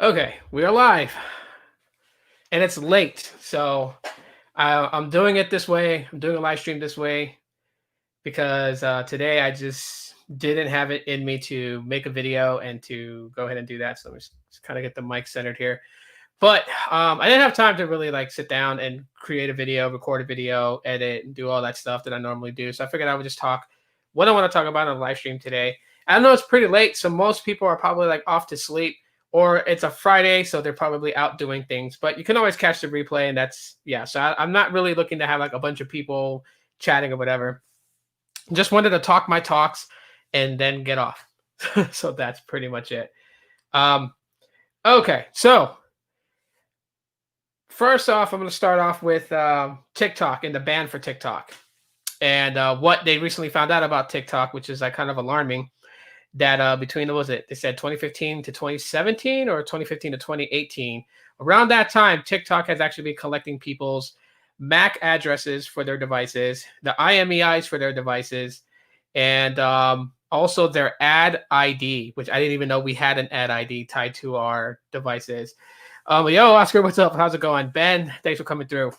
Okay, we are live, and it's late, so I'm doing it this way. I'm doing a live stream this way because today I just didn't have it in me to make a video and to go ahead and do that. So let me just kind of get the mic centered here. But I didn't have time to really like sit down and create a video, record a video, edit, and do all that stuff that I normally do. So I figured I would just talk what I want to talk about on the live stream today. I know it's pretty late, so most people are probably like off to sleep, or it's a Friday, so they're probably out doing things. But you can always catch the replay, and that's yeah. So I'm not really looking to have like a bunch of people chatting or whatever. Just wanted to talk my talks and then get off. So that's pretty much it. Okay, so first off, I'm going to start off with TikTok and the ban for TikTok, and what they recently found out about TikTok, which is like kind of alarming. That between what was it? They said 2015 to 2017 or 2015 to 2018. Around that time, TikTok has actually been collecting people's MAC addresses for their devices, the IMEIs for their devices, and also their ad ID, which I didn't even know we had an ad ID tied to our devices. Yo, Oscar, what's up? How's it going? Ben, thanks for coming through.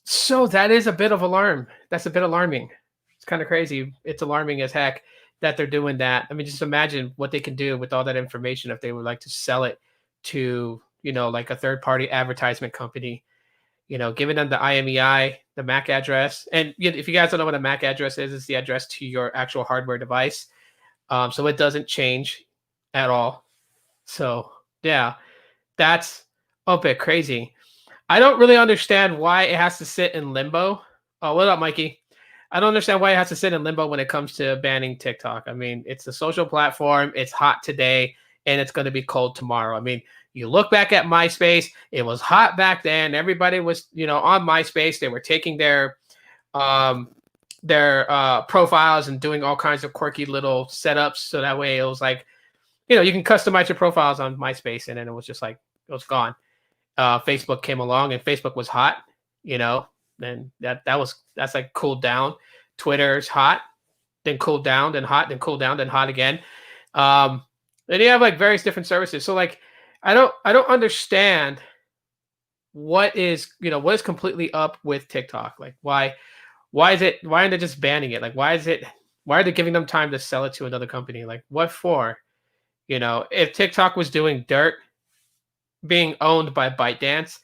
So that is a bit of alarm. That's a bit alarming. It's kind of crazy. It's alarming as heck that they're doing that. I mean, just imagine what they can do with all that information if they would like to sell it to, like a third-party advertisement company, giving them the IMEI, the MAC address. And if you guys don't know what a MAC address is, it's the address to your actual hardware device. So it doesn't change at all. So yeah, that's a bit crazy. I don't really understand why it has to sit in limbo. Oh, what up, Mikey? I don't understand why it has to sit in limbo when it comes to banning TikTok. I mean, it's a social platform. It's hot today, and it's going to be cold tomorrow. I mean, you look back at MySpace. It was hot back then. Everybody was, on MySpace. They were taking their profiles and doing all kinds of quirky little setups. So that way it was like, you can customize your profiles on MySpace, and then it was just like, it was gone. Facebook came along, and Facebook was hot, then that's like cooled down. Twitter's hot, then cooled down, then hot, then cooled down, then hot again. Then you have like various different services. So like, I don't understand what is completely up with TikTok. Like why aren't they just banning it? Like why are they giving them time to sell it to another company? Like what for? If TikTok was doing dirt, being owned by ByteDance,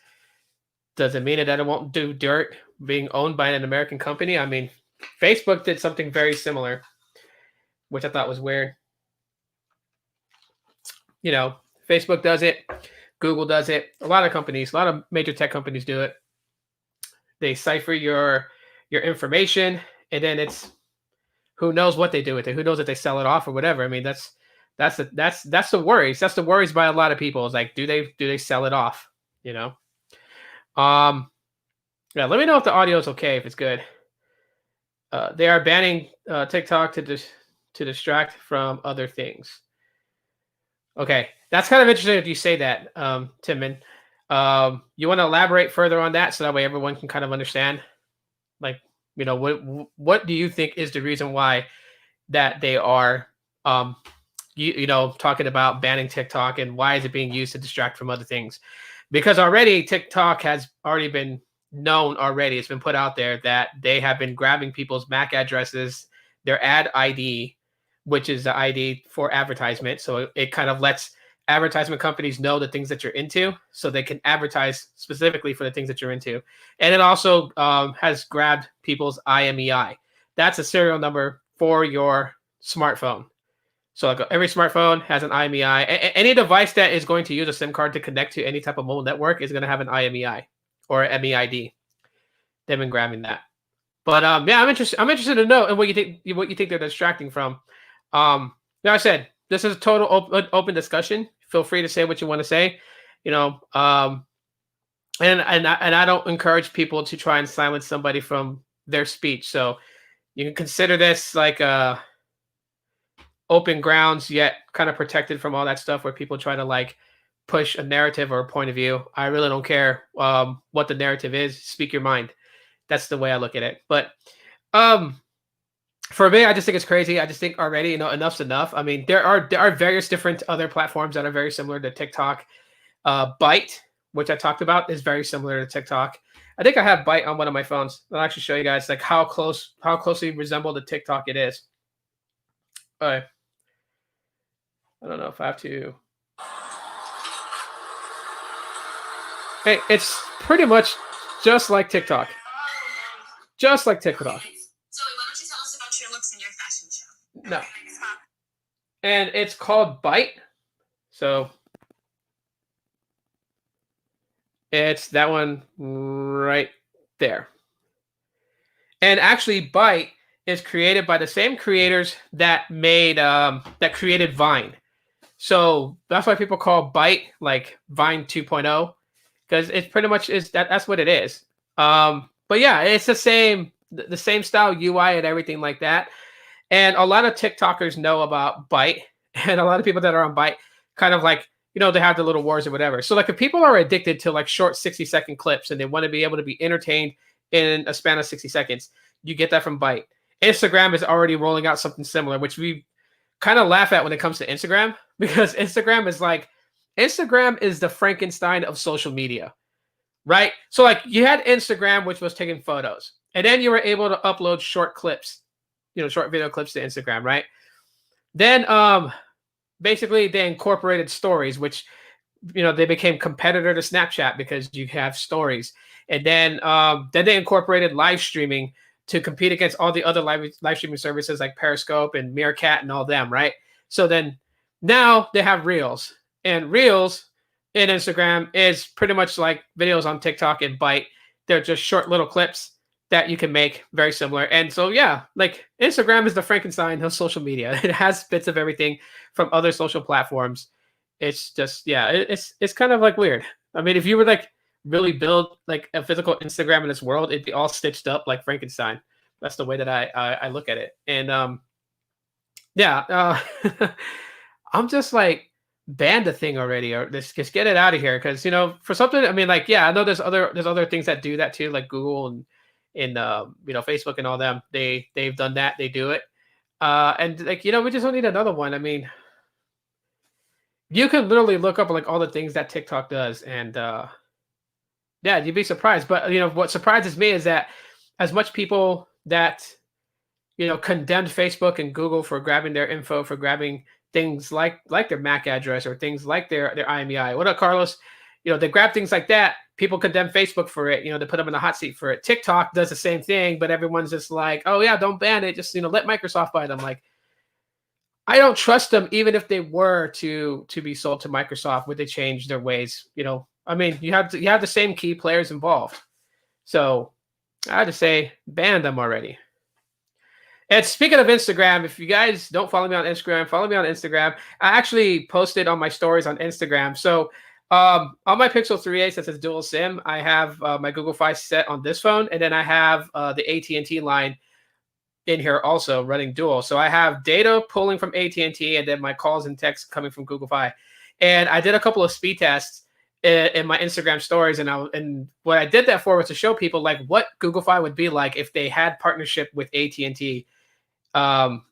does it mean that it won't do dirt being owned by an American company? I mean, Facebook did something very similar, which I thought was weird. Facebook does it. Google does it. A lot of major tech companies do it. They cipher your information, and then it's who knows what they do with it. Who knows if they sell it off or whatever. I mean, that's the worries. That's the worries by a lot of people. Is like, do they sell it off? Yeah, let me know if the audio is okay, if it's good. They are banning TikTok to distract from other things. Okay, that's kind of interesting if you say that, Timon. You want to elaborate further on that so that way everyone can kind of understand? Like, what do you think is the reason why that they are, talking about banning TikTok, and why is it being used to distract from other things? Because already TikTok has already been known already. It's been put out there that they have been grabbing people's MAC addresses, their ad ID, which is the ID for advertisement. So it kind of lets advertisement companies know the things that you're into, so they can advertise specifically for the things that you're into. And it also has grabbed people's IMEI. That's a serial number for your smartphone. So like every smartphone has an IMEI. Any device that is going to use a SIM card to connect to any type of mobile network is going to have an IMEI or MEID. They've been grabbing that. But yeah, I'm interested to know and what you think they're distracting from. Like I said, this is a total open discussion. Feel free to say what you want to say. And I don't encourage people to try and silence somebody from their speech. So you can consider this like open grounds, yet kind of protected from all that stuff where people try to like push a narrative or a point of view. I really don't care what the narrative is. Speak your mind. That's the way I look at it. But For me, I just think it's crazy. I just think already, enough's enough. I mean, there are various different other platforms that are very similar to TikTok. Byte, which I talked about, is very similar to TikTok. I think I have Byte on one of my phones. I'll actually show you guys like how closely resemble the TikTok it is. All right. I don't know if I have to. Hey, it's pretty much just like TikTok. Just like TikTok. Zoe, why don't you tell us about your looks in your fashion show? No. And it's called Byte. So it's that one right there. And actually, Byte is created by the same creators that created Vine. So that's why people call Byte like Vine 2.0, because it's pretty much is that's what it is. But yeah, it's the same style UI and everything like that. And a lot of TikTokers know about Byte, and a lot of people that are on Byte kind of like, they have the little wars or whatever. So like if people are addicted to like short 60-second clips and they want to be able to be entertained in a span of 60 seconds, you get that from Byte. Instagram is already rolling out something similar, which we kind of laugh at when it comes to Instagram, because Instagram is the Frankenstein of social media, right? So like you had Instagram, which was taking photos, and then you were able to upload short clips, short video clips to Instagram, right? Then basically they incorporated stories, which they became competitor to Snapchat because you have stories. And then they incorporated live streaming to compete against all the other live streaming services like Periscope and Meerkat and all them, right? So then now they have Reels, and Reels in Instagram is pretty much like videos on TikTok and Byte. They're just short little clips that you can make, very similar. And so yeah, like Instagram is the Frankenstein of social media. It has bits of everything from other social platforms. It's just, yeah, it's kind of like weird. I mean, if you were like really build like a physical Instagram in this world, it'd be all stitched up like Frankenstein. That's the way that I look at it. And yeah, I'm just like, ban the thing already, or just get it out of here. Because for something, I mean, like, yeah, I know there's other things that do that too, like Google and Facebook and all them. They've done that. They do it. And like, we just don't need another one. I mean, you can literally look up like all the things that TikTok does, and yeah, you'd be surprised. But what surprises me is that as much people that condemned Facebook and Google for grabbing their info, for grabbing things like their MAC address or things like their IMEI. What up, Carlos? They grab things like that. People condemn Facebook for it. They put them in the hot seat for it. TikTok does the same thing, but everyone's just like, oh yeah, don't ban it. Just let Microsoft buy them. Like, I don't trust them, even if they were to be sold to Microsoft. Would they change their ways? I mean, you have the same key players involved. So I had to say, ban them already. And speaking of Instagram, if you guys don't follow me on Instagram, follow me on Instagram. I actually posted on my stories on Instagram. So on my Pixel 3a, since it's dual SIM, I have my Google Fi set on this phone, and then I have the AT&T line in here also running dual. So I have data pulling from AT&T, and then my calls and texts coming from Google Fi. And I did a couple of speed tests in my Instagram stories, and what I did that for was to show people like what Google Fi would be like if they had partnership with AT&T.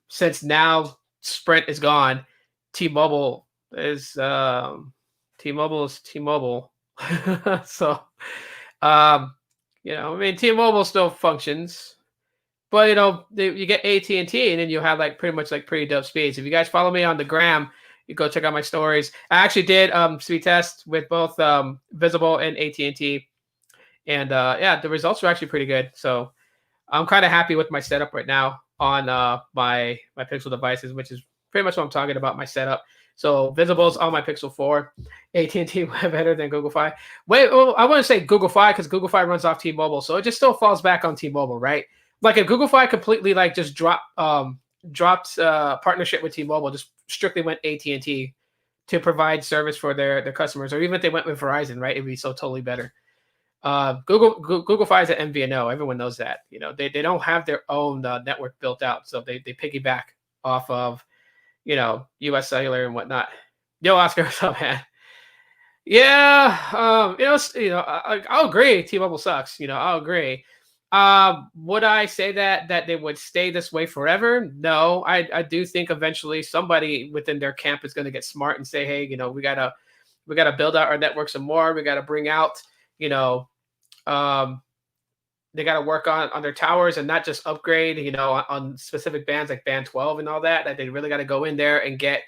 Since now Sprint is gone, T-Mobile is T-Mobile. So I mean, T-Mobile still functions, but you get AT&T, and then you have like pretty much like pretty dope speeds. If you guys follow me on the gram, you go check out my stories. I actually did speed tests with both Visible and AT&T, and yeah, the results are actually pretty good. So I'm kind of happy with my setup right now on my Pixel devices, which is pretty much what I'm talking about, my setup. So Visible's on my Pixel 4. AT&T better than Google Fi. Wait, well, I want to say Google Fi because Google Fi runs off T-Mobile, so it just still falls back on T-Mobile, right? Like if Google Fi completely like just dropped partnership with T-Mobile, just strictly went AT&T to provide service for their customers, or even if they went with Verizon, right? It'd be so totally better. Google Fi is an MVNO. Everyone knows that. They don't have their own network built out, so they piggyback off of US Cellular and whatnot. Yo, Oscar, what's up, man? Yeah, I'll agree. T-Mobile sucks. I'll agree. Would I say that they would stay this way forever? No, I do think eventually somebody within their camp is going to get smart and say, hey, we gotta build out our network some more. We gotta bring out, you know, um, they gotta work on their towers and not just upgrade, on specific bands like band 12 and all that. That they really got to go in there and get,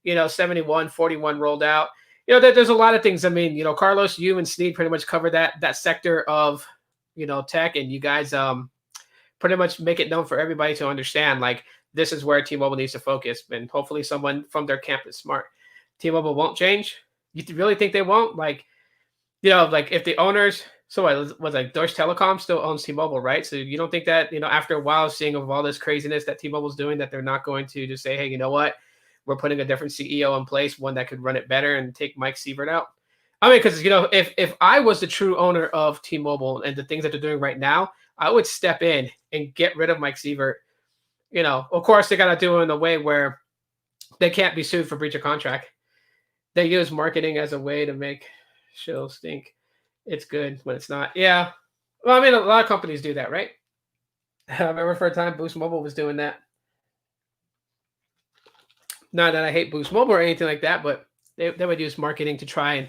71, 41 rolled out. There's a lot of things. I mean, Carlos, you and Sneed pretty much cover that sector of, tech, and you guys pretty much make it known for everybody to understand. Like, this is where T-Mobile needs to focus, and hopefully someone from their camp is smart. T-Mobile won't change. You really think they won't? Like, like if the owners, so what was like Deutsche Telekom still owns T-Mobile, right? So you don't think that, after a while seeing of all this craziness that T-Mobile's doing, that they're not going to just say, hey, you know what? We're putting a different CEO in place, one that could run it better and take Mike Sievert out. I mean, because if I was the true owner of T-Mobile and the things that they're doing right now, I would step in and get rid of Mike Sievert. Of course, they got to do it in a way where they can't be sued for breach of contract. They use marketing as a way to make shills think it's good when it's not. Yeah. Well, I mean, a lot of companies do that, right? I remember for a time Boost Mobile was doing that. Not that I hate Boost Mobile or anything like that, but they would use marketing to try and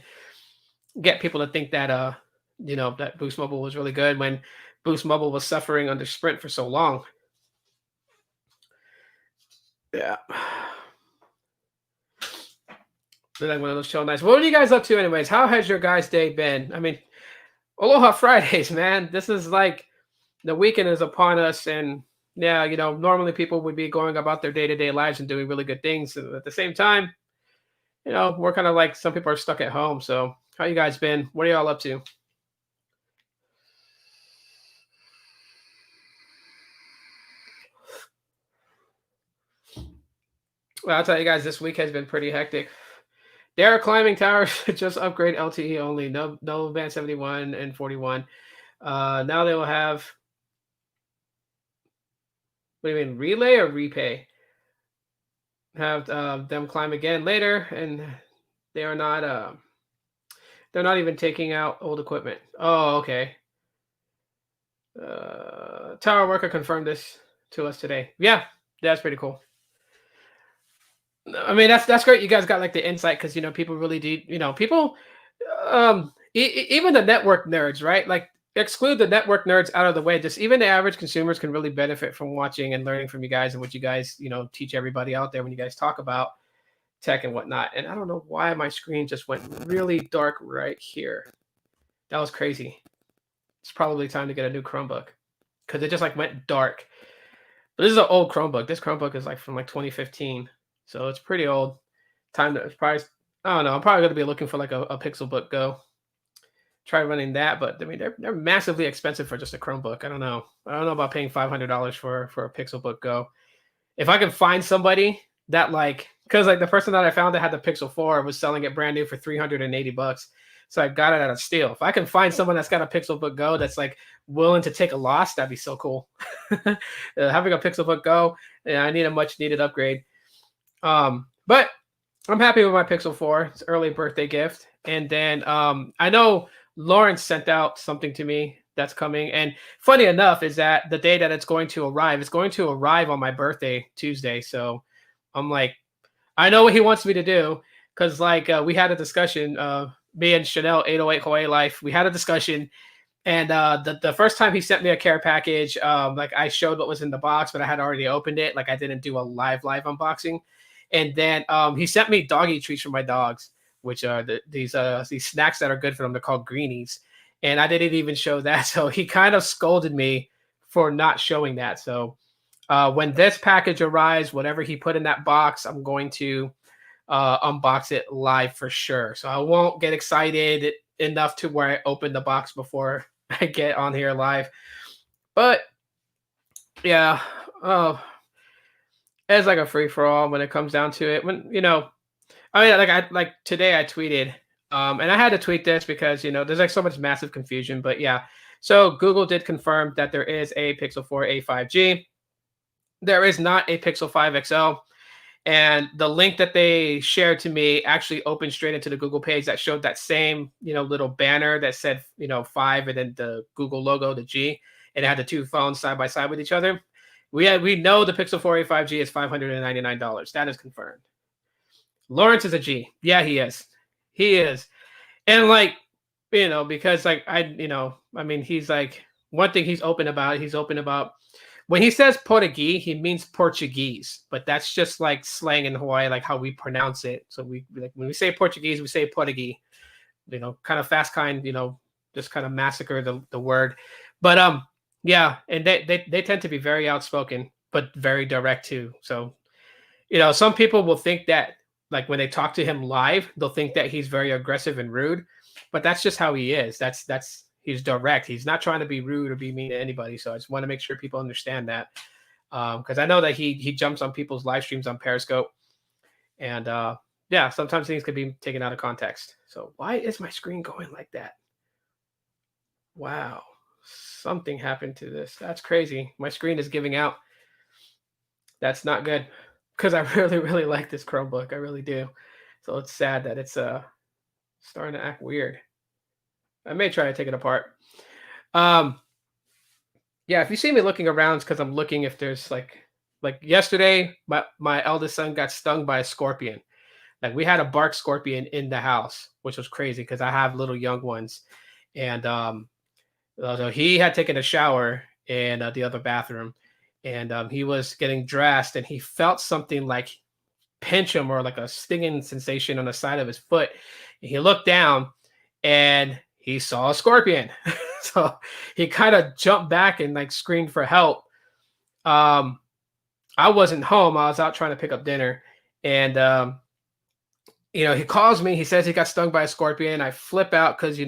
get people to think that that Boost Mobile was really good when Boost Mobile was suffering under Sprint for so long. Yeah. They're like one of those chill nights. What are you guys up to anyways? How has your guys' day been? I mean, Aloha Fridays, man. This is like the weekend is upon us, and yeah, normally people would be going about their day-to-day lives and doing really good things. And at the same time, we're kind of like some people are stuck at home. So how you guys been? What are y'all up to? Well, I'll tell you guys, this week has been pretty hectic. They are climbing towers. Just upgrade LTE only. No band 71 and 41. Now they will have. What do you mean, relay or repay? Have them climb again later, and they are not. They're not even taking out old equipment. Oh, okay. Tower worker confirmed this to us today. Yeah, that's pretty cool. I mean, that's great. You guys got like the insight because people really do. People, even the network nerds, right? Like, exclude the network nerds out of the way. Just even the average consumers can really benefit from watching and learning from you guys and what you guys teach everybody out there when you guys talk about tech and whatnot. And I don't know why my screen just went really dark right here. That was crazy. It's probably time to get a new Chromebook because it just like went dark. But this is an old Chromebook. This Chromebook is like from like 2015. So it's pretty old. Time to probably, I don't know. I'm probably going to be looking for like a Pixelbook Go. Try running that, but I mean they're massively expensive for just a Chromebook. I don't know about paying $500 for a Pixelbook Go. If I can find somebody that because like the person that I found that had the Pixel 4 was selling it brand new for $380. So I got it at a steal. If I can find someone that's got a Pixelbook Go that's like willing to take a loss, that'd be so cool. Having a Pixelbook Go, yeah, I need a much needed upgrade. But I'm happy with my Pixel 4. It's an early birthday gift. And then I know Lawrence sent out something to me that's coming. And funny enough is that the day that it's going to arrive on my birthday, Tuesday. So I'm like, I know what he wants me to do. Because we had a discussion, me and Chanel 808 Hawaii Life, we had a discussion. And the first time he sent me a care package, I showed what was in the box, but I had already opened it. Like I didn't do a live unboxing. And then he sent me doggy treats for my dogs, which are these snacks that are good for them. They're called greenies. And I didn't even show that. So he kind of scolded me for not showing that. So when this package arrives, whatever he put in that box, I'm going to unbox it live for sure. So I won't get excited enough to where I open the box before I get on here live. But yeah, it's like a free for all when it comes down to it. When I mean, today I tweeted, and I had to tweet this because there's like so much massive confusion. But yeah, so Google did confirm that there is a Pixel 4a 5G. There is not a Pixel 5 XL. And the link that they shared to me actually opened straight into the Google page that showed that same, little banner that said, 5 and then the Google logo, the G. and it had the two phones side by side with each other. We know the Pixel 4a 5G is $599. That is confirmed. Lawrence is a G. Yeah, he is. He is. And like, because like I mean, he's like one thing he's open about. He's open about when he says Portuguese, he means Portuguese, but that's just like slang in Hawaii, like how we pronounce it. So we like when we say Portuguese, we say Portuguese. Kind of fast kind, just kind of massacre the word. But yeah, and they tend to be very outspoken, but very direct too. So some people will think that like when they talk to him live, they'll think that he's very aggressive and rude, but that's just how he is. That's he's direct. He's not trying to be rude or be mean to anybody. So I just want to make sure people understand that, because I know that he jumps on people's live streams on Periscope, and yeah, sometimes things could be taken out of context. So why is my screen going like that? Wow, something happened to this. That's crazy. My screen is giving out. That's not good, because I really, really like this Chromebook. I really do. So it's sad that it's starting to act weird. I may try to take it apart. Yeah, if you see me looking around, it's because I'm looking if there's like yesterday, my eldest son got stung by a scorpion. Like we had a bark scorpion in the house, which was crazy because I have little young ones, and so he had taken a shower in the other bathroom, and he was getting dressed, and he felt something like pinch him or like a stinging sensation on the side of his foot. And he looked down, and he saw a scorpion. So he kind of jumped back and like screamed for help. I wasn't home. I was out trying to pick up dinner, and he calls me. He says he got stung by a scorpion. I flip out because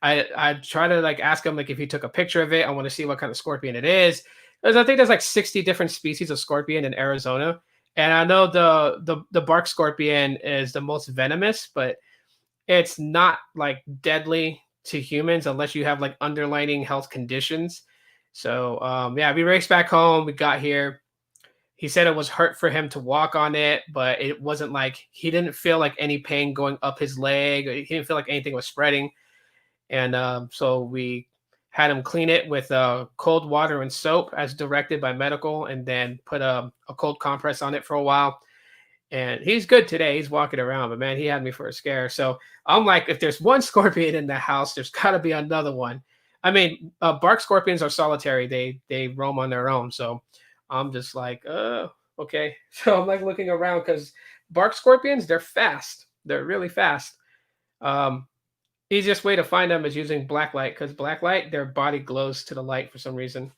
I try to like ask him like if he took a picture of it. I want to see what kind of scorpion it is. Because I think there's like 60 different species of scorpion in Arizona, and I know the bark scorpion is the most venomous, but it's not like deadly to humans unless you have like underlying health conditions. So yeah, we raced back home. We got here. He said it was hurt for him to walk on it, but it wasn't like he didn't feel like any pain going up his leg. He didn't feel like anything was spreading. And so we had him clean it with cold water and soap as directed by medical, and then put a cold compress on it for a while. And he's good today. He's walking around, but man, he had me for a scare. So I'm like, if there's one scorpion in the house, there's got to be another one. I mean, bark scorpions are solitary. They roam on their own. So I'm just like, okay. So I'm like looking around because bark scorpions, they're fast. They're really fast. Easiest way to find them is using black light, because black light, their body glows to the light for some reason.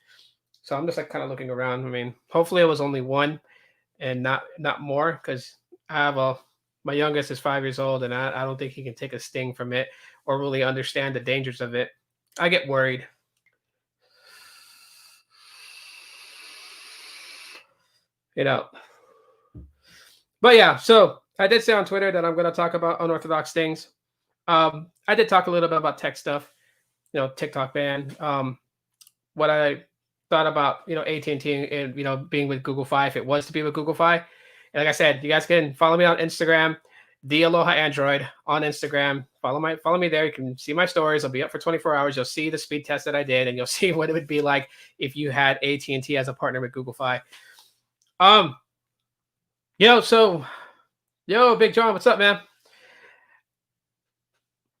So I'm just like kind of looking around. I mean, hopefully it was only one and not more, because I have my youngest is 5 years old, and I don't think he can take a sting from it or really understand the dangers of it. I get worried. But yeah, so I did say on Twitter that I'm going to talk about unorthodox things. I did talk a little bit about tech stuff, TikTok ban. What I thought about, AT&T and, being with Google Fi, if it was to be with Google Fi. And like I said, you guys can follow me on Instagram, the Aloha Android on Instagram. Follow me there. You can see my stories. I'll be up for 24 hours. You'll see the speed test that I did, and you'll see what it would be like if you had AT&T as a partner with Google Fi. Big John, what's up, man?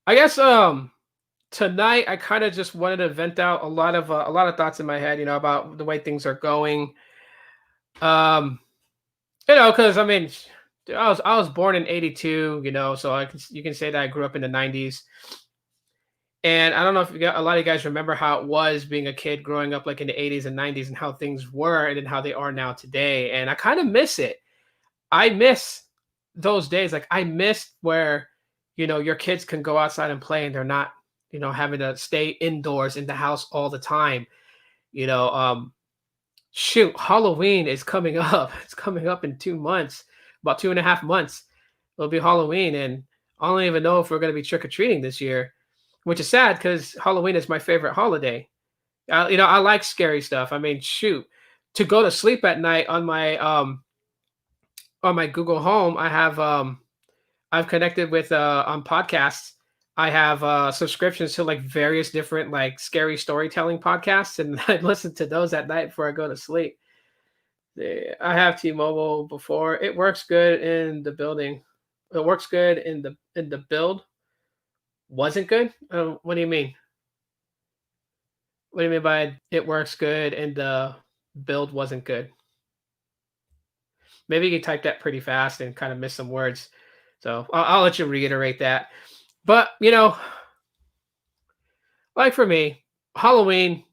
I guess tonight I kind of just wanted to vent out a lot of thoughts in my head, about the way things are going. Because I mean, I was born in '82, so you can say that I grew up in the '90s. And I don't know if a lot of you guys remember how it was being a kid growing up like in the '80s and '90s, and how things were and then how they are now today. And I kind of miss it. I miss those days. Like I miss where, your kids can go outside and play and they're not, having to stay indoors in the house all the time. Shoot, Halloween is coming up. It's coming up in 2 months, about 2.5 months. It'll be Halloween, and I don't even know if we're going to be trick-or-treating this year, which is sad because Halloween is my favorite holiday. I like scary stuff. I mean, shoot, to go to sleep at night on my Google Home, I've connected with on podcasts. I have subscriptions to like various different like scary storytelling podcasts, and I listen to those at night before I go to sleep. I have T-Mobile before. It works good in the building. It works good in the build. Wasn't good? What do you mean? What do you mean by it works good and the build wasn't good? Maybe you typed that pretty fast and kind of missed some words. So I'll let you reiterate that. But like for me, Halloween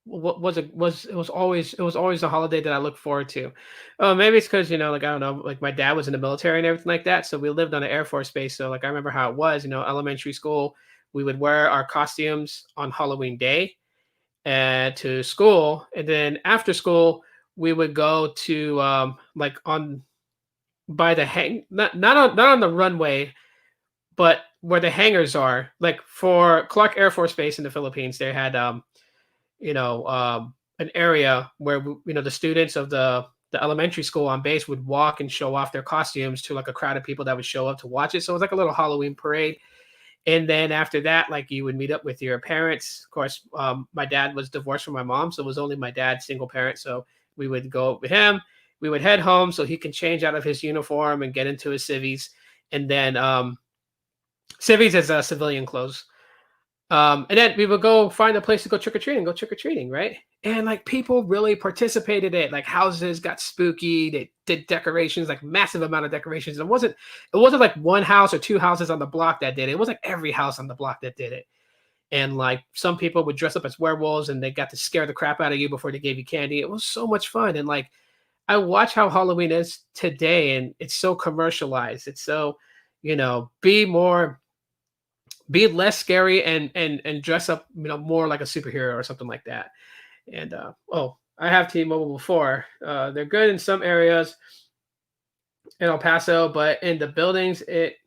it was always a holiday that I look forward to. Maybe it's because like I don't know, like my dad was in the military and everything like that, so we lived on an Air Force base. So like I remember how it was. Elementary school, we would wear our costumes on Halloween day and to school, and then after school we would go to like on by the hang not on the runway, but where the hangars are. Like for Clark Air Force Base in the Philippines, they had an area where the students of the elementary school on base would walk and show off their costumes to like a crowd of people that would show up to watch it. So it was like a little Halloween parade. And then after that, like you would meet up with your parents. Of course, my dad was divorced from my mom, so it was only my dad, single parent. So we would go with him. We would head home so he can change out of his uniform and get into his civvies. And then civvies is civilian clothes. And then we would go find a place to go trick or treating, right? And like people really participated in it. Like houses got spooky. They did decorations, like massive amount of decorations. It wasn't like one house or two houses on the block that did it. It was like every house on the block that did it. And like some people would dress up as werewolves and they got to scare the crap out of you before they gave you candy. It was so much fun. And like I watch how Halloween is today, and it's so commercialized. It's so, be less scary and dress up more like a superhero or something like that. And I have T-Mobile before. They're good in some areas in El Paso, but in the buildings it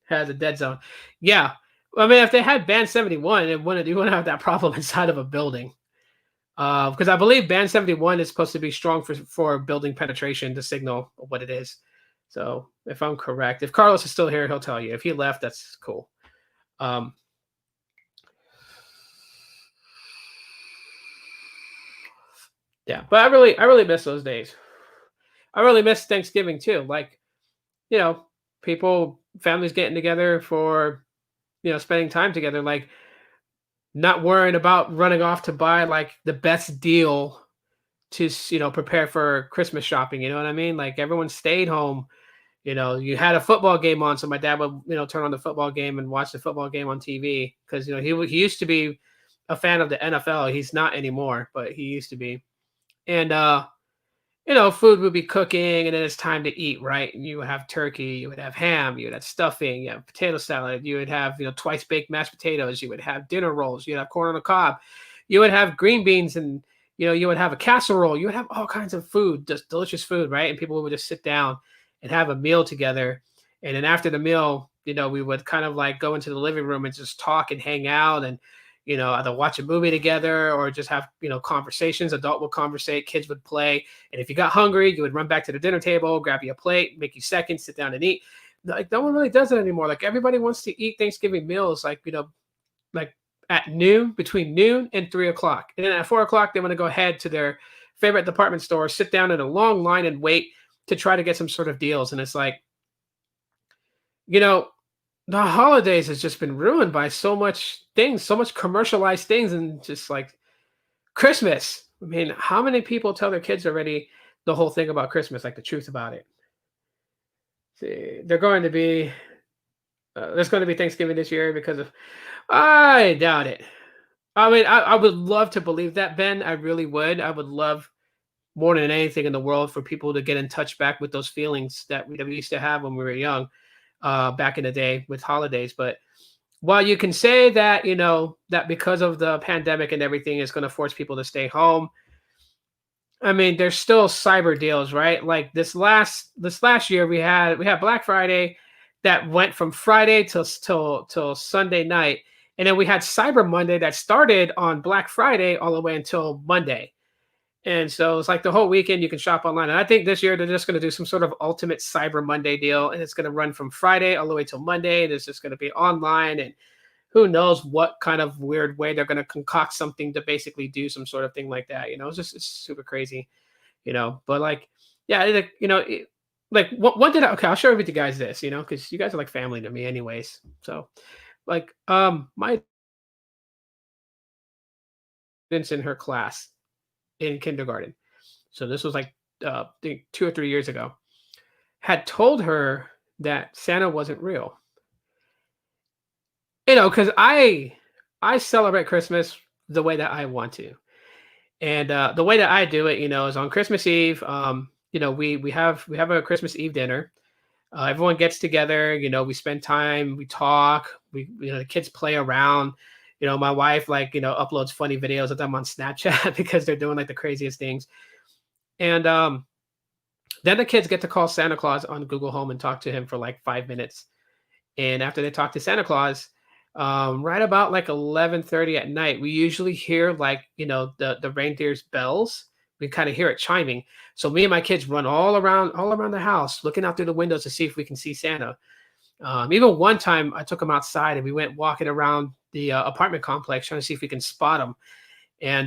has a dead zone. Yeah, I mean if they had band 71, you wouldn't have that problem inside of a building. Because I believe band 71 is supposed to be strong for building penetration to signal what it is. So if I'm correct, if Carlos is still here, he'll tell you. If he left, that's cool. Yeah, but I really miss those days. I really miss Thanksgiving too. Like, families getting together for, spending time together, like not worrying about running off to buy like the best deal to, prepare for Christmas shopping. You know what I mean? Like everyone stayed home. You had a football game on, so my dad would, turn on the football game and watch the football game on TV because he used to be a fan of the NFL. He's not anymore, but he used to be. And food would be cooking, and then it's time to eat, right? And you would have turkey, you would have ham, you would have stuffing, you have potato salad, you would have twice baked mashed potatoes, you would have dinner rolls, you'd have corn on the cob, you would have green beans, and you would have a casserole, you would have all kinds of food, just delicious food, right? And people would just sit down and have a meal together. And then after the meal, we would kind of like go into the living room and just talk and hang out and, either watch a movie together or just have, conversations. Adult would conversate, kids would play. And if you got hungry, you would run back to the dinner table, grab you a plate, make you seconds, sit down and eat. Like no one really does it anymore. Like everybody wants to eat Thanksgiving meals, like, like at noon, between noon and 3 o'clock. And then at 4 o'clock, they want to go ahead to their favorite department store, sit down in a long line and wait to try to get some sort of deals. And it's like, the holidays has just been ruined by so much things, so much commercialized things, and just like Christmas. I mean, how many people tell their kids already the whole thing about Christmas, like the truth about it? See, there's going to be Thanksgiving this year because of. I doubt it. I mean, I would love to believe that, Ben. I really would. I would love more than anything in the world for people to get in touch back with those feelings that we used to have when we were young, back in the day with holidays. But while you can say that, that because of the pandemic and everything is going to force people to stay home, I mean, there's still cyber deals, right? Like this last year we had Black Friday that went from Friday till Sunday night. And then we had Cyber Monday that started on Black Friday all the way until Monday. And so it's like the whole weekend you can shop online. And I think this year they're just going to do some sort of ultimate Cyber Monday deal. And it's going to run from Friday all the way till Monday. And it's just going to be online. And who knows what kind of weird way they're going to concoct something to basically do some sort of thing like that. It's super crazy. But like, yeah, like what did I? Okay, I'll share with you guys this. Because you guys are like family to me, anyways. So like, my students in her class in kindergarten. So this was like, I think 2 or 3 years ago. Had told her that Santa wasn't real. Because I celebrate Christmas the way that I want to. And the way that I do it, is on Christmas Eve. We have a Christmas Eve dinner. Everyone gets together. We spend time. We talk. The kids play around. My wife like uploads funny videos of them on Snapchat because they're doing like the craziest things. And then the kids get to call Santa Claus on Google Home and talk to him for like 5 minutes. And after they talk to Santa Claus, right about like 11:30 at night, we usually hear like the reindeer's bells. We kind of hear it chiming. So me and my kids run all around the house, looking out through the windows to see if we can see Santa. Even one time, I took him outside and we went walking around the apartment complex trying to see if we can spot him. And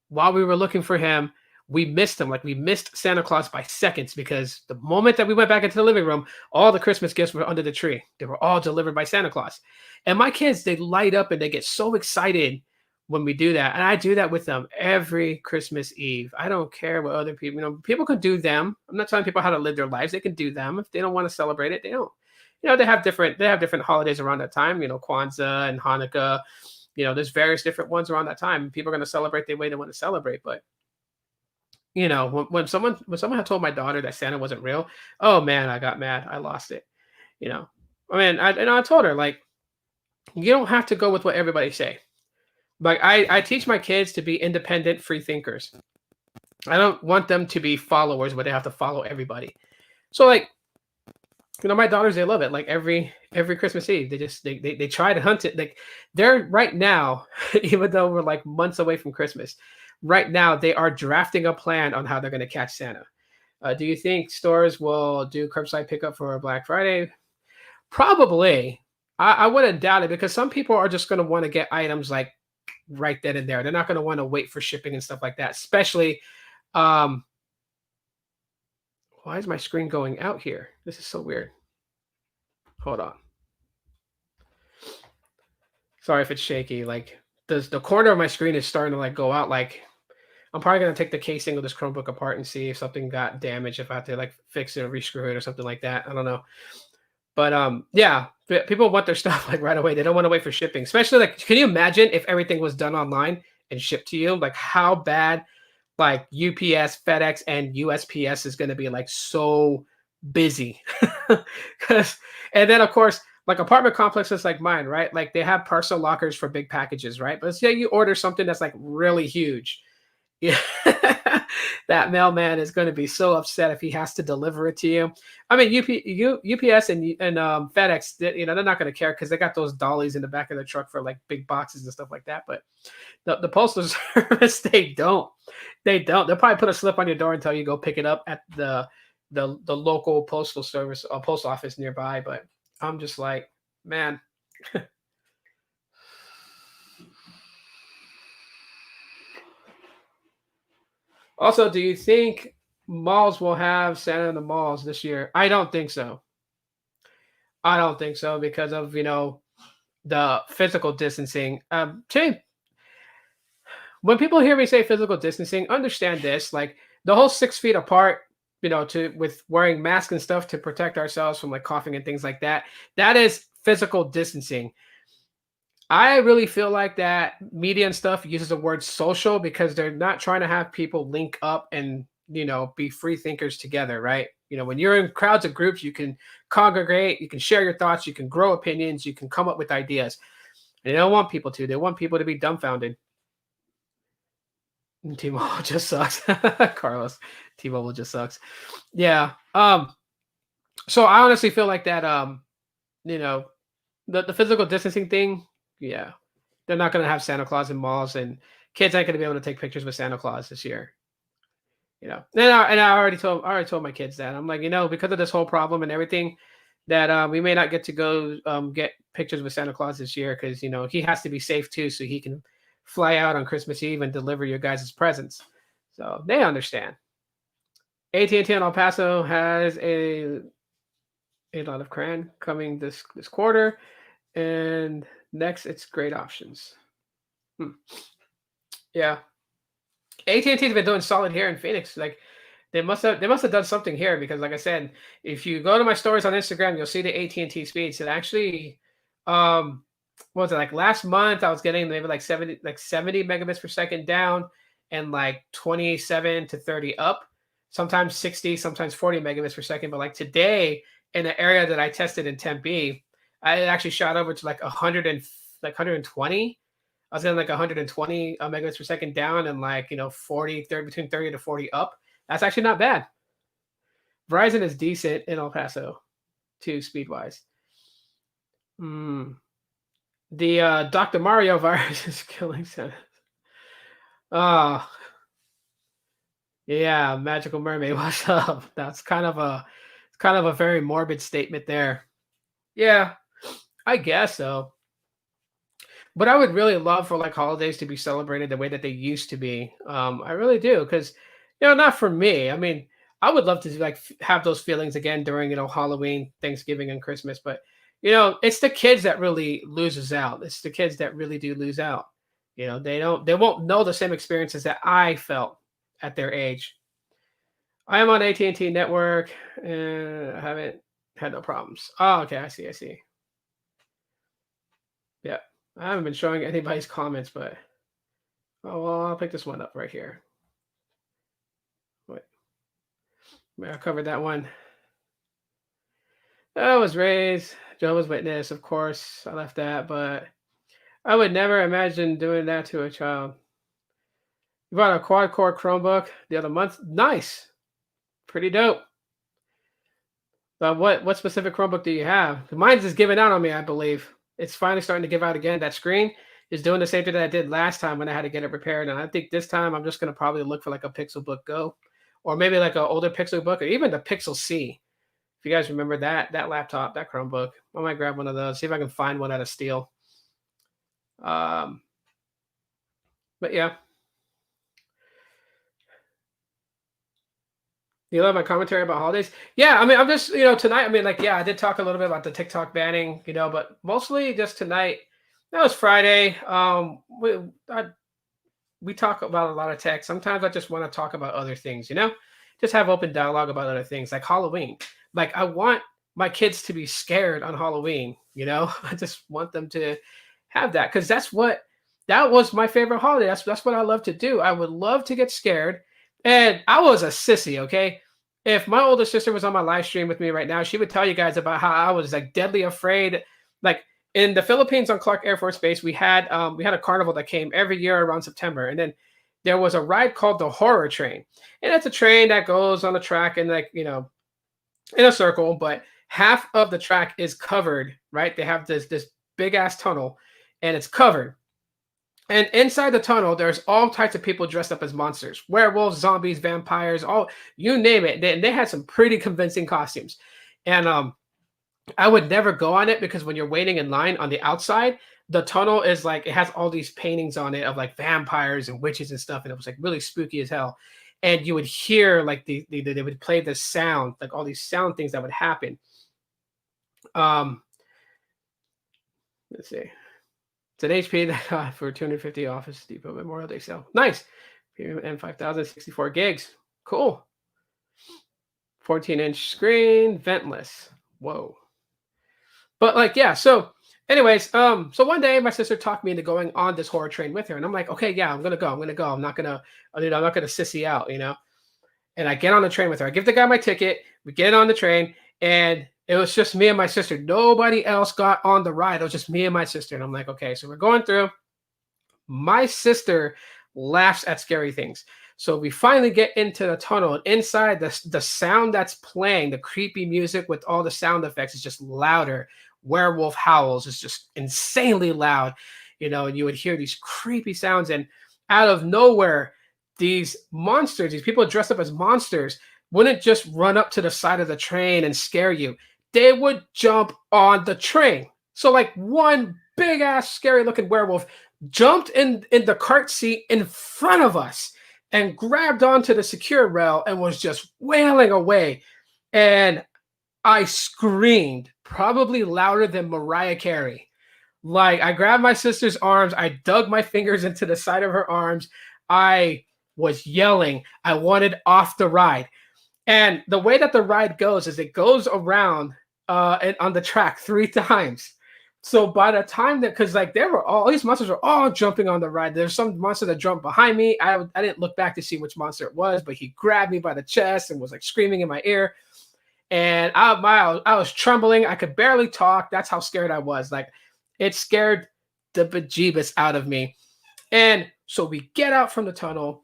while we were looking for him, we missed him. Like we missed Santa Claus by seconds because the moment that we went back into the living room, all the Christmas gifts were under the tree. They were all delivered by Santa Claus. And my kids, they light up and they get so excited when we do that. And I do that with them every Christmas Eve. I don't care what other people, people can do them. I'm not telling people how to live their lives. They can do them. If they don't want to celebrate it, they don't. They have different holidays around that time, Kwanzaa and Hanukkah. There's various different ones around that time. People are going to celebrate the way they want to celebrate. But when someone had told my daughter that Santa wasn't real, oh man, I got mad. I lost it. You know, I mean, I told her like, you don't have to go with what everybody say. Like I teach my kids to be independent, free thinkers. I don't want them to be followers where they have to follow everybody. So like, my daughters, they love it. Like every Christmas Eve, they try to hunt it. Like they're right now, even though we're like months away from Christmas, right now they are drafting a plan on how they're going to catch Santa. Do you think stores will do curbside pickup for Black Friday? Probably. I wouldn't doubt it because some people are just going to want to get items like right then and there. They're not going to want to wait for shipping and stuff like that. Especially, um, why is my screen going out here? This is so weird. Hold on. Sorry if it's shaky. Like the corner of my screen is starting to like go out. Like I'm probably gonna take the casing of this Chromebook apart and see if something got damaged. If I have to like fix it or rescrew it or something like that. I don't know. But yeah, people want their stuff like right away. They don't want to wait for shipping. Especially like, can you imagine if everything was done online and shipped to you? Like how bad like UPS, FedEx, and USPS is going to be like so busy. Because and then of course like apartment complexes like mine, right? Like they have parcel lockers for big packages, right? But let's say you order something that's like really huge. Yeah. That mailman is going to be so upset if he has to deliver it to you. I mean, UPS and FedEx, they're not going to care because they got those dollies in the back of the truck for like big boxes and stuff like that. But the postal service, they don't. They don't. They'll probably put a slip on your door and tell you go pick it up at the local postal service or post office nearby. But I'm just like, man. Also, do you think malls will have Santa in the malls this year? I don't think so. I don't think so because of the physical distancing. When people hear me say physical distancing, understand this: like the whole 6 feet apart, to with wearing masks and stuff to protect ourselves from like coughing and things like that. That is physical distancing. I really feel like that media and stuff uses the word social because they're not trying to have people link up and be free thinkers together, right? When you're in crowds of groups, you can congregate, you can share your thoughts, you can grow opinions, you can come up with ideas. And they don't want people to. They want people to be dumbfounded. T-Mobile just sucks, Carlos. T-Mobile just sucks. Yeah. So I honestly feel like that. You know, the physical distancing thing. Yeah, they're not going to have Santa Claus in malls, and kids ain't going to be able to take pictures with Santa Claus this year. And I already told my kids that I'm like, because of this whole problem and everything, that we may not get to go get pictures with Santa Claus this year because he has to be safe too, so he can fly out on Christmas Eve and deliver your guys' presents. So they understand. AT&T in El Paso has a lot of crayon coming this quarter, and next it's great options. Hmm. Yeah, AT&T's been doing solid here in Phoenix. Like they must have done something here because, like I said, if you go to my stories on Instagram, you'll see the AT&T speeds. It actually, um, what was it like last month? I was getting maybe like 70 megabits per second down, and like 27 to 30 up. Sometimes 60, sometimes 40 megabits per second. But like today, in the area that I tested in Tempe, I actually shot over to like 100 and like 120. I was getting like 120 megabits per second down and like 40, 30, between 30 to 40 up. That's actually not bad. Verizon is decent in El Paso too, speed wise. Mm. The Dr. Mario virus is killing Santa. Oh, yeah, Magical Mermaid. What's up? That's kind of a very morbid statement there. Yeah, I guess so. But I would really love for like holidays to be celebrated the way that they used to be. I really do, because not for me. I mean, I would love to like have those feelings again during Halloween, Thanksgiving, and Christmas. But it's the kids that really loses out. It's the kids that really do lose out. They won't know the same experiences that I felt at their age. I am on AT&T network, and I haven't had no problems. Oh, okay, I see. Yeah. I haven't been showing anybody's comments, but well, I'll pick this one up right here. Wait, I covered that one. I was raised Jehovah's Witness, of course. I left that, but I would never imagine doing that to a child. You bought a quad core Chromebook the other month. Nice, pretty dope. But what specific Chromebook do you have? Mine's just giving out on me, I believe. It's finally starting to give out again. That screen is doing the same thing that I did last time when I had to get it repaired. And I think this time I'm just going to probably look for like a Pixelbook Go, or maybe like an older Pixelbook, or even the Pixel C. If you guys remember that laptop, that Chromebook, I might grab one of those. See if I can find one at a steal. Um, but yeah, you love my commentary about holidays. Yeah, I mean, I'm just tonight. I mean, like, yeah, I did talk a little bit about the TikTok banning, but mostly just tonight. That was Friday. We talk about a lot of tech. Sometimes I just want to talk about other things, just have open dialogue about other things like Halloween. Like, I want my kids to be scared on Halloween, I just want them to have that, because that was my favorite holiday. That's what I love to do. I would love to get scared. And I was a sissy, okay? If my older sister was on my live stream with me right now, she would tell you guys about how I was like deadly afraid. Like in the Philippines on Clark Air Force Base, we had a carnival that came every year around September, and then there was a ride called the Horror Train, and it's a train that goes on a track and like in a circle, but half of the track is covered. Right? They have this big ass tunnel, and it's covered. And inside the tunnel, there's all types of people dressed up as monsters, werewolves, zombies, vampires, all you name it. They had some pretty convincing costumes, and I would never go on it because when you're waiting in line on the outside, the tunnel is like it has all these paintings on it of like vampires and witches and stuff, and it was like really spooky as hell. And you would hear like they would play the sound, like all these sound things that would happen. Let's see. It's an HP that got for 250 Office Depot Memorial Day sale. Nice. Premium M5000, 64 gigs. Cool. 14-inch screen, ventless. Whoa. But like, yeah. So, anyways, so one day my sister talked me into going on this horror train with her, and I'm like, okay, yeah, I'm gonna go. I'm not gonna sissy out, And I get on the train with her. I give the guy my ticket. We get on the train, and it was just me and my sister. Nobody else got on the ride. It was just me and my sister. And I'm like, okay, so we're going through. My sister laughs at scary things. So we finally get into the tunnel. And inside, the sound that's playing, the creepy music with all the sound effects is just louder. Werewolf howls is just insanely loud. And you would hear these creepy sounds. And out of nowhere, these monsters, these people dressed up as monsters, wouldn't just run up to the side of the train and scare you. they would jump on the train. So like one big ass scary looking werewolf jumped in the cart seat in front of us and grabbed onto the secure rail and was just wailing away. And I screamed, probably louder than Mariah Carey. Like I grabbed my sister's arms, I dug my fingers into the side of her arms. I was yelling. I wanted off the ride. And the way that the ride goes is it goes around and on the track 3 times. So by the time that, because like there were all these monsters were all jumping on the ride. There's some monster that jumped behind me. I didn't look back to see which monster it was, but he grabbed me by the chest and was like screaming in my ear. And I was trembling. I could barely talk. That's how scared I was. Like it scared the bejeebus out of me. And so we get out from the tunnel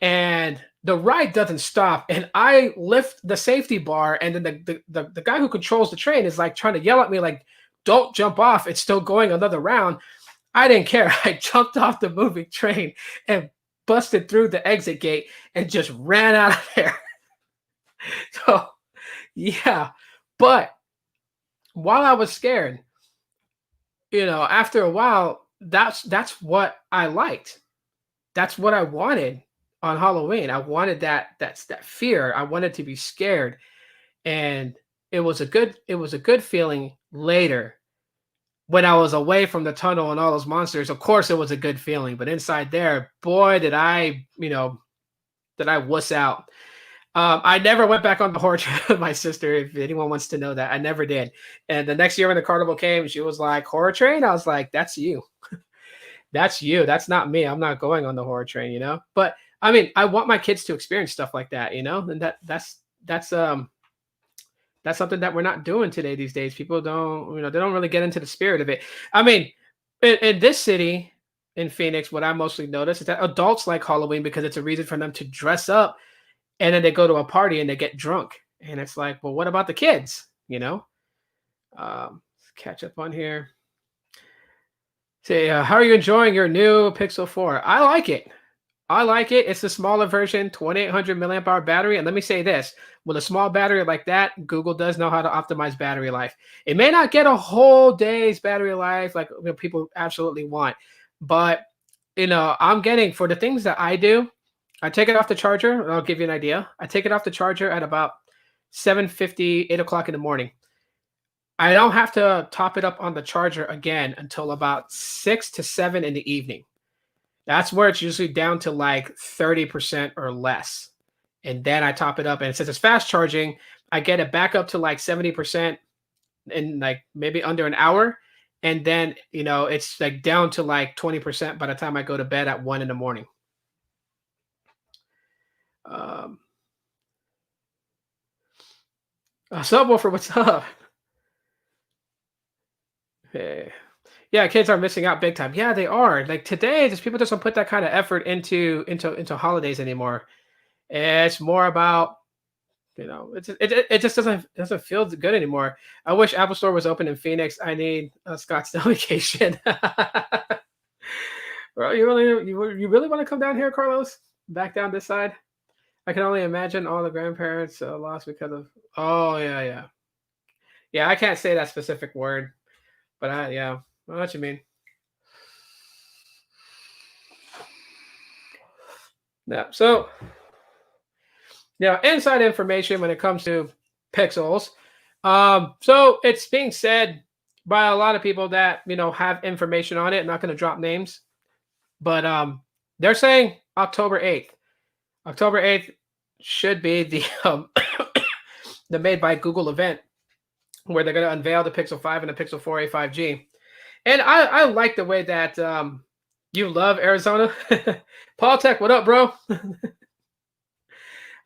and the ride doesn't stop. And I lift the safety bar. And then the guy who controls the train is like trying to yell at me, like, don't jump off. It's still going another round. I didn't care. I jumped off the moving train and busted through the exit gate and just ran out of there. So, yeah. But while I was scared, after a while, that's what I liked. That's what I wanted on Halloween. I wanted that fear. I wanted to be scared. And it was a good feeling later when I was away from the tunnel and all those monsters. Of course it was a good feeling, but inside there, boy, did I wuss out. I never went back on the horse with my sister, if anyone wants to know that. I never did. And the next year when the carnival came, she was like, horror train? I was like, that's you. That's you. That's not me. I'm not going on the horror train, But I mean, I want my kids to experience stuff like that, and that's something that we're not doing today these days. People don't, they don't really get into the spirit of it. I mean, in this city, in Phoenix, what I mostly notice is that adults like Halloween because it's a reason for them to dress up, and then they go to a party and they get drunk. And it's like, well, what about the kids? Let's catch up on here. Say, how are you enjoying your new Pixel 4? I like it. It's the smaller version, 2800 milliamp hour battery. And let me say this, with a small battery like that, Google does know how to optimize battery life. It may not get a whole day's battery life like people absolutely want, but I'm getting, for the things that I do, I take it off the charger, and I'll give you an idea. I take it off the charger at about 7:50, 8 o'clock in the morning. I don't have to top it up on the charger again until about 6 to 7 in the evening. That's where it's usually down to like 30% or less. And then I top it up. And since it's fast charging, I get it back up to like 70% in like maybe under an hour. And then, it's like down to like 20% by the time I go to bed at 1 in the morning. Subwoofer, what's up? Hey. Yeah, kids are missing out big time. Yeah, they are. Like today, just people just don't put that kind of effort into holidays anymore. It's more about, it just doesn't feel good anymore. I wish Apple Store was open in Phoenix. I need a Scottsdale vacation. Well, you really want to come down here, Carlos? Back down this side? I can only imagine all the grandparents lost because of. Oh yeah. Yeah, I can't say that specific word, but I know what you mean. Yeah. So, inside information when it comes to pixels. So it's being said by a lot of people that have information on it. I'm not going to drop names, but they're saying October 8th. October 8th should be the the Made by Google event where they're going to unveil the Pixel 5 and the Pixel 4a 5G. And I like the way that you love Arizona. Paul Tech, what up, bro?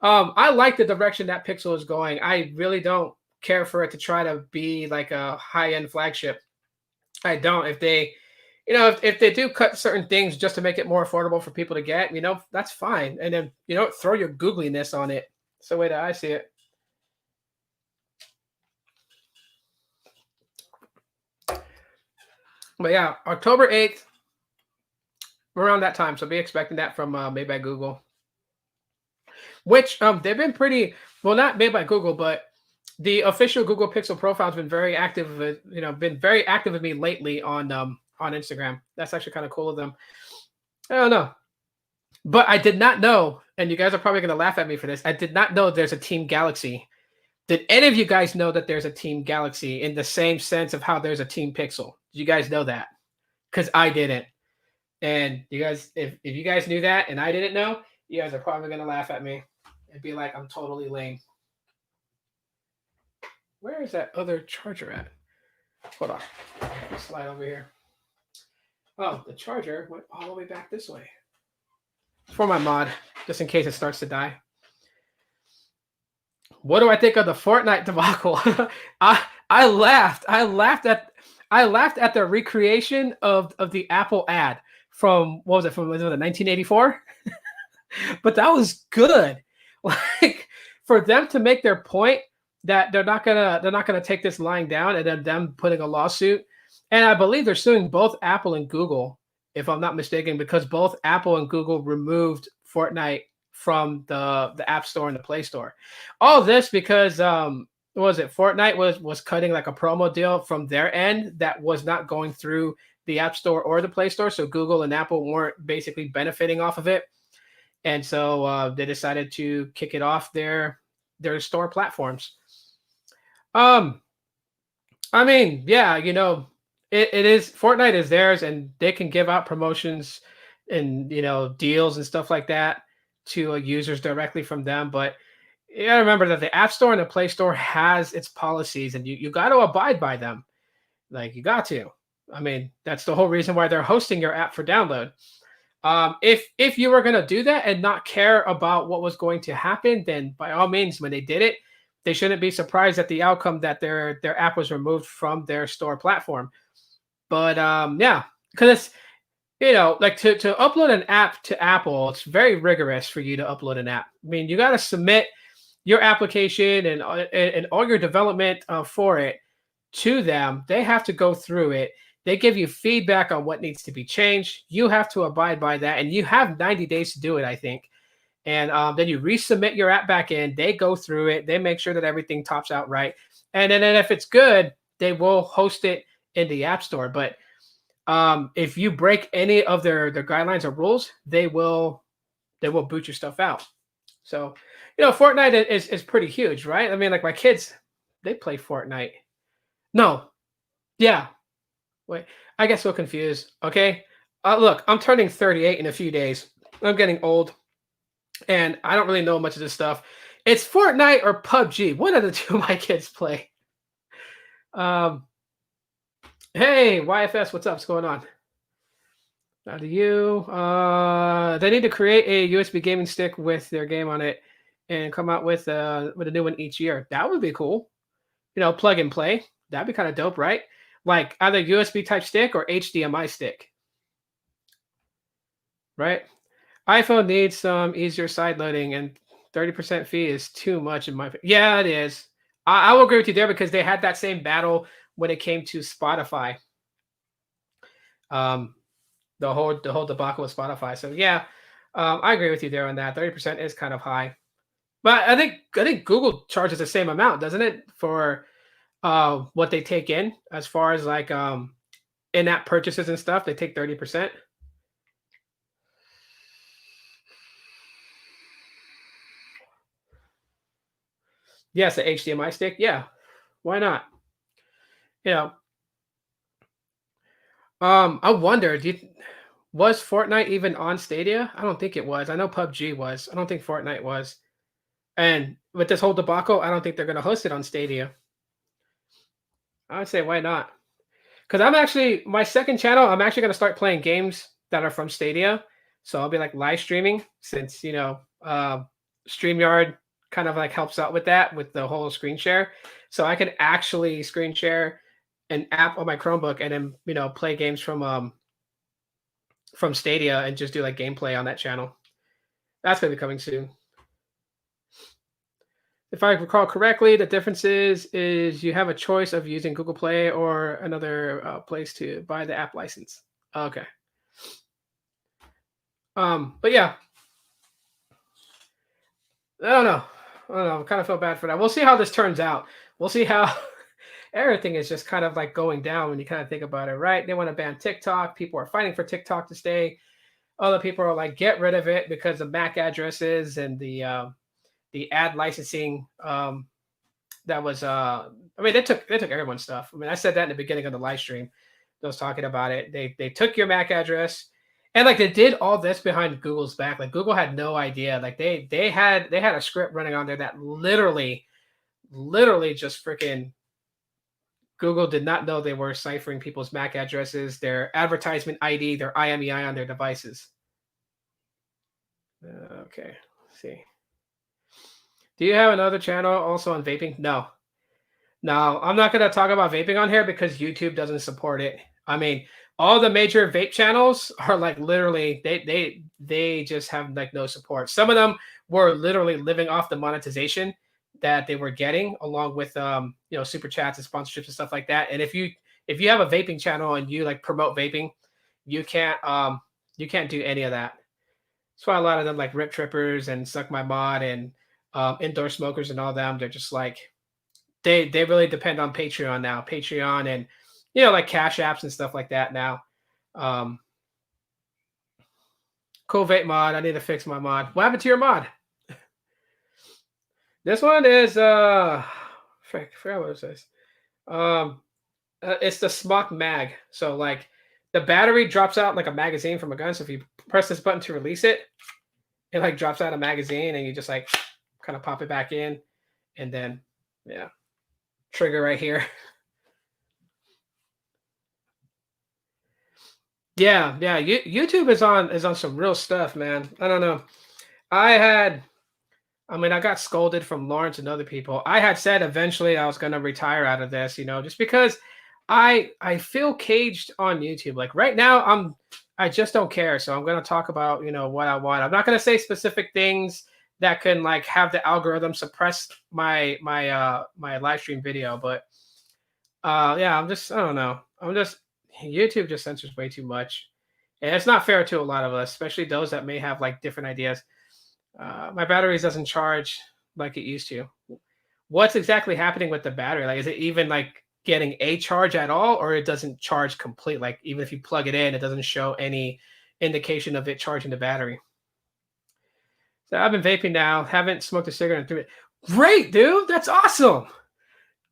I like the direction that Pixel is going. I really don't care for it to try to be like a high-end flagship. I don't. If they, if they do cut certain things just to make it more affordable for people to get, that's fine. And then, throw your googliness on it. That's the way that I see it. But yeah, October 8th, around that time. So be expecting that from Made by Google. Which they've been pretty, well, not Made by Google, but the official Google Pixel profile has been very active. Been very active with me lately on Instagram. That's actually kind of cool of them. I don't know, but I did not know, and you guys are probably gonna laugh at me for this. I did not know there's a Team Galaxy. Did any of you guys know that there's a Team Galaxy in the same sense of how there's a Team Pixel? Did you guys know that? Because I didn't. And you guys, if you guys knew that and I didn't know, you guys are probably gonna laugh at me and be like, I'm totally lame. Where is that other charger at? Hold on. Let's slide over here. Oh, the charger went all the way back this way. For my mod, just in case it starts to die. What do I think of the Fortnite debacle? I laughed. I laughed at the recreation of the Apple ad from what was it, from 1984? But that was good. Like, for them to make their point that they're not gonna take this lying down, and then them putting a lawsuit. And I believe they're suing both Apple and Google, if I'm not mistaken, because both Apple and Google removed Fortnite from the App Store and the Play Store. All this because what was it, Fortnite was cutting like a promo deal from their end that was not going through the App Store or the Play Store, so Google and Apple weren't basically benefiting off of it, and so they decided to kick it off their store platforms. I mean, yeah, it is, Fortnite is theirs, and they can give out promotions and deals and stuff like that to users directly from them. But you gotta remember that the App Store and the Play Store has its policies, and you got to abide by them. Like, you got to. I mean, that's the whole reason why they're hosting your app for download. If you were gonna do that and not care about what was going to happen, then by all means, when they did it, they shouldn't be surprised at the outcome that their app was removed from their store platform. But yeah, because it's, like to upload an app to Apple, it's very rigorous for you to upload an app. I mean, you got to submit your application and all your development for it to them. They have to go through it. They give you feedback on what needs to be changed. You have to abide by that, and you have 90 days to do it, I think. And then you resubmit your app back in. They go through it. They make sure that everything tops out right. And then if it's good, they will host it in the App Store. But if you break any of their guidelines or rules, they will boot your stuff out. So, Fortnite is pretty huge, right? I mean, like, my kids, they play Fortnite. No, yeah. Wait, I get so confused. Okay, look, I'm turning 38 in a few days. I'm getting old, and I don't really know much of this stuff. It's Fortnite or PUBG. One of the two my kids play. Hey, YFS, what's up? What's going on? How do you? They need to create a USB gaming stick with their game on it and come out with a new one each year. That would be cool. Plug and play. That'd be kind of dope, right? Like, either USB type stick or HDMI stick. Right? iPhone needs some easier side loading, and 30% fee is too much in my opinion. Yeah, it is. I will agree with you there, because they had that same battle when it came to Spotify. The whole debacle with Spotify. So yeah, I agree with you there on that. 30% is kind of high, but I think Google charges the same amount, doesn't it, for what they take in as far as like in-app purchases and stuff? They take 30%. Yes, the HDMI stick. Yeah, why not? I wonder, was Fortnite even on Stadia? I don't think it was. I know PUBG was. I don't think Fortnite was. And with this whole debacle, I don't think they're going to host it on Stadia. I would say, why not? Because my second channel, I'm actually going to start playing games that are from Stadia. So I'll be like live streaming, since, StreamYard kind of like helps out with that, with the whole screen share. So I can actually screen share an app on my Chromebook and then, play games from Stadia and just do like gameplay on that channel. That's going to be coming soon. If I recall correctly, the difference is you have a choice of using Google Play or another place to buy the app license. Okay. But yeah, I don't know. I don't know. I kind of feel bad for that. We'll see how this turns out. We'll see how everything is just kind of like going down when you kind of think about it, right? They want to ban TikTok. People are fighting for TikTok to stay. Other people are like, get rid of it because of MAC addresses and the ad licensing. That was I mean, they took everyone's stuff. I mean, I said that in the beginning of the live stream. I was talking about it. They took your MAC address, and like they did all this behind Google's back. Like Google had no idea. Like they had a script running on there that literally just freaking Google did not know they were ciphering people's MAC addresses, their advertisement ID, their IMEI on their devices. Okay, let's see. Do you have another channel also on vaping? No. No, I'm not going to talk about vaping on here because YouTube doesn't support it. I mean, all the major vape channels are like literally they just have like no support. Some of them were literally living off the monetization that they were getting along with super chats and sponsorships and stuff like that. And if you have a vaping channel and you like promote vaping, you can't do any of that. That's why a lot of them like Rip Trippers and Suck My Mod and indoor smokers and all them, they're just like they really depend on Patreon now. Patreon and like cash apps and stuff like that now. Cool vape mod. I need to fix my mod. What happened to your mod? This one is forgot what it says. It's the Smock Mag. So like the battery drops out like a magazine from a gun. So if you press this button to release it, it like drops out a magazine and you just like kind of pop it back in, and then trigger right here. Yeah. YouTube is on some real stuff, man. I don't know. I got scolded from Lawrence and other people. I had said eventually I was going to retire out of this, just because I feel caged on YouTube. Like right now, I just don't care. So I'm going to talk about what I want. I'm not going to say specific things that can like have the algorithm suppress my live stream video. But I don't know. YouTube just censors way too much, and it's not fair to a lot of us, especially those that may have like different ideas. My batteries doesn't charge like it used to. What's exactly happening with the battery? Like, is it even like getting a charge at all, or it doesn't charge complete? Like, even if you plug it in, it doesn't show any indication of it charging the battery. So I've been vaping now. Haven't smoked a cigarette in 3 minutes. Great, dude. That's awesome.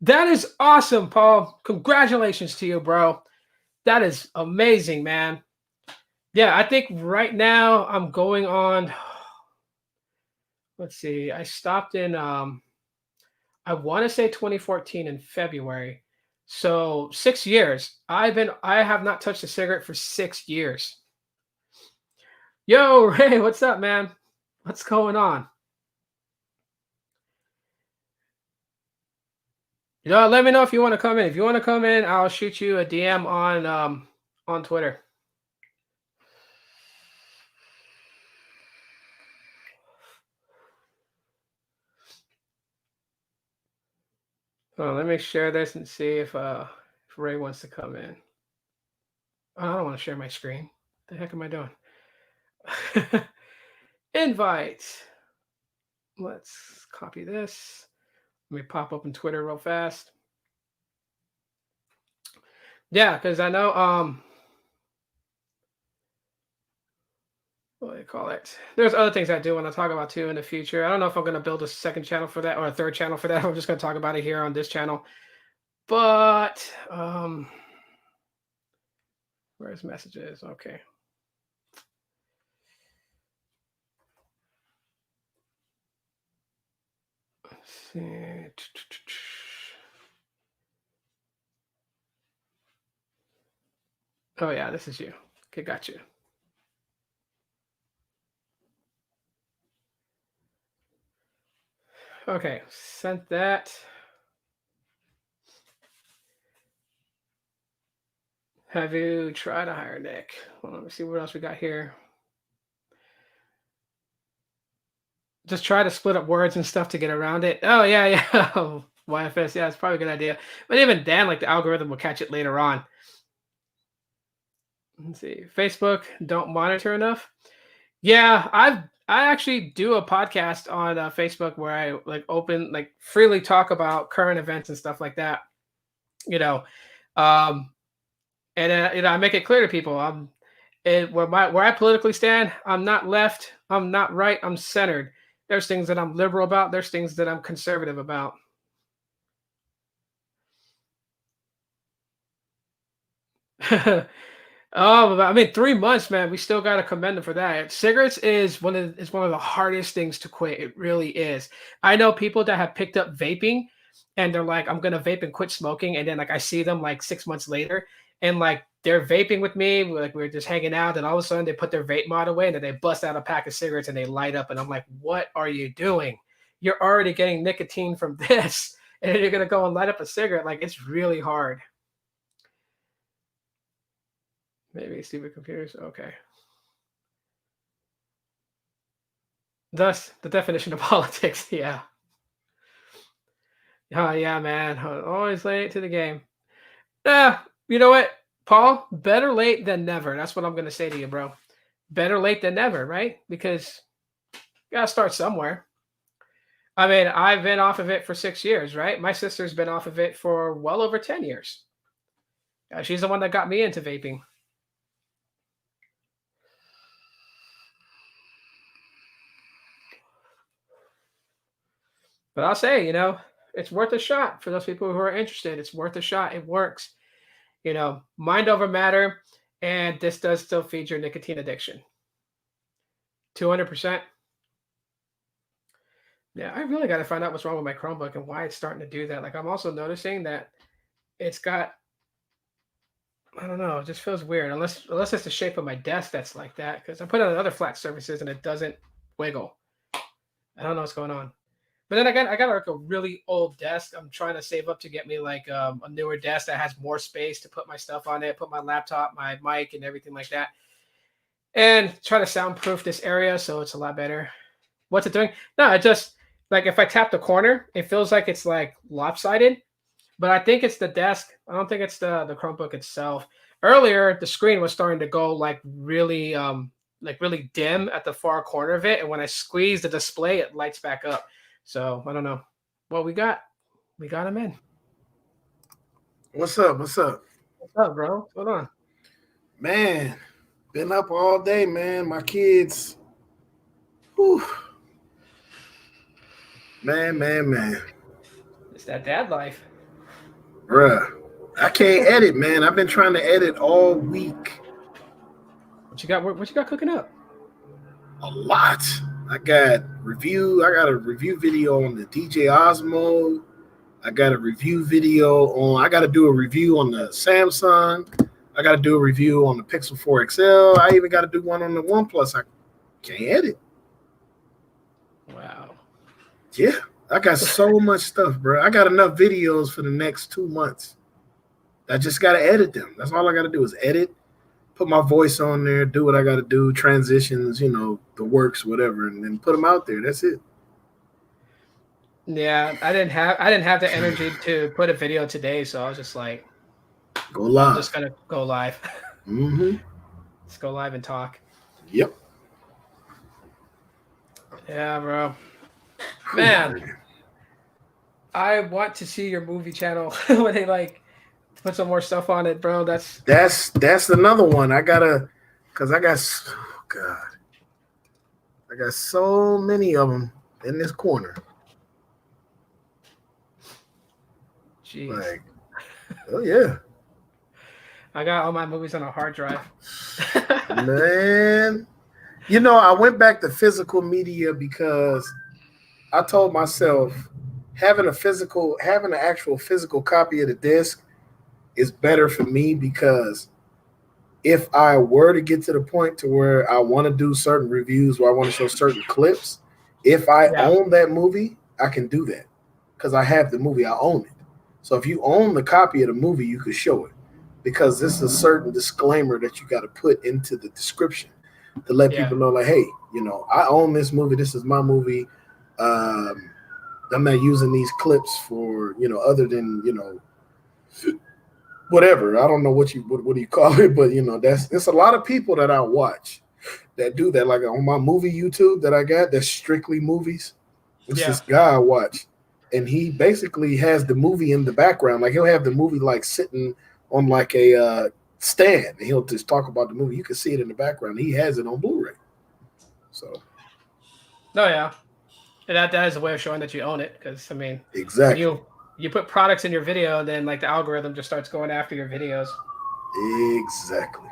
That is awesome, Paul. Congratulations to you, bro. That is amazing, man. Yeah, I think right now I'm going on. Let's see. I stopped in I want to say 2014 in February. So 6 years. I have not touched a cigarette for 6 years. Yo, Ray, what's up, man? What's going on? Let me know if you want to come in. If you want to come in, I'll shoot you a DM on Twitter. Oh, let me share this and see if Ray wants to come in. Oh, I don't want to share my screen. What the heck am I doing? Invite. Let's copy this. Let me pop open Twitter real fast. Yeah, because I know what do you call it? There's other things I do want to talk about too in the future. I don't know if I'm going to build a second channel for that or a third channel for that. I'm just going to talk about it here on this channel. But where's messages? Okay. Let's see. Oh yeah, this is you. Okay, got you. Okay, sent that. Have you tried to hire Nick? Well, let me see what else we got here. Just try to split up words and stuff to get around it. Oh yeah. YFS, yeah, it's probably a good idea. But even then, like the algorithm will catch it later on. Let's see. Facebook don't monitor enough. Yeah, I actually do a podcast on Facebook where I freely talk about current events and stuff like that. You know, um, and I make it clear to people. Where I politically stand. I'm not left. I'm not right. I'm centered. There's things that I'm liberal about. There's things that I'm conservative about. Oh, I mean, 3 months, man. We still got to commend them for that. Cigarettes is one of the hardest things to quit. It really is. I know people that have picked up vaping, and they're like, "I'm gonna vape and quit smoking," and then like I see them like 6 months later, and like they're vaping with me, like we're just hanging out, and all of a sudden they put their vape mod away, and then they bust out a pack of cigarettes and they light up, and I'm like, "What are you doing? You're already getting nicotine from this, and then you're gonna go and light up a cigarette? Like it's really hard." Maybe stupid computers. Okay. Thus, the definition of politics. Yeah. Oh, yeah, man. Always late to the game. Yeah. You know what, Paul? Better late than never. That's what I'm going to say to you, bro. Better late than never, right? Because you got to start somewhere. I mean, I've been off of it for 6 years, right? My sister's been off of it for well over 10 years. She's the one that got me into vaping. But I'll say, it's worth a shot for those people who are interested. It's worth a shot. It works. Mind over matter. And this does still feed your nicotine addiction. 200%. Yeah, I really got to find out what's wrong with my Chromebook and why it's starting to do that. Like, I'm also noticing that it's got, I don't know, it just feels weird. Unless it's the shape of my desk that's like that. Because I put it on other flat surfaces and it doesn't wiggle. I don't know what's going on. But then I got like a really old desk. I'm trying to save up to get me like a newer desk that has more space to put my stuff on it, put my laptop, my mic, and everything like that, and try to soundproof this area so it's a lot better. What's it doing? No, it just like if I tap the corner, it feels like it's like lopsided. But I think it's the desk. I don't think it's the Chromebook itself. Earlier, the screen was starting to go like really dim at the far corner of it, and when I squeeze the display, it lights back up. So I don't know. Well, we got him in. What's up? What's up? What's up, bro? Hold on. Man, been up all day, man. My kids. Whew. Man. It's that dad life. Bruh. I can't edit, man. I've been trying to edit all week. What you got cooking up? A lot. I got a review video on the DJ Osmo. I got to do a review on the Samsung. I got to do a review on the Pixel 4 XL. I even got to do one on the OnePlus. I can't edit. Wow. Yeah, I got so much stuff, bro. I got enough videos for the next 2 months. I just got to edit them. That's all I got to do is edit, put my voice on there, do what I got to do, transitions, the works, whatever, and then put them out there. That's it. Yeah, I didn't have the energy to put a video today, so I was just like, go live. I'm just gonna go live. Mm-hmm. Let's go live and talk. Yep. Yeah, bro. Man, I want to see your movie channel when they like put some more stuff on it, bro. That's another one. I got so many of them in this corner. Jeez. Like, oh yeah. I got all my movies on a hard drive. Man, I went back to physical media because I told myself having an actual physical copy of the disc is better for me, because if I were to get to the point to where I want to do certain reviews, where I want to show certain clips, if I own that movie, I can do that because I have the movie. I own it. So if you own the copy of the movie, you could show it, because this is a certain disclaimer that you got to put into the description to let people know, like, hey, I own this movie. This is my movie. I'm not using these clips for, other than, whatever. I don't know what do you call it, but it's a lot of people that I watch that do that. Like on my movie YouTube that I got, that's strictly movies. It's Yeah. this guy I watch, and he basically has the movie in the background. Like he'll have the movie like sitting on like a stand, and he'll just talk about the movie. You can see it in the background. He has it on Blu-ray. So. Oh yeah, and that is a way of showing that you own it. Because I mean, Exactly. you put products in your video, and then like the algorithm just starts going after your videos. Exactly.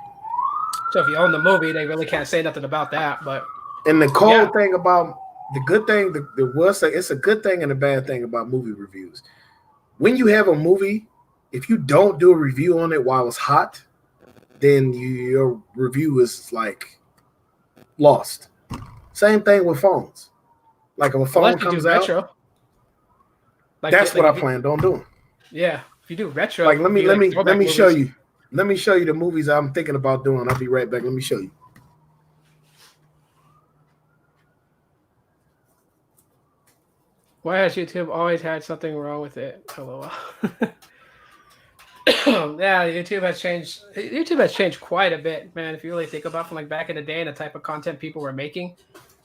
So if you own the movie, they really can't say nothing about that. But And the cold thing about the good thing, it's a good thing and a bad thing about movie reviews. When you have a movie, if you don't do a review on it while it's hot, then your review is like lost. Same thing with phones. Like if a phone comes out, retro, like that's what I planned on doing. Yeah, if you do retro, like let me show you. Let me show you the movies I'm thinking about doing. I'll be right back. Let me show you. Why has YouTube always had something wrong with it? Aloha. Yeah, YouTube has changed. YouTube has changed quite a bit, man. If you really think about from like back in the day and the type of content people were making,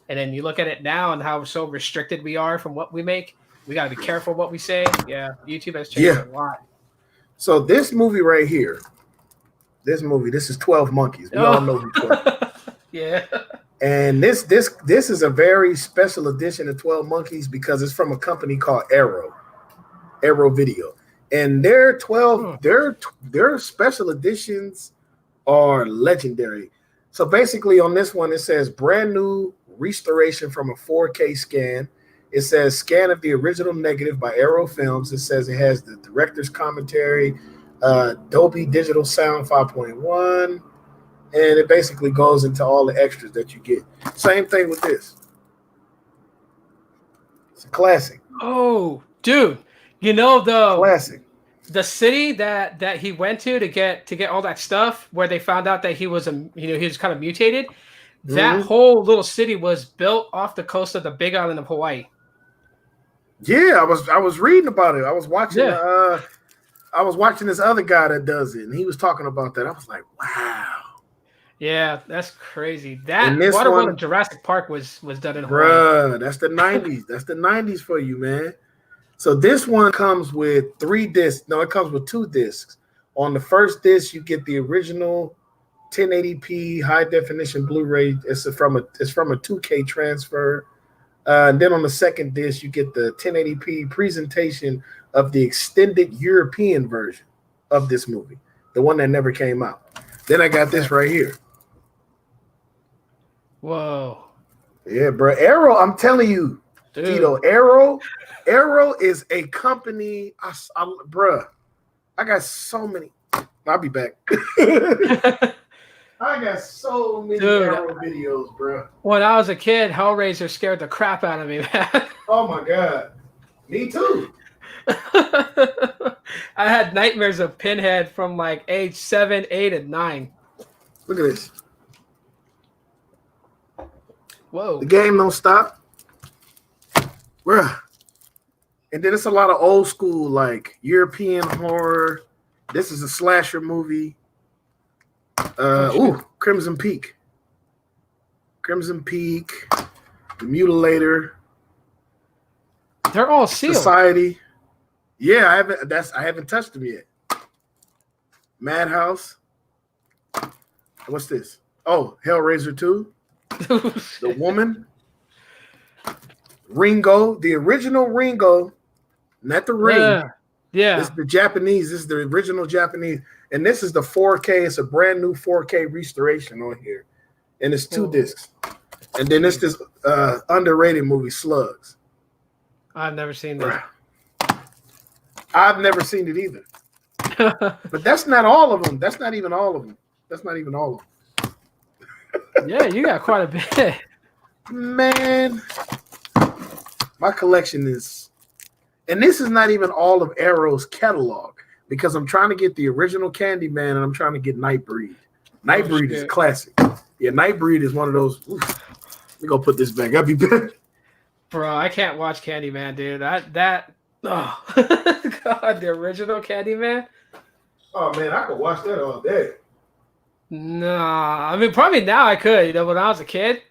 and then you look at it now and how so restricted we are from what we make, we got to be careful what we say. Yeah, YouTube has changed a lot. So this movie right here, this is 12 Monkeys. We all know who 12. Yeah. And this is a very special edition of 12 Monkeys because it's from a company called Arrow Video. And their special editions are legendary. So basically on this one, it says brand new restoration from a 4K scan. It says scan of the original negative by Arrow Films. It says it has the director's commentary, Dolby Digital Sound 5.1, and it basically goes into all the extras that you get. Same thing with this. It's a classic. Oh, dude. You know classic. The city that he went to get all that stuff where they found out that he was he was kind of mutated. That whole little city was built off the coast of the Big Island of Hawaii. Yeah, I was reading about it. I was watching this other guy that does it, and he was talking about that. I was like, wow. Yeah, that's crazy. That Waterworld in Jurassic Park was done in Hawaii. Bruh, that's the 90s. That's the 90s for you, man. So this one comes with 3 discs. No, it comes with 2 discs. On the first disc, you get the original 1080p high definition Blu-ray. It's from a 2K transfer. And then on the second disc, you get the 1080p presentation of the extended European version of this movie, the one that never came out. Then I got this right here. Whoa. Yeah, bro. Arrow, I'm telling you, dude. Tito, Arrow is a company. Bruh, I got so many. I'll be back. I got so many Arrow videos, bro. When I was a kid, Hellraiser scared the crap out of me, man. Oh my god, me too. I had nightmares of Pinhead from like age 7, 8, and 9. Look at this. Whoa. The game don't stop. Bruh. And then it's a lot of old school, like European horror. This is a slasher movie. Crimson Peak. The Mutilator. They're all sealed. Society. Yeah, I haven't touched them yet. Madhouse. What's this? Oh, Hellraiser 2. The Woman. Ringo, the original Ringo, not the Ring. Yeah. This is the Japanese. This is the original Japanese. And this is the 4K. It's a brand new 4K restoration on here. And it's 2 discs. And then it's this underrated movie, Slugs. I've never seen that. I've never seen it either. But that's not all of them. That's not even all of them. Yeah, you got quite a bit. Man, my collection is, and this is not even all of Arrow's catalog because I'm trying to get the original Candyman and I'm trying to get Nightbreed. Nightbreed is classic. Yeah, Nightbreed is one of those. We're gonna put this back. I'll be back. Bro, I can't watch Candyman, dude. God, the original Candyman. Oh man, I could watch that all day. Nah, I mean, probably now I could. You know, when I was a kid,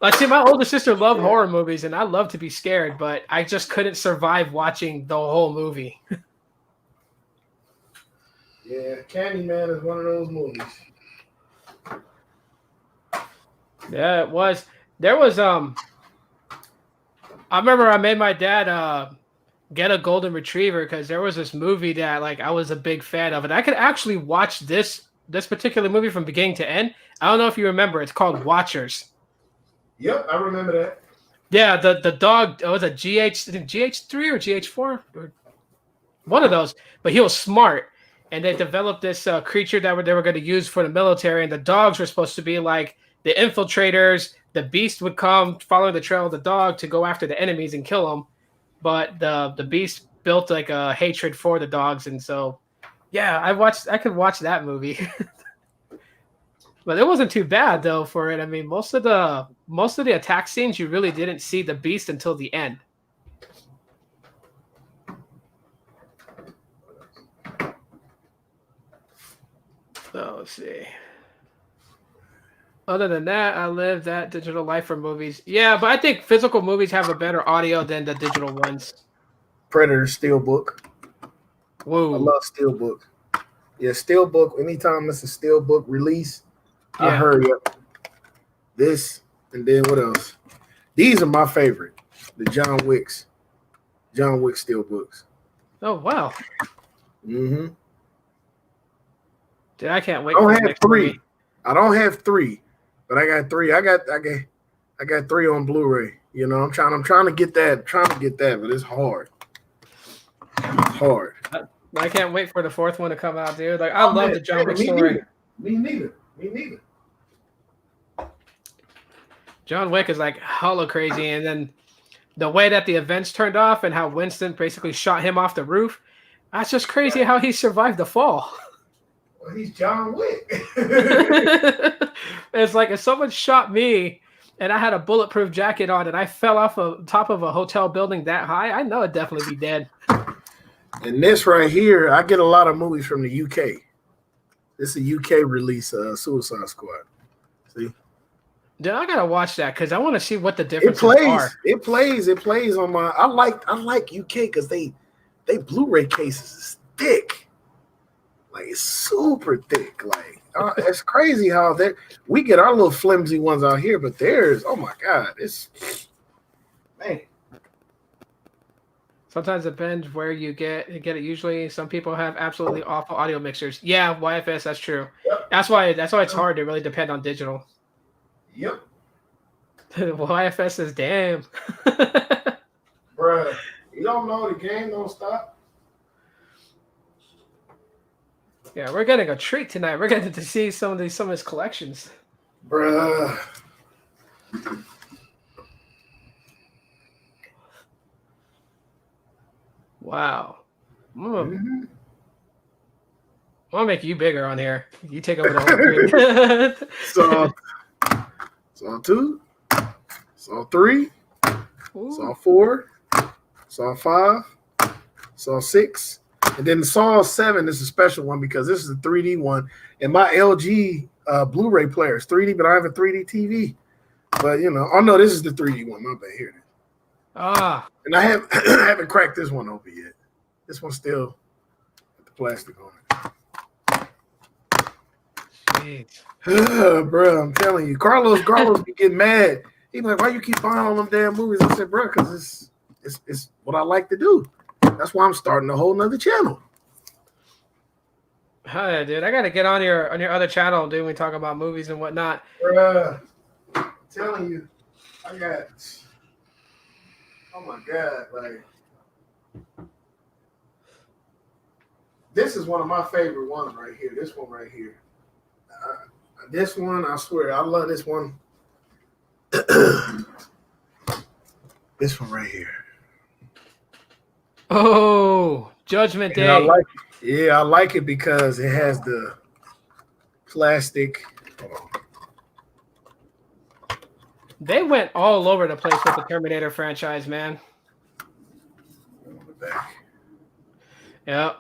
like, see, my older sister loved horror movies, and I love to be scared, but I just couldn't survive watching the whole movie. Yeah, Candyman is one of those movies. Yeah, it was. There was I remember I made my dad get a golden retriever because there was this movie that like I was a big fan of, and I could actually watch this particular movie from beginning to end. I don't know if you remember. It's called Watchers. Yep, I remember that. Yeah, the dog was a GH, I think GH3 or GH4 or one of those, but he was smart, and they developed this creature that they were going to use for the military, and the dogs were supposed to be like the infiltrators. The beast would come following the trail of the dog to go after the enemies and kill them, but the beast built like a hatred for the dogs, and so yeah, I could watch that movie. But it wasn't too bad though for it. I mean, most of the attack scenes you really didn't see the beast until the end. So let's see. Other than that, I live that digital life for movies. Yeah, but I think physical movies have a better audio than the digital ones. Predator Steelbook. Whoa. I love Steelbook. Yeah, Steelbook. Anytime it's a Steelbook release, I hurry up. This and then what else? These are my favorite. The John Wick Steelbooks. Oh wow. Mm-hmm. Dude, I can't wait. I for don't the have next three. movie. I don't have three, but I got three. I got three on Blu-ray. You know, I'm trying to get that, but it's hard. It's hard. I can't wait for the fourth one to come out, dude. Like I love the John Wick Me story. neither. John Wick is like hella crazy, and then the way that the events turned off and how Winston basically shot him off the roof. That's just crazy how he survived the fall. Well, he's John Wick. It's like if someone shot me and I had a bulletproof jacket on and I fell off the top of a hotel building that high, I know I'd definitely be dead. And this right here, I get a lot of movies from the UK. This is a UK release, Suicide Squad. See? Dude, I gotta watch that because I want to see what the differences are. It plays on my. I like UK because they Blu-ray cases is thick, like it's super thick. Like it's crazy how we get our little flimsy ones out here, but theirs, oh my god, it's man. Sometimes it depends where you get it. Usually, some people have absolutely awful audio mixers. Yeah, YFS, that's true. Yep. That's why it's hard to really depend on digital. Yep. YFS is damn. Bruh, you don't know the game don't stop. Yeah, we're getting a treat tonight. We're getting to see some of his collections. Bruh. Wow. I'm gonna make you bigger on here. You take over the whole screen. Saw 2, Saw 3, Ooh. Saw 4, Saw 5, Saw 6, and then Saw 7 is a special one because this is a 3D one. And my LG Blu-ray player is 3D, but I have a 3D TV. But you know, oh no, this is the 3D one. My bad. Here it is. And I haven't cracked this one open yet. This one's still with the plastic on it. Bro, I'm telling you, Carlos be getting mad. He's like, "Why you keep buying all them damn movies?" I said, "Bro, because it's what I like to do. That's why I'm starting a whole nother channel." Hi, dude. I gotta get on your other channel, dude. We talk about movies and whatnot. Bruh, I'm telling you, I got. Oh my god! Like, this is one of my favorite ones right here. This one right here. This one, I swear, I love this one. This one right here. Oh, Judgment Day. I like it. Yeah, I like it because it has the plastic. Hold on. They went all over the place with the Terminator franchise, man. On the back. Yep.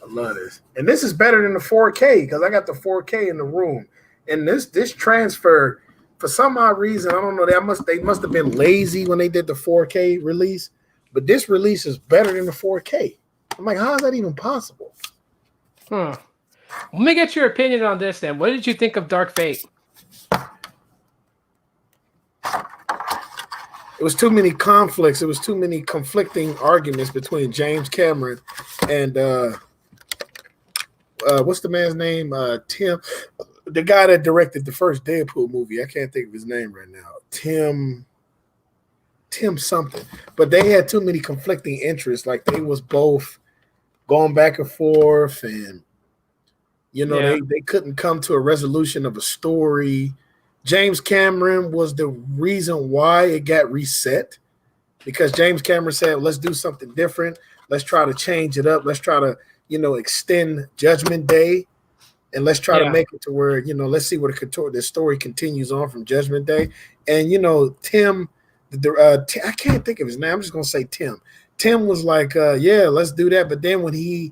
I love this. And this is better than the 4K because I got the 4K in the room. And this transfer, for some odd reason, I don't know. They must have been lazy when they did the 4K release. But this release is better than the 4K. I'm like, how is that even possible? Let me get your opinion on this then. What did you think of Dark Fate? It was too many conflicts. It was too many conflicting arguments between James Cameron and what's the man's name? Tim, the guy that directed the first Deadpool movie. I can't think of his name right now. Tim something. But they had too many conflicting interests. Like they was both going back and forth, and they couldn't come to a resolution of a story. James Cameron was the reason why it got reset, because James Cameron said, let's do something different. Let's try to change it up. Let's try to, extend Judgment Day, and let's try to make it to where, let's see where the story continues on from Judgment Day. And, Tim, I can't think of his name. I'm just going to say Tim. Tim was like, yeah, let's do that. But then when he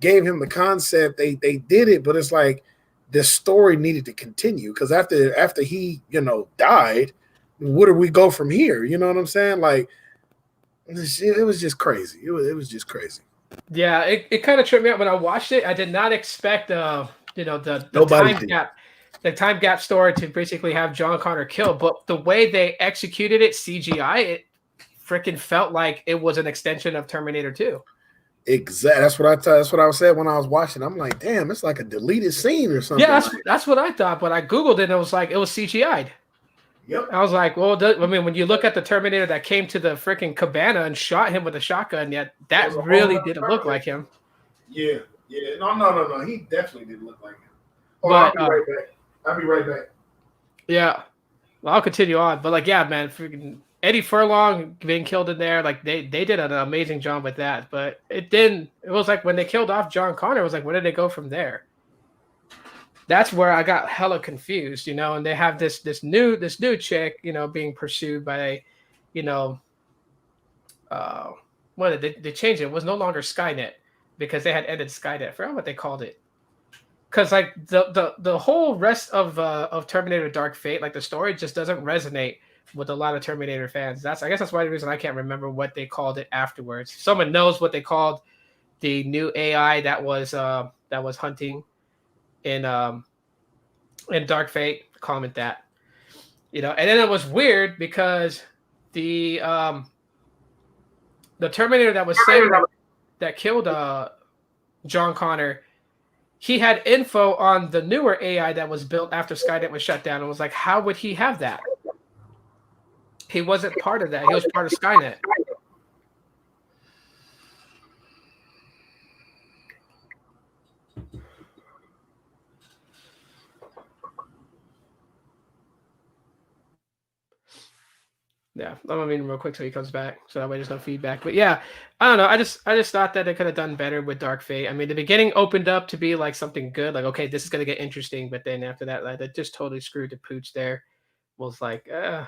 gave him the concept, they did it, but it's like, the story needed to continue, because after he died, where do we go from here? You know what I'm saying? Like it was just crazy. It was just crazy. Yeah, it kind of tripped me out when I watched it. I did not expect the time gap story to basically have John Connor killed, but the way they executed it, CGI, it freaking felt like it was an extension of Terminator 2. Exactly. That's what I said when I was watching. I'm like, damn, it's like a deleted scene or something. Yeah, that's what I thought. But I Googled it and it was like, it was CGI'd. Yep. I was like, well, when you look at the Terminator that came to the freaking cabana and shot him with a shotgun, yet that really didn't look like him. Yeah. No. He definitely didn't look like him. I'll be right back. Yeah. Well, I'll continue on. But man, freaking Eddie Furlong being killed in there, like they did an amazing job with that. But it was like when they killed off John Connor, it was like, where did they go from there? That's where I got hella confused, and they have this new chick, being pursued by, what they changed it. It was no longer Skynet, because they had ended Skynet. I forgot what they called it. Because like the whole rest of Terminator Dark Fate, like the story just doesn't resonate with a lot of Terminator fans. I guess that's why the reason I can't remember what they called it afterwards. If someone knows what they called the new AI that was hunting in Dark Fate, comment that. And then it was weird because the Terminator that was saved, that killed John Connor, he had info on the newer AI that was built after Skynet was shut down, and was like, how would he have that? He wasn't part of that. He was part of Skynet. Yeah, I'm gonna read him real quick till he comes back, so that way there's no feedback. But yeah, I don't know. I just thought that they could have done better with Dark Fate. I mean, the beginning opened up to be like something good, like okay, this is gonna get interesting. But then after that, like, that just totally screwed the pooch. There was like, Did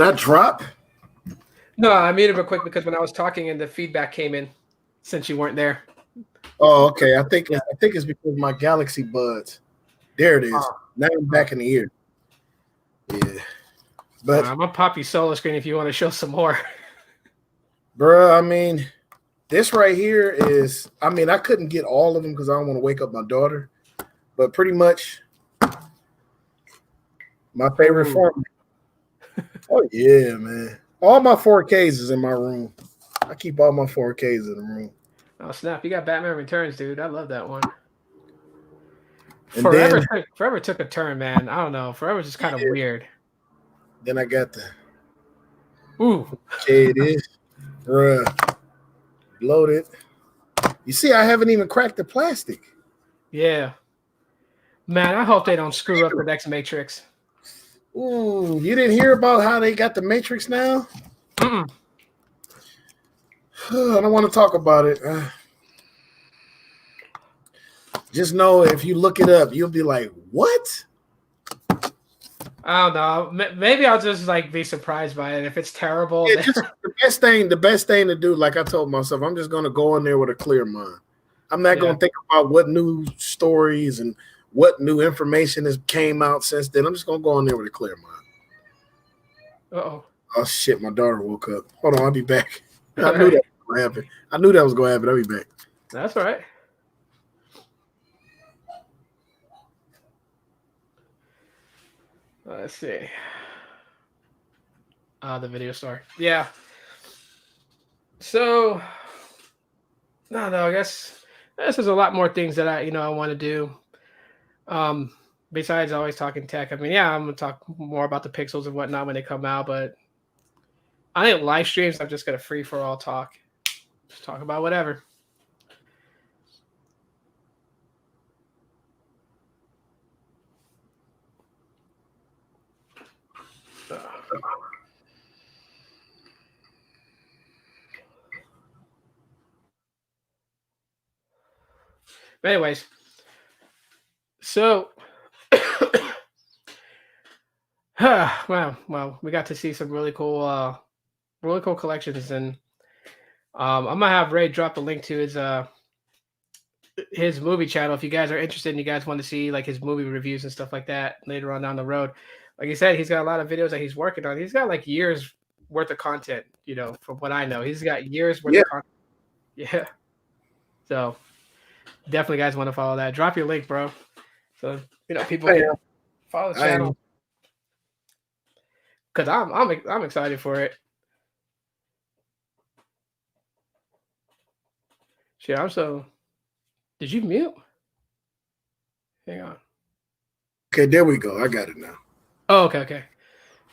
I drop? No, I muted real quick because when I was talking and the feedback came in, since you weren't there. Oh, okay. I think it's because of my Galaxy Buds. There it is. Now I'm back in the ear. Yeah, but I'm gonna pop you solo screen if you want to show some more. Bruh, I mean, this right here is. I mean, I couldn't get all of them because I don't want to wake up my daughter. But pretty much, my favorite form. Oh yeah, man! All my 4Ks is in my room. I keep all my 4Ks in the room. Oh snap! You got Batman Returns, dude. I love that one. And Forever took a turn, man. I don't know. Forever was just kind of weird. Then I got the. Ooh. Okay, it is. Bruh. Loaded. You see, I haven't even cracked the plastic. Yeah. Man, I hope they don't screw up the next Matrix. Ooh, you didn't hear about how they got the Matrix now? Mm-mm. I don't want to talk about it. Just know if you look it up, you'll be like, what? I don't know. Maybe I'll just like be surprised by it. If it's terrible, Yeah, then... just the best thing to do, like I told myself, I'm just gonna go in there with a clear mind. I'm not gonna think about what new stories and what new information has came out since then. I'm just gonna go in there with a clear mind. Uh-oh. Oh shit, my daughter woke up. Hold on, I'll be back. I All knew right. that was gonna happen. I knew that was gonna happen. I'll be back. That's all right. Let's see. The video star. Yeah. So, no, I guess there's a lot more things that I want to do. Besides always talking tech. I mean, yeah, I'm gonna talk more about the Pixels and whatnot when they come out, but I think live streams, I'm just gonna free for all talk. Just talk about whatever. But anyways, so well, we got to see some really cool collections, and I'm gonna have Ray drop the link to his movie channel if you guys are interested and you guys want to see like his movie reviews and stuff like that later on down the road. Like he said, he's got a lot of videos that he's working on. He's got like years worth of content, from what I know. He's got years worth of content. Yeah. So definitely guys want to follow that. Drop your link, bro. So people can follow the channel. Cause I'm excited for it. Shit, did you mute? Hang on. Okay, there we go. I got it now. Oh, okay.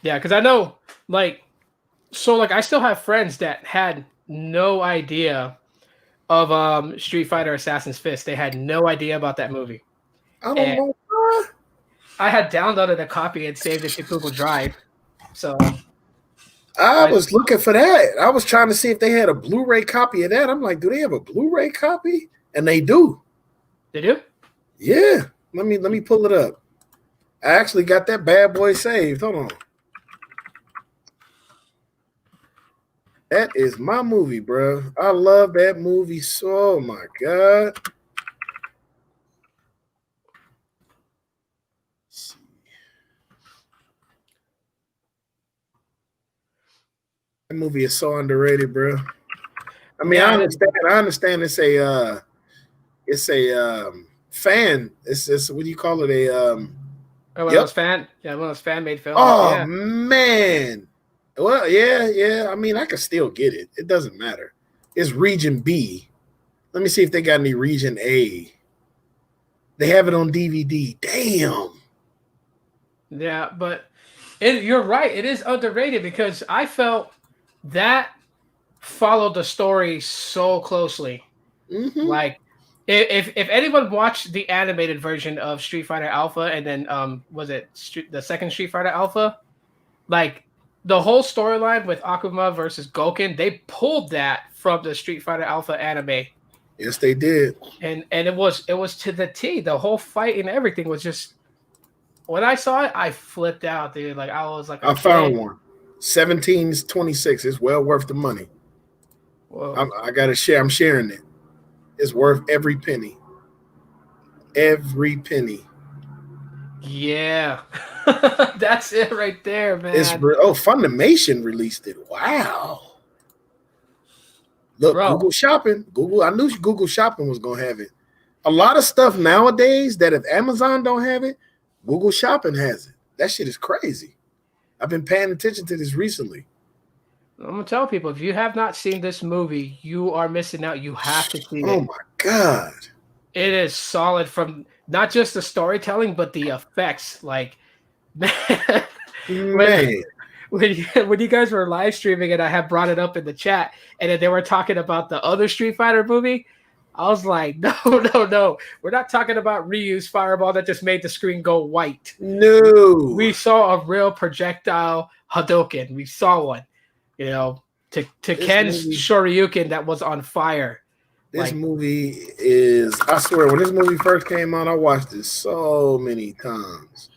Yeah, because I know, I still have friends that had no idea of Street Fighter Assassin's Fist. They had no idea about that movie. I don't know. I had downloaded a copy and saved it to Google Drive. So I was looking for that. I was trying to see if they had a Blu-ray copy of that. I'm like, do they have a Blu-ray copy? And they do. They do? Yeah. Let me pull it up. I actually got that bad boy saved. Hold on. That is my movie, bro. I love that movie so. Oh my God. That movie is so underrated, bro. I mean, I understand. It's a fan. It's what do you call it? One of those fan made films. Oh yeah. Man. Well, yeah. I mean, I can still get it. It doesn't matter. It's Region B. Let me see if they got any Region A. They have it on DVD. Damn. Yeah, but you're right. It is underrated because I felt that followed the story so closely. Mm-hmm. Like, if anyone watched the animated version of Street Fighter Alpha and then was it the second Street Fighter Alpha, like the whole storyline with Akuma versus Gouken, they pulled that from the Street Fighter Alpha anime. Yes, they did. And it was to the T. The whole fight and everything was just. When I saw it, I flipped out, dude. Like I was like, I found one. 17.26. It's well worth the money. I gotta share. I'm sharing it. It's worth every penny. Every penny. Yeah, that's it right there, man. Funimation released it. Wow. Look, bro. Google Shopping. I knew Google Shopping was gonna have it. A lot of stuff nowadays that if Amazon don't have it, Google Shopping has it. That shit is crazy. I've been paying attention to this recently. I'm gonna tell people, if you have not seen this movie, you are missing out. You have to see it. Oh my God. It is solid from not just the storytelling, but the effects. Like, man. When you guys were live streaming and I had brought it up in the chat, and then they were talking about the other Street Fighter movie, I was like, no. We're not talking about Ryu's fireball that just made the screen go white. No. We saw a real projectile Hadouken. We saw one, to Ken's Shoryuken that was on fire. This movie is, I swear, when this movie first came out, I watched it so many times.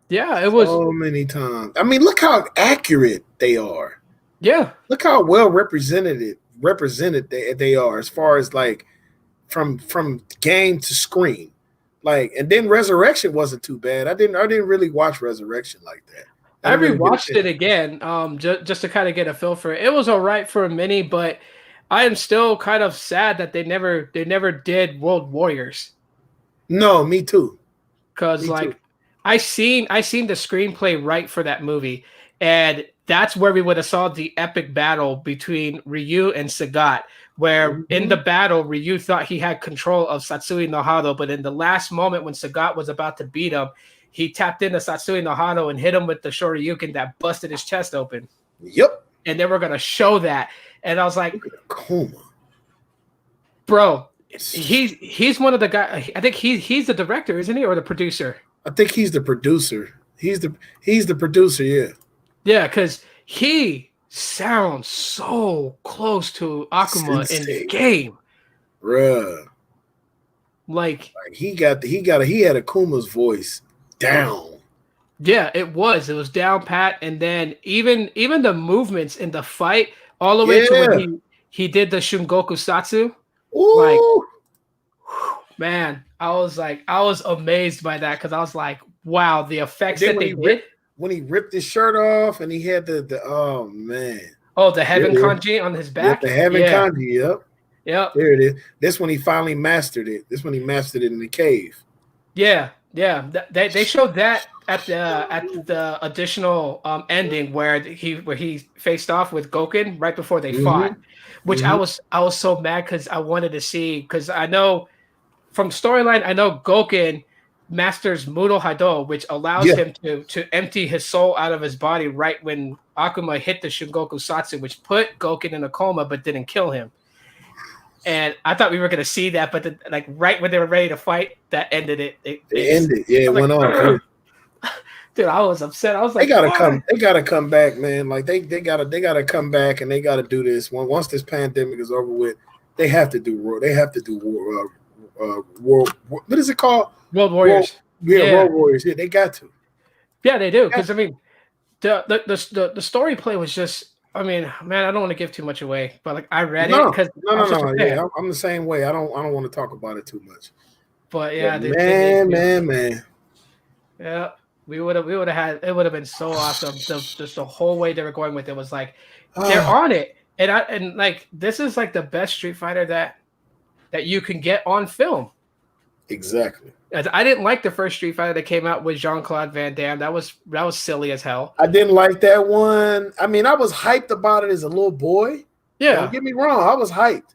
Yeah, it was. So many times. I mean, look how accurate they are. Yeah, Look how well represented they are as far as like from game to screen. Like, and then Resurrection wasn't too bad. I didn't really watch Resurrection like that. I I didn't really get a rewatched chance. it again, just to kind of get a feel for it. It was all right for a mini, but I am still kind of sad that they never did World Warriors. No, me too. Because Me too. like I seen the screenplay right for that movie, and that's where we would have saw the epic battle between Ryu and Sagat, where in the Mhm. battle Ryu thought he had control of Satsui no Hado, but in the last moment when Sagat was about to beat him, he tapped into Satsui no Hado and hit him with the Shoryuken that busted his chest open. Yep. And they were gonna show that, and I was like, Look at the coma. bro, he's one of the guys. I think he's the director, isn't he, or the producer? I think he's the producer. He's the producer. Yeah. Yeah, because he sounds so close to Akuma in Sensei, game. bruh. Like, Like he had Akuma's voice down. yeah, it was down pat, and then even the movements in the fight, all the way to when Yeah. he did the Shungoku Satsu. Like, Ooh. man, I was amazed by that because I was like, wow, the And effects then that they did. when he ripped his shirt off and he had the oh man. Oh, the heaven Yeah. kanji on his Yep, back. the heaven Yeah, kanji. Yep. yep. There it is. This when he finally mastered it. This when he mastered it in the cave. Yeah, yeah. They showed that at the additional ending where he faced off with Goken right before they fought, which Mhm. I was so mad because I wanted to see, because I know from storyline I know Goken masters Mudo Hado, which allows Yeah. him to empty his soul out of his body right when Akuma hit the Shingoku Satsu, which put Goken in a coma but didn't kill him. And I thought we were gonna see that, but like right when they were ready to fight, that ended it. It ended. Yeah, it went on. Dude, I was upset. I was They like, gotta why? come. They gotta come back, man. Like they gotta come back and they gotta do this. Once this pandemic is over with, they have to do war. They have to do war. What is it called? World Warriors. World Warriors. Yeah, they got to. Yeah, they do. Because I mean, the story play was just. I mean, man, I don't want to give too much away, but like I read it because I was just a fan. Yeah, I'm the same way. I don't want to talk about it too much. But yeah, But man. yeah, we would have had, it would have been so awesome. Just the whole way they were going with it was like they're on it, and like this is like the best Street Fighter that you can get on film. Exactly. I didn't like the first Street Fighter that came out with Jean-Claude Van Damme. That was silly as hell. I didn't like that one. I mean, I was hyped about it as a little boy. Yeah. Don't get me wrong. I was hyped.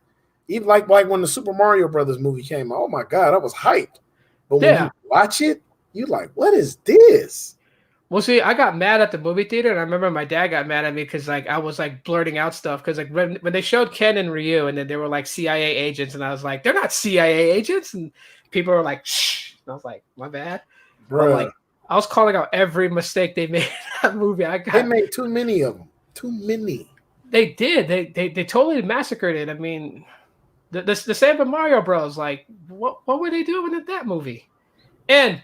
Even like when the Super Mario Brothers movie came out. Oh my God, I was hyped. But when you watch it, you're like, what is this? Well, see, I got mad at the movie theater, and I remember my dad got mad at me because like I was like blurting out stuff because like when they showed Ken and Ryu, and then they were like CIA agents, and I was like, they're not CIA agents, and people were like, shh. And I was like, my bad. Bro, like I was calling out every mistake they made in that movie. They made too many of them. Too many. They did. They totally massacred it. I mean, the same with Mario Bros. Like, what were they doing in that movie? And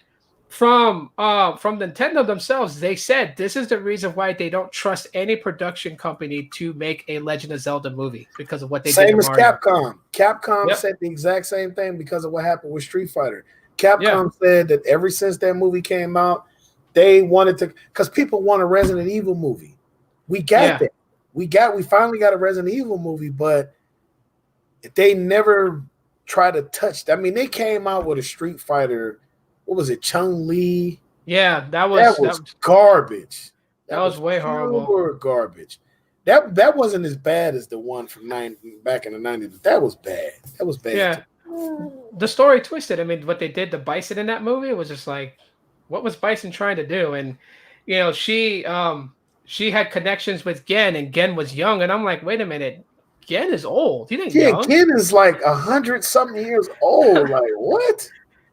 from Nintendo themselves, they said this is the reason why they don't trust any production company to make a Legend of Zelda movie because of what they did. Same as Capcom. Capcom said the exact same thing because of what happened with Street Fighter. Capcom said that ever since that movie came out, they wanted to, because people want a Resident Evil movie. We got that. We finally got a Resident Evil movie, but they never try to touch. I mean, they came out with a Street Fighter. What was it, Chun-Li? Yeah, that was garbage. That was way horrible. Garbage. That wasn't as bad as the one from back in the 90s. That was bad. That was bad. Yeah. The story twisted. I mean, what they did to Bison in that movie was just like, what was Bison trying to do? And you know, she had connections with Gen, and Gen was young, and I'm like, wait a minute, Gen is old. He didn't young. Gen is like 100-something years old. Like what?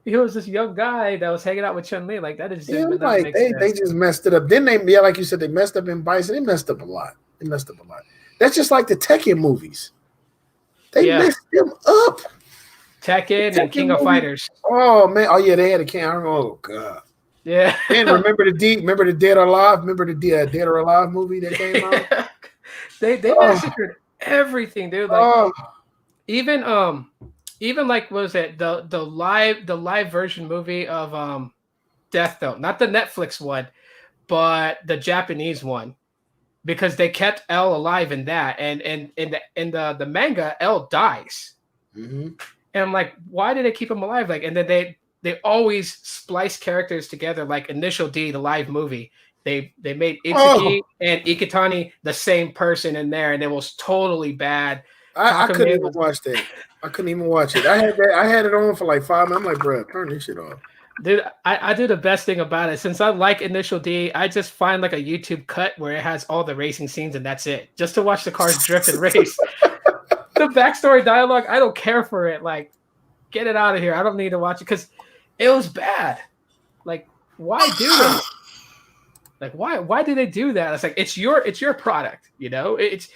He was this young guy that was hanging out with Chun-Li. Like that is like they just messed it up. Then like you said, they messed up in Bison. They messed up a lot. That's just like the Tekken movies. They messed them up. Tekken and King of Fighters. Oh man. Oh yeah, they had a King. Oh god. Yeah. And remember the Dead or Alive? Remember the Dead or Alive movie that came out? Yeah. They Oh, massacred everything, dude. Like oh, even even like what was it the live version movie of Death Note, not the Netflix one, but the Japanese one, because they kept L alive in that, and in the manga L dies, mhm. and I'm like, why did they keep him alive? Like, and then they always splice characters together, like Initial D, the live movie. They made Oh, Itsuki and Ikitani the same person in there, and it was totally bad. I couldn't Takumi even was watch that. I couldn't even watch it. I had it on for like 5 minutes. I'm like, bro, turn this shit off. Dude, I do the best thing about it. Since I like Initial D, I just find like a YouTube cut where it has all the racing scenes and that's it. Just to watch the cars drift and race. The backstory dialogue, I don't care for it. Like, get it out of here. I don't need to watch it because it was bad. Like, why do that? Like, why do they do that? It's like it's your product, you know? It's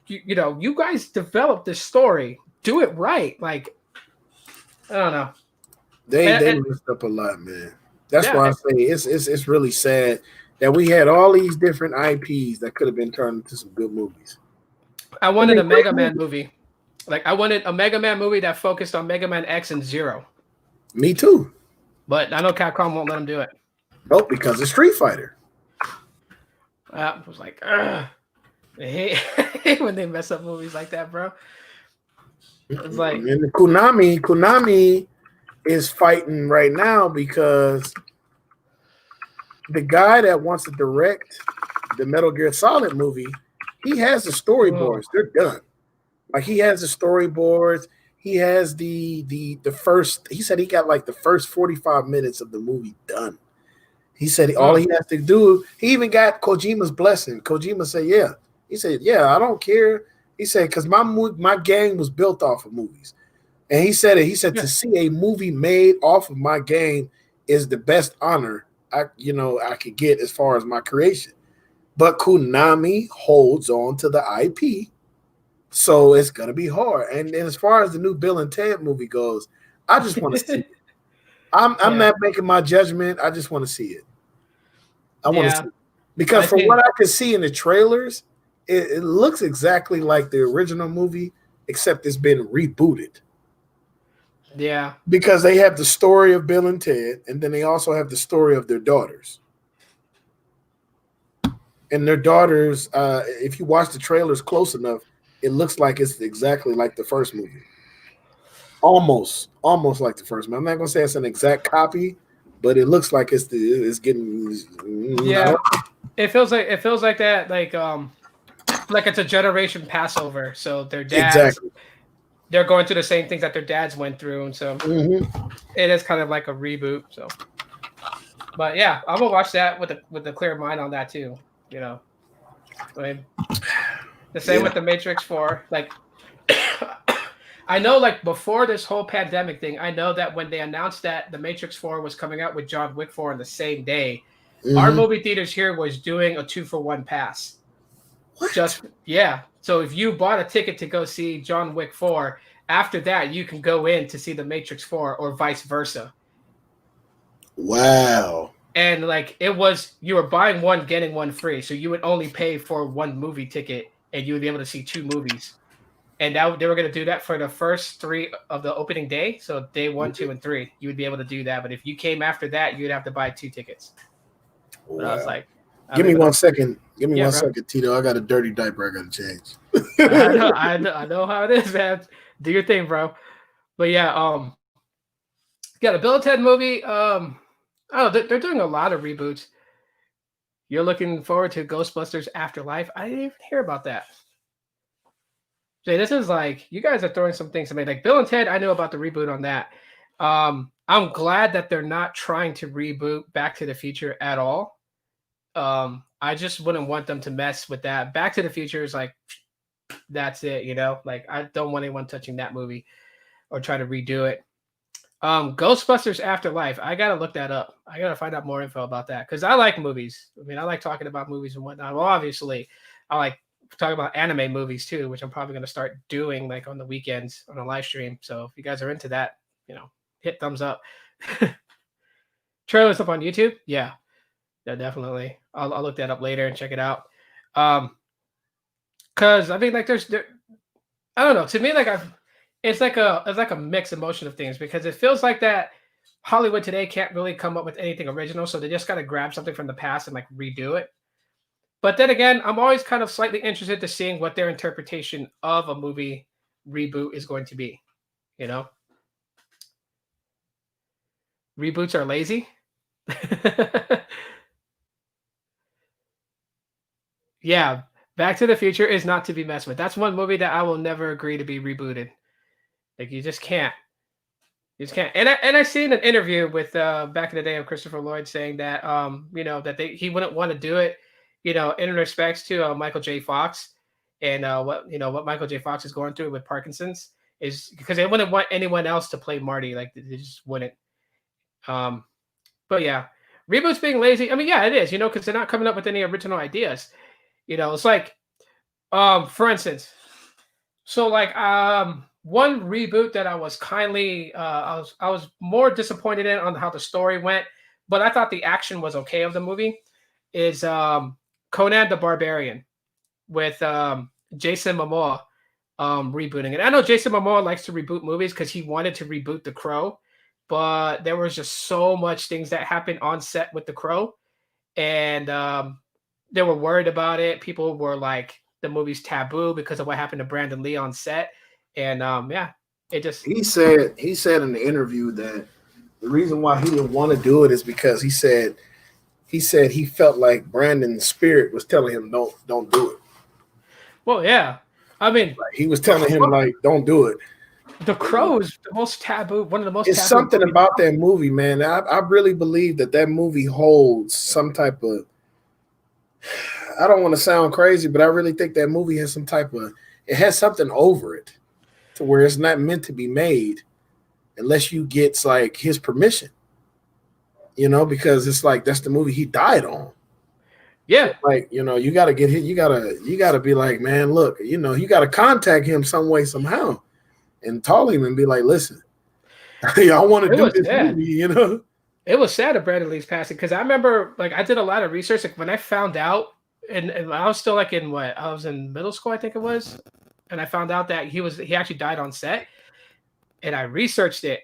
you know, you guys developed this story. Do it right. Like, I don't know. They And, messed up a lot, man. That's yeah, why I say it's really sad that we had all these different IPs that could have been turned into some good movies. I I wanted mean, a great Mega Man movies. movie. Like I wanted a Mega Man movie that focused on Mega Man X and Zero. Me too. But I know Capcom won't let them do it. Nope, because of Street Fighter. I was like, ugh. I hate when they mess up movies like that, bro. It's like, And Konami is fighting right now because the guy that wants to direct the Metal Gear Solid movie, he has the oh, storyboards. They're done. Like he has the storyboards. He has the first. He said he got like the first 45 minutes of the movie done. He said all mm, he has to do. He even got Kojima's blessing. Kojima said, "Yeah." He said, "Yeah, I don't care." He said, "Because my game was built off of movies." And he said it. He said yeah, to see a movie made off of my game is the best honor I could get as far as my creation. But Konami holds on to the IP, so it's gonna be hard. And as far as the new Bill and Ted movie goes, I just want to see it. I'm yeah, not making my judgment. I just want to see it. I want to yeah. see it. Because I from what think, I can see in the trailers, it looks exactly like the original movie, except it's been rebooted. yeah, Because they have the story of Bill and Ted, and then they also have the story of their daughters. And their daughters, if you watch the trailers close enough, it looks like it's exactly like the first movie. Almost like the first movie. I'm not gonna say it's an exact copy, but it looks like it's getting. I yeah. don't, It feels like that. Like it's a generation passover. So their dads, exactly. they're going through the same things that their dads went through, and so Mm-hmm. it is kind of like a reboot. So, but yeah, I'm gonna watch that with a clear mind on that too. You know, I mean, the same Yeah. with the Matrix 4. Like, I know, like before this whole pandemic thing, I know that when they announced that the Matrix 4 was coming out with John Wick 4 on the same day, our Mm-hmm. movie theaters here was doing a 2-for-1 pass. What? Just yeah. So if you bought a ticket to go see John Wick 4, after that you can go in to see the Matrix 4 or vice versa. Wow. And like it was you were buying one getting one free. So you would only pay for one movie ticket and you would be able to see two movies. And that they were going to do that for the first three of the opening day. So day 1, 2, and 3, you would be able to do that. But if you came after that, you'd have to buy two tickets. But I was Wow. like, I Give mean, me but one second. Give me yeah, one bro. second, Tito. I got a dirty diaper I got to change. I know how it is, man. Do your thing, bro. But yeah, yeah, the Bill and Ted movie. Oh, they're doing a lot of reboots. You're looking forward to Ghostbusters Afterlife. I didn't even hear about that. Jay, this is like you guys are throwing some things. I mean, like Bill and Ted. I know about the reboot on that. I'm glad that they're not trying to reboot Back to the Future at all. I just wouldn't want them to mess with that. Back to the Future is like that's it, you know. Like I don't want anyone touching that movie or try to redo it. Ghostbusters Afterlife. I gotta look that up. I gotta find out more info about that because I like movies. I mean, I like talking about movies and whatnot. Well, obviously, I like talking about anime movies too, which I'm probably gonna start doing like on the weekends on a live stream. So if you guys are into that, you know, hit thumbs up. Trailer's up on YouTube. Yeah, definitely. I'll look that up later and check it out. Cause I mean, like, I don't know. To me, like, it's like a mixed emotion of things because it feels like that Hollywood today can't really come up with anything original, so they just gotta grab something from the past and like redo it. But then again, I'm always kind of slightly interested to seeing what their interpretation of a movie reboot is going to be. You know, reboots are lazy. Yeah, Back to the Future is not to be messed with. That's one movie that I will never agree to be rebooted. Like you just can't. You just can't. And I seen an interview with back in the day of Christopher Lloyd saying that that he wouldn't want to do it, in respects to Michael J. Fox and what Michael J. Fox is going through with Parkinson's is because they wouldn't want anyone else to play Marty. Like they just wouldn't. Um, but yeah, reboots being lazy. I mean, yeah, it is. Because they're not coming up with any original ideas. It's like, for instance, so like one reboot that I was I was more disappointed in on how the story went, but I thought the action was okay of the movie is Conan the Barbarian with Jason Momoa rebooting it. I know Jason Momoa likes to reboot movies because he wanted to reboot The Crow, but there was just so much things that happened on set with The Crow, and they were worried about it. People were like, the movie's taboo because of what happened to Brandon Lee on set. And it just he said in the interview that the reason why he didn't want to do it is because he said he felt like Brandon's spirit was telling him don't do it. Well, yeah. I mean, like he was telling him like don't do it. The Crow is the most taboo, one of the most it's taboo something movies. About that movie, man. I really believe that movie holds some type of, I don't want to sound crazy, but I really think that movie has some type of, it has something over it to where it's not meant to be made unless you get like his permission, because it's like, that's the movie he died on. Yeah. So, like, you got to get hit. You got to be like, man, look, you got to contact him some way, somehow and call him and be like, listen, I want to do this movie, It was sad at Brandon Lee's passing because I remember, like, I did a lot of research. Like, when I found out, and I was still like I was in middle school, I think it was, and I found out that he actually died on set, and I researched it,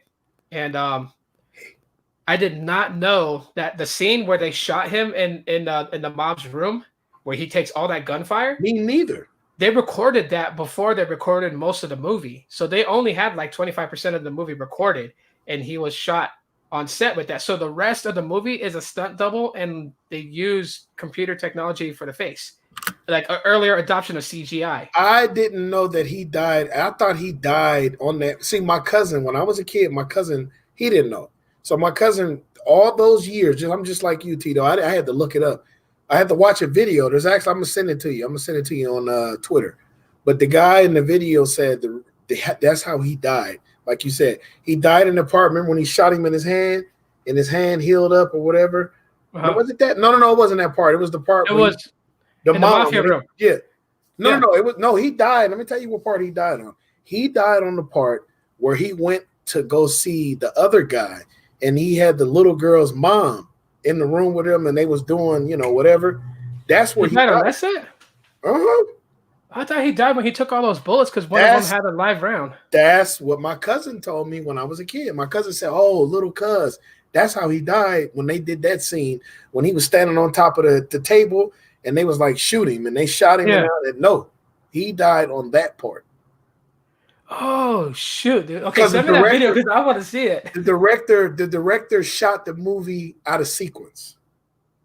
and I did not know that the scene where they shot him in the mob's room, where he takes all that gunfire. Me neither. They recorded that before they recorded most of the movie, so they only had like 25% of the movie recorded, and he was shot on set with that. So the rest of the movie is a stunt double, and they use computer technology for the face, like an earlier adoption of CGI. I didn't know that he died. I thought he died on that. See, my cousin, when I was a kid, he didn't know. So my cousin, all those years, I'm just like you, Tito. I had to look it up. I had to watch a video. There's actually, I'm gonna send it to you. I'm gonna send it to you on Twitter. But the guy in the video said that's how he died. Like you said, he died in the apartment when he shot him in his hand, and his hand healed up or whatever. Uh-huh. Was it that? No, it wasn't that part. It was the part. It was the mafia room. Yeah. No. He died. Let me tell you what part he died on. He died on the part where he went to go see the other guy, and he had the little girl's mom in the room with him, and they was doing, whatever. That's where he died. On that set? Uh-huh. I thought he died when he took all those bullets because one of them had a live round. That's what my cousin told me when I was a kid. My cousin said, "Oh, little cuz, that's how he died when they did that scene when he was standing on top of the table and they was like shoot him and they shot him." Yeah. And no, he died on that part. Oh shoot, dude. Okay, send me that video because I want to see it. The director shot the movie out of sequence.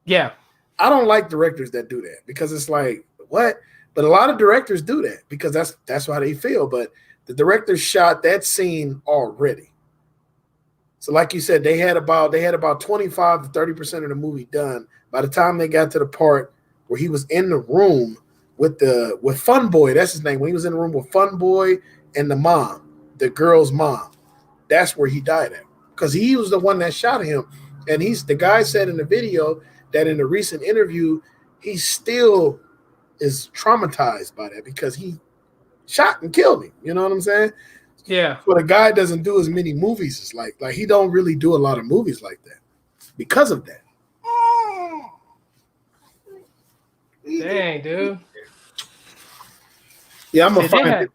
Yeah, I don't like directors that do that because it's like, what? But a lot of directors do that because that's how they feel. But the director shot that scene already. So like you said, they had about 25 to 30% of the movie done by the time they got to the part where he was in the room with Fun Boy. That's his name. When he was in the room with Fun Boy and the mom, the girl's mom, that's where he died at. Because he was the one that shot him. And the guy said in the video that in the recent interview, he still is traumatized by that because he shot and killed him. You know what I'm saying? Yeah. But a guy doesn't do as many movies as like he don't really do a lot of movies like that. because of that. Dang, dude. Yeah, I'm gonna See, find it.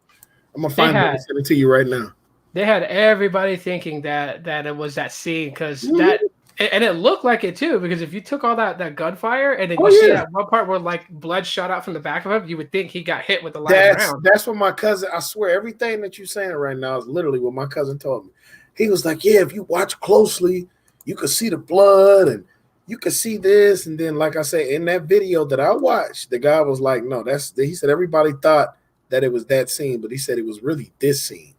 I'm gonna find it and send it to you right now. They had everybody thinking that it was that scene because that, and it looked like it too. Because if you took all that gunfire and then you see that one part where like blood shot out from the back of him, you would think he got hit with a live round. That's what my cousin. I swear, everything that you're saying right now is literally what my cousin told me. He was like, "Yeah, if you watch closely, you could see the blood and you could see this." And then, like I say, in that video that I watched, the guy was like, "No, that's." He said everybody thought that it was that scene, but he said it was really this scene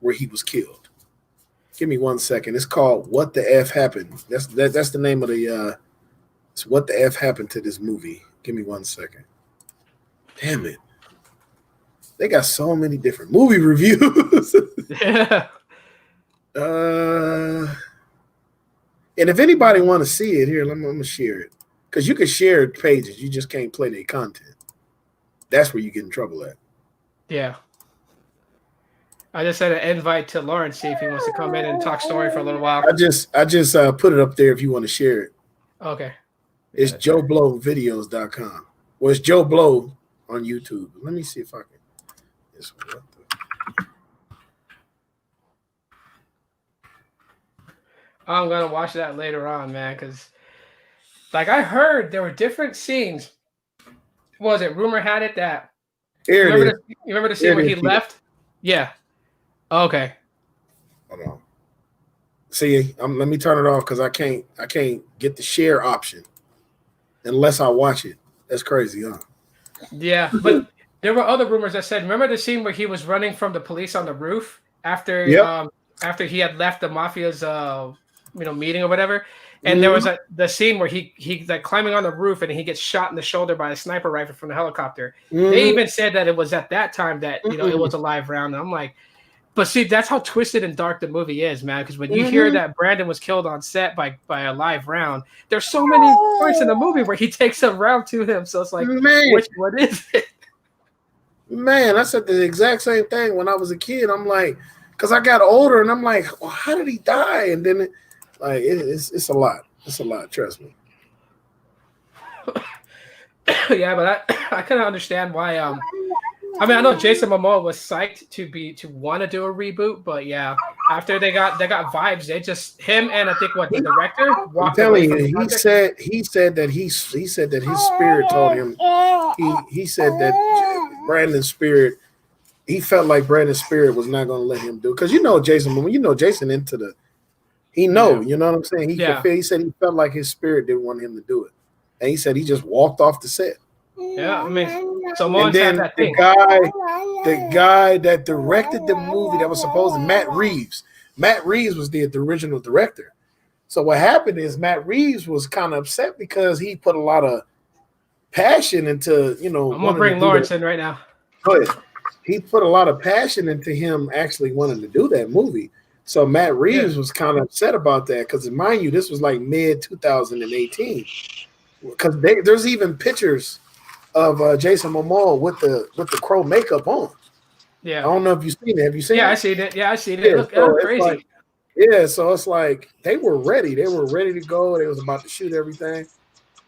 where he was killed. Give me 1 second. It's called "What the F Happened." That's the name of the. It's "What the F Happened to this movie." Give me 1 second. Damn it! They got so many different movie reviews. Yeah. And if anybody want to see it, here, I'm gonna share it because you can share pages. You just can't play their content. That's where you get in trouble at. Yeah. I just sent an invite to Lawrence, see if he wants to come in and talk story for a little while. I just put it up there if you want to share it. Okay. It's JoeBlowVideos.com. Well, it's Joe Blow on YouTube. Let me see if I can. I'm gonna watch that later on, man, because like I heard there were different scenes. What was it? Rumor had it that you remember the scene where he left? Yeah. Okay. Hold on. See, let me turn it off because I can't get the share option unless I watch it. That's crazy, huh? Yeah, but there were other rumors that said, remember the scene where he was running from the police on the roof after he had left the mafia's meeting or whatever, and there was the scene where he like climbing on the roof and he gets shot in the shoulder by a sniper rifle from the helicopter. They even said that it was at that time that it was a live round. And I'm like, but see, that's how twisted and dark the movie is, man. Because when you hear that Brandon was killed on set by a live round, there's so many points in the movie where he takes a round to him. So it's like, which one is it? Man, I said the exact same thing when I was a kid. I'm like, because I got older and I'm like, well, how did he die? And then it's a lot. It's a lot. Trust me. Yeah, but I kind of understand why. I mean, I know Jason Momoa was psyched to want to do a reboot, but yeah, after they got vibes, they just him and I think the director walked away from the project. He said that his spirit told him. He said that Brandon's spirit. He felt like Brandon's spirit was not going to let him do it because Jason. When Jason into the, you know what I'm saying. He said he felt like his spirit didn't want him to do it, and he said he just walked off the set. Yeah, I mean, and then the guy that directed the movie that was supposed to Matt Reeves was the original director. So what happened is Matt Reeves was kind of upset because he put a lot of passion into, I'm gonna bring Lawrence in right now. Go ahead. He put a lot of passion into him actually wanting to do that movie. So Matt Reeves was kind of upset about that because, mind you, this was like mid 2018. Because there's even pictures of Jason Momoa with the Crow makeup on. Yeah, I don't know if you've seen it. Have you seen it? I seen it. Yeah, I seen it. It looked crazy. So it's like they were ready. They were ready to go. They was about to shoot everything.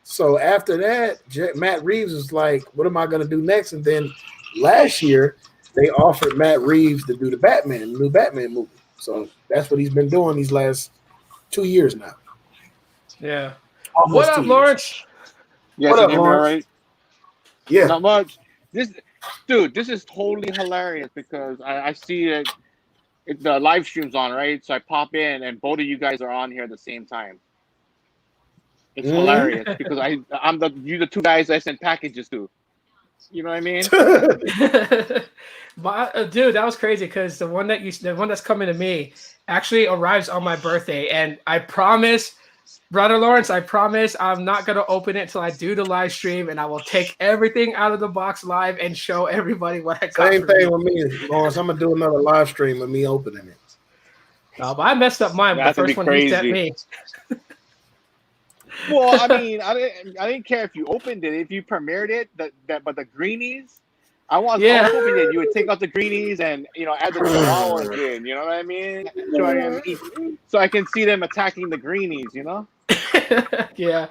So after that, Matt Reeves was like, "What am I going to do next?" And then last year, they offered Matt Reeves to do the new Batman movie. So that's what he's been doing these last 2 years now. Yeah. Almost what up, Lawrence? Yes, what up, Lawrence? Right? Yeah. Not much. This is totally hilarious because I see it. The live stream's on, right? So I pop in and both of you guys are on here at the same time. It's hilarious because you're the two guys I sent packages to. You know what I mean? Dude, that was crazy because the one that's coming to me actually arrives on my birthday, and I promise, Brother Lawrence, I promise I'm not gonna open it till I do the live stream, and I will take everything out of the box live and show everybody what I got. Same thing with me, Lawrence. I'm gonna do another live stream of me opening it. No, but I messed up mine with the first one you sent me. Well, I mean, I didn't care if you opened it, if you premiered it, but the greenies, I was hoping that you would take out the greenies and add the chihuahuas in. You know what I mean? So I can see them attacking the greenies. Yeah.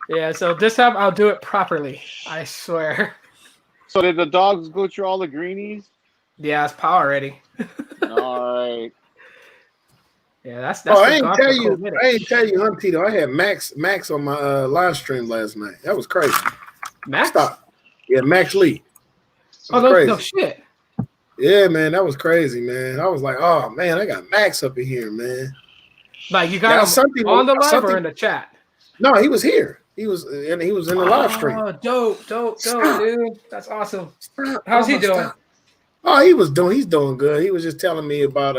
Yeah. So this time I'll do it properly. I swear. So did the dogs go through all the greenies? Yeah, it's power already. All right. Yeah, that's Oh, I been ain't gone for tell a cool you. minute. I ain't tell you, huh, Tito. I had Max on my live stream last night. That was crazy. Max? Stop. Yeah, Max Lee. That Oh was no, crazy. no shit. Yeah, man, that was crazy, man. I was like, oh man, I got Max up in here, man. Like you Yeah, got him on the live or in the chat? No, he was here. He was in the live stream. Oh, dope, Stop. dude. That's awesome. Stop. How's he Mama, doing? stop. Oh, he's doing good. He was just telling me about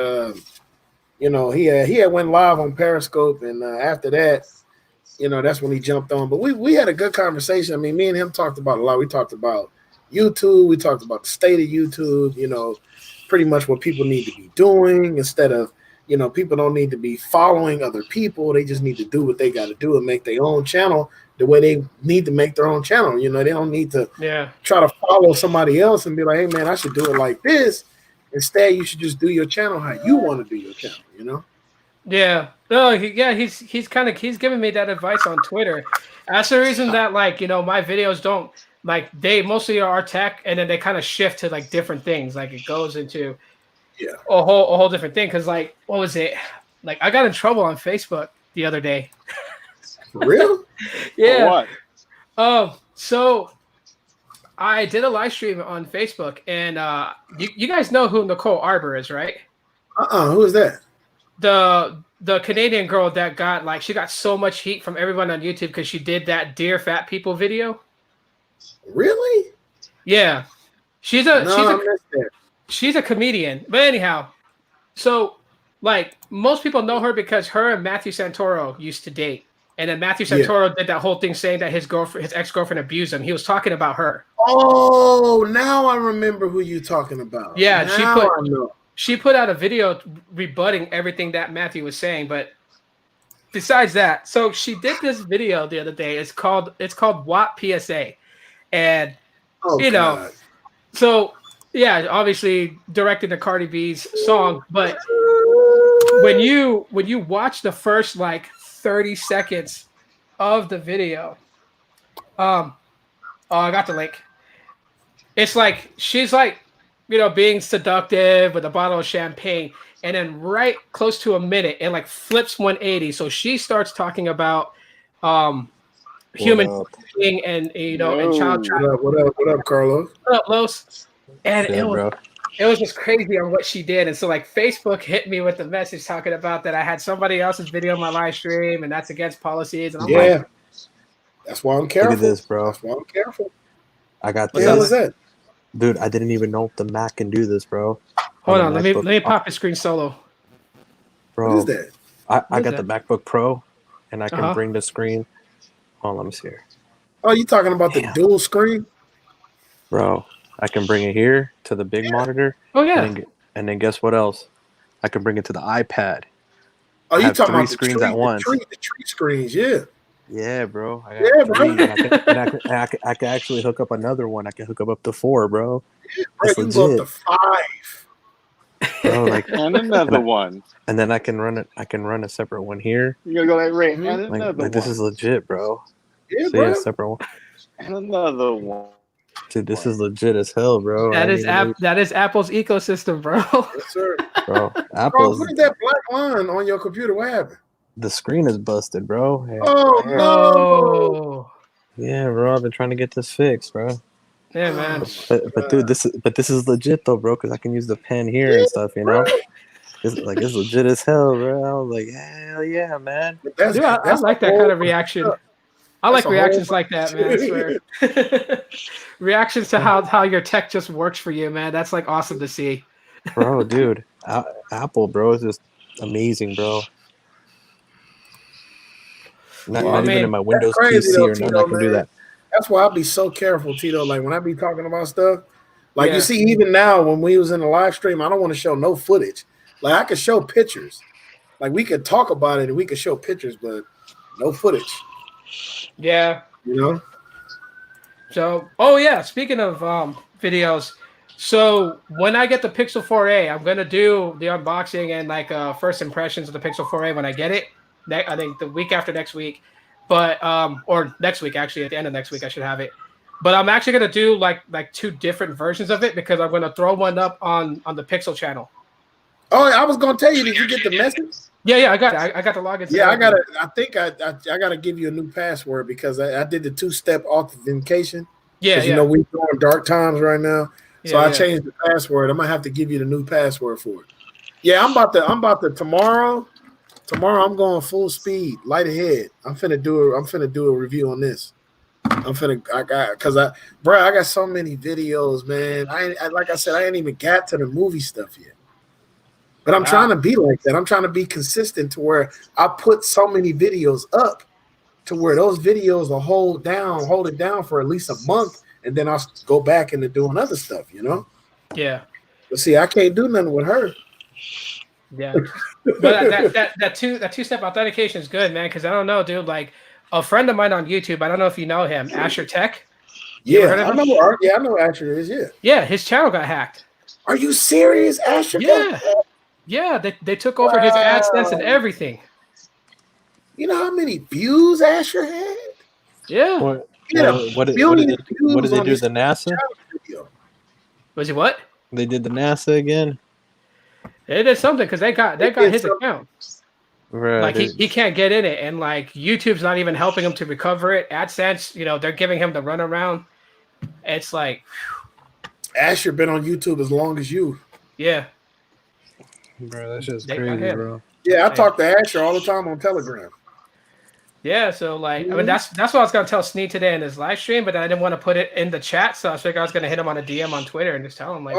he had went live on Periscope, and after that, that's when he jumped on. But we had a good conversation. I mean, me and him talked about a lot. We talked about YouTube. We talked about the state of YouTube. Pretty much what people need to be doing instead of people don't need to be following other people. They just need to do what they got to do and make their own channel the way they need to make their own channel. They don't need to try to follow somebody else and be like, hey man, I should do it like this. Instead, you should just do your channel how you want to do your channel. Yeah. No, he's giving me that advice on Twitter. That's the reason that my videos don't they mostly are tech, and then they kind of shift to different things. Like it goes into a whole different thing. Cause what was it? I got in trouble on Facebook the other day. For real? Yeah. For what? So I did a live stream on Facebook, and you guys know who Nicole Arbor is, right? Who is that? The Canadian girl that got she got so much heat from everyone on YouTube because she did that Dear Fat People video. Really? Yeah. She's a comedian. But anyhow, so most people know her because her and Matthew Santoro used to date. And then Matthew Santoro did that whole thing saying that his ex-girlfriend abused him. He was talking about her. Oh, now I remember who you're talking about. Yeah, now she put out a video rebutting everything that Matthew was saying. But besides that, so she did this video the other day. It's called WAP PSA. And God. So yeah, obviously directed to Cardi B's song, but when you watch the first 30 seconds of the video, oh, I got the link. It's she's being seductive with a bottle of champagne, and then right close to a minute, it flips 180. So she starts talking about human being and and child trafficking. What up, Carlos? What up, Los? And Yeah, it was just crazy on what she did. And so Facebook hit me with the message talking about that I had somebody else's video on my live stream and that's against policies. And I'm that's why I'm careful. Look at this, bro. That's why I'm careful. I got What the hell is that? Dude, I didn't even know if the Mac can do this, bro. Hold on, let me pop the screen solo. Bro, What is that? I got the MacBook Pro and I can bring the screen. Hold on, let me see here. Oh, you talking about the dual screen? Bro, I can bring it here to the big monitor. Oh yeah. And then guess what else? I can bring it to the iPad. Oh, you talking about three screens at once? The tree screens, yeah. Yeah, bro. I got three. I can actually hook up another one. I can hook up to 4, bro. Yeah, bro, you can go up to 5. Bro, and another one. And then I can run it. I can run a separate one here. You're gonna go and another Like one. this is legit, bro. Yeah, See, bro. a separate one. And another one. Dude, this is legit as hell, bro. That is Apple's ecosystem, bro. Yes, sir. Bro, Bro, Apple's look at that black line on your computer. What happened? the screen is busted, bro. Yeah, Oh yeah. no! Yeah, bro. I've been trying to get this fixed, bro. Yeah, man. But dude, this is legit though, bro. Because I can use the pen here and stuff, you know. It's legit as hell, bro. I was like, hell yeah, man. Dude, I like that kind of reaction. I like reactions like that, man. I swear. Reactions to how your tech just works for you, man. That's awesome to see. Bro, dude, Apple, bro, is just amazing, bro. Not even in my Windows PC or nothing, I can do that. That's why I be so careful, Tito. When I be talking about stuff, you see, even now when we was in the live stream, I don't want to show no footage. I could show pictures. We could talk about it and we could show pictures, but no footage. Yeah. So, oh yeah, speaking of videos, so when I get the Pixel 4a, I'm gonna do the unboxing and first impressions of the Pixel 4a when I get it. I think the week after next week. but or next week actually, at the end of next week I should have it. But I'm actually gonna do like 2 different versions of it because I'm gonna throw one up on the Pixel channel. Oh, I was gonna tell you. Did you get the message? Yeah, I got it. I got the login. Yeah, I gotta. I think I gotta give you a new password because I did the 2-step authentication. Yeah, You know we're going dark times right now, so I yeah. changed the password. I might have to give you the new password for it. Yeah, I'm about to tomorrow. Tomorrow I'm going full speed, light ahead. I'm finna do a review on this. I got so many videos, man. Like I said, I ain't even got to the movie stuff yet. But I'm trying to be like that. I'm trying to be consistent to where I put so many videos up to where those videos will hold it down for at least a month, and then I'll go back into doing other stuff, you know? Yeah. But see, I can't do nothing with her. Yeah. But that two-step authentication is good, man, because I don't know, dude. Like a friend of mine on YouTube, I don't know if you know him, Asher Tech. Yeah, I know Asher is, yeah. Yeah, his channel got hacked. Are you serious, Asher? Yeah. Yeah, they took over his AdSense and everything. You know how many views Asher had? Yeah. What did they do? The NASA? Was it what? They did the NASA again. They did something because they got his something. account. Right. Like he can't get in it, and like YouTube's not even helping him to recover it. AdSense, they're giving him the runaround. It's like Asher been on YouTube as long as you. Yeah. Bro, that's just crazy, bro. Yeah, I talk to Asher all the time on Telegram. Yeah, so like I mean that's what I was gonna tell Sneed today in his live stream, but I didn't want to put it in the chat, so I figured I was gonna hit him on a DM on Twitter and just tell him like,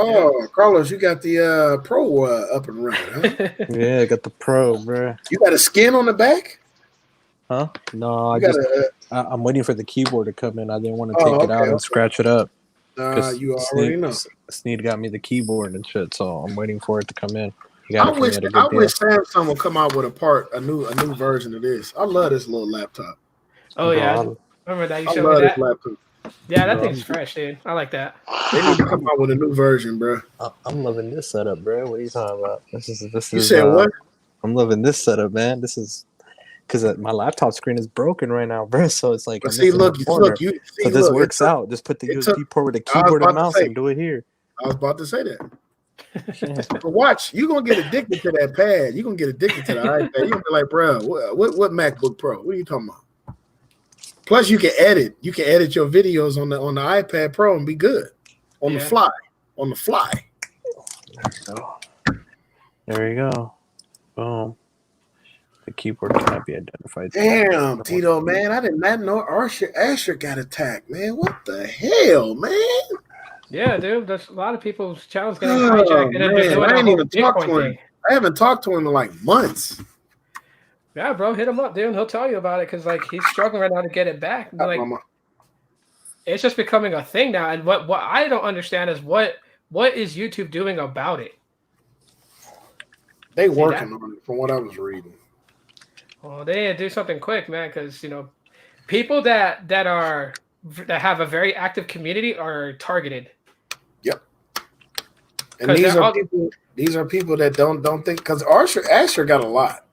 Carlos, you got the Pro up and running, huh? Yeah, I got the Pro, bro. You got a skin on the back? Huh? No, I'm waiting for the keyboard to come in. I didn't want to take it out and scratch it up. You already know. Sneed got me the keyboard and shit, so I'm waiting for it to come in. I wish Samsung would come out with a new version of this. I love this little laptop. Oh yeah, remember that you showed me that? Laptop. Yeah, that thing's fresh, dude. I like that. They need to come out with a new version, bro. I'm loving this setup, bro. What are you talking about? This is. You said what? I'm loving this setup, man. This is because my laptop screen is broken right now, bro. So it's like, this works out. Just put the USB port with the keyboard and mouse and do it here. I was about to say that. But watch, you're gonna get addicted to that pad. You're gonna get addicted to the iPad. You're gonna be like, bro, what MacBook Pro? What are you talking about? Plus, you can edit. You can edit your videos on the iPad Pro and be good on the fly. On the fly. There you go. Boom. The keyboard cannot be identified. Damn, Tito, man, I did not know Asher got attacked, man. What the hell, man? Yeah, dude. There's a lot of people's channels getting hijacked. I ain't even talked to him. I haven't talked to him in like months. Yeah, bro, hit him up, dude. He'll tell you about it because like he's struggling right now to get it back. Like, it's just becoming a thing now. And what I don't understand is what is YouTube doing about it? They working on it, from what I was reading. Well, they need to do something quick, man, because people that have a very active community are targeted. Yep. And these are people that don't think, because Asher got a lot.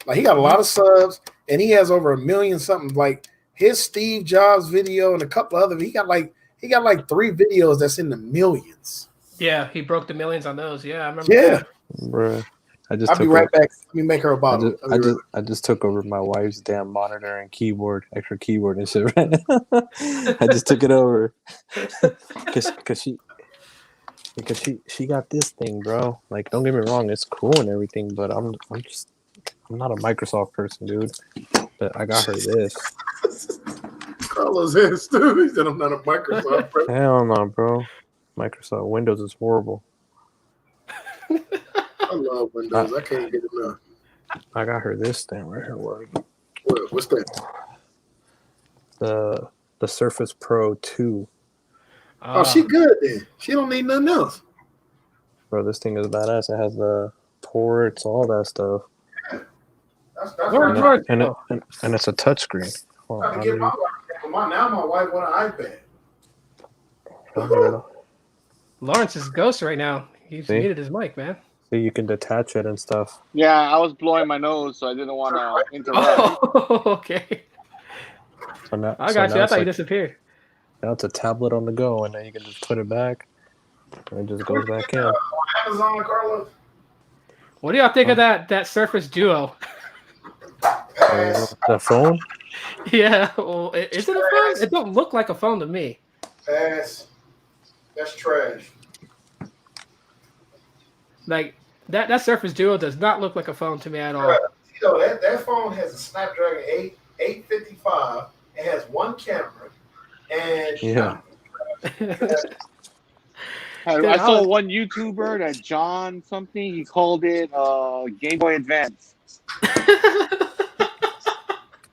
Like he got a lot of subs, and he has over 1 million something. Like his Steve Jobs video and a couple other, he got like 3 videos that's in the millions. Yeah, he broke the millions on those. Yeah, I remember. Yeah, bro. I'll be right back. Let me make her a bottle. I just took over my wife's damn monitor and keyboard, extra keyboard and shit. Right now. I just took it over because she got this thing, bro. Like, don't get me wrong, it's cool and everything, but I'm not a Microsoft person, dude. But I got her this. Carlos is, dude. He said I'm not a Microsoft person. Hell no, bro. Microsoft Windows is horrible. I love Windows. I can't get enough. I got her this thing right here. What's that? The Surface Pro 2. Oh, she good then. She don't need nothing else. Bro, this thing is badass. It has the ports, all that stuff. Yeah. That's and it's a touchscreen. Now my wife want an iPad. Lawrence is ghost right now. He's muted his mic, man. So you can detach it and stuff. Yeah, I was blowing my nose, so I didn't want to interrupt. Oh, okay. I got you. I thought you disappeared. Now it's a tablet on the go, and then you can just put it back, and it just goes back in. Amazon, Carlos. What do y'all think of that Surface Duo? Pass. The phone? Yeah, well, is it a phone? It don't look like a phone to me. Pass. That's trash. Like that Surface Duo does not look like a phone to me at all. You know, that phone has a Snapdragon 855. It has one camera, and Yeah. I saw one YouTuber that John something. He called it Game Boy Advance.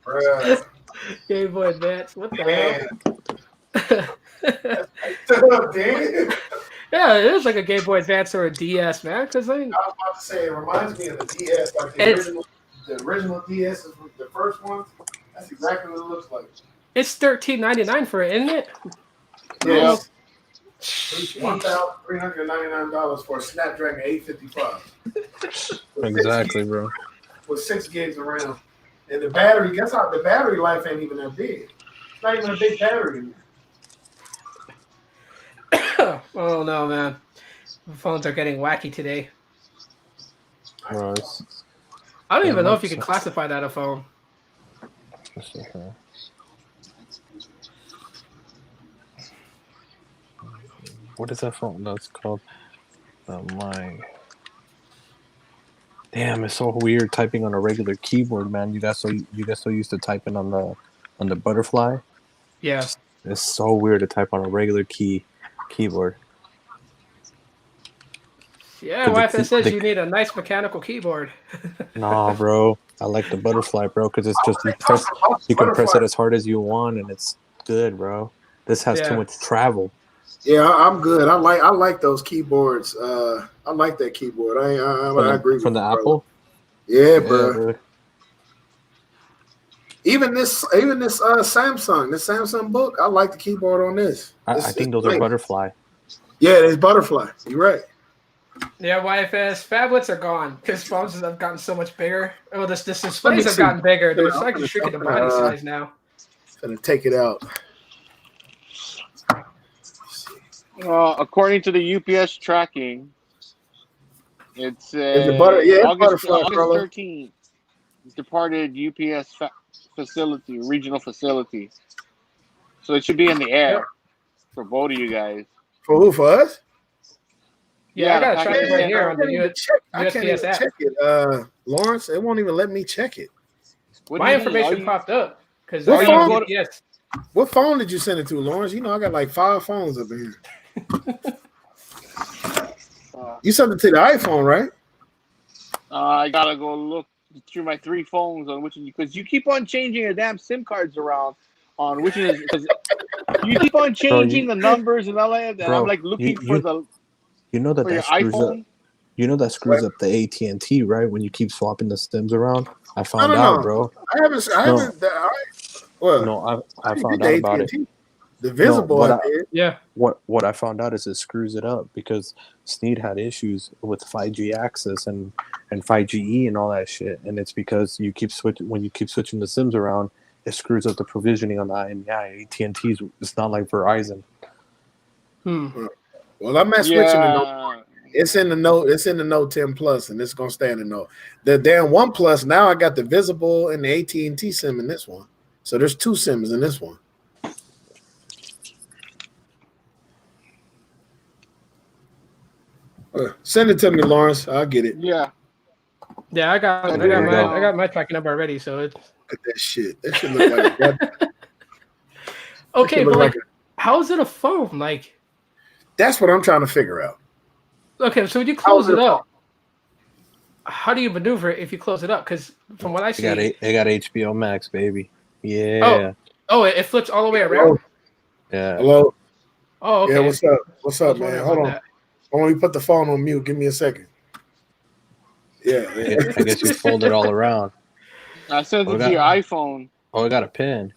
bruh, Game Boy Advance. What the man. hell? Damn. Yeah, it is like a Game Boy Advance or a DS, man. Because I was about to say, it reminds me of the DS, like the original DS is the first one. That's exactly what it looks like. it's $13.99 for it, isn't it? Yeah. $1,399 for a Snapdragon 855. Exactly, bro. With 6 gigs of RAM. And the battery, guess how the battery life ain't even that big. It's not even a big battery. Oh no, man. Phones are getting wacky today. Bro, I don't even know if you can classify that a phone. What is that phone? That's called my. Damn, it's so weird typing on a regular keyboard, man. You got so used to typing on the butterfly. Yeah. It's so weird to type on a regular keyboard. Yeah, wife says you need a nice mechanical keyboard. Nah, bro. I like the butterfly, bro, because it's just you can press it as hard as you want, and it's good, bro. This has too much travel. Yeah, I'm good. I like those keyboards. I like that keyboard. I agree with from the Apple. Yeah, bro. Even this Samsung book, I like the keyboard on this. I think those are butterfly. Yeah, it's butterfly. You're right. Yeah, YFS phablets are gone because phones have gotten so much bigger. Oh, this displays have gotten bigger. They're like shrinking the body size now. Gonna take it out. According to the UPS tracking, it's August August 13th. Departed UPS regional facility. So it should be in the air for both of you guys. For who? For us? Yeah, I got to track it right here on the I can't even check it. Lawrence, it won't even let me check it. My information popped up because what phone did you send it to, Lawrence? You know, I got like 5 phones up in here. You sent it to the iPhone, right? I gotta go look through my 3 phones on which because you keep on changing your damn SIM cards around on which is because you keep on changing the numbers and all that. And I'm like looking for the. You know that screws up. You know that screws up the AT&T, right? When you keep swapping the SIMs around. I found out, bro. I haven't. Well, no, I found out about it. The visible. What I found out is it screws it up because Sneed had issues with 5G access and 5GE and all that shit, and it's because you keep switching the SIMs around. It screws up the provisioning on that. And AT&T's. It's not like Verizon. Well, I'm not switching to Note. It's in the Note. It's in the Note 10 Plus, and it's gonna stay in the Note. The damn One Plus. Now I got the visible and the AT&T SIM in this one. So there's 2 SIMs in this one. Send it to me, Lawrence. I'll get it. Yeah. Yeah, I got my tracking number already. So look at that shit. That should look like that. Okay, but how is it a phone? Like. That's what I'm trying to figure out. Okay, so when you close it up, how do you maneuver it if you close it up? Because from what I see, they got HBO Max, baby. Yeah. Oh, it flips all the way around. Yeah. Hello. Oh, okay. Yeah, what's up? What's up, man? Hold on. Hold on, me put the phone on mute. Give me a second. Yeah. I guess you fold it all around. I sent it to your iPhone. Oh, I got a pin.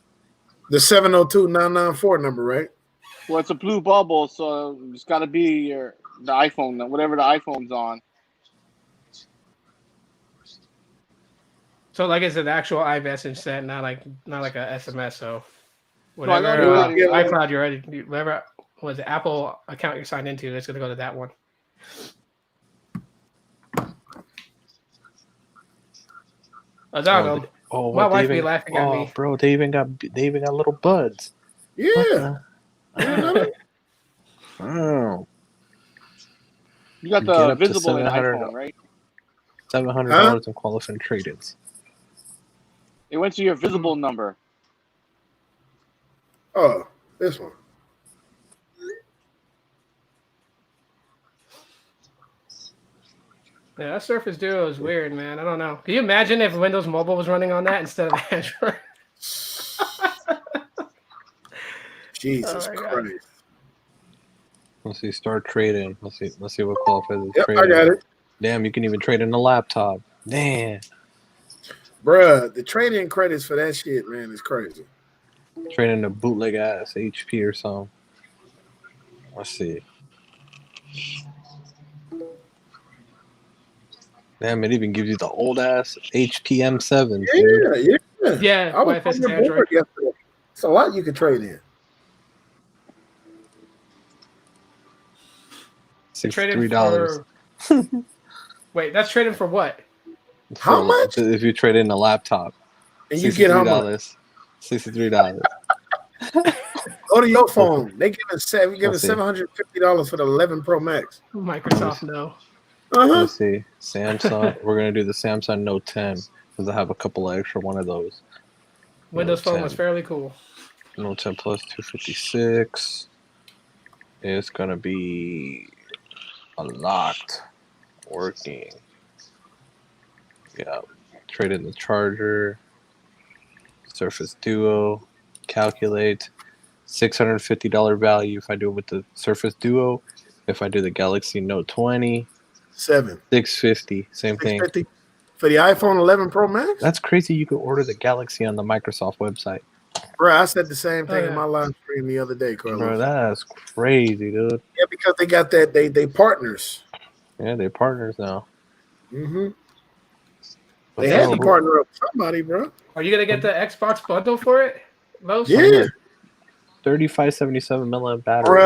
The 702-994 number, right? Well, it's a blue bubble, so it's got to be the iPhone, whatever the iPhone's on. So, like, it's an actual iMessage sent, not like a SMS. So Whatever I know you got it. iCloud you're ready, whatever was the Apple account you're signed into, it's gonna go to that one. I don't know. Oh, My what wife they be even? laughing at Oh, me. bro, they even got little buds. Yeah. What You didn't know that? the- Oh, You got Get the up to visible in $700 iPhone, right? $700 in qualifying trade-ins. It went to your visible number. Oh, this one. Yeah, that Surface Duo is weird, man. I don't know. Can you imagine if Windows Mobile was running on that instead of Android? Jesus Oh my God. Christ. Let's see, start trading. Let's see what qualifies as Yep, trading. I got it. Damn, you can even trade in a laptop. Damn. Bruh, the trade-in credits for that shit, man, is crazy. Trade in a bootleg ass HP or something. Let's see. Damn, it even gives you the old ass HP M7, dude. Yeah. Yeah, I was Wi-Fi on the Android. board yesterday. It's a lot you can trade in. $63. Wait, that's trading for what? How much? If you trade in a laptop. And you get how much? $63. Go to your phone. They giving Let's see. $750 for the 11 Pro Max. Microsoft, no. Let's see. Samsung. We're gonna do the Samsung Note 10 because I have a couple of extra one of those. Windows Note Phone 10. was fairly cool. Note 10 Plus 256 is gonna be unlocked, working. Yeah, trade in the charger. Surface Duo, calculate $650 value if I do it with the Surface Duo. If I do the Galaxy Note 20, $650, same thing. $650 for the iPhone 11 Pro Max. That's crazy. You could order the Galaxy on the Microsoft website. Bro, I said the same thing yeah. in my live stream the other day, Carlos. Bro, that's crazy, dude. Yeah, because they got that. They partners. Yeah, they're partners now. Mm-hmm. But They had to partner up with somebody, bro. Are you gonna get the Xbox bundle for it? Los? Yeah. 3577 milliamp battery.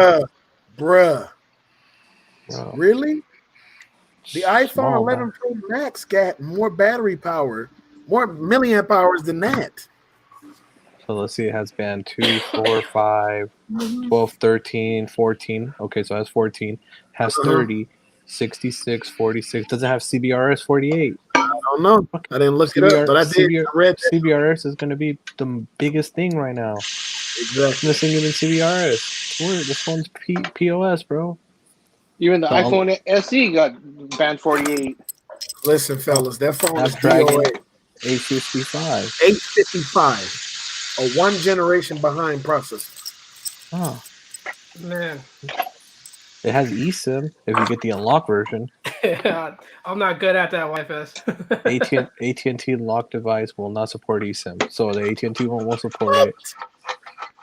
Bruh. Bro. Really? The iPhone Small 11 Pro Max got more battery power, more milliamp hours than that. So let's see, it has band 2, 4, 5, 12, 13, 14. Okay, so it has 14. Has 30, 66, 46. Doesn't have CBRS 48. I don't know. I didn't look it up, but I did. I read that. CBRS is going to be the biggest thing right now. Exactly. Missing even CBRS. This one's POS, bro. Even the iPhone SE got band 48. Listen, fellas, that phone is Snapdragon DOA. 855. 855. A one generation behind processor. Oh, Man. it has eSIM if you get the unlock version. I'm not good at that Wi-Fi. AT&T lock device will not support eSIM, so the AT&T one won't support it.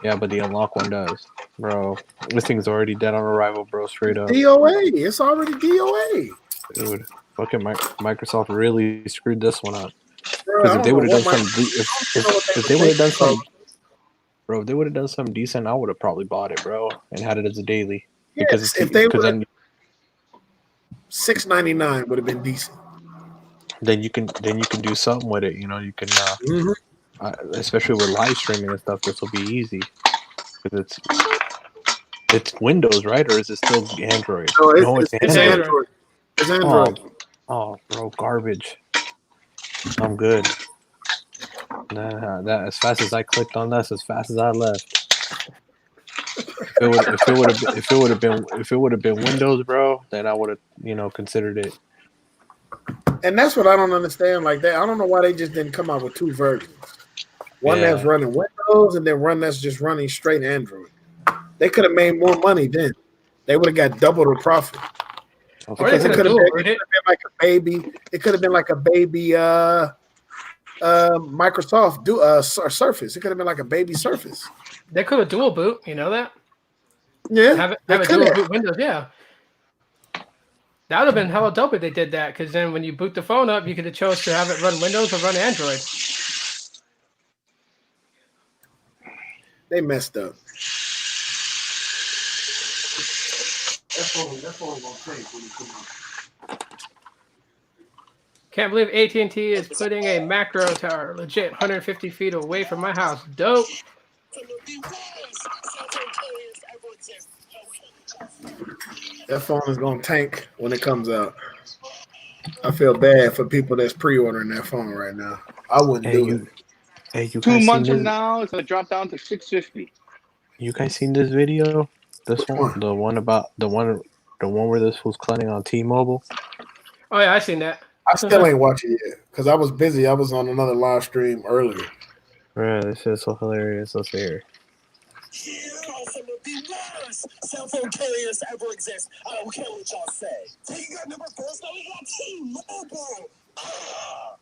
Yeah, but the unlock one does, bro. This thing's already dead on arrival, bro. Straight up. DOA. It's already DOA. Dude, fucking Microsoft really screwed this one up. Bro, Because if they would have done what some, if they would have done some, bro, if they would have done something decent, I would have probably bought it, bro, and had it as a daily. Because Yes, if they would, then $6.99 would have been decent. then you can do something with it. You know, you can, especially with live streaming and stuff. This will be easy because it's Windows, right? Or is it still Android? No, it's Android. It's Android. Oh, bro, garbage. I'm good. Nah, that as fast as I clicked on this, as fast as I left. If it would have been Windows, bro, then I would have considered it. And that's what I don't understand. Like that, I don't know why they just didn't come out with two versions. One that's running Windows, and then one that's just running straight Android. They could have made more money then. They would have got double the profit. Because it could have been like a baby. It could have been like a baby Microsoft Surface. It could have been like a baby Surface. They could have dual boot. You know that? Yeah. Have a dual boot Windows. Yeah. That would have been hella dope if they did that. Because then when you boot the phone up, you could have chose to have it run Windows or run Android. They messed up. That phone gonna tank when it comes out. Can't believe AT&T is putting a macro tower legit 150 feet away from my house. Dope. That phone is gonna tank when it comes out. I feel bad for people that's pre-ordering that phone right now. I wouldn't Hey, do it. you 2 guys seen months from this? now, it's gonna drop down to 650. You guys seen this video? This Which one, one? the one where this fool's clowning on T-Mobile. Oh yeah, I seen that. I still ain't watching it yet because I was busy. I was on another live stream earlier. Bro, this is so hilarious. Let's hear. Here are some of the worst cell phone carriers to ever exist. I don't care what y'all say. Taking out number first, now we got T-Mobile.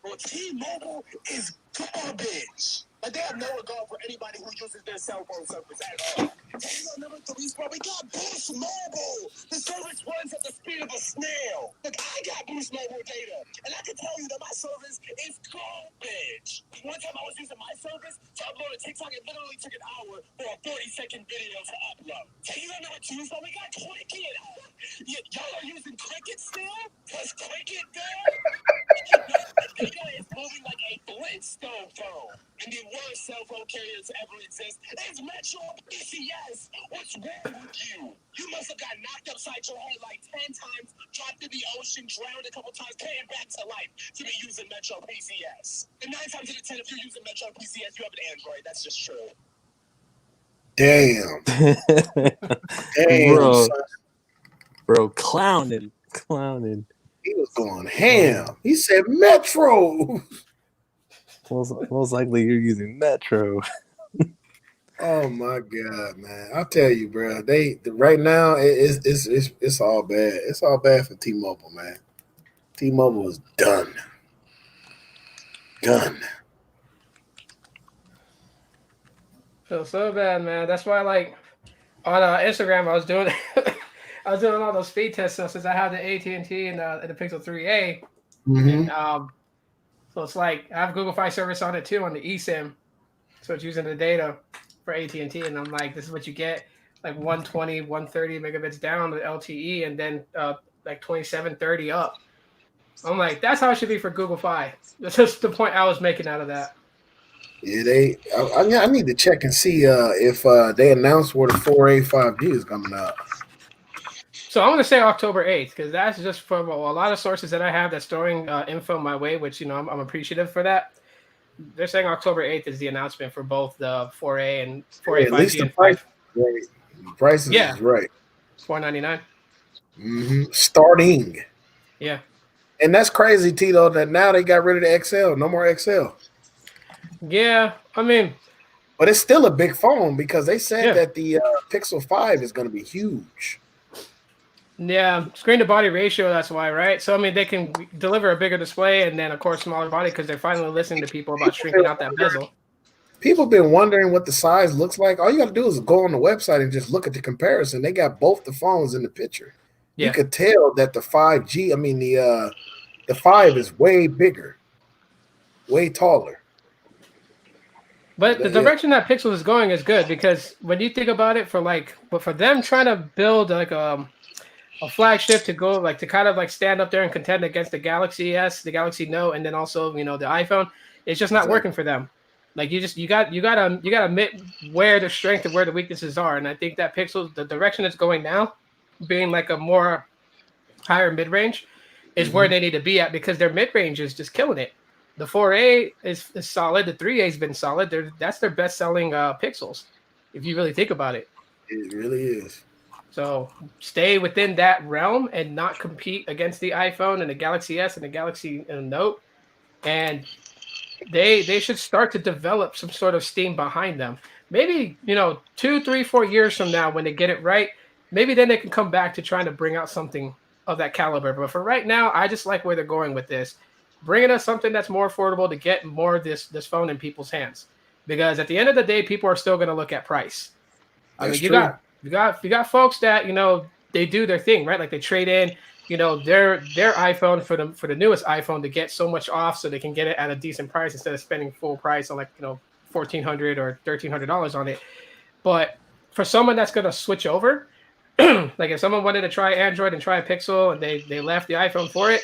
Well, T-Mobile is garbage. Like, they have no regard for anybody who uses their cell phone service at all. Taking out number three spot, we got Boost Mobile. The service runs at the speed of a snail. Look, I got Boost Mobile data, and I can tell you that my service is garbage. One time I was using my service to upload a TikTok, it literally took an hour for a 30-second video to upload. Taking out number two spot, we got Cricket. Y'all are using Cricket still? Was Cricket there? The data is moving like a Flintstone phone. And the worst cell phone carrier to ever exist is Metro PCS. What's wrong with you? You must have got knocked upside your head like 10 times, dropped in the ocean, drowned a couple times, came back to life to be using Metro PCS. And 9 times out of 10, if you're using Metro PCS, you have an Android. That's just true. Damn. Damn, Bro. son. Bro, clowning. He was going ham. He said Metro. Most likely you're using Metro. Oh my god, man! I'll tell you, bro. They right now it's all bad. It's all bad for T-Mobile, man. T-Mobile is done. Done. Feel so bad, man. That's why, like, on Instagram, I was doing all those speed tests since I have the AT&T and the Pixel 3a. Mm-hmm. And so it's like I have Google Fi service on it too on the eSIM, so it's using the data for AT&T, and I'm like, this is what you get, like 120, 130 megabits down with LTE, and then like 27, 30 up. I'm like, that's how it should be for Google Fi. That's just the point I was making out of that. Yeah, I need to check and see if they announced where the 4A 5G is coming out. So I'm going to say October 8th, because that's just from a lot of sources that I have that's throwing info my way, which, you know, I'm appreciative for that. They're saying October 8th is the announcement for both the 4A and 4A At 5G least the and price 5. right. The prices is right. $499. Mm-hmm. Starting. Yeah. And that's crazy, Tito, that now they got rid of the XL. No more XL. Yeah, I mean, but it's still a big phone because they said that the Pixel 5 is going to be huge. Yeah, screen to body ratio, that's why, right? So, I mean, they can deliver a bigger display and then, of course, smaller body because they're finally listening to people about shrinking out that bezel. People have been wondering what the size looks like. All you got to do is go on the website and just look at the comparison. They got both the phones in the picture. Yeah. You could tell that the 5G, I mean, the 5 is way bigger, way taller. But the direction that Pixel is going is good because when you think about it, but for them trying to build like a flagship to go like to kind of like stand up there and contend against the Galaxy S, the Galaxy Note, and then also, you know, the iPhone, it's just not working for them. Like you gotta admit where the strength and where the weaknesses are, and I think that Pixel, the direction it's going now, being like a more higher mid range, is where they need to be at because their mid range is just killing it. The 4A is solid. The 3A has been solid. That's their best-selling Pixels, if you really think about it. It really is. So stay within that realm and not compete against the iPhone and the Galaxy S and the Galaxy Note. And they should start to develop some sort of steam behind them. Maybe, 2, 3, 4 years from now when they get it right, maybe then they can come back to trying to bring out something of that caliber. But for right now, I just like where they're going with this. Bringing us something that's more affordable to get more of this phone in people's hands, because at the end of the day, people are still going to look at price. I mean, you got folks that they do their thing, right? Like they trade in, their iPhone for the newest iPhone to get so much off, so they can get it at a decent price instead of spending full price on $1,400 or $1,300 on it. But for someone that's gonna switch over, like if someone wanted to try Android and try a Pixel and they left the iPhone for it,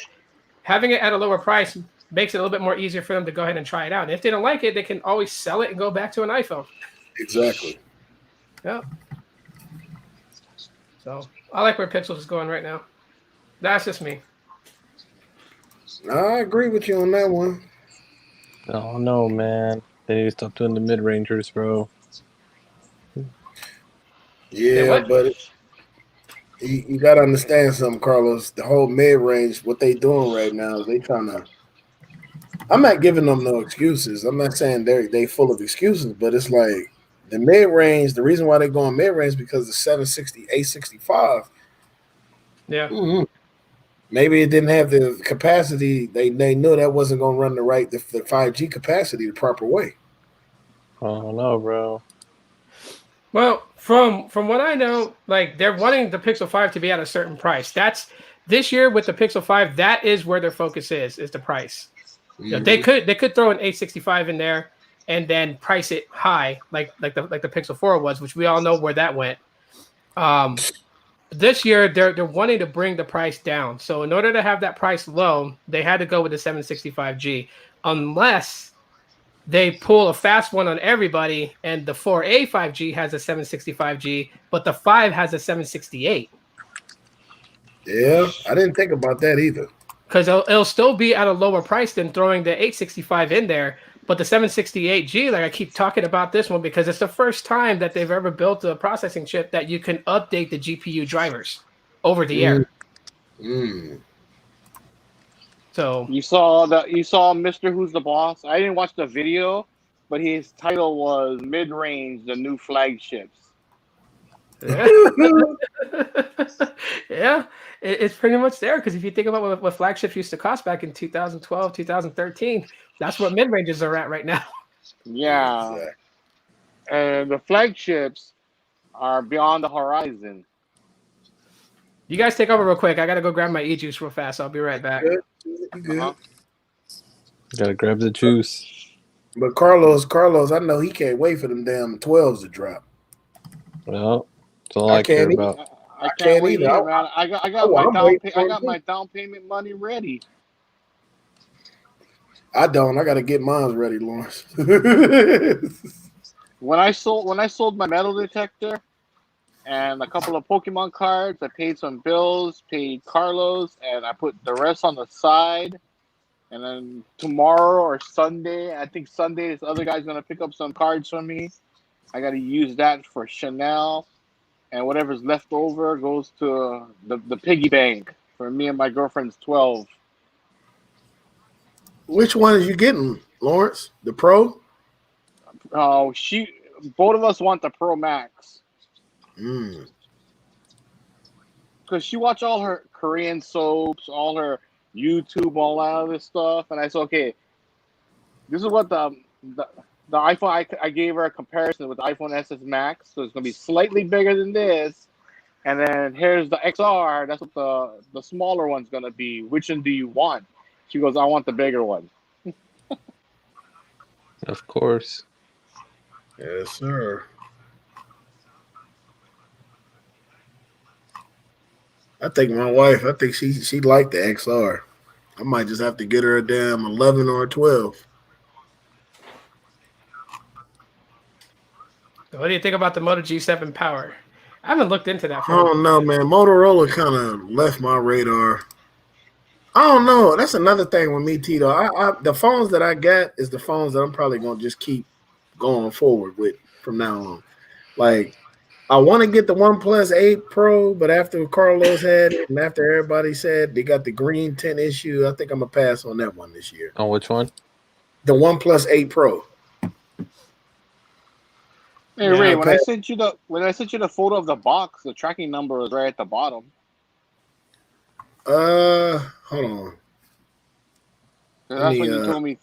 having it at a lower price makes it a little bit more easier for them to go ahead and try it out. And if they don't like it, they can always sell it and go back to an iPhone. Exactly. Yeah. So I like where Pixels is going right now. That's just me. I agree with you on that one. Oh no, man. They need to stop doing the mid-rangers, bro. They Yeah, what? but you got to understand something, Carlos. The whole mid range, what they doing right now is they trying to. I'm not giving them no excuses. I'm not saying they full of excuses, but it's like the mid range. The reason why they going mid range because the 760, 865. Yeah. Mm-hmm. Maybe it didn't have the capacity. They knew that wasn't going to run the 5G capacity the proper way. Oh no, bro. Well, from what I know, like they're wanting the Pixel 5 to be at a certain price. That's this year with the Pixel 5, that is where their focus is the price. You know, they could throw an 865 in there and then price it high, like the Pixel 4 was, which we all know where that went. This year they're wanting to bring the price down. So in order to have that price low, they had to go with the 765G, unless they pull a fast one on everybody, and the 4A 5G has a 765G, but the 5 has a 768. Yeah, I didn't think about that either. Because it'll still be at a lower price than throwing the 865 in there. But the 768G, like I keep talking about this one because it's the first time that they've ever built a processing chip that you can update the GPU drivers over the air. So You saw Mr. Who's the Boss. I didn't watch the video, but his title was Mid Range, the New Flagships. yeah, yeah, it's pretty much there. Because if you think about what flagships used to cost back in 2012, 2013, that's what mid ranges are at right now. Yeah, Exactly. and the flagships are beyond the horizon. You guys take over real quick. I gotta go grab my e-juice real fast. I'll be right back. Good. You good. Uh-huh. Gotta grab the juice. But Carlos, I know he can't wait for them damn 12s to drop. Well, that's all I I care can't about. I can't can't wait either. either, man. I got I'm waiting for I him got too. my down payment money ready. I don't. I got to get mine ready, Lawrence. When I sold my metal detector and a couple of Pokemon cards, I paid some bills, paid Carlos, and I put the rest on the side. And then tomorrow or Sunday, I think Sunday, this other guy's gonna pick up some cards from me. I gotta use that for Chanel, and whatever's left over goes to the piggy bank for me and my girlfriend's 12. Which one is you getting, Lawrence? The Pro? Oh, both of us want the Pro Max because she watched all her Korean soaps, all her YouTube, all that other stuff, and I said, okay, this is what the iPhone. I gave her a comparison with the iPhone SS Max, so it's gonna be slightly bigger than this, and then here's the XR. That's what the smaller one's gonna be. Which one do you want? She goes, I want the bigger one. Of course. Yes, sir. I think my wife, she liked the XR. I might just have to get her a damn 11 or a 12. What do you think about the Moto G7 Power? I haven't looked into that. I don't know, man. Motorola kind of left my radar. I don't know. That's another thing with me, Tito. The phones that I got is the phones that I'm probably going to just keep going forward with from now on. Like, I want to get the OnePlus 8 Pro, but after Carlos had it and after everybody said they got the green tint issue, I think I'm going to pass on that one this year. On which one? The OnePlus 8 Pro. Hey Ray, when I sent you the photo of the box, the tracking number was right at the bottom. Hold on. That's when you told me.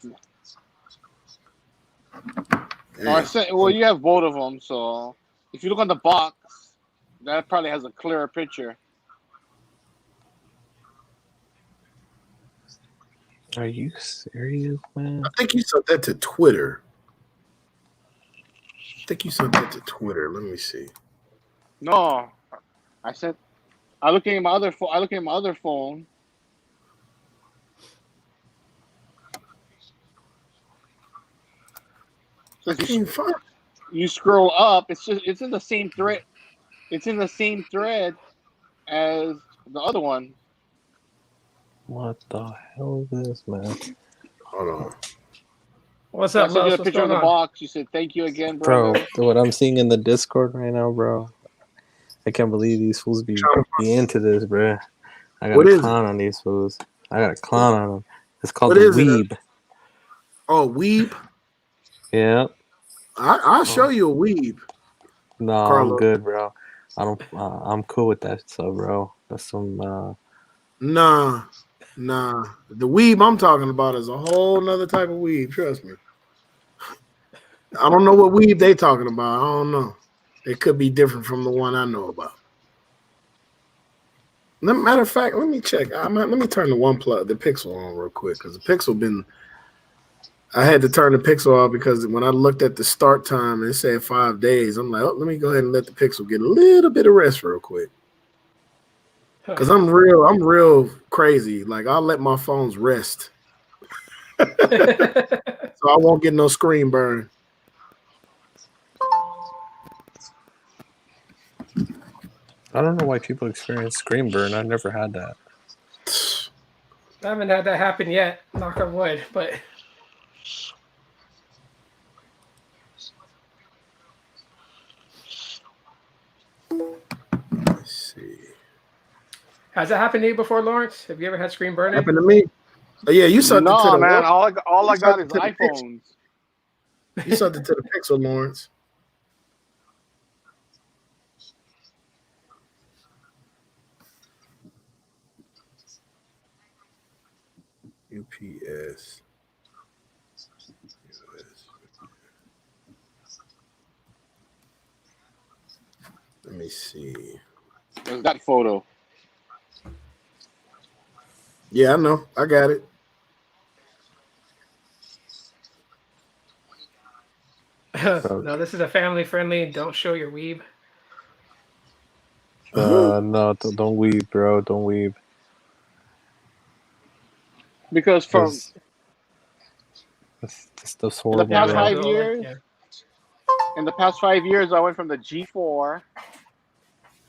Well, you have both of them, so if you look on the box, that probably has a clearer picture. Are you serious, man? I think you sent that to Twitter. think you sent it to Twitter. Let me see. No, I look at my other phone. I look at my other phone. I So can't find. you scroll up. It's in the same thread. It's in the same thread as the other one. What the hell is this, man? Hold on. What's I up, sent you Los? a What's picture of going the on? box. You said thank you again, Bro, brother. what I'm seeing in the Discord right now, bro. I can't believe these fools be into this, bro. I got What a is it? clown on these fools. I got a clown on them. It's called What the is it? Weeb. Oh, weeb. Yeah. I'll show you a weeb, No, I'm Carlos. good, bro. I don't. I'm cool with that stuff, bro. That's some. Nah. The weeb I'm talking about is a whole nother type of weeb. Trust me. I don't know what weeb they talking about. I don't know. It could be different from the one I know about. Matter of fact, let me check. Let me turn the Pixel on real quick because the Pixel been. I had to turn the Pixel off because when I looked at the start time, it said 5 days. I'm like, oh, let me go ahead and let the Pixel get a little bit of rest real quick. Because I'm real crazy. Like, I'll let my phones rest. So I won't get no screen burn. I don't know why people experience screen burn. I've never had that. I haven't had that happen yet, knock on wood, but Let's see. has that happened to you before, Lawrence? Have you ever had screen burn-in? Happened to me. Oh, yeah, you sent it to No, the man. what? All I You got sent is it to the Pixel. iPhones. You sent it to the Pixel, Lawrence. UPS. Let me see. There's that photo. Yeah, I know. I got it. No, this is a family-friendly. Don't show your weeb. No, don't weeb, bro. Don't weeb. Because from This stuff's in the horrible, Yeah, past man, I'll bro. five do all that. years, Yeah. I went from the G4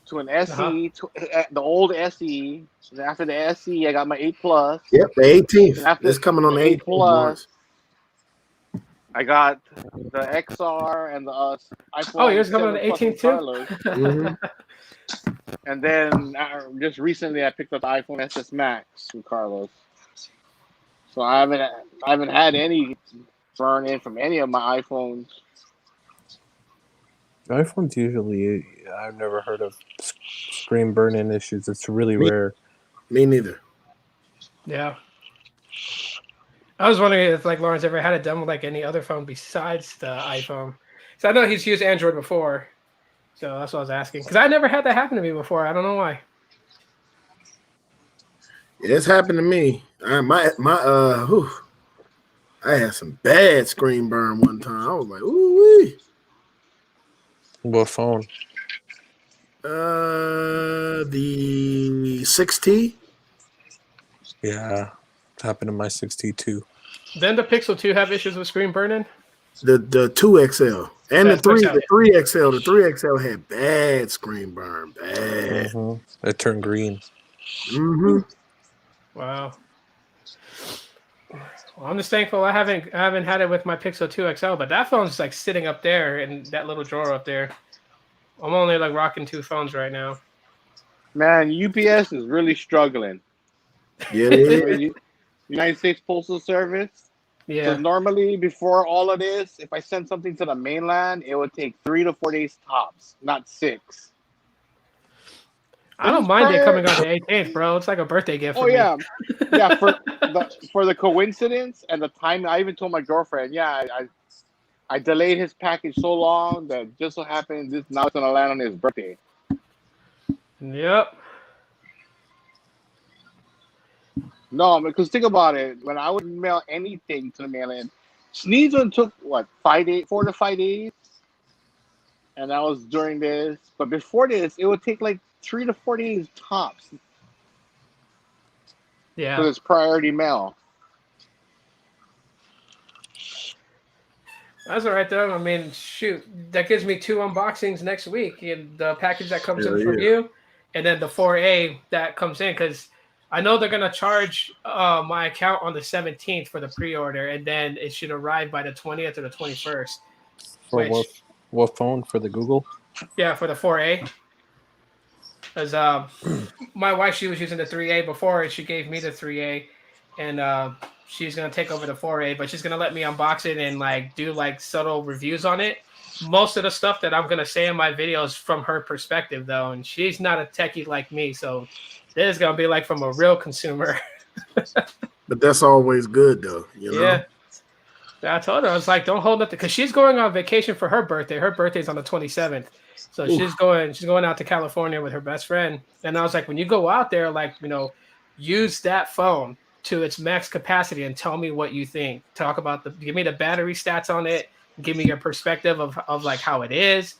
to an SE, to the old SE. And after the SE, I got my 8 Plus. Yep, the 18th. And after It's coming on the the 8 18th, Plus, Lawrence. I got the XR and the Oh, iPhone yours coming on 7 the Plus from 18th too? Carlos. Mm-hmm. And then just recently, I picked up the iPhone SS Max from Carlos. So I haven't had any burn in from any of my iPhones. iPhones usually, I've never heard of screen burn-in issues. It's really rare. Me neither. Yeah. I was wondering if like Lawrence ever had it done with like any other phone besides the iPhone. So I know he's used Android before. So that's what I was asking. Because I never had that happen to me before. I don't know why. Yeah, it's happened to me. I had some bad screen burn one time. I was like, ooh wee. What phone? The 6T. Yeah, it happened to my 62. Then the Pixel 2 have issues with screen burn-in? The 2XL and That's the 2XL, 3XL. The 3XL had bad screen burn. Bad. It turned green. Mm-hmm. Wow. Well, I'm just thankful I haven't had it with my Pixel 2 XL, but that phone's like sitting up there in that little drawer up there. I'm only like rocking 2 phones right now. Man, UPS is really struggling. Yeah, they is. United States Postal Service. Yeah. Because normally, before all of this, if I send something to the mainland, it would take 3 to 4 days tops, not 6. I don't mind it coming on the 18th, bro. It's like a birthday gift for me. Yeah, for the coincidence and the time. I even told my girlfriend, I delayed his package so long that just so happened this now it's gonna land on his birthday. Yep. No, because think about it. When I would mail anything to the mainland, Sneeze one took what 4 to 5 days. and that was during this. But before this, it would take like 3 to 4 days tops Yeah. for this priority mail. That's all right though. I mean, shoot, that gives me 2 unboxings next week. And the package that comes in from you, and then the 4A that comes in, because I know they're gonna charge my account on the 17th for the pre-order, and then it should arrive by the 20th or the 21st. For what phone? For the Google? Yeah, for the 4A. Because my wife, she was using the 3A before, and she gave me the 3A, and she's gonna take over the 4A, but she's gonna let me unbox it and like do like subtle reviews on it. Most of the stuff that I'm gonna say in my videos from her perspective, though, and she's not a techie like me, so this is gonna be like from a real consumer. But that's always good, though. You know? Yeah. I told her, I was like, don't hold nothing, because she's going on vacation for her birthday. Her birthday's on the 27th. So she's going out to California with her best friend. And I was like, when you go out there, like, you know, use that phone to its max capacity and tell me what you think. Talk about give me the battery stats on it, give me your perspective of like how it is.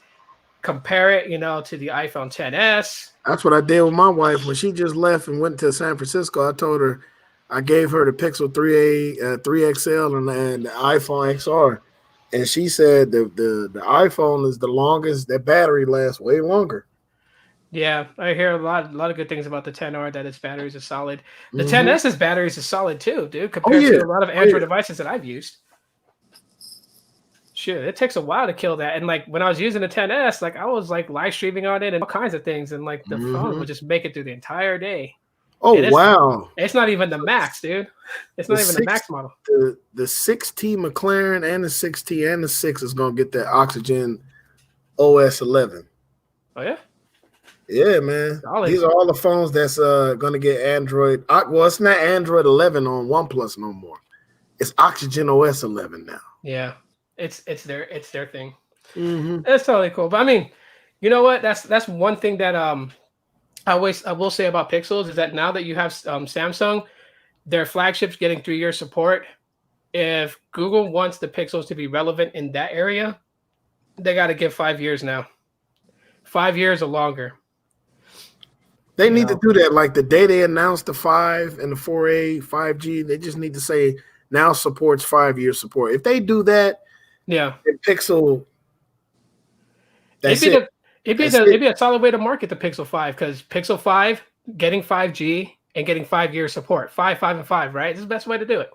Compare it, you know, to the iPhone XS. That's what I did with my wife when she just left and went to San Francisco. I told her, I gave her the Pixel 3A, 3XL, and the iPhone XR, and she said the iPhone is the longest. That battery lasts way longer. Yeah, I hear a lot of good things about the 10R, that its batteries are solid. The 10S's batteries are solid too, dude, compared to a lot of Android devices that I've used. Shit, it takes a while to kill that. And like when I was using the 10S, like I was like live streaming on it and all kinds of things, and like the phone would just make it through the entire day. Oh, wow. It's not even the max, dude. It's not even the max model. The 6T McLaren and the 6T and the 6 is going to get that Oxygen OS 11. Oh, yeah? Yeah, man. Solid. These are all the phones that's going to get Android. Well, it's not Android 11 on OnePlus no more. It's Oxygen OS 11 now. Yeah. It's their thing. It's totally cool. But I mean, you know what? That's one thing that I will say about Pixels is that now that you have Samsung, their flagship's getting 3-year support. If Google wants the Pixels to be relevant in that area, they got to give 5 years now. 5 years or longer. They need to do that. Like the day they announced the 5 and the 4A, 5G, they just need to say now supports 5-year support. If they do that, yeah, in Pixel, it'd be a solid way to market the Pixel 5, because Pixel 5 getting 5G and getting 5-year support, 5, and 5, right? This is the best way to do it.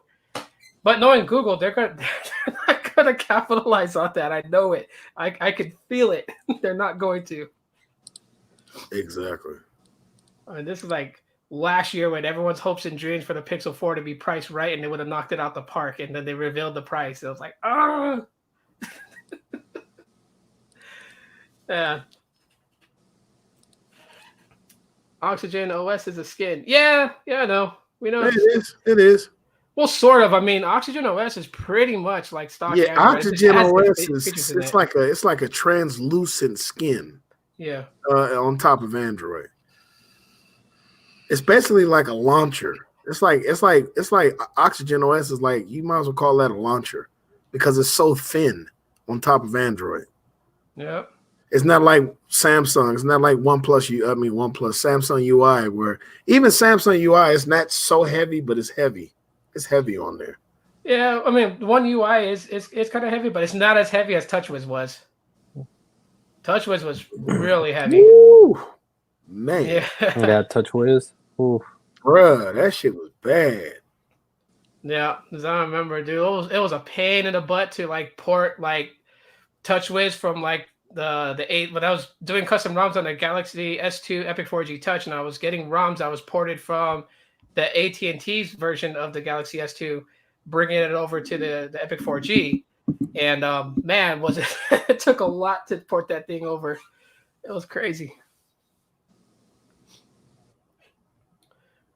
But knowing Google, they're not going to capitalize on that. I know it. I can feel it. They're not going to. Exactly. I mean, this is like last year when everyone's hopes and dreams for the Pixel 4 to be priced right, and they would have knocked it out the park, and then they revealed the price. It was like, ah. Yeah. Oxygen OS is a skin. Yeah, I know. We know it is. Well, sort of. I mean, Oxygen OS is pretty much like stock. Yeah, Oxygen OS is it's like a translucent skin. Yeah. On top of Android. It's basically like a launcher. It's like Oxygen OS is like, you might as well call that a launcher because it's so thin on top of Android. Yep. It's not like Samsung. It's not like OnePlus Samsung UI, where even Samsung UI is not so heavy, but it's heavy. It's heavy on there. Yeah, I mean, One UI is kind of heavy, but it's not as heavy as TouchWiz was. TouchWiz was really heavy. Ooh, man. Yeah, TouchWiz. Ooh. Bruh, that shit was bad. Yeah, because I remember, dude, it was a pain in the butt to like port like TouchWiz from like the 8 when I was doing custom ROMs on the Galaxy S2 Epic 4G Touch, and I was getting ROMs I was ported from the AT&T's version of the Galaxy S2, bringing it over to the Epic 4G, and man, was it it took a lot to port that thing over. It was crazy.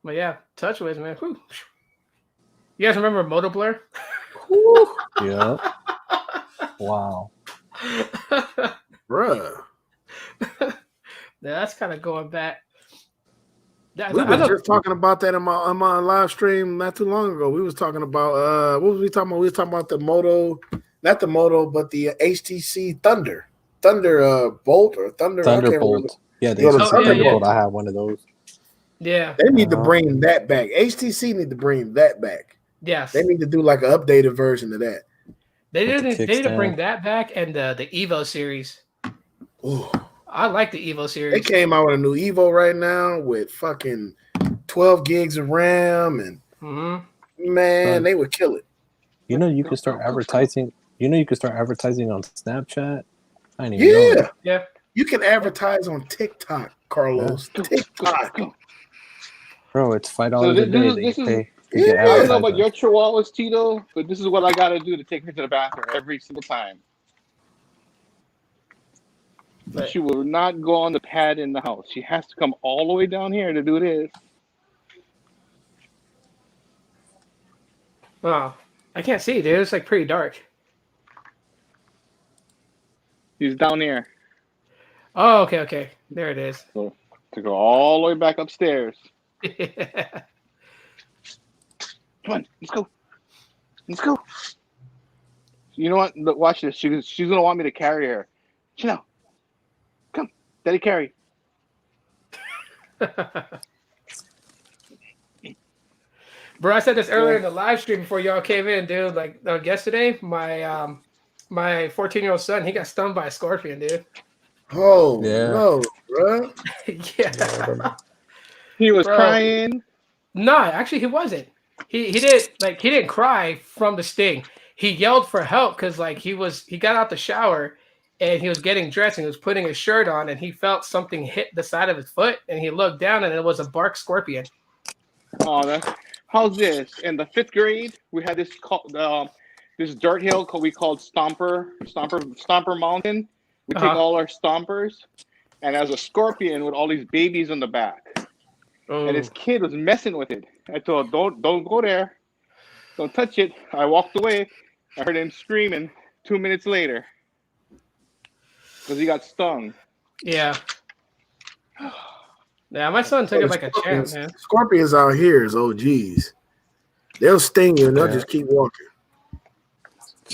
But yeah, TouchWiz, man. Whew. You guys remember Moto Blur? Yeah. Wow. Bruh. Yeah, that's kind of going back. We were just talking about that on my live stream not too long ago. We was talking about what was we talking about? We was talking about the Moto, not the Moto, but the HTC Thunder. Thunderbolt or Thunder. I can't remember. Thunderbolt. Yeah, they Yeah, the used to say Oh, yeah, Thunderbolt. yeah. I have one of those. Yeah. They need to bring that back. HTC need to bring that back. Yes. They need to do like an updated version of that. They With the need to bring kickstand. that back and the Evo series. Ooh. I like the Evo They series. came out with a new Evo right now with fucking 12 gigs of RAM, and man, they would kill it. You know, you can start advertising. You know, you can start advertising on Snapchat. I didn't even know Yeah, that. Yeah. you can advertise on TikTok, Carlos. TikTok. Bro, it's $5 So a this day is that this you is. pay to Yeah. get I don't know about advertisement. your chihuahuas, Tito, but this is what I gotta do to take her to the bathroom every single time. But- She will not go on the pad in the house. She has to come all the way down here to do this. Oh, I can't see, dude. It's like pretty dark. She's down here. Oh, okay. There it is. So to go all the way back upstairs. Come on, let's go. Let's go. You know what? Look, watch this. She's gonna want me to carry her. Chanel, come, Daddy carry. Bro, I said this earlier in the live stream before y'all came in, dude. Like yesterday, my 14-year-old son, he got stung by a scorpion, dude. Oh Yeah. no, bro. Yeah. He was Bro. crying. No, actually, he wasn't. He didn't cry from the sting. He yelled for help because he got out the shower and he was getting dressed and he was putting his shirt on and he felt something hit the side of his foot and he looked down and it was a bark scorpion. Oh, how's this? In the 5th grade, we had this this dirt hill we called Stomper Mountain. We take all our stompers, and as a scorpion with all these babies on the back. Oh. And this kid was messing with it. I told him, don't go there. Don't touch it. I walked away. I heard him screaming 2 minutes later. Because he got stung. Yeah. Yeah, my son took it like a champ, man. Scorpions out here is OGs. They'll sting you and they'll just keep walking.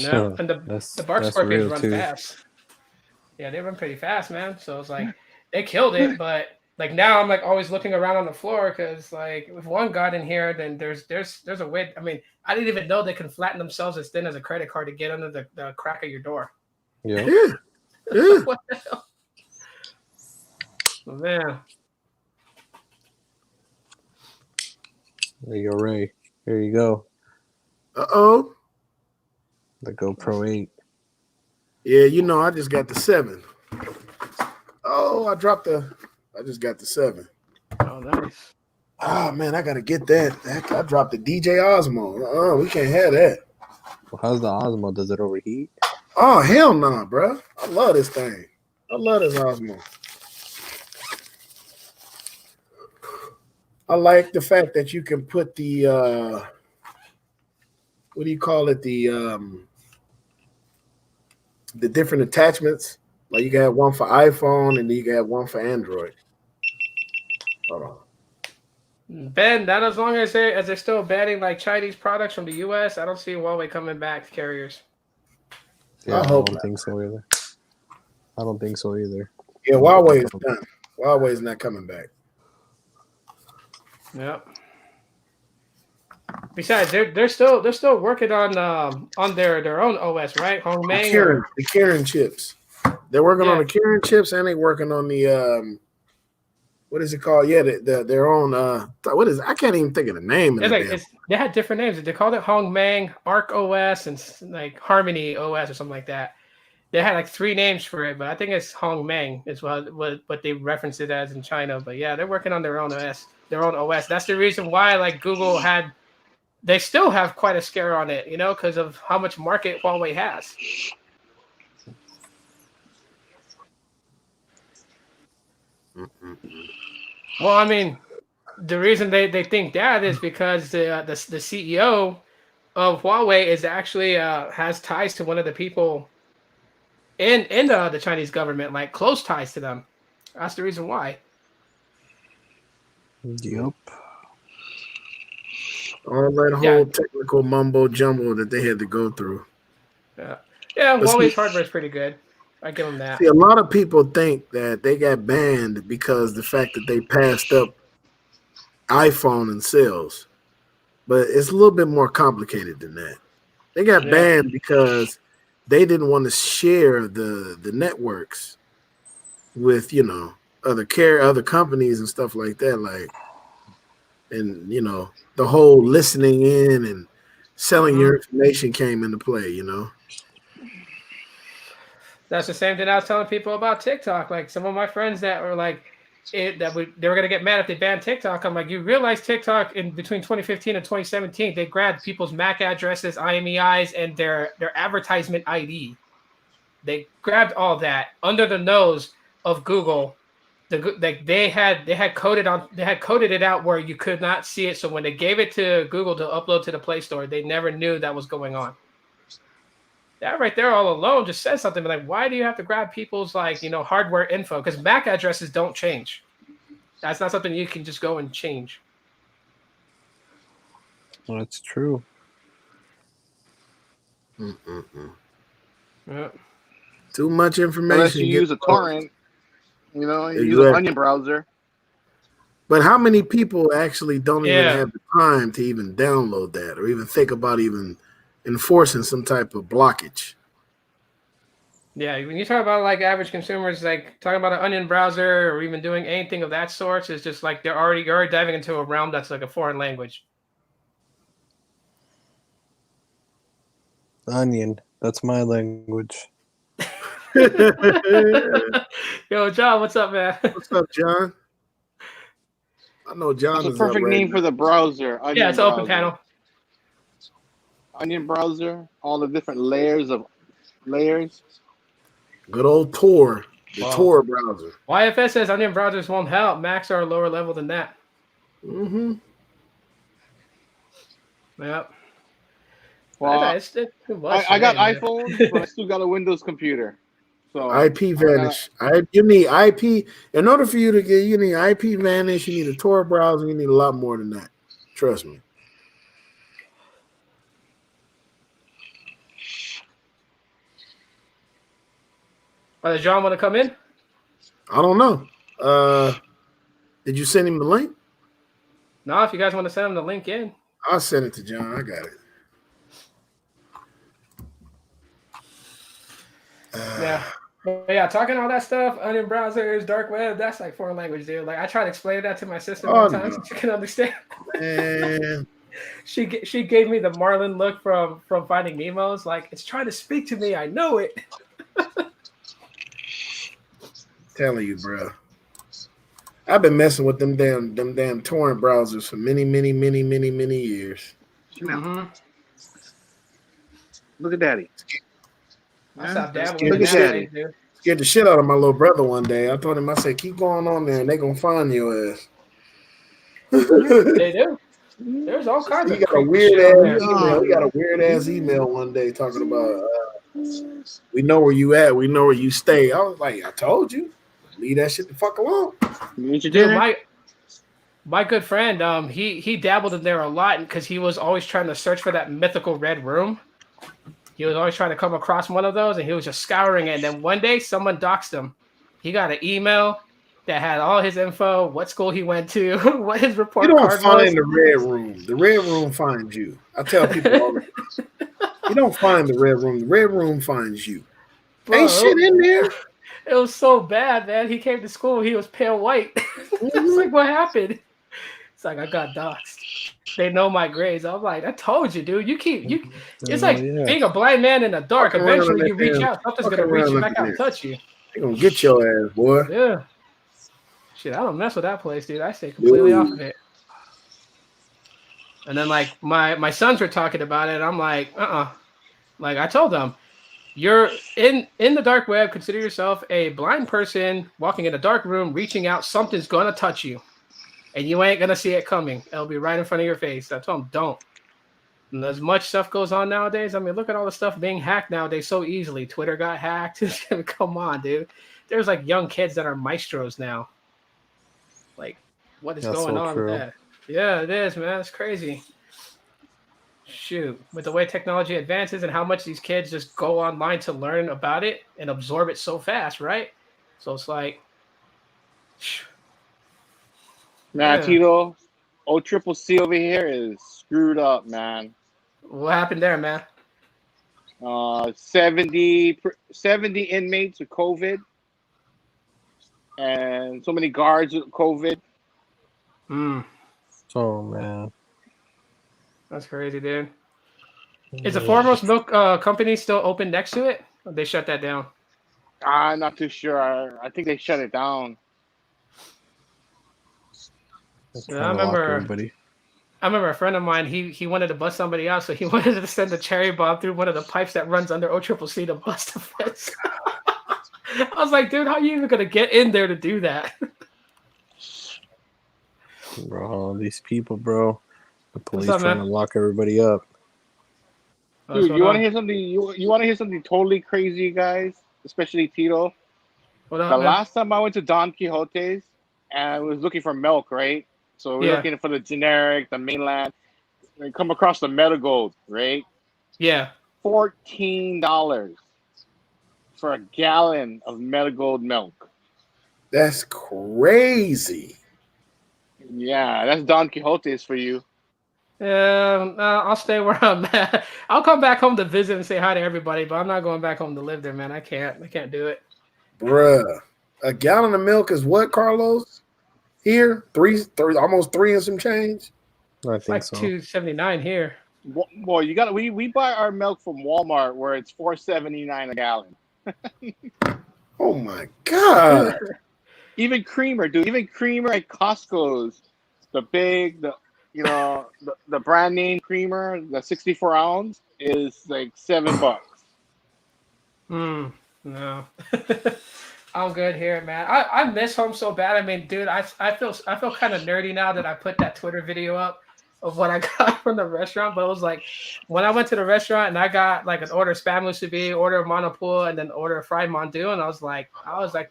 No, and the bark that's scorpions real, run too. fast. Yeah, they run pretty fast, man. So it's like they killed it, but like now I'm like always looking around on the floor because like if one got in here, then there's a way. I mean, I didn't even know they can flatten themselves as thin as a credit card to get under the crack of your door. Yeah. Yeah. What the hell? Oh, man. There you go, Ray. Here you go. Uh-oh. The GoPro 8. Yeah, you know, I just got the 7. Oh, I just got the 7. Oh, nice. Oh, man, I got to get that. I dropped the DJ Osmo. We can't have that. Well, how's the Osmo? Does it overheat? Oh, hell no, nah, bro. I love this thing. I love this Osmo. I like the fact that you can put the, what do you call it? The different attachments. Like you can have one for iPhone and then you can have one for Android. Hold on. Ben, not as long as they're still banning like Chinese products from the U.S., I don't see Huawei coming back to carriers. Yeah, I hope don't not. think so either. I don't think so either. Yeah, Huawei is done. Huawei is not coming back. Yep. Besides, they're still working on their own OS, right? Hongmeng. The Kirin chips. They're working on the Kirin chips and they're working on the what is it called? Yeah, their own what is it? I can't even think of the name. They had different names. They called it Hongmeng, Arc OS, and like Harmony OS or something like that. They had like 3 names for it, but I think it's Hongmeng is what they referenced it as in China. But yeah, they're working on their own OS. That's the reason why like Google they still have quite a scare on it, because of how much market Huawei has. Well, I mean, the reason they think that is because the CEO of Huawei is actually has ties to one of the people in the Chinese government, like close ties to them. That's the reason why. Yep. All that whole technical mumbo jumbo that they had to go through. Yeah, Huawei's hardware is pretty good. I give them that. See, a lot of people think that they got banned because the fact that they passed up iPhone and sales, but it's a little bit more complicated than that. They got Yeah. banned because they didn't want to share the networks with other companies and stuff like that. Like, and the whole listening in and selling your information came into play. That's the same thing I was telling people about TikTok. Like some of my friends that were like, they were gonna get mad if they banned TikTok. I'm like, you realize TikTok in between 2015 and 2017, they grabbed people's MAC addresses, IMEIs, and their advertisement ID. They grabbed all that under the nose of Google. They had coded it out where you could not see it. So when they gave it to Google to upload to the Play Store, they never knew that was going on. That right there all alone just says something. Like, why do you have to grab people's hardware info? Because MAC addresses don't change. That's not something you can just go and change. Well, that's true. Yeah. Too much information. Unless you use a torrent, you use an Onion browser. But how many people actually don't even have the time to even download that or even think about even enforcing some type of blockage? Yeah, when you talk about like average consumers, like talking about an Onion browser or even doing anything of that sort, is just like you're already diving into a realm that's like a foreign language. Onion. That's my language. Yo, John, what's up, man? What's up, John? I know John That's is a perfect up right name now. for the browser. Yeah, it's an open panel. Onion browser, all the different layers. Good old Tor, Tor browser. YFS says Onion browsers won't help. Macs are a lower level than that. Mm-hmm. Yep. Well, I got iPhone, but I still got a Windows computer. So IP vanish. You need IP in order for you to get. You need IP vanish. You need a Tor browser. You need a lot more than that. Trust me. Does John want to come in? I don't know. Did you send him the link? No, if you guys want to send him the link in. I'll send it to John. I got it. Yeah. But yeah, talking all that stuff, onion browsers, dark web, that's like foreign language, dude. Like I tried to explain that to my sister one time so she can understand. Man. She gave me the Marlin look from Finding Nemo's. Like, it's trying to speak to me. I know it. Telling you, bro. I've been messing with them damn torrent browsers for many years. Mm-hmm. Look at Daddy. I stopped dabbling Look in at that Daddy. thing, dude. Scared the shit out of my little brother one day. I told him, I said, keep going on there and they gonna find your ass. They do. There's all kinds of He got a creepy weird shit ass on there. email. He got a weird ass email one day talking about we know where you at, we know where you stay. I was like, I told you. Leave that shit the fuck alone. Dude, my good friend, he dabbled in there a lot because he was always trying to search for that mythical red room. He was always trying to come across one of those, and he was just scouring it. And then one day, someone doxed him. He got an email that had all his info, what school he went to, what his report card was. You don't find the red room. The red room finds you. I tell people all the time. You don't find the red room. The red room finds you. Bro, Ain't shit in there. It was so bad, man. He came to school. He was pale white. It's like, what happened? It's like, I got doxxed. They know my grades. I'm like, I told you, dude. It's like being a blind man in the dark. Eventually, you reach out. Something's going to reach you back out and touch you. They're going to get your ass, boy. Yeah. Shit, I don't mess with that place, dude. I stay completely off of it. And then, like, my sons were talking about it. I'm like, Like, I told them, you're in the dark web. Consider yourself a blind person walking in a dark room, reaching out. Something's going to touch you. And you ain't going to see it coming. It'll be right in front of your face. I told them, don't. And as much stuff goes on nowadays, I mean, look at all the stuff being hacked nowadays so easily. Twitter got hacked. Come on, dude. There's, like, young kids that are maestros now. Like, what is going on with that? Yeah, it is, man. It's crazy. shoot, with the way technology advances and how much these kids just go online to learn about it and absorb it so fast, right? So it's like, Man, yeah, Tito, O Triple C over here is screwed up, man. what happened there, man? 70 inmates with COVID and so many guards with COVID. Hmm, Oh man. that's crazy, dude. Is the Yeah. Foremost Milk company still open next to it? Or they shut that down? I'm not too sure. I think they shut it down. They're Yeah, trying to lock everybody. I remember a friend of mine. He wanted to bust somebody out, so he wanted to send a cherry bomb through one of the pipes that runs under O Triple C to bust the fence. I was like, dude, how are you even gonna get in there to do that? Bro, these people, bro. The What's police up, trying man? to lock everybody up. What's Dude, going you want to on? hear something? You want to hear something totally crazy, guys? Especially Tito. What The up, man? last time I went to Don Quixote's and I was looking for milk, right? So we're Yeah, looking for the generic, the mainland. We come across the Medigold, right? yeah. $14 for a gallon of Medigold milk. That's crazy. Yeah, that's Don Quixote's for you. I'll stay where I'm at. I'll come back home to visit and say hi to everybody, but I'm not going back home to live there, man. I can't. I can't do it. Bruh. A gallon of milk is what, Carlos? Here? Three, almost three and some change? I It's think like so. 279 here. Boy, you got we buy our milk from Walmart where it's $4.79 a gallon. Oh my God. Even creamer, dude. Even creamer at Costco's, the big, the brand name creamer, the 64 ounce is like $7. No. I'm good here, man. I miss home so bad. I mean, dude, I feel kind of nerdy now that I put that Twitter video up of what I got from the restaurant. But it was like when I went to the restaurant and I got like an order of spam musubi, order of monopool, and then order of fried mondu, and I was like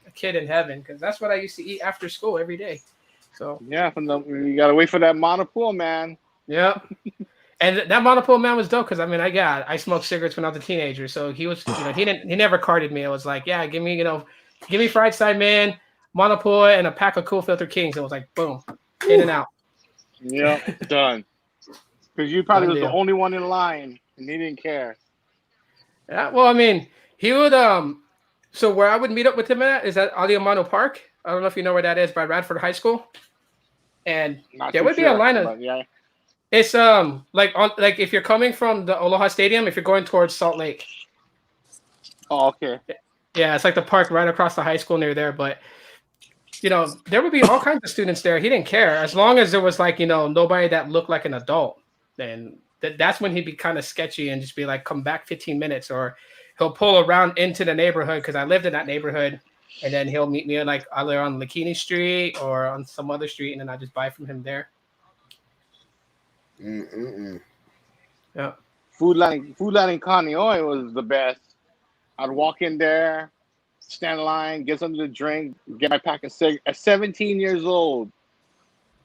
a kid in heaven because that's what I used to eat after school every day. So Yeah, you gotta wait for that monopool, man. yeah. And that monopool man was dope because I mean I smoked cigarettes when I was a teenager, so he was he never carded me. It was like give me fried side man, monopool, and a pack of Cool Filter Kings. It was like boom, in and out, Yep, done. Because you probably done was the deal. only one in line, and he didn't care. Yeah, well I mean he would so where I would meet up with him at is at Aliamano Park. I don't know if you know where that is by Radford High School, and Not there too would be a sure, line of but yeah. it's like if you're coming from the Aloha Stadium, if you're going towards Salt Lake. Oh, okay. Yeah, it's like the park right across the high school near there. But there would be all kinds of students there. He didn't care as long as there was like nobody that looked like an adult. Then that's when he'd be kind of sketchy and just be like, "Come back 15 minutes," or he'll pull around into the neighborhood because I lived in that neighborhood, and then he'll meet me like either on Lakini Street or on some other street, and then I just buy from him there. Mm-mm-mm. Yeah. Food line in Kaneohe was the best. I'd walk in there, stand in line, get something to drink, get my pack of cigarettes. At 17 years old,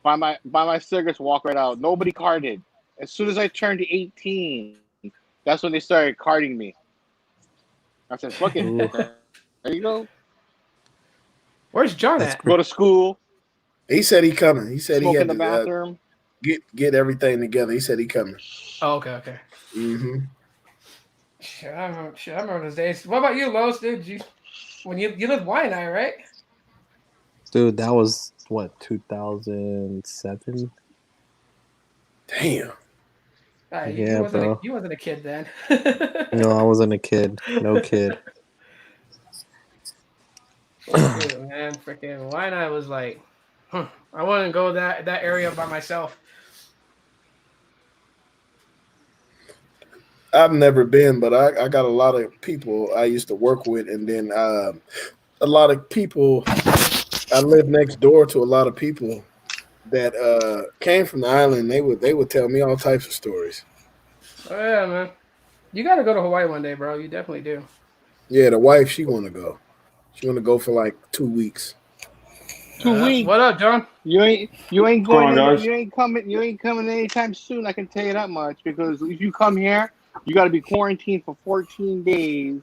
buy my cigarettes, walk right out. Nobody carded. As soon as I turned 18, that's when they started carding me. I said, "Fuck it, Ooh, there you go. Where's John that's at? Go great. to school, He said he coming. He said he smoke in had the to bathroom." get everything together. He said he coming. Oh, okay. Mm-hmm. I remember those days. What about you, Los? Dude, when you lived Waianae, right? Dude, that was what, 2007? Damn. You Yeah, wasn't a, bro. you wasn't a kid then. No, I wasn't a kid. No kid. Shoot, man, freaking Waianae was like, I wouldn't go that area by myself. I've never been, but I got a lot of people I used to work with, and then a lot of people. I lived next door to a lot of people that came from the island. They would tell me all types of stories. Oh yeah, man. You got to go to Hawaii one day, bro. You definitely do. Yeah, the wife she want to go. She want to go for like 2 weeks. 2 weeks. What up, John? You ain't What's going going on, in, guys? you ain't coming anytime soon. I can tell you that much because if you come here, you got to be quarantined for 14 days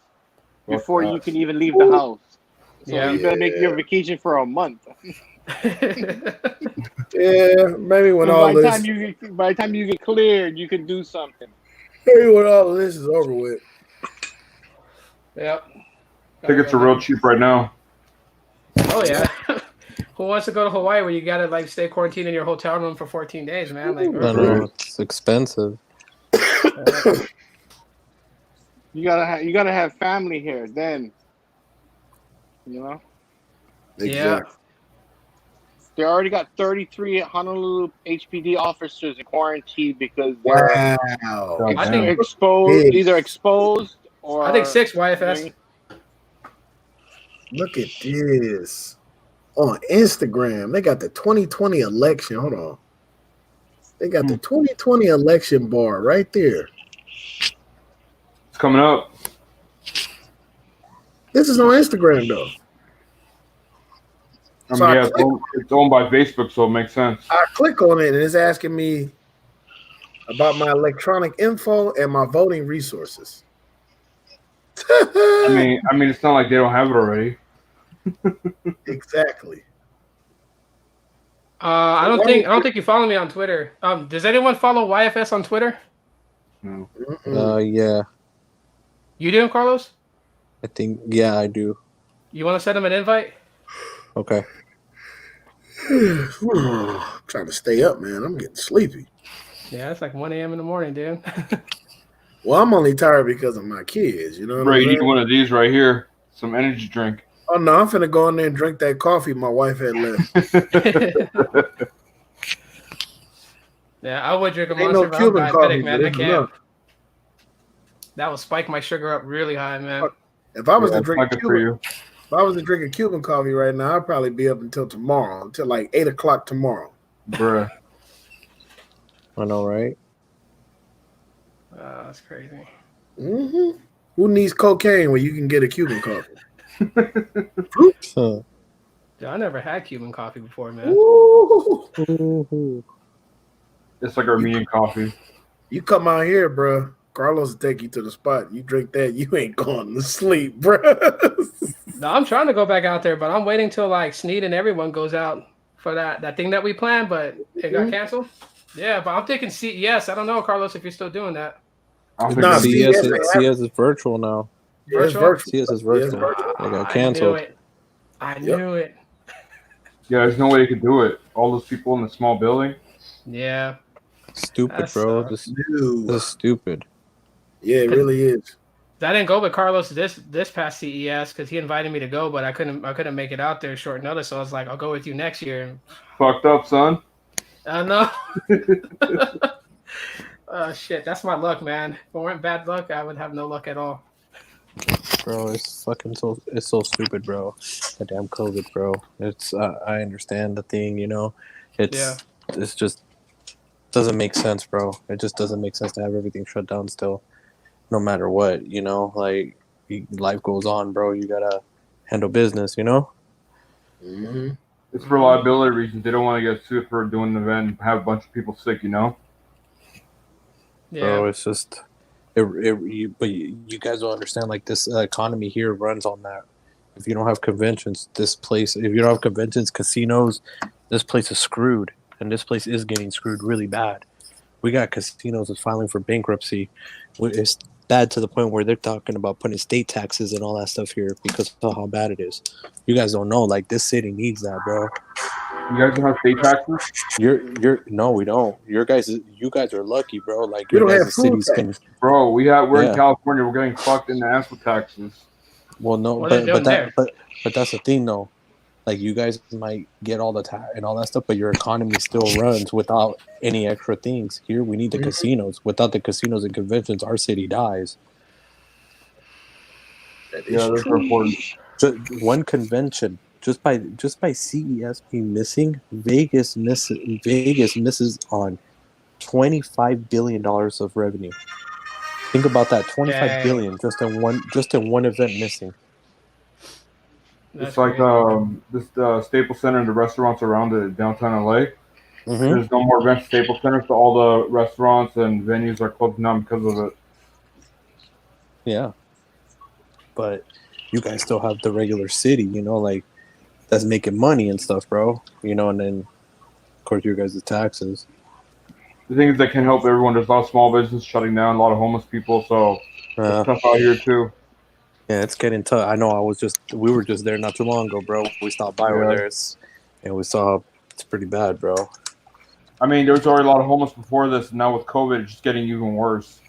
before you can even leave the house. So Yeah. you better make your vacation for a month. Yeah, maybe when all by the this, time you get cleared, you can do something. maybe when all of this is over with. Yep. Tickets are real cheap right now. Oh yeah. Who wants to go to Hawaii where you gotta like stay quarantined in your hotel room for 14 days, man? Like, I know it's expensive. You gotta have family here. Then, you know, Exactly. they already got 33 Honolulu HPD officers in quarantine because they're Wow. God I damn. think exposed, either exposed or I think 6 YFS. Look at this. On Instagram, they got the 2020 election. Hold on. They got the 2020 election bar right there. It's coming up. This is on Instagram, though. I mean, So yeah, it's owned by Facebook, so it makes sense. I click on it, and it's asking me about my electronic info and my voting resources. I mean, it's not like they don't have it already. Exactly. I don't think you follow me on Twitter. Does anyone follow YFS on Twitter? No. Yeah, You do, Carlos? I think I do. You want to send him an invite? Okay. Trying to stay up, man. I'm getting sleepy. Yeah, it's like 1 a.m. in the morning, dude. Well, I'm only tired because of my kids. You know what Bro, I'm you need saying? one of these right here. Some energy drink. Oh no, I'm finna go in there and drink that coffee my wife had left. Yeah, I would drink a Ain't monster, no but I'm Cuban diabetic, coffee, man. but I it's can't. enough. That will spike my sugar up really high, man. If I was Yeah, to it's drink not good for you. if I was to drink a Cuban coffee right now, I'd probably be up until tomorrow, until like 8 o'clock tomorrow. Bruh. I know, right? That's crazy. Mm-hmm. Who needs cocaine when you can get a Cuban coffee? Huh. Dude, I never had Cuban coffee before, man. Ooh. Ooh. It's like Armenian coffee. You come out here, bro. Carlos will take you to the spot. You drink that, you ain't going to sleep, bro. No, I'm trying to go back out there, but I'm waiting till like Sneed and everyone goes out for that thing that we planned, but it got canceled. Yeah, but I'm thinking CES. I don't know, Carlos, if you're still doing that. I don't think Nah, that's- CS is virtual now. Yeah, it's Virtual? virtual. CS is Yeah, it's virtual. virtual. They got I canceled. knew it. I knew it. Yeah, there's no way you could do it. All those people in the small building. Yeah. Stupid, That bro. sucks. This is stupid. Yeah, it really is. I didn't go with Carlos this past CES because he invited me to go, but I couldn't make it out there short notice. So I was like, I'll go with you next year. Fucked up, son. I know. Shit, that's my luck, man. If it weren't bad luck, I would have no luck at all. Bro, it's so stupid, bro. The damn COVID, bro. It's I understand the thing, you know. It's just doesn't make sense, bro. It just doesn't make sense to have everything shut down still, no matter what, you know. Like life goes on, bro. You gotta handle business, you know. Mm-hmm. It's for liability reasons. They don't want to get sued for doing an event and have a bunch of people sick, you know? Yeah. Bro, it's just but you guys don't understand. Like this economy here runs on that. If you don't have conventions, if you don't have conventions, casinos, this place is screwed, and this place is getting screwed really bad. We got casinos that's filing for bankruptcy. It's bad to the point where they're talking about putting state taxes and all that stuff here because of how bad it is. You guys don't know. Like this city needs that, bro. You guys don't have state taxes? No, we don't. You guys are lucky, bro. Like We your don't guys' have food cities can. Bro, we're Yeah. in California. We're getting fucked in the ass with taxes. Well, no, What are they but doing but that's the thing, though. Like you guys might get all the tax and all that stuff, but your economy still runs without any extra things. Here, we need the casinos. Without the casinos and conventions, our city dies. Yeah, that's important. Just one convention, just by CES being missing, Vegas misses on $25 billion of revenue. Think about that, $25 billion just in one event missing. That's It's like crazy. this Staples Center and the restaurants around it, downtown LA. Mm-hmm. There's no more events at Staples Center, so all the restaurants and venues are closing down because of it. Yeah, but you guys still have the regular city, you know, like that's making money and stuff, bro. You know, and then of course your guys' taxes. The thing is that can help everyone. There's a lot of small business shutting down, a lot of homeless people, so it's Uh, tough out here too. yeah, it's getting tough. I know. We were just there not too long ago, bro. We stopped by over Yeah. there, and we saw it's pretty bad, bro. I mean, there was already a lot of homeless before this, and now with COVID, it's just getting even worse.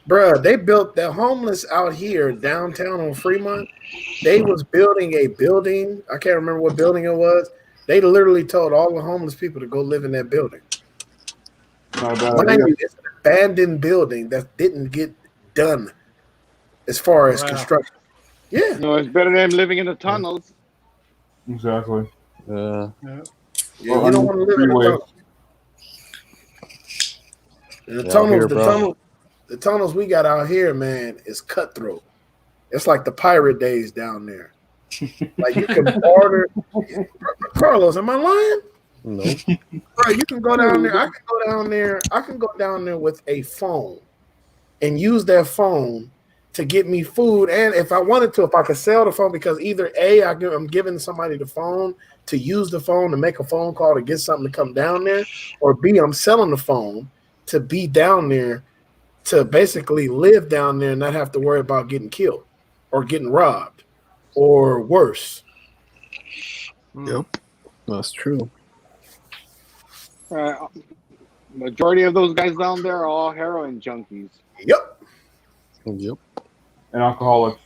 Bruh, they built the homeless out here downtown on Fremont. They was building a building. I can't remember what building it was. They literally told all the homeless people to go live in that building. Not a bad Mind idea. you, it's an abandoned building that didn't get done as far as Wow. construction. Yeah. No, it's better than living in the tunnels. Exactly. Yeah, Or you don't want to live in the freeways. tunnel. And Yeah, out here, bro. the tunnels we got out here, man, is cutthroat. It's like the pirate days down there. Like you can barter. Carlos, am I lying? Nope. Bro, you can go down there. I can go down there. I can go down there with a phone and use that phone to get me food. And if I wanted to, if I could sell the phone, because either A, I'm giving somebody the phone to use the phone to make a phone call to get something to come down there, or B, I'm selling the phone to be down there to basically live down there and not have to worry about getting killed or getting robbed or worse. Yep, that's true. Majority of those guys down there are all heroin junkies. Yep. Yep. And alcoholics.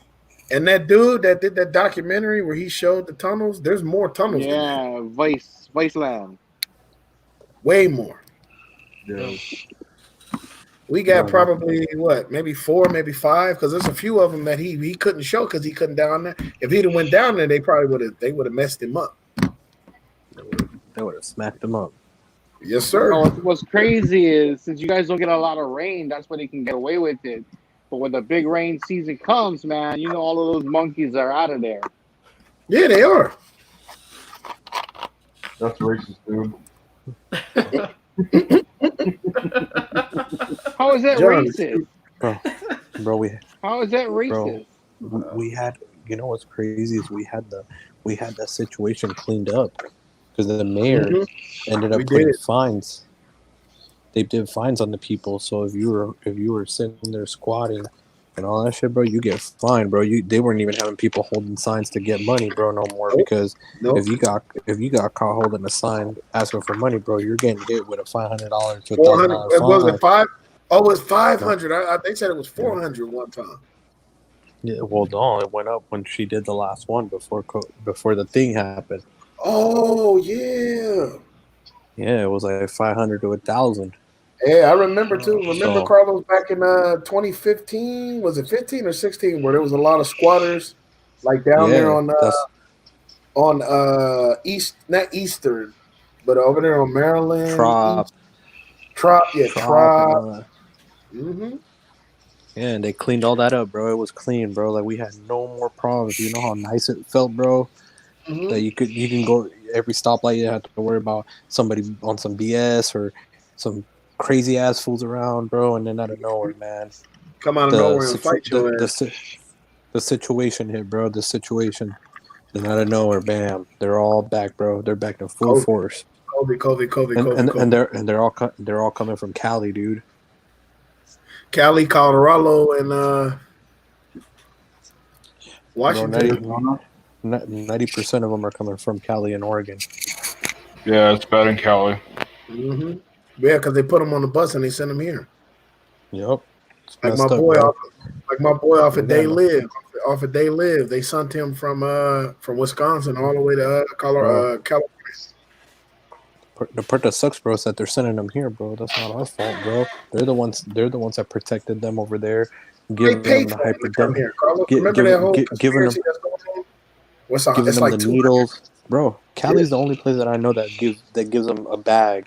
And that dude that did that documentary where he showed the tunnels, there's more tunnels than that. Yeah, Vice Land. Way more. Yeah. We got Yeah. probably what, maybe 4, maybe 5, because there's a few of them that he couldn't show because he couldn't down there. If he'd have went down there, they would have messed him up. They would have smacked them up. Yes, sir. What's crazy is since you guys don't get a lot of rain, that's when they can get away with it. But when the big rain season comes, man, you know all of those monkeys are out of there. Yeah, they are. That's racist, dude. How is that John, racist? Bro, How is that racist? we had, you know what's crazy is we had that situation cleaned up because the mayor ended up We putting did. fines. They did fines on the people. So if you were sitting there squatting and all that shit, bro, you get fined, bro. They weren't even having people holding signs to get money, bro, no more. Because if you got caught holding a sign asking for money, bro, you're getting hit with a $500 to $1,000 $400. fine. Was it 5? Oh, it was 500. They said it was 400 one time. Yeah, well, no, it went up when she did the last one before the thing happened. Oh yeah. Yeah, it was like 500 to 1,000. Yeah, I remember too. Remember, So- Carlos, back in 2015? Was it 15 or 16? Where there was a lot of squatters, like down there on East, not Eastern, but over there on Maryland. Trop. Trop. Mm-hmm. Yeah, and they cleaned all that up, bro. It was clean, bro. Like we had no more problems. You know how nice it felt, bro. Mm-hmm. That you can go every stoplight. You have to worry about somebody on some BS or some crazy ass fools around, bro. And then out of nowhere, man, Come out of nowhere and fight your ass. the situation hit, bro. The situation. Then out of nowhere, bam, they're all back, bro. They're back in full force. COVID. And they're all coming from Cali, dude. Cali, Colorado, and Washington. 90% of them are coming from Cali and Oregon. Yeah, it's bad in Cali. Mm-hmm. Yeah, because they put them on the bus and they sent them here. Yep. Like my boy off of Day Live. Off of Day Live, they sent him from Wisconsin all the way to California. The part that sucks, bro, is that they're sending them here, bro. That's not our fault, bro. They're the ones that protected them over there, giving them the hypodermic, Remember that whole giving them, that's going on? giving them the needles, bro. Cali's the only place that I know that gives them a bag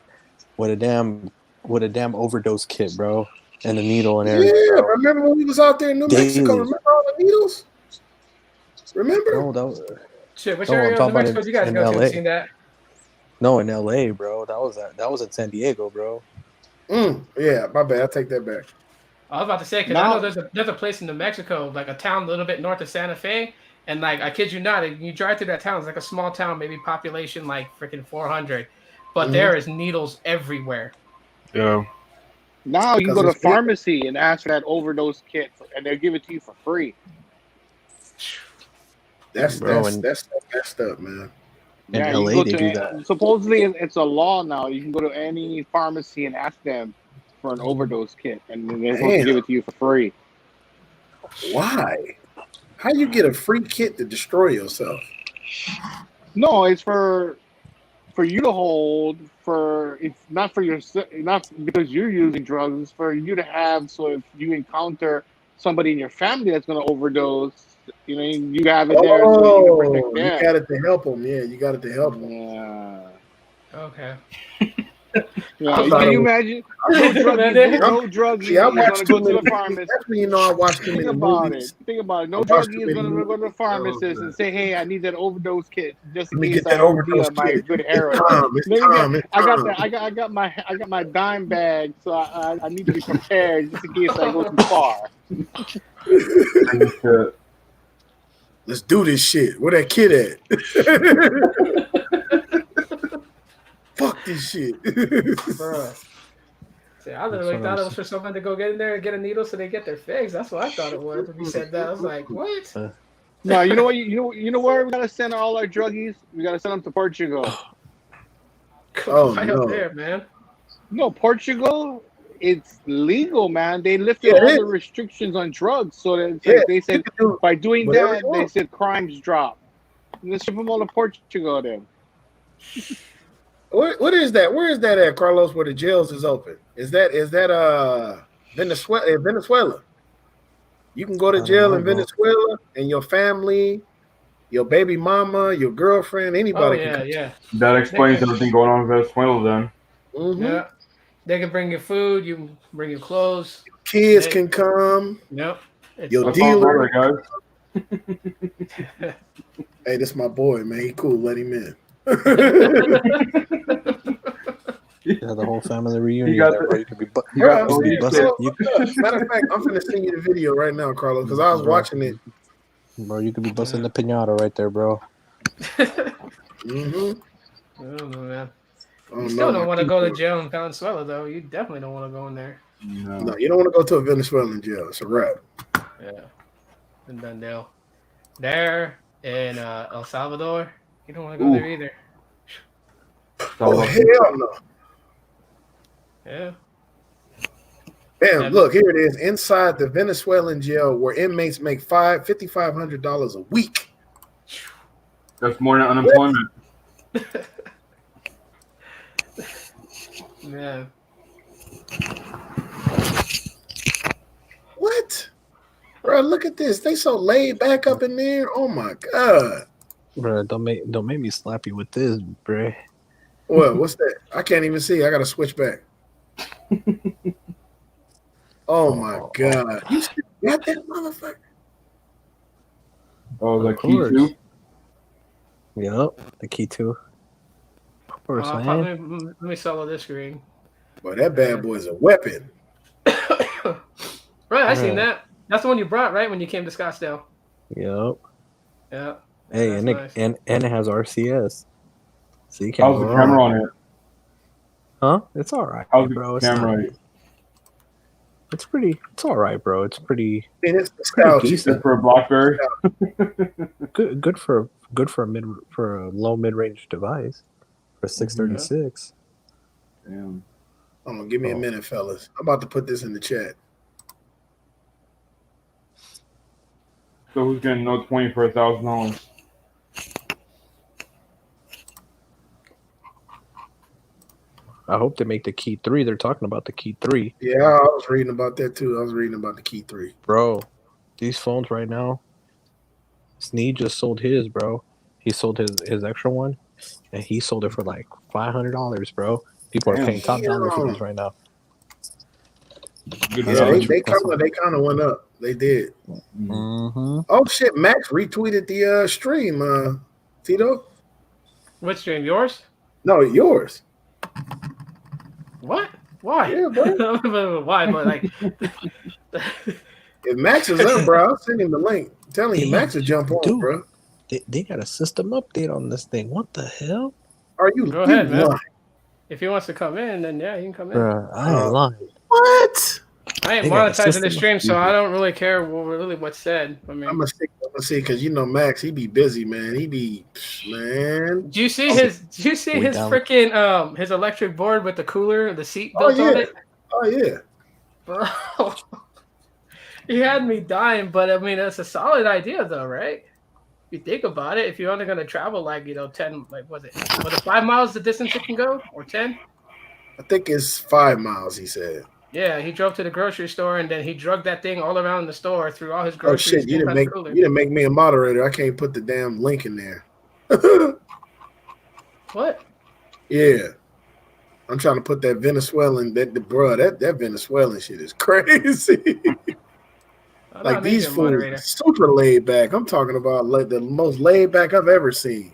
with a damn overdose kit, bro, and a needle and everything. Yeah, bro. remember when we was out there in New Mexico? Remember all the needles? Remember? No, Shit, which No, I'm area of talking New about Mexico did you guys in go to? LA. Seen that? No, in LA, bro. That was in San Diego, bro. Yeah, my bad. I take that back. I was about to say because I know Now, there's a place in New Mexico, like a town a little bit north of Santa Fe, and like I kid you not, you drive through that town, it's like a small town, maybe population like freaking 400, but there is needles everywhere. Yeah. now you can 'Cause go to it's big. pharmacy and ask for that overdose kit, and they'll give it to you for free. That's Bro, that's messed up, man. in Yeah, you can LA go they do that. to. Supposedly, it's a law now. You can go to any pharmacy and ask them for an overdose kit, and they're supposed to Damn, give it to you for free. why? How you get a free kit to destroy yourself? No, it's for you to hold. For it's not for your not because you're using drugs. It's for you to have. So if you encounter somebody in your family that's going to overdose, you have it there so you can protect Oh, you them. got it to help them. Yeah, you got it to help them. Yeah. Okay. Yeah, I thought can it you was. imagine? No druggie, Man, no druggie See, I is watched gonna go too to many the movies. pharmacist. That's when you know I watched too many movies. Think about it. I No watched too druggie is many gonna go to the movies. pharmacist and say, "Hey, I need that overdose kit just in Let me case get I that OD overdose on my kit. good It's heroin." time. It's Let me get. time. It's I got time. that. I got my dime bag, so I need to be prepared just in case I go too far. Shit. Let's do this shit. Where that kid at? Fuck this shit. Bro. See, I literally what thought I'm it was for someone to go get in there and get a needle so they get their fix. That's what I thought it was. When you said that, I was like, what? No, you know what? You know where we gotta send all our druggies? We gotta send them to Portugal. Oh Right up no. there, man. No, Portugal, it's legal, man. They lifted Yeah, all it the is. restrictions on drugs. So it's Yeah, like they you said can do by doing whatever you that, they want. said crimes drop. Let's ship them all to Portugal then. What is that? Where is that at, Carlos? Where the jails is open? Is that Venezuela? Venezuela. You can go I to don't jail know, in bro. Venezuela, and your family, your baby mama, your girlfriend, Oh anybody can yeah, come. yeah. That They explains can, everything going on in Venezuela then. Mm-hmm. yeah. They can bring you food. You can bring you clothes. Kids They, can come. yep. It's Your That's all dealer. brother, guys. Hey, this my boy, man. He cool. Let him in. Yeah, the whole family He reunion got there, bro. the You could be he Bro, got I'm the you could be saying, OG busting bro, kit. you matter of fact, I'm finna send you the video right now, Carlos, because I was bro. watching it. Bro, you could be busting the pinata right there, bro. Mm-hmm. I don't know, man. I You don't still know. don't My want to go to keyboard. jail in Venezuela, though. You definitely don't want to go in there. No, No. you don't want to go to a Venezuelan jail. It's a wrap. Yeah. And then there in El Salvador, you don't want to go there either. Oh, hell no. Yeah. Damn, And, look, here it is. Inside the Venezuelan jail where inmates make $5,500 a week. That's more than unemployment. man. What? Bro, look at this. They so laid back up in there. Oh my God. Bro, don't make me slap you with this, bro. What? What's that? I can't even see. I gotta switch back. Oh my God. You still got that motherfucker? Oh, Of the key course. too. Yep, the key too. Of course, man. Let me solo this screen. Boy, that bad boy is a weapon. Right, I seen Yeah. that. That's the one you brought, right, when you came to Scottsdale. Yep. Yeah. Hey, That's and nice. it has RCS, so you can't How's go the camera wrong. on it? Huh? It's all right, How's bro. the It's camera? not. It's pretty. It's all right, bro. It's pretty. I mean, it's Pretty nostalgic. decent. Good for a BlackBerry. Good for a low mid range device for 636. Damn. Hold on, give me a Oh. minute, fellas. I'm about to put this in the chat. So who's getting no 20 for $1,000? I hope they make the Key 3. They're talking about the Key 3. Yeah, I was reading about that too. I was reading about the Key 3. Bro, these phones right now, Sneed just sold his, bro. He sold his extra one, and he sold it for like $500, bro. People are Damn. paying top dollar for Damn. these right now. Good Yeah, value. they kind of went up. They did. Mm-hmm. Oh shit, Max retweeted the stream. Tito? Which stream? Yours? No, yours. What? Why? Yeah, bro. Why? But like, If Max is up, bro, I'll send him the link. I'm telling you, Damn, Max will jump on, dude. bro. They got a system update on this thing. What the hell? Are you? go You ahead, man. lying? If he wants to come in, then yeah, he can come in. Bruh, I ain't lying. What? I ain't They got a monetizing the system. stream, so I don't really care what's said. I mean, I'm gonna see because you know Max, he be busy, man. He be man. do you see his? Do you see We his down. freaking his electric board with the cooler, the seat Oh built on yeah. it, Oh yeah. bro? He had me dying, but I mean, it's a solid idea, though, right? If you think about it, if you're only gonna travel like 10, like was it 5 miles the distance it can go, or 10? I think it's 5 miles. He said. Yeah, he drove to the grocery store and then he drugged that thing all around the store through all his Oh groceries. shit! You didn't make me a moderator. I can't put the damn link in there. What? Yeah. I'm trying to put that Venezuelan that Venezuelan shit is crazy. Like these fools are super laid back. I'm talking about like the most laid back I've ever seen.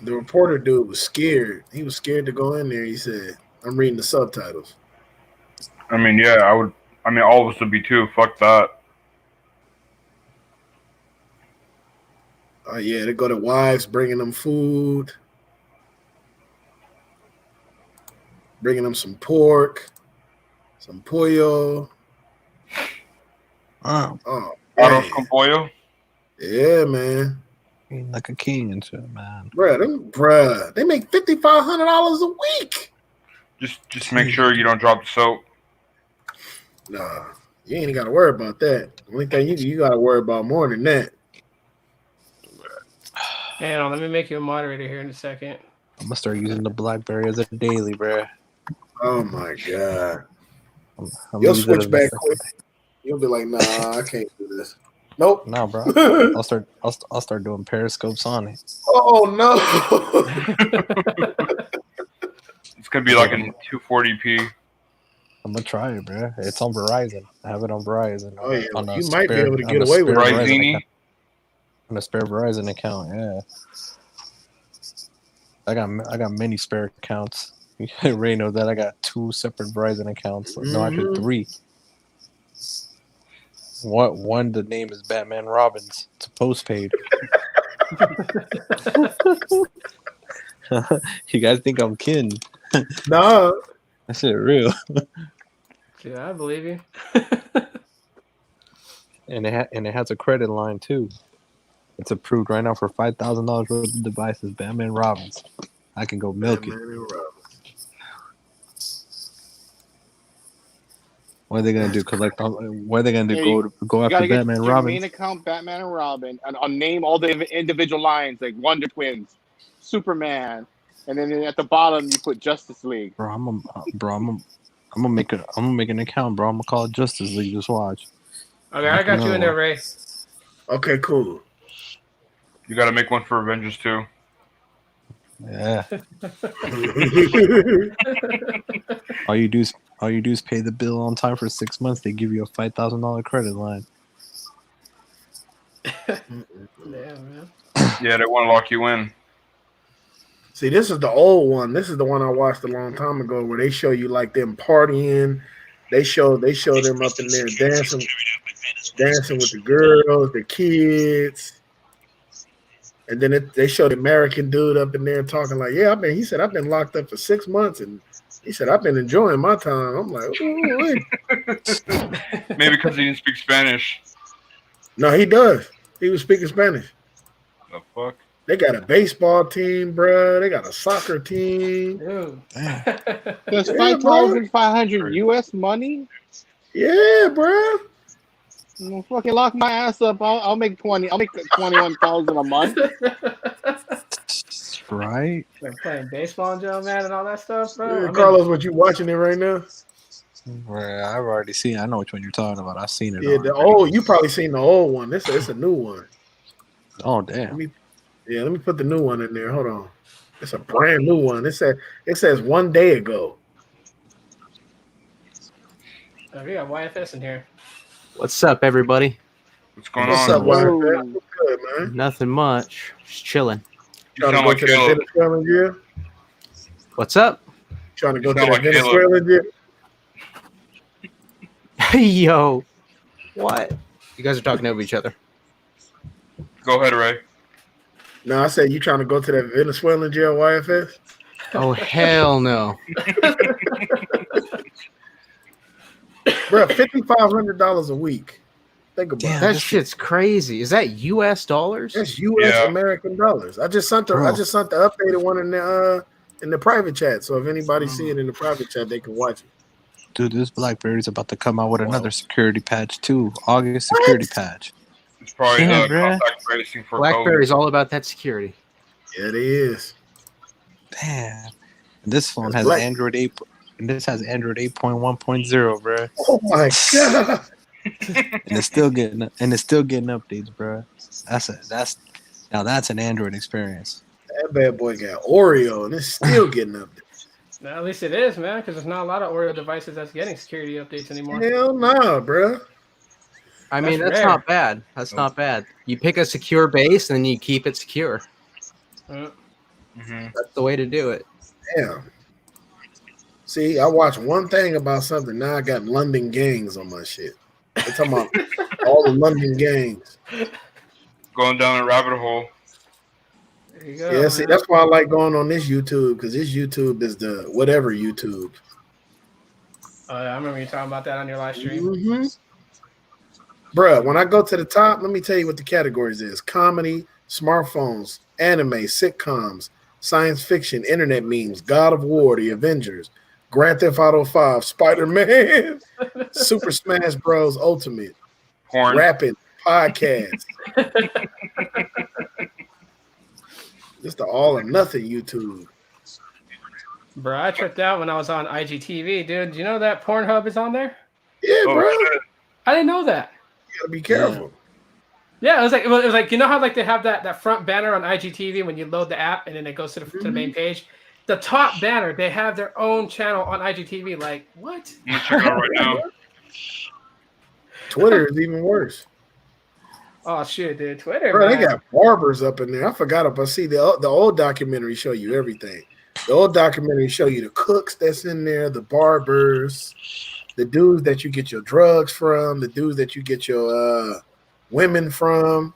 The reporter dude was scared. He was scared to go in there. He said, I'm reading the subtitles. I mean, yeah, I would. I mean, all of us would be too. Fuck that. Oh, yeah, they go to wives bringing them food, bringing them some pork, some pollo. Oh, Arroz con pollo. Yeah, man. like a king and shit, man. Bruh, they make $5,500 a week. Just make sure you don't drop the soap. Nah, you ain't got to worry about that. The only thing you got to worry about more than that. Hang on, let me make you a moderator here in a second. I'm gonna start using the BlackBerry as a daily, bruh. Oh my god. I'm You'll switch back quick. You'll be like, nah, I can't do this. Nope. Nah, bro. I'll start doing periscopes on it. Oh no. It's gonna be like in 240p. I'm gonna try it, bro. It's on Verizon. I have it on Verizon. Oh yeah, on you might be able to get away with it. On a spare Verizon account, yeah. I got many spare accounts. You already know that I got 2 separate Verizon accounts. No, actually 3. One, the name is Batman Robbins. It's a postpaid. You guys think I'm kidding? Nah. That shit real. Yeah, I believe you. And it has a credit line too. It's approved right now for $5,000 worth of devices. Batman Robbins. I can go milk it. What are they gonna do? Collect? What are they gonna do? Go after Batman Robin? Main account Batman and Robin, and I'll name all the individual lines like Wonder Twins, Superman, and then at the bottom you put Justice League. Bro, I'm gonna make an account, bro. I'm gonna call it Justice League. Just watch. Okay, I got you in there, Ray. Okay, cool. You gotta make one for Avengers too. Yeah. all you do is pay the bill on time for 6 months. They give you a $5,000 credit line. Yeah, man. Yeah, they want to lock you in. See, this is the old one. This is the one I watched a long time ago, where they show you like them partying. They show them up in there dancing with the girls, the kids. And then they showed the American dude up in there talking like, yeah, he said, I've been locked up for 6 months. And he said, I've been enjoying my time. I'm like, ooh. Maybe because he didn't speak Spanish. No, he does. He was speaking Spanish. The fuck? They got a baseball team, bro. They got a soccer team. Dude. That's 5,500 US money? Yeah, bro. Well, fucking lock my ass up. I'll make 20. I'll make 21,000 a month. Right? They're playing baseball, Joe, man, and all that stuff, bro. Yeah, Carlos, what you watching it right now? Well, I've already seen. I know which one you're talking about. I've seen it. Yeah, you probably seen the old one. It's a new one. Oh damn. Let me put the new one in there. Hold on. It's a brand new one. It says 1 day ago. Oh, we got YFS in here. What's up, everybody? What's going What's on? up, YFS? Whoa. What's good, man? Nothing much. Just chilling. You Trying to sound go like to that Caleb. Venezuelan jail? What's up? Trying to You go to sound that like Caleb. Venezuelan jail? Yo. What? You guys are talking over each other. Go ahead, Ray. No, I said you trying to go to that Venezuelan jail, YFS? Oh, hell no. Bro, $5,500 a week. Think about Damn, it. that shit's crazy. Is that U.S. dollars? That's U.S. Yeah. American dollars. I just sent the updated one in the private chat. So if anybody see it in the private chat, they can watch it. Dude, this BlackBerry's about to come out with another security patch too. August security patch. It's probably Yeah, the bruh. contact tracing for BlackBerry's all about that security. Yeah, it is. Damn. And this phone That's has black. Android 8. And this has Android 8.1.0, bro. Oh my god. And it's still getting updates, bro. That's an Android experience. That bad boy got Oreo and it's still getting updated. Well, at least it is, man, because there's not a lot of Oreo devices that's getting security updates anymore. Hell nah, bro. I mean, That's that's rare. not bad. That's not bad. You pick a secure base and then you keep it secure. Mm-hmm. That's the way to do it. Damn. See, I watched one thing about something. Now I got London gangs on my shit. They're talking about all the London gangs. Going down a rabbit hole. There you go. Yeah, see, that's why I like going on this YouTube, because this YouTube is the whatever YouTube. I remember you talking about that on your live stream. Mm-hmm. Bruh, when I go to the top, let me tell you what the categories is. Comedy, smartphones, anime, sitcoms, science fiction, internet memes, God of War, The Avengers, Grand Theft Auto 5, Spider-Man, Super Smash Bros. Ultimate, Porn. rapping, podcasts. Just the all or nothing YouTube. Bro, I tripped out when I was on IGTV, dude. Do you know that Pornhub is on there? Yeah, Oh, bro. shit. I didn't know that. You gotta be careful. Yeah, it was like you know how like they have that front banner on IGTV when you load the app and then it goes to the main page. The top banner, they have their own channel on IGTV. Like what? I'm gonna check it out right now. Twitter is even worse. Oh shit, dude, Twitter. Bro, they man. got barbers up in there. I forgot about. See, the old documentary show you everything. The old documentary show you the cooks that's in there, the barbers, the dudes that you get your drugs from, the dudes that you get your women from.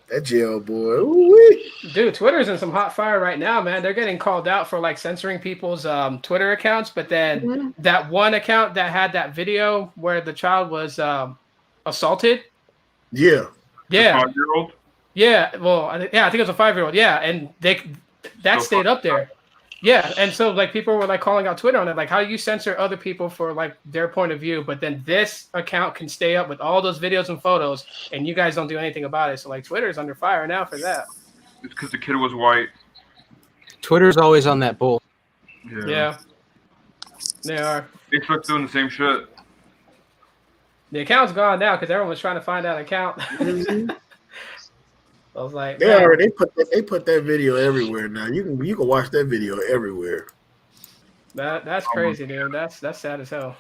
That jail boy. Ooh-wee. Dude, Twitter's in some hot fire right now, man. They're getting called out for like censoring people's Twitter accounts, but then that one account that had that video where the child was assaulted. Yeah. Yeah. 5-year-old? Yeah. Well, I think it was a 5-year-old. Yeah, and that stayed up there. Yeah, and so like people were like calling out Twitter on it, like how you censor other people for like their point of view, but then this account can stay up with all those videos and photos, and you guys don't do anything about it. So like Twitter's under fire now for that. It's because the kid was white. Twitter's always on that bull. Yeah, they are. Facebook's doing the same shit. The account's gone now because everyone was trying to find that account. I was like, They put that video everywhere now. You can watch that video everywhere. that's crazy, dude. That's sad as hell.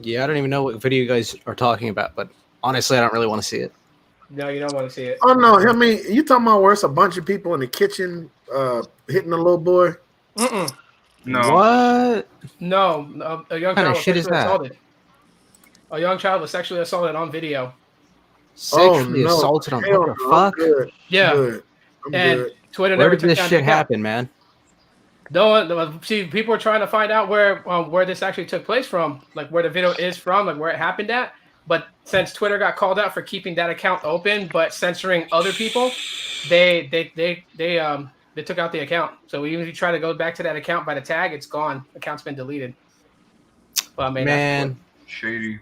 Yeah, I don't even know what video you guys are talking about, but honestly, I don't really want to see it. No, you don't want to see it. Oh no, I mean you talking about where it's a bunch of people in the kitchen hitting a little boy? No. What? No, a young What kind child of was shit is sexually that? assaulted. A young child was sexually assaulted on video. Sexually assaulted on Hell what the no, fuck? I'm good. Yeah, Good. I'm and good. Twitter Where never did took this down shit the account. happen, man? No, see, people were trying to find out where this actually took place from, like where the video is from, like where it happened at. But since Twitter got called out for keeping that account open but censoring other people, they took out the account. So even if you try to go back to that account by the tag, it's gone. The account's been deleted. Well, I mean, Man, Shady.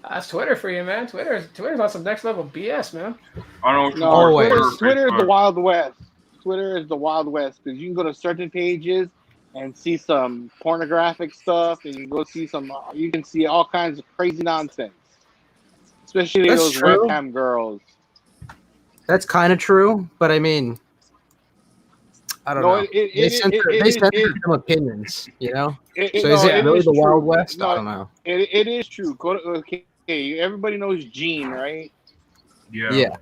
that's Twitter for you, man. Twitter's on some next level BS, man. I don't know. No, Always. Twitter is the Wild West. Twitter is the Wild West because you can go to certain pages and see some pornographic stuff, and you go see you can see all kinds of crazy nonsense, especially That's those true. webcam girls. that's kind of true, but I mean, I don't No, know. They censor some opinions, you know. So is no, it it really is the Wild true. West? I No, don't know. it is true. Go to okay. Everybody knows Gene, right? Yeah.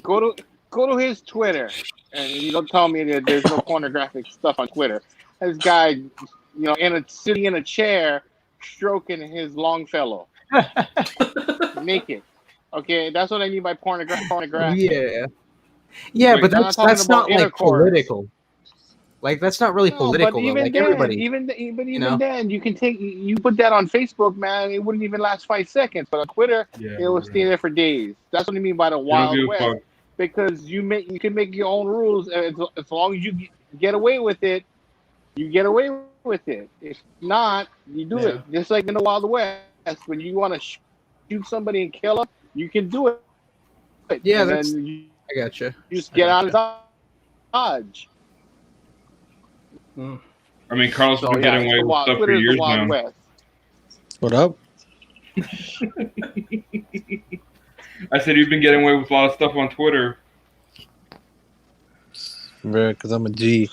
Go to his Twitter, and you don't tell me that there's no pornographic stuff on Twitter. This guy, sitting in a chair, stroking his Longfellow, naked. Okay, that's what I mean by pornographic. Yeah, yeah, Wait, but I'm not talking that's about not like intercourse. political. Like that's not really No, but political though. even Like then, everybody, you even know. then, you put that on Facebook, man. It wouldn't even last 5 seconds. But on Twitter, Yeah. it will stay there for days. That's what I mean by the They don't Wild give a West, fuck. because you can make your own rules, and as long as you get away with it, you get away with it. If not, you do it. Just like in the Wild West, when you want to shoot somebody and kill them, you can do it. Yeah, and that's. then you I gotcha. just get out of Dodge. I mean, Carlos has So been yeah, getting away with stuff for Twitter is the years Wild now. West. What up? I said you've been getting away with a lot of stuff on Twitter. Bro, because I'm a G.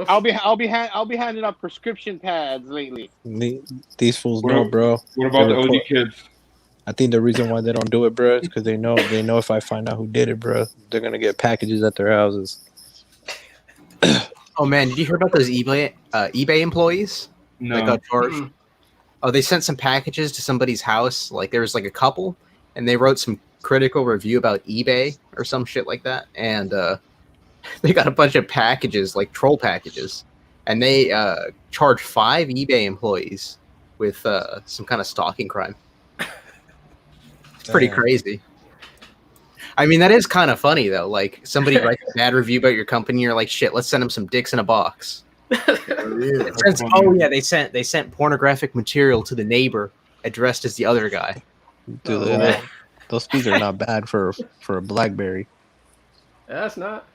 I'll be handing out prescription pads lately. These fools know, bro. What about They the OG report- kids? I think the reason why they don't do it, bro, is because they know if I find out who did it, bro, they're gonna get packages at their houses. Oh man, did you hear about those eBay employees No. that got charged? Oh, they sent some packages to somebody's house. Like there was like a couple, and they wrote some critical review about eBay or some shit like that, and they got a bunch of packages, like troll packages, and they charged 5 eBay employees with some kind of stalking crime. It's pretty crazy. I mean, that is kind of funny though. Like somebody writes a bad review about your company, you're like, shit, let's send them some dicks in a box. It says, oh yeah, they sent pornographic material to the neighbor addressed as the other guy. Dude, those speeds are not bad for a BlackBerry. That's not.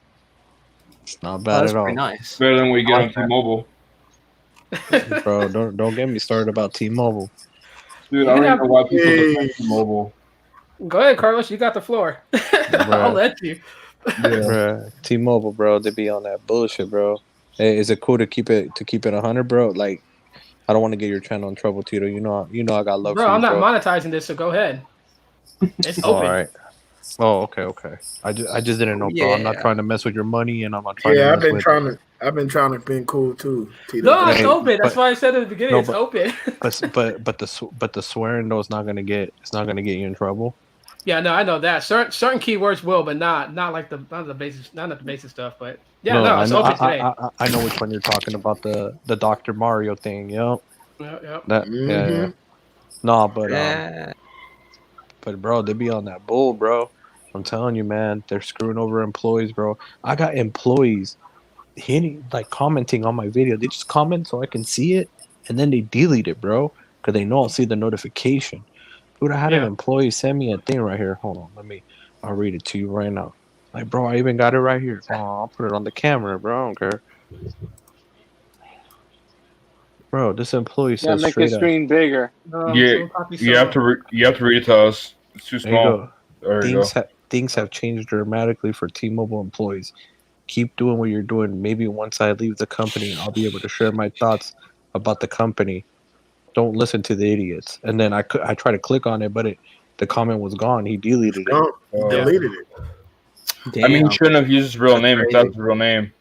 It's not bad That's at all. pretty nice. Better than what you get on T-Mobile. Bro, don't get me started about T-Mobile. Dude, I don't even know why people defend T-Mobile. Go ahead, Carlos. You got the floor. I'll let you. Bro, T-Mobile, bro, they be on that bullshit, bro. Hey, is it cool to keep it 100, bro? Like, I don't want to get your channel in trouble, Tito. You know I got love Bro, for you, I'm not bro. monetizing this, so go ahead. It's open. All right. Oh, okay. I just didn't know, bro. I'm not trying to mess with your money, and I'm not trying. Yeah, to I've been trying to be cool too. Tito. No, it's Hey, open. That's but- why I said at the beginning. no, It's but- open. But the swearing though is not gonna get you in trouble. Yeah, no, I know that. Certain keywords will, but not the basic stuff. But yeah, no, it's open today. I know which one you're talking about. The Dr. Mario thing. Yep. Yep. Yeah. No, but bro, they be on that bull, bro. I'm telling you, man, they're screwing over employees, bro. I got employees commenting on my video. They just comment so I can see it, and then they delete it, bro, because they know I'll see the notification. Dude, I had an employee send me a thing right here. Hold on, I'll read it to you right now. Like, bro, I even got it right here. Oh, I'll put it on the camera, bro. I don't care. Bro, this employee says Make straight the up. screen bigger. Yeah, you have to read it to us. It's too There you small. go. There you go. Things have changed dramatically for T-Mobile employees. Keep doing what you're doing. Maybe once I leave the company, I'll be able to share my thoughts about the company. Don't listen to the idiots. And then I try to click on it, but the comment was gone. He deleted it. Deleted it. Damn. I mean, he shouldn't have used his real That's name if crazy. that's his real name.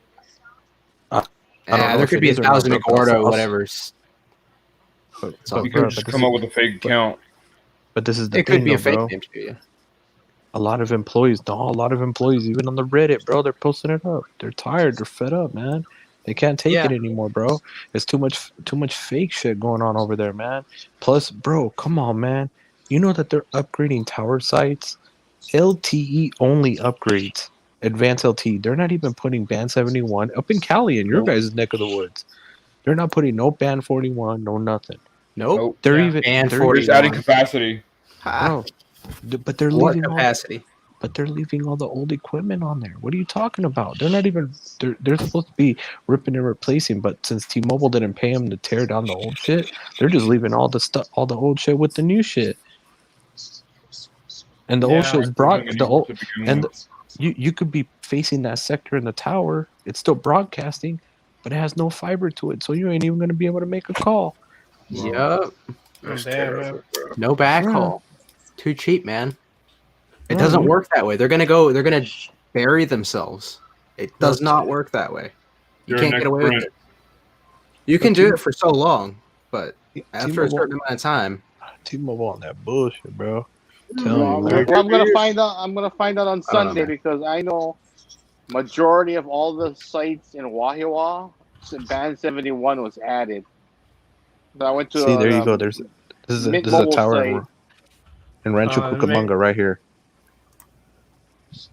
I don't know there if could it be is or not, 1,000 bro, but Gordo, I'll- whatever. But, You bro, can just come up with a fake account. but this is the It thing, could be a though, fake bro. name too. Yeah. A lot of employees, even on the Reddit, bro, they're posting it up. They're tired. They're fed up, man. They can't take it anymore, bro. There's too much fake shit going on over there, man. Plus, bro, come on, man. You know that they're upgrading tower sites, LTE only upgrades, advanced LTE. They're not even putting band 71 up in Cali in your guys' neck of the woods. They're not putting no band 41, no nothing. Nope. They're Yeah. even Band they're We're just 41. adding capacity. bro. But they're What leaving capacity? but they're leaving all the old equipment on there. What are you talking about? They're not even. They're supposed to be ripping and replacing, but since T-Mobile didn't pay them to tear down the old shit, they're just leaving all the stuff, all the old shit with the new shit. And the Yeah. old shit's broad. Using The any old to begin and with. you could be facing that sector in the tower. It's still broadcasting, but it has no fiber to it, so you ain't even gonna be able to make a call. Yup. That's Damn, man. terrible, bro. No backhaul. Too cheap, man. It Bro, doesn't you- work that way. They're gonna bury themselves. It does not work that way. You You're can't next get away with Brent. it. You can do it for so long, but after a T-Mobile, certain amount of time, T-Mobile on that bullshit, bro. Well, Telling you, man. I'm gonna find out. I'm gonna find out on I don't know, Sunday man. because I know majority of all the sites in Wahiwa, Band 71 was added. So I went to See, there you go. This is Mint a Mobile tower site. in Rancho let me- Cucamonga right here.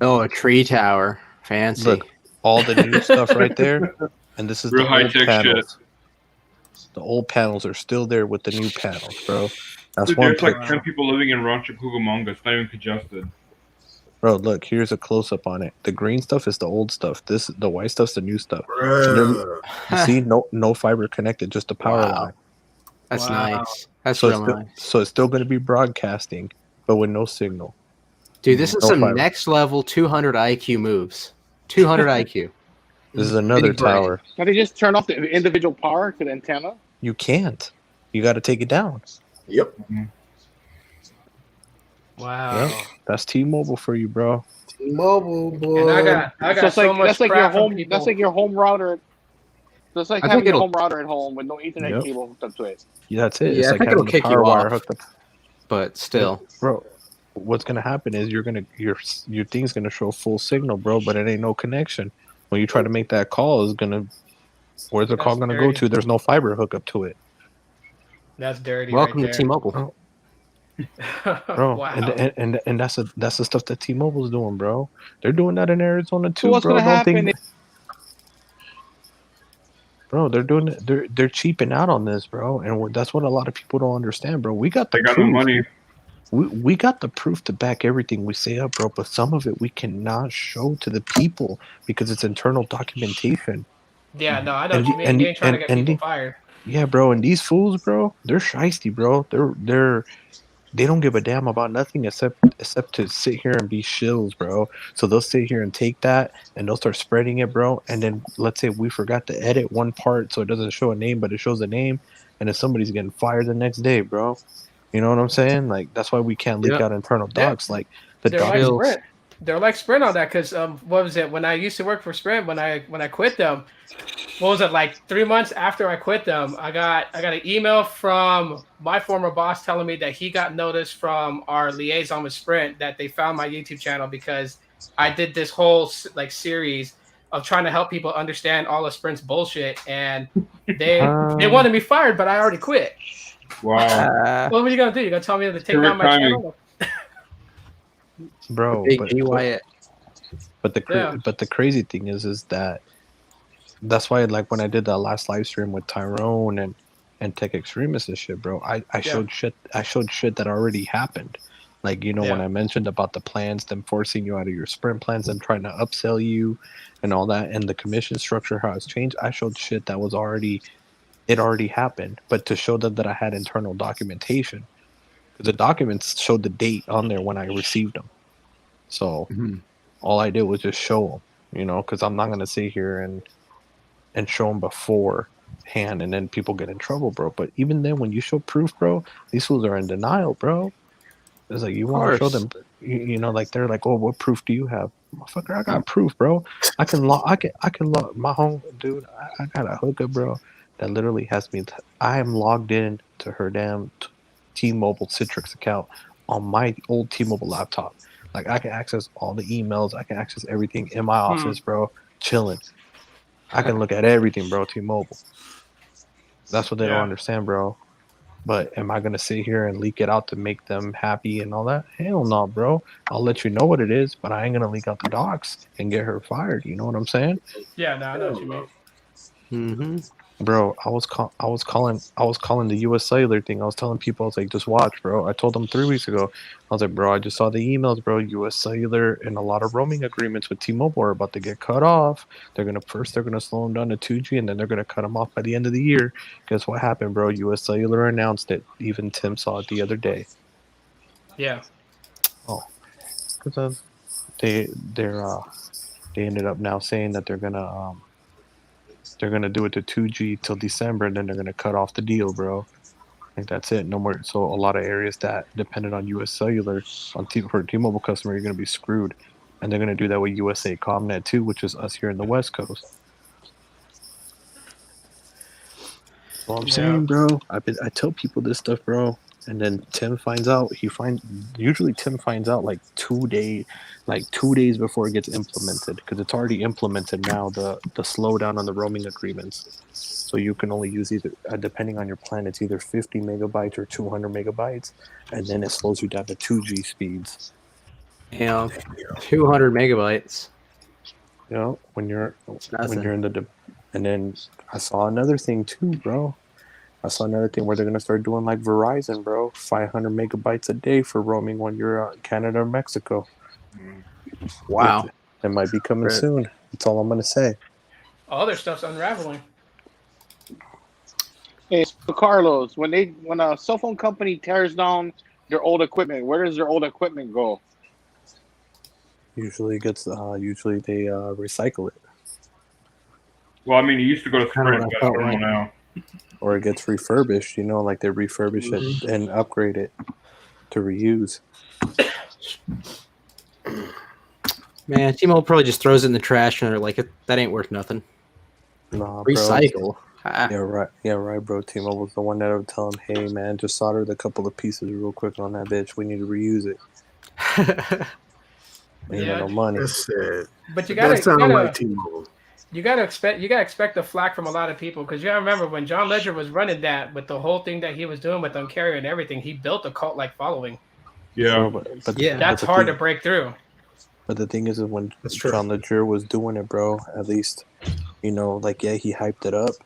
oh, a tree tower, fancy. Look, all the new stuff right there, and this is Real the old high-tech panels. The old panels are still there with the new panels, bro. That's Dude, one there's like pic- 10 people living in Rancho Cucamonga. It's not even congested. Bro, look, here's a close up on it. The green stuff is the old stuff. The white stuff's the new stuff. Bruh. You see, no fiber connected, just a power Wow. line. That's Wow. nice. That's So real it's still, nice. so it's still going to be broadcasting, but with no signal. Dude, this is no some fiber. next level 200 IQ moves. 200 IQ. This is another Big brain. tower. Can they just turn off the individual power to the antenna? You can't. You got to take it down. Yep. Wow. Yep. That's T-Mobile for you, bro. T-Mobile, boy. And I got So it's so like much that's like your crap from home. people. That's like your home router. So it's like I having think your it'll- home router at home with no Ethernet Yep. cable hooked up to it. Yeah, that's it. Yeah, It's I like think having it'll the kick power you wire off. hooked up. But still. Bro, what's gonna happen is your thing's gonna show full signal, bro, but it ain't no connection. When you try to make that call, is gonna where's the call That's gonna go dirty. to? There's no fiber hookup to it, That's dirty. Welcome right to T-Mobile. there. bro. Wow. And that's the stuff that T-Mobile's doing, bro. They're doing that in Arizona too, So what's bro. gonna Don't happen? think, bro. They're doing it. They're cheaping out on this, bro, and that's what a lot of people don't understand, bro. We got the They got no proof. money. We got the proof to back everything we say up, bro, but some of it we cannot show to the people because it's internal documentation. Yeah, no, I know And what you the- mean. and You the- ain't trying to get and people the- fired. Yeah, bro, and these fools, bro, they're shiesty, bro. They don't give a damn about nothing except to sit here and be shills, bro. So they'll sit here and take that and they'll start spreading it, bro. And then let's say we forgot to edit one part so it doesn't show a name, but it shows a name, and then somebody's getting fired the next day, bro. You know what I'm saying? Like that's why we can't leak Yep. out internal Yeah. docs. Like the They're like Bills. Sprint. They're like Sprint on that because what was it when I used to work for Sprint when I quit them? What was it like 3 months after I quit them? I got an email from my former boss telling me that he got notice from our liaison with Sprint that they found my YouTube channel because I did this whole like series of trying to help people understand all of Sprint's bullshit, and they wanted me fired, but I already quit. Wow. What were you gonna do? You gonna tell me to take Correct down my timing. channel? bro. Big But, G Wyatt. but the crazy thing is that that's why like when I did that last live stream with Tyrone and Tech Extremists and shit, bro, I showed shit that already happened. Like, you know, when I mentioned about the plans, them forcing you out of your Sprint plans and trying to upsell you and all that, and the commission structure, how it's changed, I showed shit that was already happened. But to show them that I had internal documentation, because the documents showed the date on there when I received them. So all I did was just show them, you know, because I'm not going to sit here and show them beforehand and then people get in trouble, bro. But even then, when you show proof, bro, these fools are in denial, bro. It's like you want to show them, you know, like they're like, oh, what proof do you have, motherfucker? I got proof, bro. I can log my home, dude. I got a hookup, bro, that literally has me. I am logged in to her damn T-Mobile Citrix account on my old T-Mobile laptop. Like I can access all the emails. I can access everything in my office, bro. Chilling. I can look at everything, bro. T-Mobile. That's what they don't understand, bro. But am I gonna sit here and leak it out to make them happy and all that? Hell no, bro. I'll let you know what it is, but I ain't gonna leak out the docs and get her fired. You know what I'm saying? Yeah, no, I know what you mean. Bro, I was calling the US Cellular thing. I was telling people, I was like, just watch, bro. I told them 3 weeks ago. I was like, bro, I just saw the emails, bro. US Cellular and a lot of roaming agreements with T-Mobile are about to get cut off. They're gonna slow them down to 2G, and then they're gonna cut them off by the end of the year. Guess what happened, bro? US Cellular announced it. Even Tim saw it the other day. Yeah. Oh, purpose of they ended up now saying that they're gonna do it to 2G till December, and then they're gonna cut off the deal, bro. I think that's it. No more. So a lot of areas that depended on U.S. Cellular for a T-Mobile customer, you're gonna be screwed, and they're gonna do that with USA Comnet too, which is us here in the West Coast. Well, I'm saying, bro, I tell people this stuff, bro, and then Tim finds out. Usually Tim finds out like 2 days before it gets implemented, because it's already implemented now. The slowdown on the roaming agreements, so you can only use either, depending on your plan, it's either 50 megabytes or 200 megabytes, and then it slows you down to 2G speeds. 200 megabytes. You know, when you're in the and then I saw another thing too, bro. I saw another thing where they're gonna start doing like Verizon, bro. 500 megabytes a day for roaming when you're in Canada or Mexico. Wow, it might be coming soon. That's all I'm gonna say. All their stuff's unraveling. Hey, so Carlos, when a cell phone company tears down their old equipment, where does their old equipment go? Usually they recycle it. Well, I mean, it used to go to Sprint, but I don't know now. Or it gets refurbished, like they refurbish it and upgrade it to reuse. Man, T-Mobile probably just throws it in the trash and they're like, that ain't worth nothing. Nah, recycle. Bro. Yeah, right, bro. T-Mobile's the one that would tell them, hey, man, just soldered a couple of pieces real quick on that bitch. We need to reuse it. Ain't got no money. That's sad. But you gotta like T-Mobile. You gotta expect the flack from a lot of people, because you gotta remember when John Ledger was running that with the whole thing that he was doing with Un-carrier and everything, he built a cult-like following. Yeah, that's hard to break through. But the thing is when John Ledger was doing it, bro, at least, he hyped it up,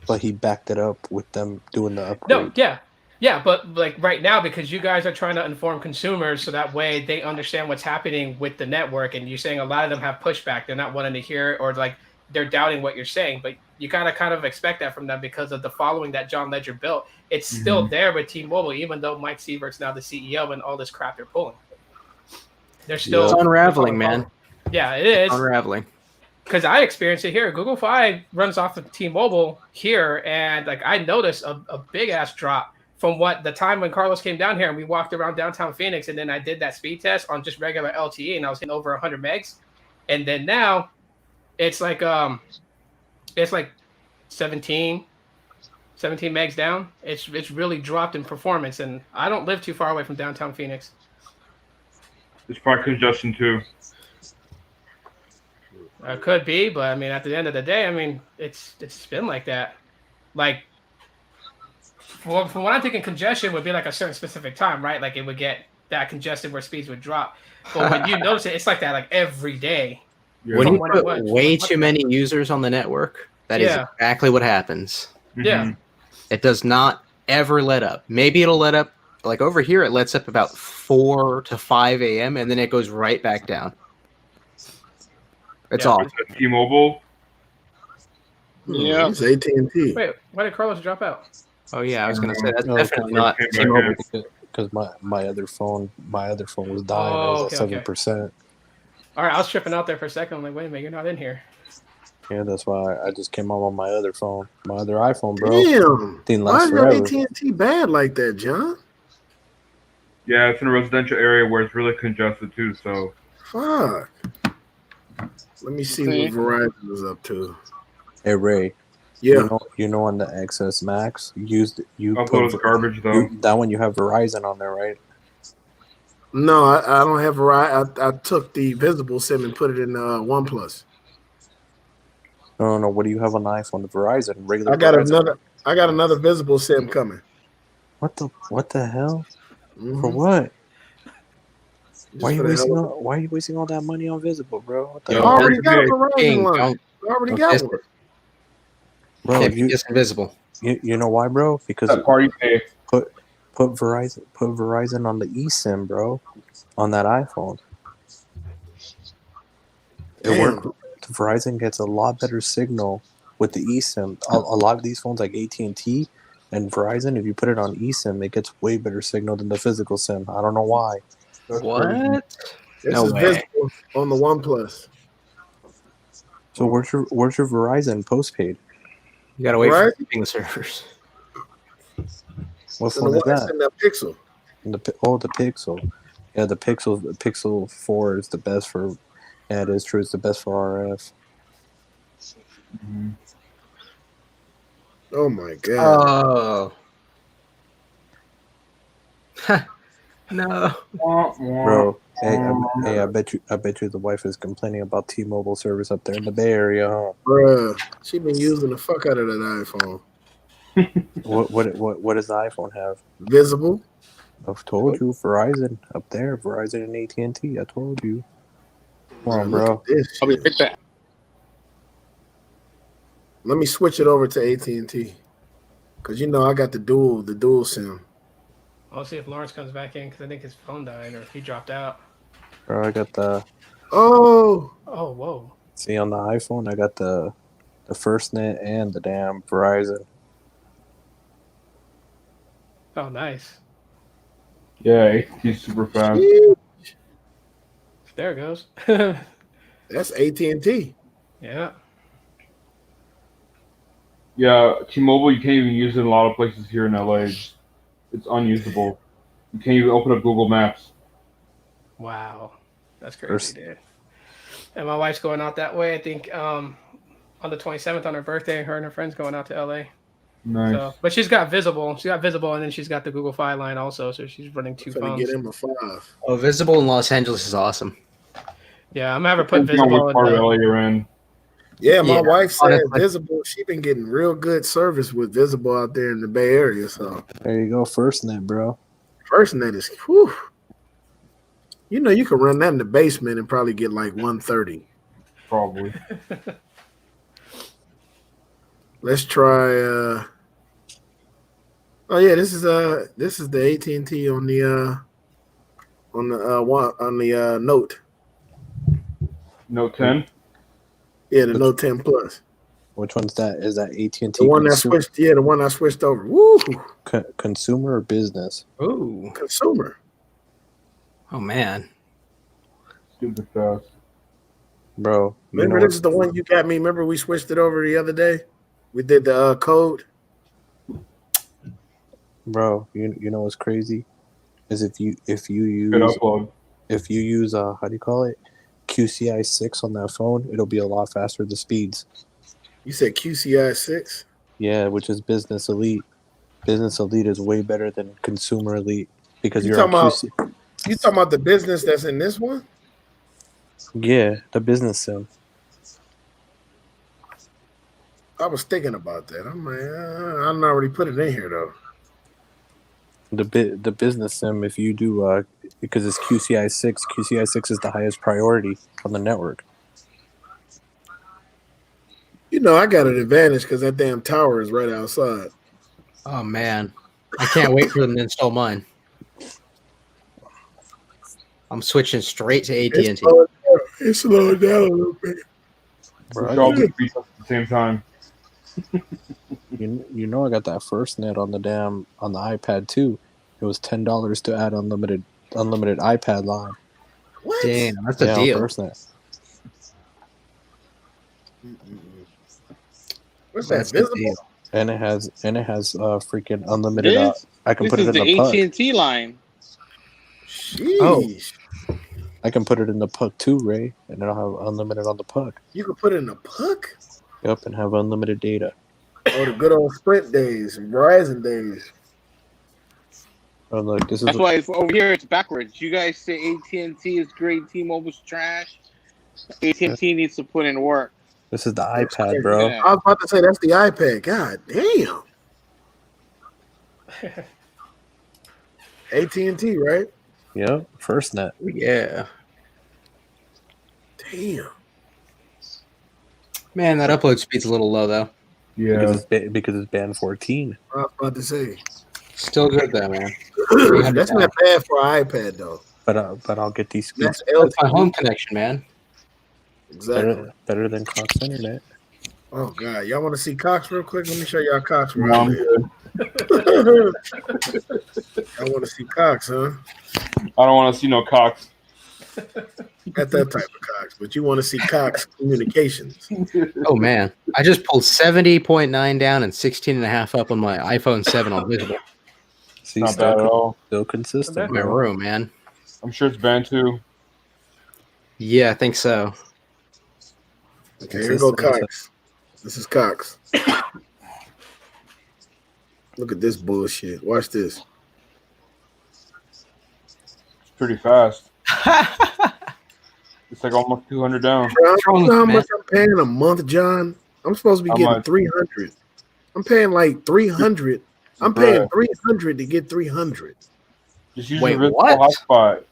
but he backed it up with them doing the upgrade. No, yeah, but like right now, because you guys are trying to inform consumers so that way they understand what's happening with the network, and you're saying a lot of them have pushback. They're not wanting to hear it, or like they're doubting what you're saying, but you gotta kind of expect that from them because of the following that John Ledger built. It's still there with T-Mobile, even though Mike Sievert's now the CEO and all this crap they're pulling. They're still it's unraveling, man. Yeah, it is unraveling. Because I experienced it here. Google Fi runs off of T-Mobile here, and like I noticed a big ass drop from what the time when Carlos came down here and we walked around downtown Phoenix, and then I did that speed test on just regular LTE, and I was hitting over 100 megs, and then now it's like 17 megs down. It's really dropped in performance, and I don't live too far away from downtown Phoenix. It's probably congestion too. Could be, but I mean, at the end of the day, I mean, it's been like that. Like, from what I'm thinking, congestion would be like a certain specific time, right? Like it would get that congested where speeds would drop. But when you notice it, it's like that like every day. Yeah. When you put way too many users on the network, that is exactly what happens. Yeah. It does not ever let up. Maybe it'll let up, like over here, it lets up about 4 to 5 a.m. and then it goes right back down. It's all. T-Mobile? Yeah. It's AT&T. Wait, why did Carlos drop out? Oh yeah, I was gonna say that's definitely not T-Mobile. Because my other phone was dying. It was at 7%. All right, I was tripping out there for a second. I'm like, wait a minute, you're not in here. Yeah, that's why I just came up on my other phone, my other iPhone, bro. Damn, didn't why last is forever. your AT&T bad like that, John? Yeah, it's in a residential area where it's really congested too. So, fuck. Let me see what Verizon is up to. Hey Ray. Yeah. You know on the XS Max, you put garbage though. That one you have Verizon on there, right? No, I don't have Verizon. I took the visible SIM and put it in OnePlus. No. What do you have on the iPhone? The Verizon, regular. I got another visible SIM coming. What the hell? Mm-hmm. For what? Why are you wasting all that money on visible, bro? What the hell? I already got a Verizon line. I already got one. Bro, it's invisible. You know why, bro? Because put Verizon on the eSIM, bro, on that iPhone. It works. Verizon gets a lot better signal with the eSIM. A lot of these phones, like AT&T and Verizon, if you put it on eSIM, it gets way better signal than the physical SIM. I don't know why. What? This No is way. visible on the OnePlus. So where's your Verizon postpaid? You gotta wait Right? for the servers. What It's in the phone is one. It's that? in the Pixel. The Pixel. Yeah, the Pixel 4 is the best for. Yeah, it is true. It's the best for RF. Mhm. Oh my god. Oh. No. Bro, I bet you the wife is complaining about T-Mobile service up there in the Bay Area, huh? Bruh, she been using the fuck out of that iPhone. What does the iPhone have? Visible. I've told you, Verizon up there, Verizon and AT&T. I told you. Come on, Look bro. at this I'll be shit. right back. Let me switch it over to AT&T. Cause you know I got the dual SIM. I'll see if Lawrence comes back in because I think his phone died or if he dropped out. Bro, I got the Oh, Oh, whoa. see on the iPhone. I got the FirstNet and the damn Verizon. Oh, nice. Yeah, AT&T's super fast. shit. There it goes. That's AT&T. Yeah. Yeah, T-Mobile, you can't even use it in a lot of places here in LA. It's unusable. You can't even open up Google Maps. Wow. That's crazy, First- dude. And my wife's going out that way, I think, on the 27th on her birthday. Her and her friends going out to LA. Nice. So, but she's got Visible. She's got Visible, and then she's got the Google Fi line also. So she's running two I'm finna phones. get him a 5. Oh, visible in Los Angeles is awesome. Yeah, I'm gonna have her put Depends on Visible which in part of the, LA you're in. Yeah, my Yeah, wife said honestly. Visible. She been getting real good service with Visible out there in the Bay Area. So There you go, FirstNet, bro. FirstNet is, whew. You know, you can run that in the basement and probably get like 130. Probably. Let's try. Oh yeah, this is the AT&T on the Note. Note 10? Yeah, the Note 10 Plus. Which one's that? Is that AT&T The one that switched. Yeah, the one I switched over. Woo, consumer or business? Ooh. consumer. Oh man. Stupid fast. Bro, you Remember, know this is the one you got me. Remember, we switched it over the other day. We did the code. bro, you know what's crazy? Is if you Good use upload. how do you call it? QCI 6 on that phone, it'll be a lot faster the speeds. You said QCI 6. Yeah, which is business elite. Business elite is way better than consumer elite because You you're on talking QC. You talking about the business that's in this one? Yeah, the business sim. I was thinking about that. I'm like, I'm not already put it in here though. The business sim, if you do because it's QCI 6, QCI 6 is the highest priority on the network. You know, I got an advantage because that damn tower is right outside. Oh man. I can't wait for them to install mine. I'm switching straight to AT&T. It's slowed down a little bit. Bro, Which all the speeds at the same time. you know I got that FirstNet on the iPad too. It was $10 to add unlimited iPad line. What? Damn, that's a Yeah, deal. on FirstNet. What's that? That's a Visible? deal. And it has freaking unlimited. This, I can this put it is in the the puck. AT&T line. Sheesh. I can put it in the puck too, Ray, and it'll have unlimited on the puck. You can put it in a puck? Yep, and have unlimited data. Oh, the good old Sprint days and Verizon days. Oh, look, this is That's why over here it's backwards. You guys say AT&T is great, T-Mobile's trash. AT&T needs to put in work. this is the iPad, bro. Yeah. I was about to say that's the iPad. God damn. AT&T, right? Yep, FirstNet. Yeah. Damn. Man, that upload speed's a little low though. Yeah. Because it's band 14. I was about to say. Still good though, man. That's not bad for an iPad though. But I'll get these speeds That's That's my home LTE. connection, man. Exactly. better than Cox Internet. Oh God, y'all want to see Cox real quick? Let me show y'all Cox real No, I'm quick. good. I want to see Cox, huh? I don't want to see no cocks. At that type of Cox, but you want to see Cox Communications. Oh man, I just pulled 70.9 down and 16.5 up on my iPhone 7 on Visible. See, Not bad at all. still consistent, bad. My bro. room, man. I'm sure it's banned too. Yeah, I think so. Okay, here go Cox. This is Cox. Look at this bullshit. Watch this. It's pretty fast. It's like almost 200 down. Bro, wrong you know how with much I'm paying a month, John? I'm supposed to be How getting much? 300. I'm paying like 300. I'm paying 300 to get 300. Just use Wait, your visible what? hotspot.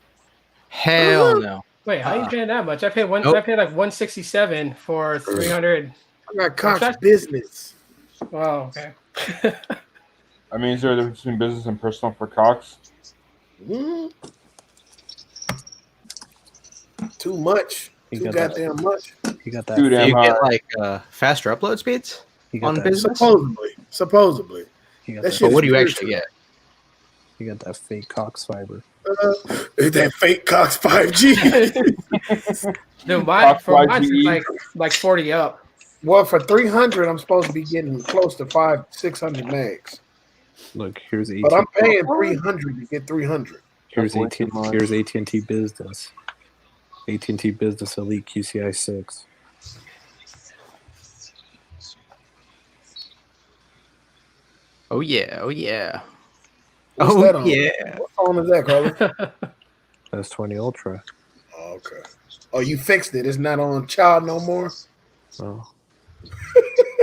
Hell no. Wait, how you paying that much? I paid Nope. I paid like 167 for 300. I got Cox that? Business. Wow. Okay. I mean, is there a difference between business and personal for Cox? Mm. Too much. He Too got that. goddamn much. He got that. Dude, Do you am get I? like faster upload speeds He got on that. business? Supposedly. He got That that. shit But what do is you weird. actually get? He got that fake Cox fiber. That fake Cox 5G. Dude, Cox for mine, YGE. it's like 40 up. Well, for 300, I'm supposed to be getting close to 600 megs. Look, here's AT. But I'm paying 300 to get 300. Here's That's way too much. Here's AT&T Business. AT&T Business Elite QCI 6. Oh yeah, oh yeah. What's Oh that on? yeah. What phone is that, Carlos? That's 20 Ultra. Oh, okay. Oh, you fixed it. It's not on child no more. Oh,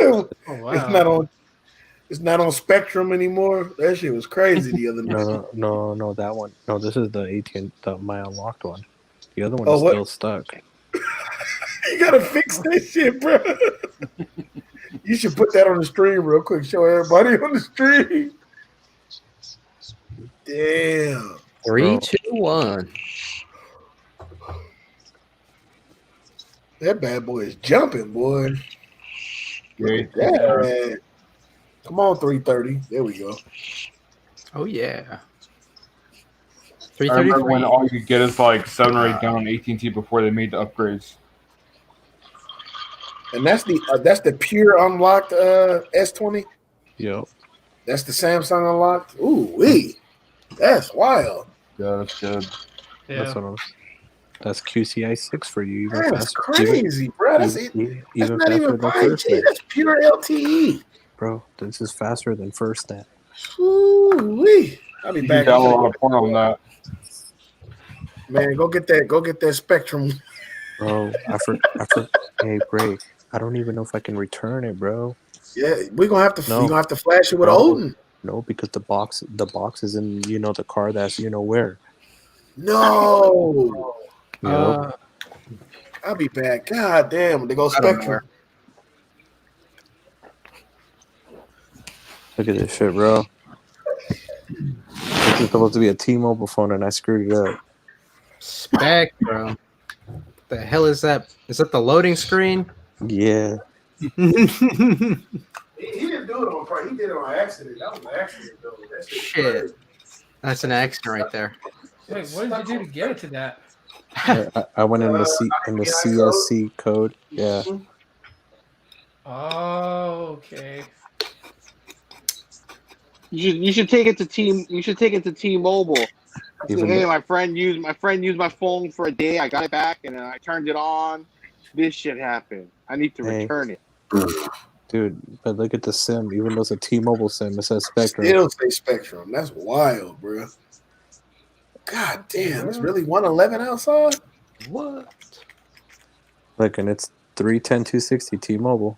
Oh wow. It's not on Spectrum anymore. That shit was crazy the other night. no, that one. No, this is my unlocked one. The other one Oh, is what? still stuck. You gotta fix that shit, bro. You should put that on the stream real quick. Show everybody on the stream. Damn. 3, 2, 1. That bad boy is jumping, boy. Yeah, Yeah. Come on, 330. There we go. Oh yeah. I remember when 333. all you could get is like 7 or 8 down on AT&T before they made the upgrades. And that's the pure unlocked S20. Yep. That's the Samsung unlocked. Ooh wee. That's wild. Yeah, that's good. Yeah. That's QCI 6 for you. Even That's faster, crazy, bro. That's even not faster even than 5G. FirstNet. That's pure LTE. Bro, this is faster than FirstNet. Ooh wee. I'll be You back. can download a lot of porn on that. Man, go get that Spectrum. Bro, hey, break. I don't even know if I can return it, bro. Yeah, we're gonna have to. No. You're gonna have to flash it with No. Odin. No, because the box is in the car that's where. No. Yep. I'll be back. God damn, they go I don't know Spectrum. Look at this shit, bro. This is supposed to be a T-Mobile phone, and I screwed it up. Spectrum. The hell is that? Is that the loading screen? Yeah. He didn't do it on purpose. He did it on accident. That was an accident, though. That shit. Shit. That's an accident right there. Wait, what did you do to get it to that? I went in the CSC code. Yeah. Oh, okay. You should take it to T-Mobile. Even Hey, though- my friend used my phone for a day. I got it back and then I turned it on. This shit happened. I need to Hey. return it. Dude, but look at the SIM. Even though it's a T-Mobile SIM, it says Spectrum. Still say Spectrum. That's wild, bro. God damn, it's really 111 outside. What? Look, and it's 310-260 T-Mobile.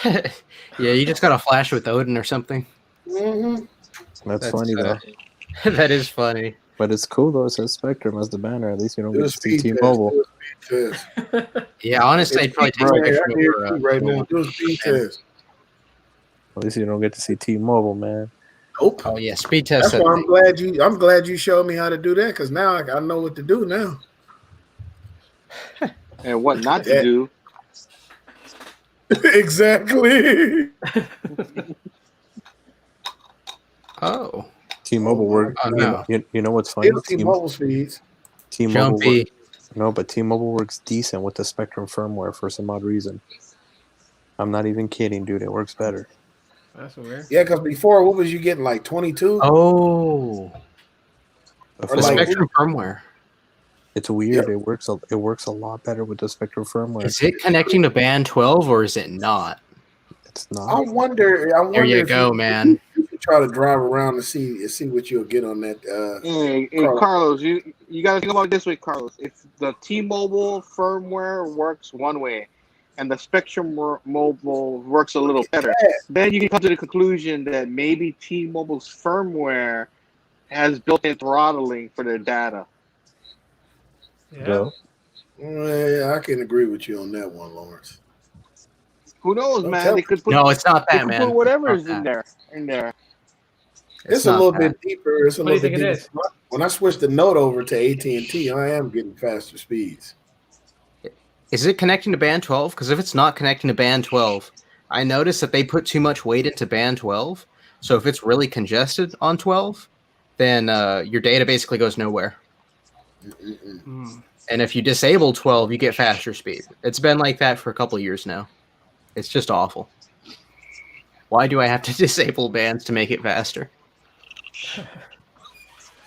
Yeah, you just got a flash with Odin or something. Mm-hmm. That's funny though. That is funny. But it's cool though. It says Spectrum as the banner. At least you don't Do get a to see speed T-Mobile. test. Yeah, honestly, I'd probably take Right, Spectrum I hear over, you right now. Do a speed test. At least you don't get to see T-Mobile, man. Nope. Oh yeah, speed test. That's why I'm glad you showed me how to do that, because now I know what to do now. And what not to Yeah. do. Exactly. Oh, T-Mobile work. Oh, no. You know what's funny? It'll T-Mobile speeds. T-Mobile jumpy. No, but T-Mobile works decent with the Spectrum firmware for some odd reason. I'm not even kidding, dude. It works better. That's weird. Yeah, because before, what was you getting, like 22? Oh, Or the like, Spectrum firmware. It's weird. It works a lot better with the Spectrum firmware. Is it connecting to band 12 or is it not? It's I not. wonder There you if go, man. you could try to drive around and see what you'll get on that. Hey, Carlos. Carlos, you got to think about it this way, Carlos. If the T-Mobile firmware works one way, and the Spectrum Mobile works a little better, then you can come to the conclusion that maybe T-Mobile's firmware has built-in throttling for their data. Yeah. Yeah, I can agree with you on that one, Lawrence. Who knows, Don't man? tell They could put No, it's not they that, could man. put whatever It's is not in that. there. It's a not little that. bit deeper. It's a What do you little bit think it deeper. is? When I switched the Note over to AT&T, I am getting faster speeds. Is it connecting to band 12? Because if it's not connecting to band 12, I noticed that they put too much weight into band 12. So if it's really congested on 12, then your data basically goes nowhere. Mm. And if you disable 12, you get faster speed. It's been like that for a couple of years now. It's just awful. Why do I have to disable bands to make it faster?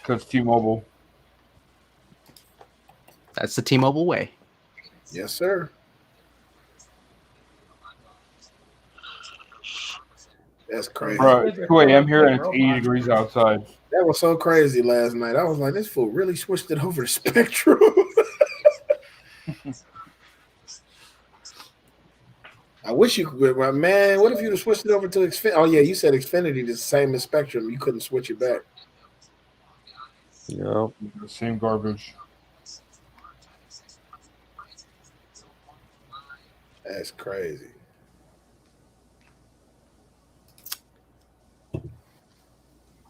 Because T-Mobile. That's the T-Mobile way. Yes, sir. That's crazy. Bro, it's 2 a.m. here and it's 80 degrees outside. That was so crazy last night. I was like, this fool really switched it over to Spectrum. I wish you could, man. What if you'd have switched it over to Xfinity? Oh, yeah, you said Xfinity the same as Spectrum. You couldn't switch it back. Yep. The same garbage. That's crazy.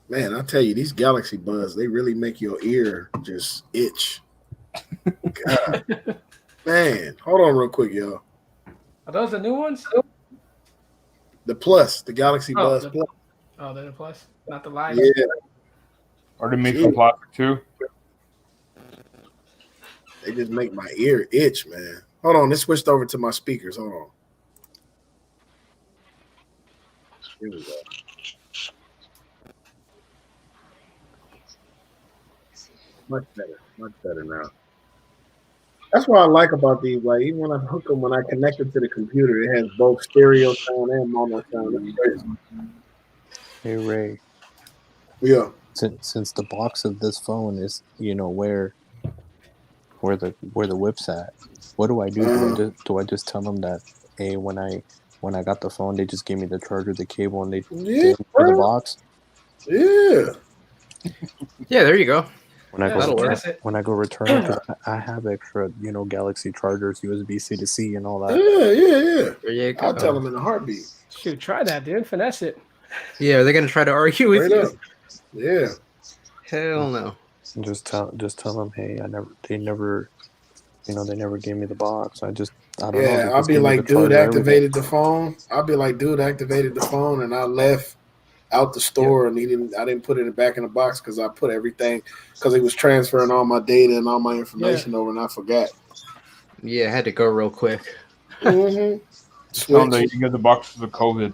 Man, I tell you, these Galaxy Buds, they really make your ear just itch. God. Man, hold on real quick, y'all. Are those the new ones? The Plus, the Galaxy Buds the- Plus. Oh, they're the plus, not the live. Yeah, Are they made from plastic too? they just make my ear itch, man. Hold on, they switched over to my speakers. Hold on. Here we go. Much better now. That's what I like about these. Like, even when I hook them, when I connect them to the computer, it has both stereo sound and mono sound. That's crazy. Hey Ray. Yeah. Since the box of this phone is, where the whip's at, what do I do? Do I just tell them that, hey, when I got the phone, they just gave me the charger, the cable, and they Yeah, for the bro. box? Yeah. Yeah, there you go. When I That'll go work. when I go return it, 'cause I have extra, Galaxy chargers, USB-C to C, and all that. Yeah. There you go. I'll tell them in a heartbeat. Shoot, try that, dude. Finesse it. Yeah, they're gonna try to argue with Straight you. up. Yeah. Hell no. Just tell them, hey, they never gave me the box. I don't know. Yeah, they I'll just be gave me like, the dude charger, everything. activated the phone. I'll be like, dude activated the phone, and I left out the store, and I didn't put it back in the box because I put everything because he was transferring all my data and all my information over, and I forgot. Yeah, I had to go real quick. Mm-hmm. Tell them that you can get the box for the COVID.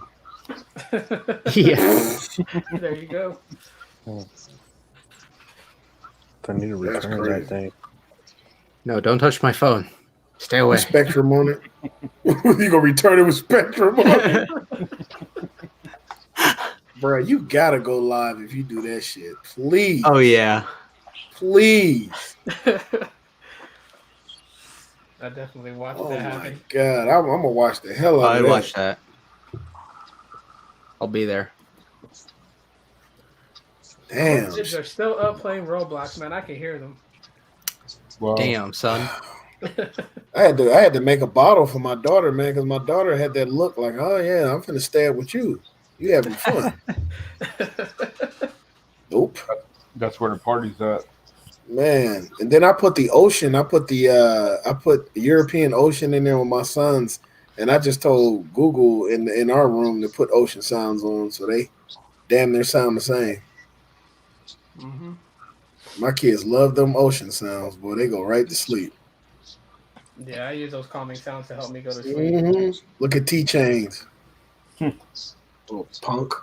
Yeah. There you go. I need to That's return crazy. that thing. No, don't touch my phone. Stay away. Spectrum on it. You gonna return it with Spectrum on it, bro? You gotta go live if you do that shit, please. Oh yeah. Please. I definitely watched Oh that my happen. god, I'm gonna watch the hell out I of that. watched that. I'll be there. Damn. Kids are still up playing Roblox, man. I can hear them. Well, Damn, son. I had to make a bottle for my daughter, man, because my daughter had that look like, oh yeah, I'm finna stab with you. You having fun? Nope, that's where the party's at. man. And then I put the ocean. I put the European Ocean in there with my sons, and I just told Google in our room to put ocean sounds on, so they damn near sound the same. Mm-hmm. My kids love them ocean sounds, boy. They go right to sleep. Yeah, I use those calming sounds to help me go to sleep. Mm-hmm. Look at T Chains. Little punk.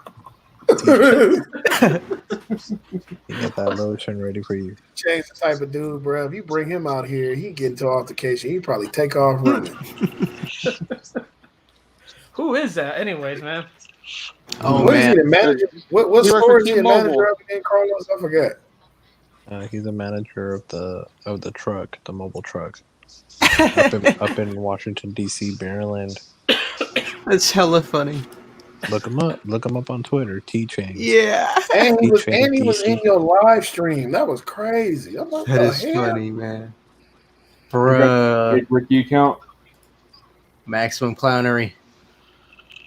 He got that lotion ready for you. Chains the type of dude, bro. If you bring him out here, he get into altercation. He probably take off running. Who is that, anyways, man? Oh What is he, man, the manager? What He works store for is he a T-Mobile. manager of again, Carlos? I forgot. He's a manager of the truck, the mobile truck, up in Washington D.C., Maryland. that's hella funny. Look him up. Look him up on Twitter. T Chains. Yeah, And he was T-Chains in DC. your live stream. That was crazy. I'm like, that the is hell? funny, man. You got Bruh, the Ricky account. maximum clownery.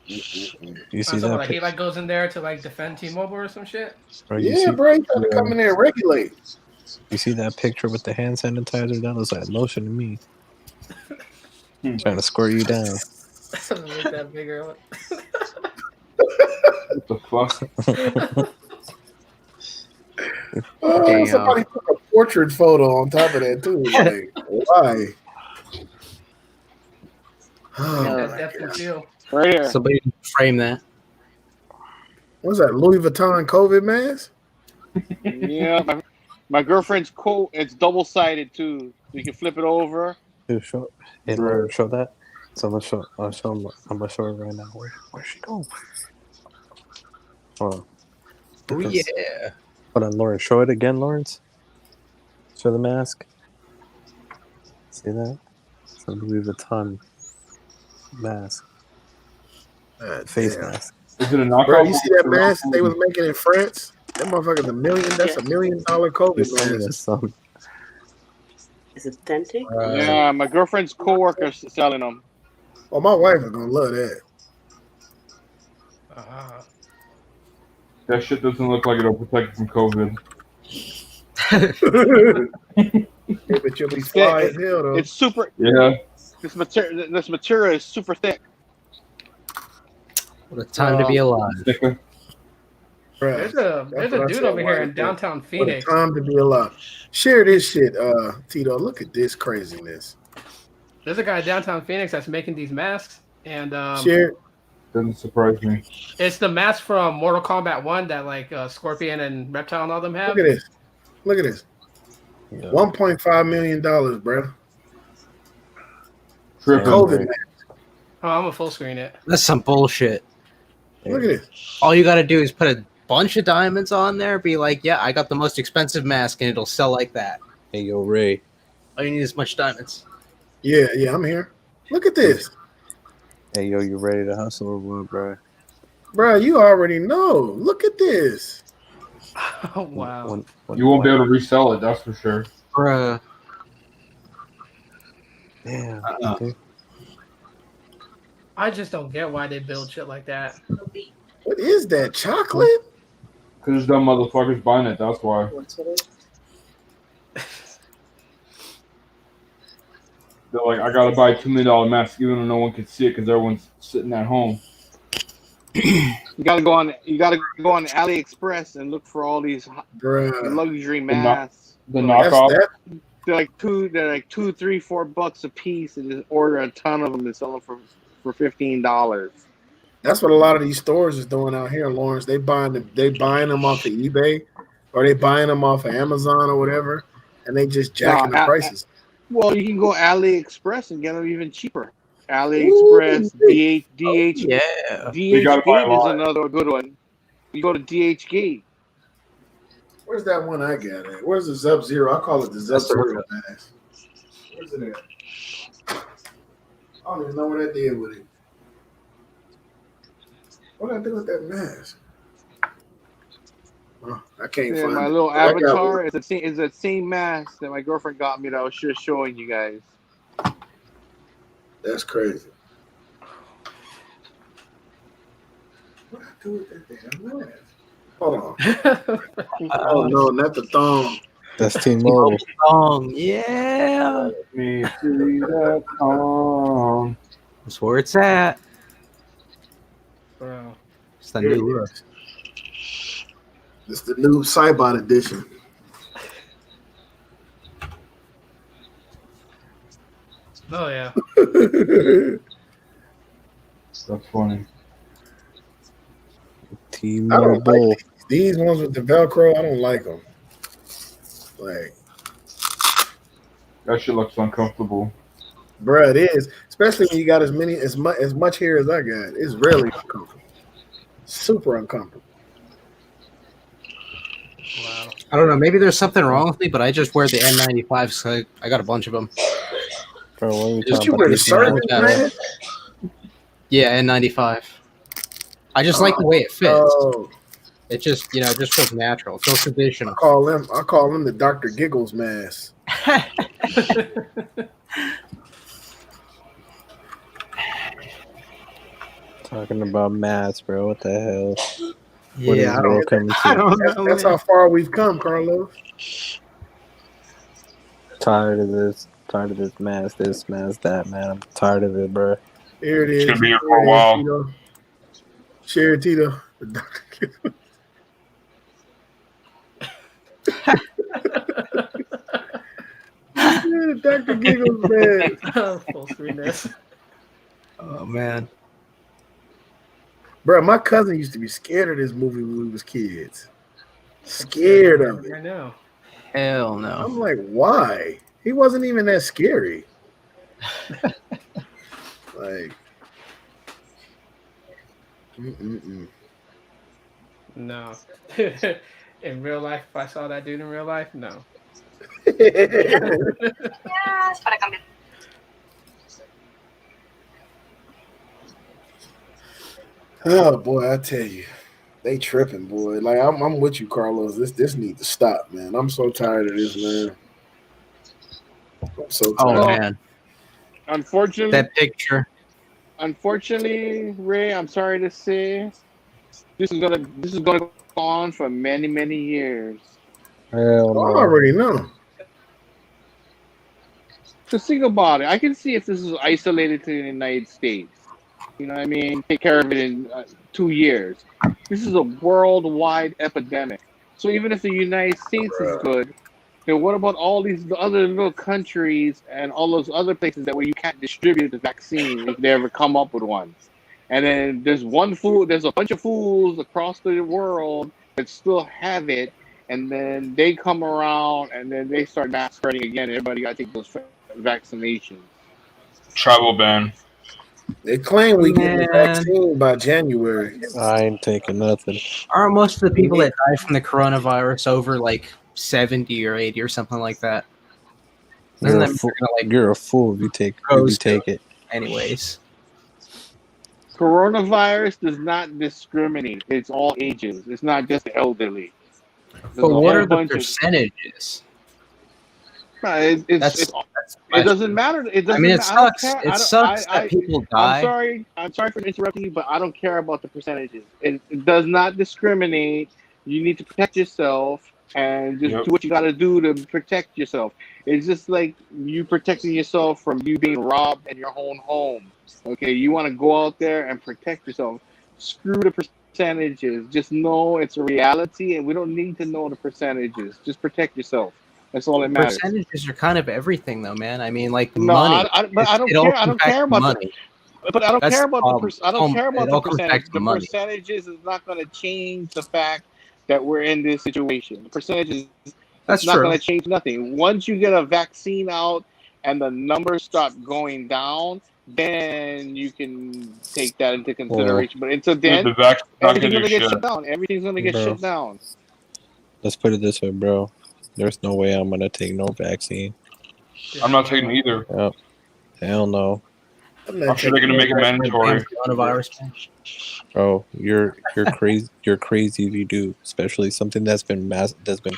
You see So that? like he like goes in there to like defend T-Mobile or some shit. Bro, Yeah, bro, he trying to come in there and regulate. You see that picture with the hand sanitizer? That looks like lotion to me. Trying to squirt you down. Make that bigger. What the fuck? Damn. Somebody took a portrait photo on top of that too. Like, why? Oh, That my depth and God. Oh, feel. Right here. Somebody frame that. What's that? Louis Vuitton COVID mask? Yeah, my girlfriend's coat. It's double sided too. You can flip it over. Dude, show that. So I'm gonna show her right now. Where's she going? Hold on. Oh Because- yeah. Hold on, Lawrence. Show it again, Lawrence. Show the mask. See that? It's a Louis Vuitton mask. Face Damn. mask. Is it a knockoff? Bro, you see that mask they was making in France? That motherfucker's $1 million. That's $1 million COVID You're sending mask. us some. Is it authentic? Yeah, my girlfriend's coworker's selling them. Oh, my wife is gonna love that. That shit doesn't look like it'll protect you from COVID. Yeah, but you'll be fly as hell though. It's super. Yeah. This material is super thick. What a time to be alive. Sticker. There's a dude over here in downtown Phoenix. Time to be alive. Share this shit, Tito. Look at this craziness. There's a guy downtown Phoenix that's making these masks, and Share. Doesn't surprise me. it's the mask from Mortal Kombat 1 that like Scorpion and Reptile and all them have. Look at this. Look at this. Yeah. $1.5 million, bro. Tripping. COVID mask. Oh, I'm gonna full screen it. That's some bullshit. Look at this. All you got to do is put a bunch of diamonds on there. Be like, yeah, I got the most expensive mask, and it'll sell like that. Hey, yo, Ray. All you need is much diamonds. Yeah, I'm here. Look at this. Hey, yo, you ready to hustle or what, bro? Bro, you already know. Look at this. Oh wow. You won't be able to resell it, that's for sure. Bruh. Damn. dude. I just don't get why they build shit like that. What is that? Chocolate? Because there's dumb motherfuckers buying it, that's why. What's it? They're like, I gotta buy a $2 million mask even though no one can see it because everyone's sitting at home. You gotta go on AliExpress and look for all these Bruh. luxury masks. The That's knockoff. that. They're like $2, $3, $4 a piece, and just order a ton of them and sell them for $15. That's what a lot of these stores is doing out here, Lawrence. They buying them off of eBay, or they buying them off of Amazon or whatever, and they just jacking the prices. Well, you can go AliExpress and get them even cheaper. AliExpress, DH, Yeah. You gotta buy DHgate a is lot. another good one. You go to DHgate. Where's that one I got at? Where's the Zub Zero? I call it the Zub Zero mask. Where's it at? I don't even know what I did with it. What did I do with that mask? Oh, I can't Yeah, find my it. little I got avatar one. is the same mask that my girlfriend got me that I was just showing you guys. That's crazy. What did I do with that damn mask? Hold on. Oh no, not the thong. That's T-Mobile. Song. Yeah. Let me see that song. That's where it's at. Bro. It's the new look. It's the new Cybot edition. Oh yeah. That's funny. I don't T-Mobile. like these ones with the Velcro. I don't like them. Like, That shit looks uncomfortable. bruh, it is. Especially when you got as much hair as I got. It's really uncomfortable. Super uncomfortable. Wow. I don't know. Maybe there's something wrong with me, but I just wear the N95s. So I got a bunch of them. Bro, what are we Just talking You about? wear the These surgeon masks? man? Yeah, N95. I just like the way it fits. Oh, It just, it just feels natural. It feels I traditional. call them the Dr. Giggles mask. Talking about masks, bro. What the hell? What Yeah, is I world don't, coming I to? don't know. That's man. how far we've come, Carlos. Tired of this. Tired of this mask. This mask. That man. I'm tired of it, bro. Here it It's is. gonna be here Here for a it is, while. Tito. Share it, Tito. The Dr. Giggles. Yeah, Dr. Giggles mask. Full screen this. Oh man. Bro, my cousin used to be scared of this movie when we was kids. Scared of it. Right now. Hell no. I'm like, why? He wasn't even that scary. Like, No. In real life, if I saw that dude in real life, no. Yes, para cambiar. Oh boy, I tell you, they tripping, boy. Like I'm with you, Carlos. This needs to stop, man. I'm so tired of this, man. I'm so tired. Oh man. Unfortunately, That picture. Ray, I'm sorry to say, this is gonna go on for many years. Hell Oh, I no. already know. Just think about it. I can see if this is isolated to the United States. You know what I mean? Take care of it in 2 years. This is a worldwide epidemic. So even if the United States is good, then what about all these other little countries and all those other places where you can't distribute the vaccine if they ever come up with one? And then there's a bunch of fools across the world that still have it, and then they come around and then they start mass spreading again. Everybody got to take those vaccinations. Travel ban. They claim we get the Man. vaccine by January. I ain't taking nothing. Aren't most of the people that die from the coronavirus over like 70 or 80 or something like that? Doesn't You're a that mean fool. they're gonna, like, You're a fool if you take it. anyways? Coronavirus does not discriminate. It's all ages. It's not just the elderly. But what are the percentages? It doesn't matter. It doesn't. I mean, it matter. sucks. It sucks that people die. I'm sorry for interrupting you, but I don't care about the percentages. It does not discriminate. You need to protect yourself and just do what you got to do to protect yourself. It's just like you protecting yourself from you being robbed in your own home. Okay, you want to go out there and protect yourself. Screw the percentages. Just know it's a reality, and we don't need to know the percentages. Just protect yourself. That's all that matters. Percentages are kind of everything, though, man. I mean, like No, money. I don't care about money. But I don't care about the comes back percentage. to The money. percentages is not going to change the fact that we're in this situation. The percentages That's not true. going to change nothing. Once you get a vaccine out and the numbers start going down, then you can take that into consideration. But until then, the vaccine everything's going to get shut down. Everything's going to get Bro. shut down. Let's put it this way, bro. There's no way I'm gonna take no vaccine. I'm not taking either. Yep. Hell no. I'm sure they're gonna make it mandatory. Coronavirus. Bro, you're crazy. You're crazy if you do, especially something that's been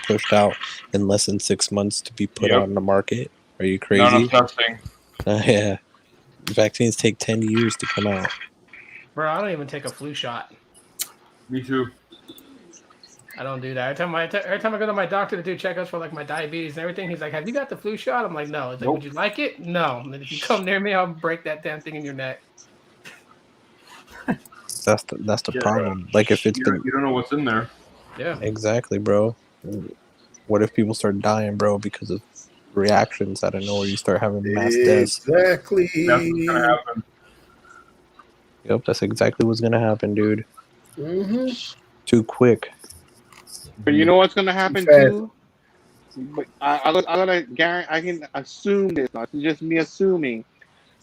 pushed out in less than 6 months to be put out on the market. Are you crazy? Not enough testing. Yeah. Vaccines take 10 years to come out. Bro, I don't even take a flu shot. Me too. I don't do that. Every time I go to my doctor to do checkups for like my diabetes and everything, he's like, "Have you got the flu shot?" I'm like, "No." He's like, "Would you like it?" No. And then if you come near me, I'll break that damn thing in your neck. That's the problem. Like if it's you don't know what's in there. Yeah. Exactly, bro. What if people start dying, bro, because of reactions out of nowhere. You start having mass deaths. Exactly. That's what's gonna happen. Yep, that's exactly what's gonna happen, dude. Mm-hmm. Too quick. But you know what's gonna happen Fast. too? But I'm gonna guarantee. I can assume this. Now. It's just me assuming.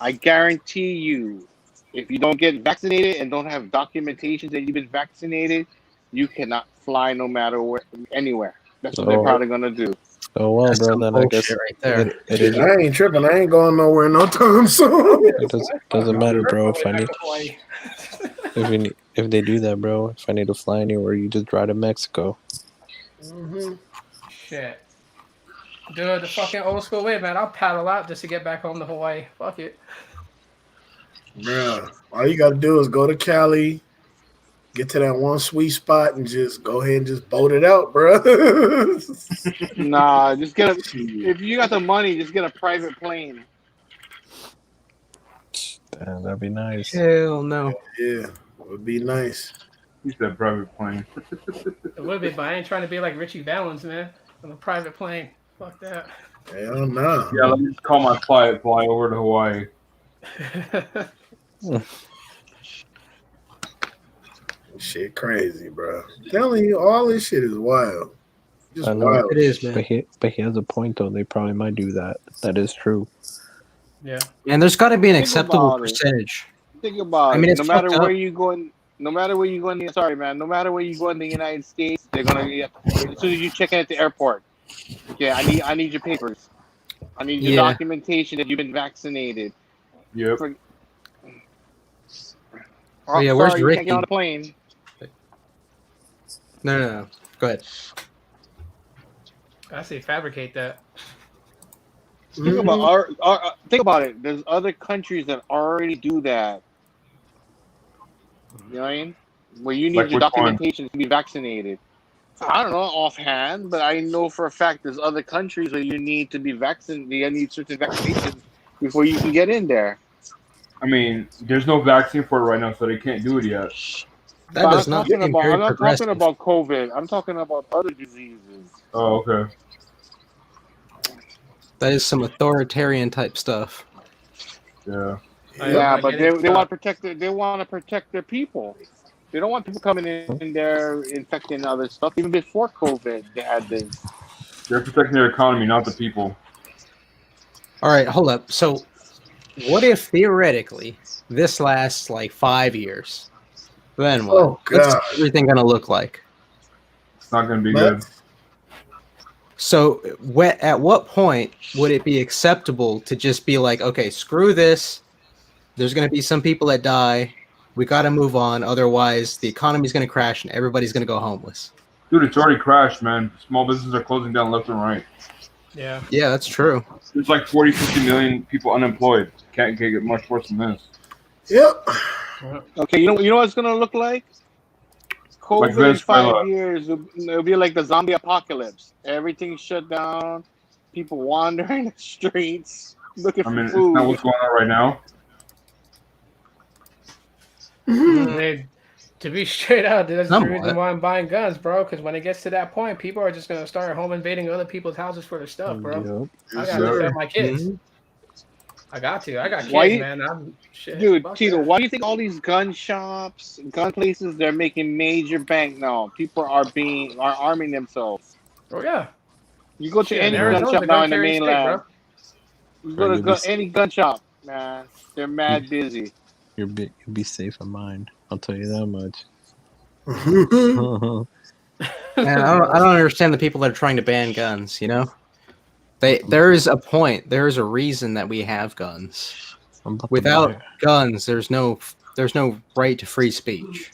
I guarantee you, if you don't get vaccinated and don't have documentation that you've been vaccinated, you cannot fly no matter where, anywhere. That's what they're probably gonna do. Oh well, That's bro. some Then I guess bullshit right there. it Shit, is. I ain't tripping. I ain't going nowhere no time soon. It doesn't matter, bro. If I need, if they do that, bro. If I need to fly anywhere, you just drive to Mexico. Mm-hmm. Shit. Do it the fucking old school way, man. I'll paddle out just to get back home to Hawaii. Fuck it. Bruh, all you gotta do is go to Cali, get to that one sweet spot, and just go ahead and just boat it out, bro. Nah, just get a. If you got the money, just get a private plane. Damn, that'd be nice. Hell no. Yeah, it would be nice. He said private plane. It would be, but I ain't trying to be like Richie Valens, man. On a private plane. Fuck that. Hell no. Yeah, let me just call my flight, fly over to Hawaii. Shit crazy, bro. I'm telling you, all this shit is wild. Just I know. wild. It is, man. But he has a point though. They probably might do that. That is true. Yeah. And there's got to be an Think acceptable about it. percentage. Think about I mean, it. it's No matter fucked where up. you go in, no matter where you go in the sorry man, no matter where you go in the United States, they're gonna as soon as you check in at the airport. Yeah, I need your papers. I need your Yeah. documentation that you've been vaccinated. Yep. Oh, yeah, where's sorry, you Ricky? can't get on the plane. No. Go ahead. I say fabricate that. Think about think about it. There's other countries that already do that. You know what I mean? Where you need Like your which one? documentation to be vaccinated. I don't know offhand, but I know for a fact there's other countries where you need to be vaccinated. You need certain vaccinations before you can get in there. I mean, there's no vaccine for it right now, so they can't do it yet. That But does not seem very I'm not progressive. talking about COVID. I'm talking about other diseases. Oh, okay. That is some authoritarian type stuff. Yeah. Yeah, but they want to protect their people. They don't want people coming in there infecting other stuff. Even before COVID, they had this. They're protecting their economy, not the people. All right, hold up. So, what if theoretically this lasts like 5 years? Then what? Oh, What's God. everything going to look like? It's not going to be good. So, at what point would it be acceptable to just be like, okay, screw this. There's going to be some people that die. We got to move on. Otherwise, the economy's going to crash and everybody's going to go homeless. Dude, it's already crashed, man. Small businesses are closing down left and right. Yeah. Yeah, that's true. There's like 40, 50 million people unemployed. Can't get much worse than this. Yep. Okay, you know what it's gonna look like? COVID in Venezuela. 5 years, it'll be like the zombie apocalypse. Everything's shut down. People wandering the streets looking I mean, for food. isn't that what's going on right now? To be straight out, that's the Somewhat. reason why I'm buying guns, bro. Because when it gets to that point, people are just gonna start home invading other people's houses for their stuff, bro. I gotta Yes, defend my kids. Mhm. I got to. I got kids, Why- man. I'm shit. Dude, fuck Tito, that. why do you think all these gun shops, gun places, they're making major bank now? People are arming themselves. Oh yeah. You go to Shit, any gun Arizona's shop a now in the gun-carrying state, mainland. You go Right, to any gun shop, man. They're mad busy. You'll be safe in mind. I'll tell you that much. And I don't understand the people that are trying to ban guns. You know, there is a point. There is a reason that we have guns. Without guns, there's no right to free speech.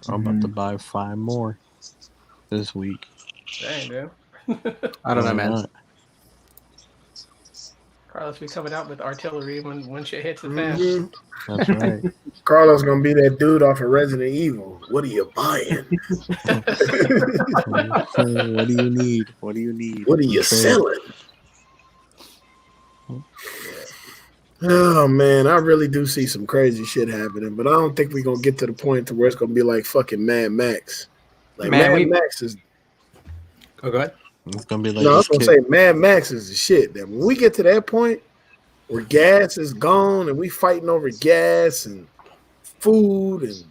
I'm about to buy 5 more this week. Dang, dude. I don't know, Why man. not? Carlos be coming out with artillery when shit hits the fan. Mhm. That's right. Carlos gonna be that dude off of Resident Evil. What are you buying? What do you need? What do you need? What are you Trade. selling? Oh man, I really do see some crazy shit happening, but I don't think we're gonna get to the point to where it's gonna be like fucking Mad Max. Like Man, Mad Max is Oh, go ahead. It's gonna be like No, I was this gonna kid. say Mad Max is the shit. That when we get to that point where gas is gone and we fighting over gas and food and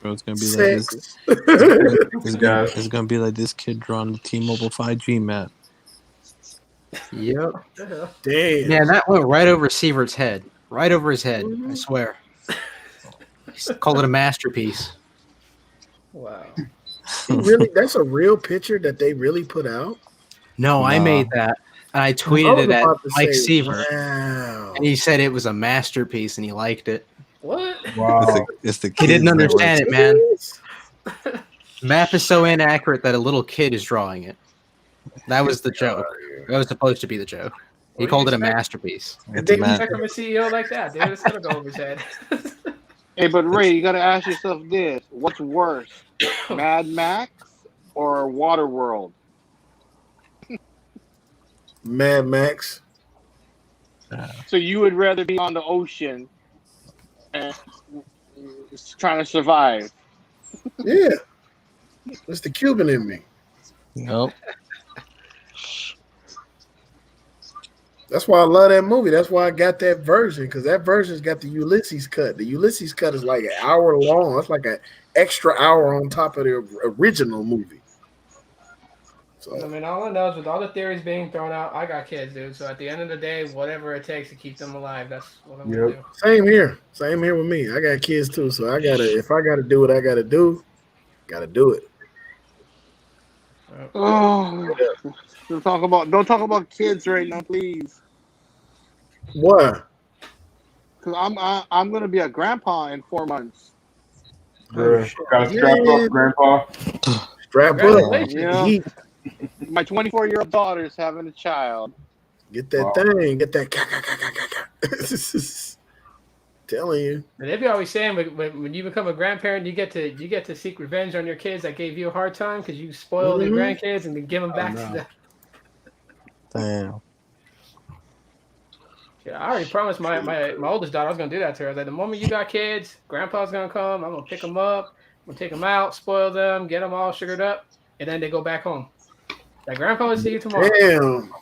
Bro, it's gonna be like this. sex. It's gonna be like this kid drawing the T-Mobile 5G map. Yep. Damn. Yeah, that went right over Sievert's head. Right over his head. Mhm. I swear. Call it a masterpiece. Wow. Really, that's a real picture that they really put out. No, I Nah. made that. And I I tweeted was it at about to Mike say, Sievert. wow. And he said it was a masterpiece and he liked it. What? Wow. It's the He kids didn't that understand works. it, man. The map is so inaccurate that a little kid is drawing it. That was the joke. That was supposed to be the joke. He What do called you it a expect? masterpiece. It's a You man. expect from a CEO like that, dude? It's gonna go over his head. Hey, but Ray, you got to ask yourself this: what's worse, Mad Max or Waterworld? Mad Max. So you would rather be on the ocean and trying to survive? Yeah. It's the Cuban in me. Nope. That's why I love that movie. That's why I got that version, because that version's got the Ulysses cut. The Ulysses cut is like an hour long. That's like an extra hour on top of the original movie. I So mean, all I know is with all the theories being thrown out, I got kids, dude. So at the end of the day, whatever it takes to keep them alive, that's what I'm gonna Yep. do. same here. Same here with me. I got kids too. So if I gotta do what I gotta do it. Oh, don't talk about kids right now, please. Why? Because I'm gonna be a grandpa in 4 months. Bruh. Gotta Yeah. strap up, Grandpa. Strap up. Congratulations. Yeah. Heat. My 24-year-old daughter is having a child. Get that Wow. thing. Get that. Telling you. And they be always saying when you become a grandparent, you get to seek revenge on your kids that gave you a hard time because you spoiled your Mhm. grandkids and then give them back no. to them. Damn. Yeah, I already promised my oldest daughter I was gonna do that to her. I was like, the moment you got kids, Grandpa's gonna come. I'm gonna pick them up. I'm gonna take them out, spoil them, get them all sugared up, and then they go back home. Like, Grandpa will see you tomorrow. Damn.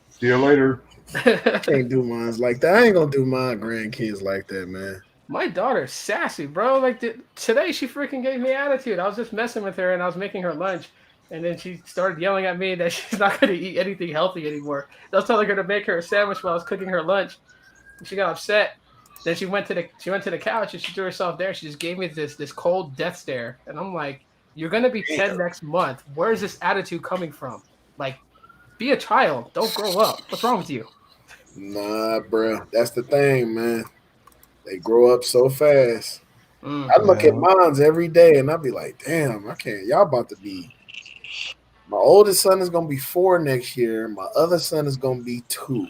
See you later. Can't do mine like that. I ain't gonna do my grandkids like that, man. My daughter's sassy, bro. Like today, she freaking gave me attitude. I was just messing with her and I was making her lunch, and then she started yelling at me that she's not going to eat anything healthy anymore. I was telling her to make her a sandwich while I was cooking her lunch. And she got upset. Then she went to the couch and she threw herself there. She just gave me this cold death stare, and I'm like, "You're gonna be 10 next month. Where is this attitude coming from? Like, be a child. Don't grow up. What's wrong with you?" Nah, bro. That's the thing, man. They grow up so fast. Mm. I look at mines every day and I be like, damn, I can't. Y'all about to be. My oldest son is gonna be 4 next year. My other son is gonna be 2.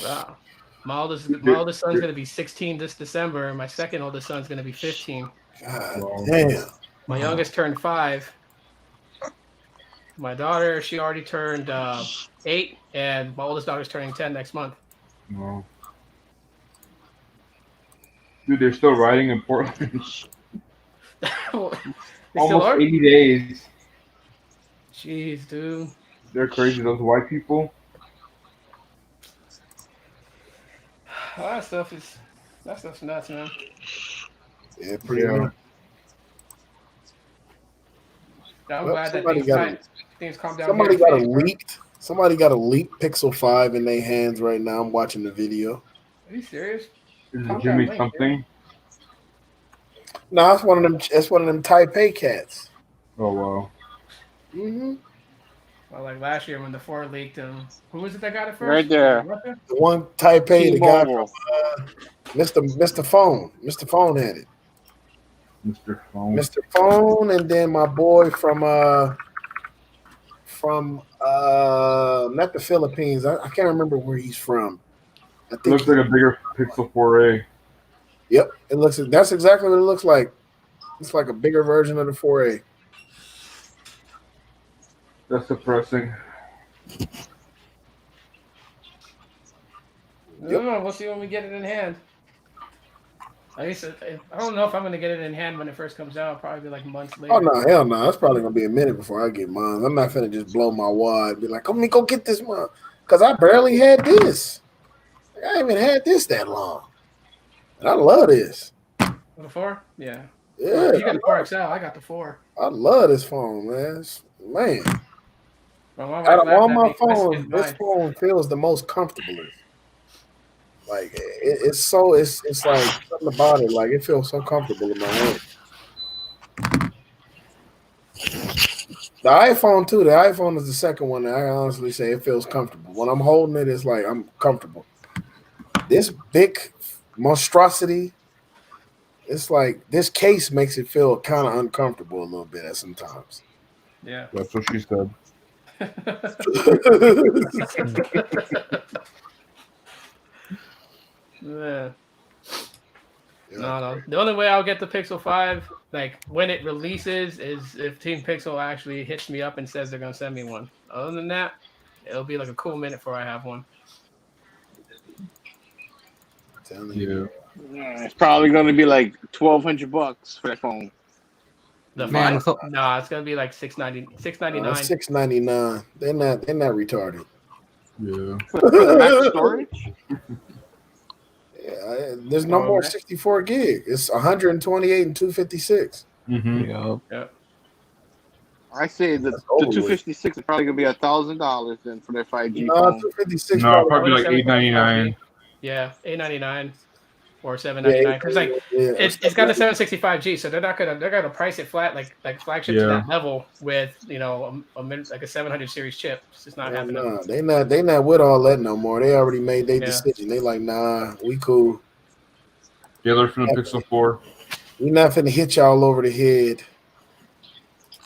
Wow. My oldest son's gonna be 16 this December, and my second oldest son's gonna be 15. God Wow. damn. My youngest turned 5. My daughter, she already turned 8, and my oldest daughter's turning 10 next month. Wow. Dude, they're still riding in Portland. They still Almost are? 80 days. Jeez, dude. They're crazy. Those white people. That stuff's nuts, man. Yeah, pretty Yeah. much. I'm Well, glad that somebody things calm down. Somebody here got a in Phoenix, bro. leaked. Somebody got a leaked Pixel 5 in their hands right now. I'm watching the video. Are you serious? Is Calm it Jimmy down, Link, something? No, that's one of them. That's one of them Taipei cats. Oh, wow. Mm-hmm. Well, like last year when the 4 leaked, who was it that got it first? Right there. Russia? The one Taipei, the guy from T-Mobile. Mr. Phone. Mr. Phone had it. Mr. Phone. Mr. Phone, and then my boy from not the Philippines. I can't remember where he's from. I It think looks like a bigger Pixel 4a. Yep, that's exactly what it looks like. It's like a bigger version of the 4A. That's depressing. No, we'll see when we get it in hand. At least I don't know if I'm gonna get it in hand when it first comes out. It'll probably be like months later. Oh no, hell no! It's probably gonna be a minute before I get mine. I'm not finna just blow my wad. And be like, let me go get this one, cause I barely had this. Like, I ain't even had this that long, and I love this. The 4? Yeah. Yeah, You got the 4XL. I got the 4. I love this phone, man. Man, Well, my out wife of laughed all at my me 'cause I phones, skipped this mine. phone feels the most comfortable. Like it's like something about it. Like it feels so comfortable in my hand. The iPhone too. The iPhone is the second one that I honestly say it feels comfortable. When I'm holding it, it's like I'm comfortable. This big monstrosity, it's like this case makes it feel kind of uncomfortable a little bit at sometimes. Yeah. That's what she said. Yeah. No. The only way I'll get the Pixel 5, like when it releases, is if Team Pixel actually hits me up and says they're gonna send me one. Other than that, it'll be like a cool minute before I have one. Yeah. It's probably going to be like $1,200 for that phone. The Man, 5? Nah, it's gonna be like $699. $6.99. They're not retarded. Yeah. For the max storage? Yeah, there's no more 64 gig. It's 128 and 256. Mm-hmm. Yeah. I say the That's over with. 256 is probably going to be $1,000 then for their 5G No, phone. 256 No, probably. probably like $8.99. Yeah, $899 or $799. Because like Yeah, it's got the 765G, so they're gonna price it flat like flagship to that level with like a 700 series chip. It's just not happening. nah, they not with all that no more. They already made their decision. They like, nah, we cool. Yeah, they're from the Pixel 4. We not finna hit y'all over the head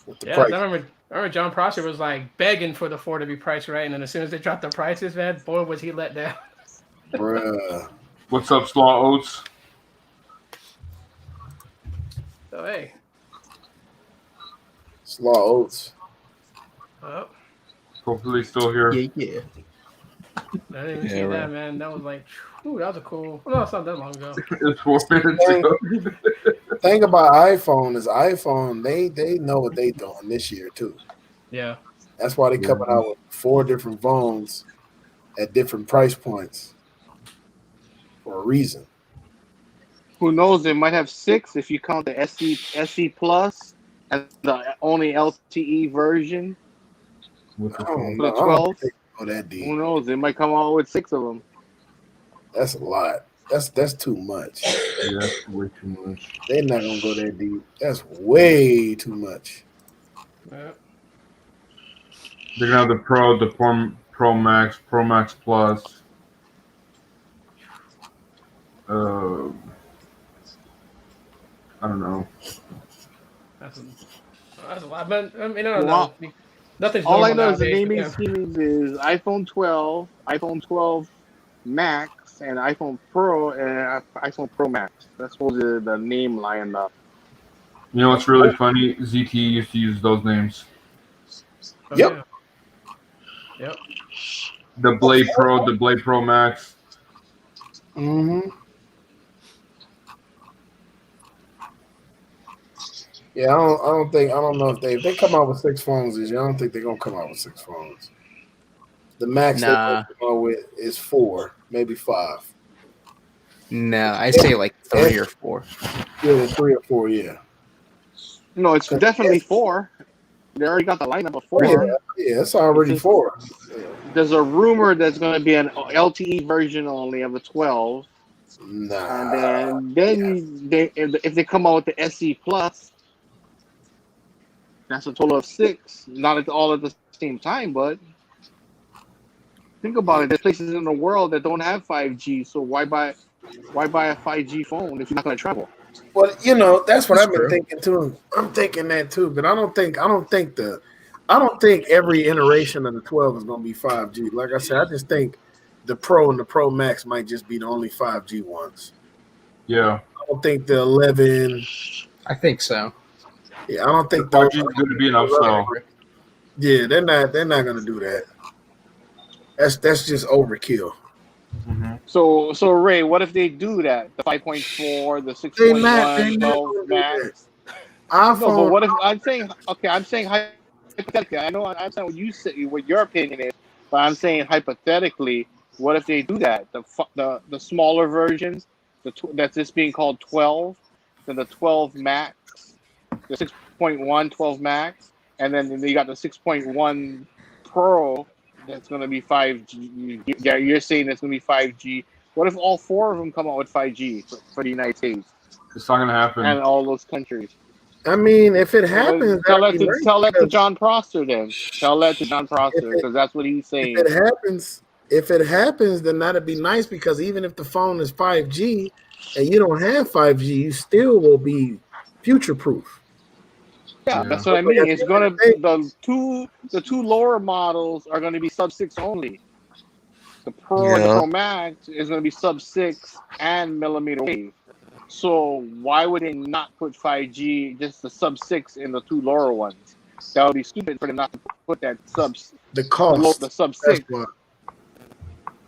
with the price. I remember John Prosser was like begging for the 4 to be priced right, and then as soon as they dropped the prices, man, boy was he let down. Bruh. What's up, Slaw Oats? So hey. Slaw Oats. Oh. Hopefully still here. Yeah. I didn't even see that, man. That was like, ooh, that was a cool. No, it's not that long ago. It's 4 minutes ago. Thing about iPhone is iPhone, they know what they doing this year too. Yeah. That's why they coming out with 4 different phones at different price points for a reason. Who knows? They might have 6 if you count the SE Plus and the only LTE version. With the I don't phone. know. For the 12? Go that deep. Who knows? They might come out with 6 of them. That's a lot. That's too much. Yeah, that's way too much. They're not gonna go that deep. That's way too much. Yeah. They're gonna have the Pro, the Pro Max, Pro Max Plus. I don't know. That's a lot. But I mean, I don't know. Nothing's all I normal know is the nowadays, naming but schemes is iPhone 12, iPhone 12 Max, and iPhone Pro and iPhone Pro Max. That's what the name lined up. You know what's really funny? ZT used to use those names. Oh, Yep. Yeah. Yep. The Blade Pro, the Blade Pro Max. Mm-hmm. Yeah, I don't know if they come out with 6 phones this year. I don't think they're gonna come out with 6 phones. The max they come out with is 4, maybe 5. No, I say like 3 or 4. Yeah, 3 or 4. Yeah. No, it's definitely 4. They already got the lineup of 4. Yeah, it's already 4. There's a rumor that's going to be an LTE version only of the 12. Nah. And then if they come out with the SE Plus, that's a total of 6. Not all at the same time, but think about it. There's places in the world that don't have 5G, so why buy a 5G phone if you're not going to travel? Well, that's what I've been thinking too. I'm thinking that too, but I don't think every iteration of the 12 is going to be 5G. Like I said, I just think the Pro and the Pro Max might just be the only 5G ones. Yeah. I don't think the 11. I think so. Yeah, I don't think 5G is going to be an upsell. Yeah, they're not going to do that. That's just overkill. Mhm. So Ray, what if they do that? The 5.4, the They not 6.1, 12 gonna do that. max. No, but iPhone. what if I'm saying? Okay, I'm saying hypothetically. I know I understand what you say, what your opinion is, but I'm saying hypothetically. What if they do that? The smaller versions, that's just being called 12, then the 12 max, the 6.1 12 max, and then you got the 6.1 Pro that's going to be 5G. Yeah, you're saying it's going to be 5G. What if all four of them come out with 5G for the United States It's not gonna happen. and all those countries? I mean, if it Well, happens, tell that'd that be to nice tell that to because John Prosser then. Tell that to John if Prosser it because that's what he's if saying. it happens, then that'd be nice because even if the phone is 5G and you don't have 5G, you still will be future proof. Yeah, Yeah. that's what I Like mean. at It's the end of gonna the day, the two lower models are gonna be sub 6 only. The Pro and the Yeah. Pro Max is gonna be sub 6 and millimeter wave. So why would they not put 5G just the sub 6 in the two lower ones? That would be stupid for them not to put that the cost. the sub That's 6. why.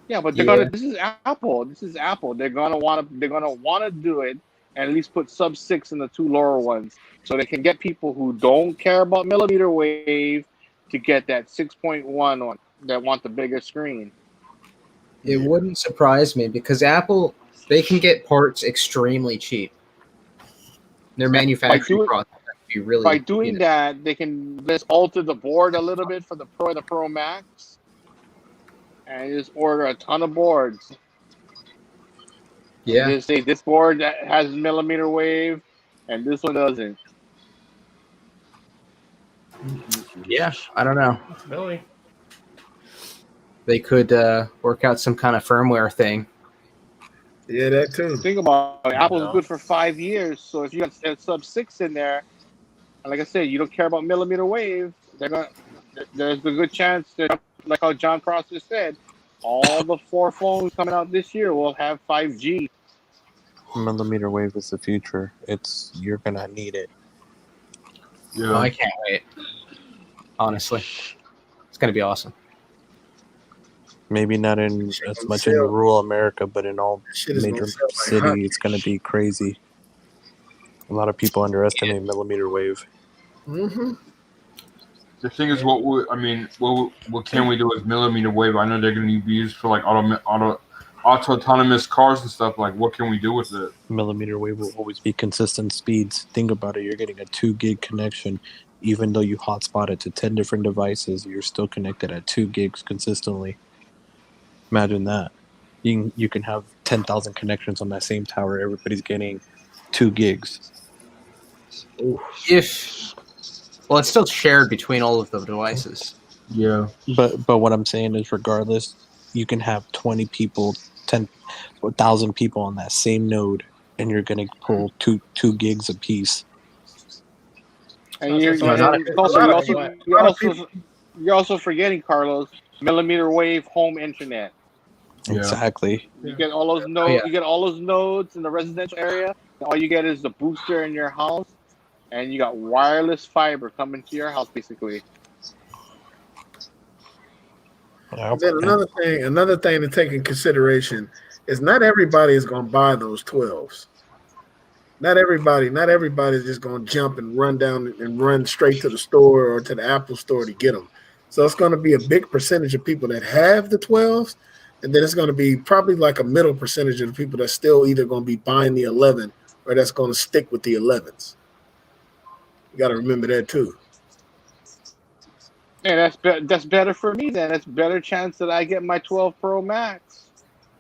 Yeah, but they're Yeah. gonna. This is Apple. This is Apple. They're gonna want to. They're gonna want to do it and at least put sub 6 in the two lower ones, so they can get people who don't care about millimeter wave to get that 6.1 one that want the bigger screen. It Yeah. wouldn't surprise me because Apple, they can get parts extremely cheap. Their And by manufacturing doing process has to be by really, doing that, they can just alter the board a little bit for the Pro and the Pro Max, and just order a ton of boards and yeah. just say this board has millimeter wave, and this one doesn't. Yeah, I don't know. Possibility. They could work out some kind of firmware thing. Yeah, that too. Think about it. Apple's No. good for 5 years, so if you got a sub 6 in there, and like I said, you don't care about millimeter wave, there's a good chance that, like how John Prosser said, all the four phones coming out this year will have 5G. Millimeter wave is the future. You're gonna need it. Oh, Yeah. I can't wait. Honestly, it's gonna be awesome. Maybe not in Shit as gonna much in sell. rural America, but in all Shit is gonna major sell like city, it's gonna be crazy. A lot of people underestimate millimeter wave. Mm-hmm. The thing is, what can we do with millimeter wave? I know they're going to be used for like auto autonomous cars and stuff. Like, what can we do with it? Millimeter wave will always be consistent speeds. Think about it. You're getting a 2 gig connection. Even though you hotspot it to 10 different devices, you're still connected at 2 gigs consistently. Imagine that. You can have 10,000 connections on that same tower. Everybody's getting 2 gigs. Well, it's still shared between all of the devices. Yeah. But what I'm saying is, regardless, you can have 20 people, 10,000 people on that same node, and you're gonna pull two gigs a piece. And So you're, it's No, you're not and a also lot you're of also what? you're A lot of also you're also forgetting, Carlos, millimeter wave home internet. Yeah. Exactly. You get all those Oh, yeah. You get all those nodes in the residential area. All you get is the booster in your house, and you got wireless fiber coming to your house, basically. And then another thing to take in consideration is not everybody is going to buy those 12s. Not everybody's just going to jump and run down and run straight to the store or to the Apple store to get them. So it's going to be a big percentage of people that have the 12s, and then it's going to be probably like a middle percentage of the people that's still either going to be buying the 11 or that's going to stick with the 11s. You got to remember that too. Yeah, that's better for me then. That's better chance that I get my 12 Pro Max.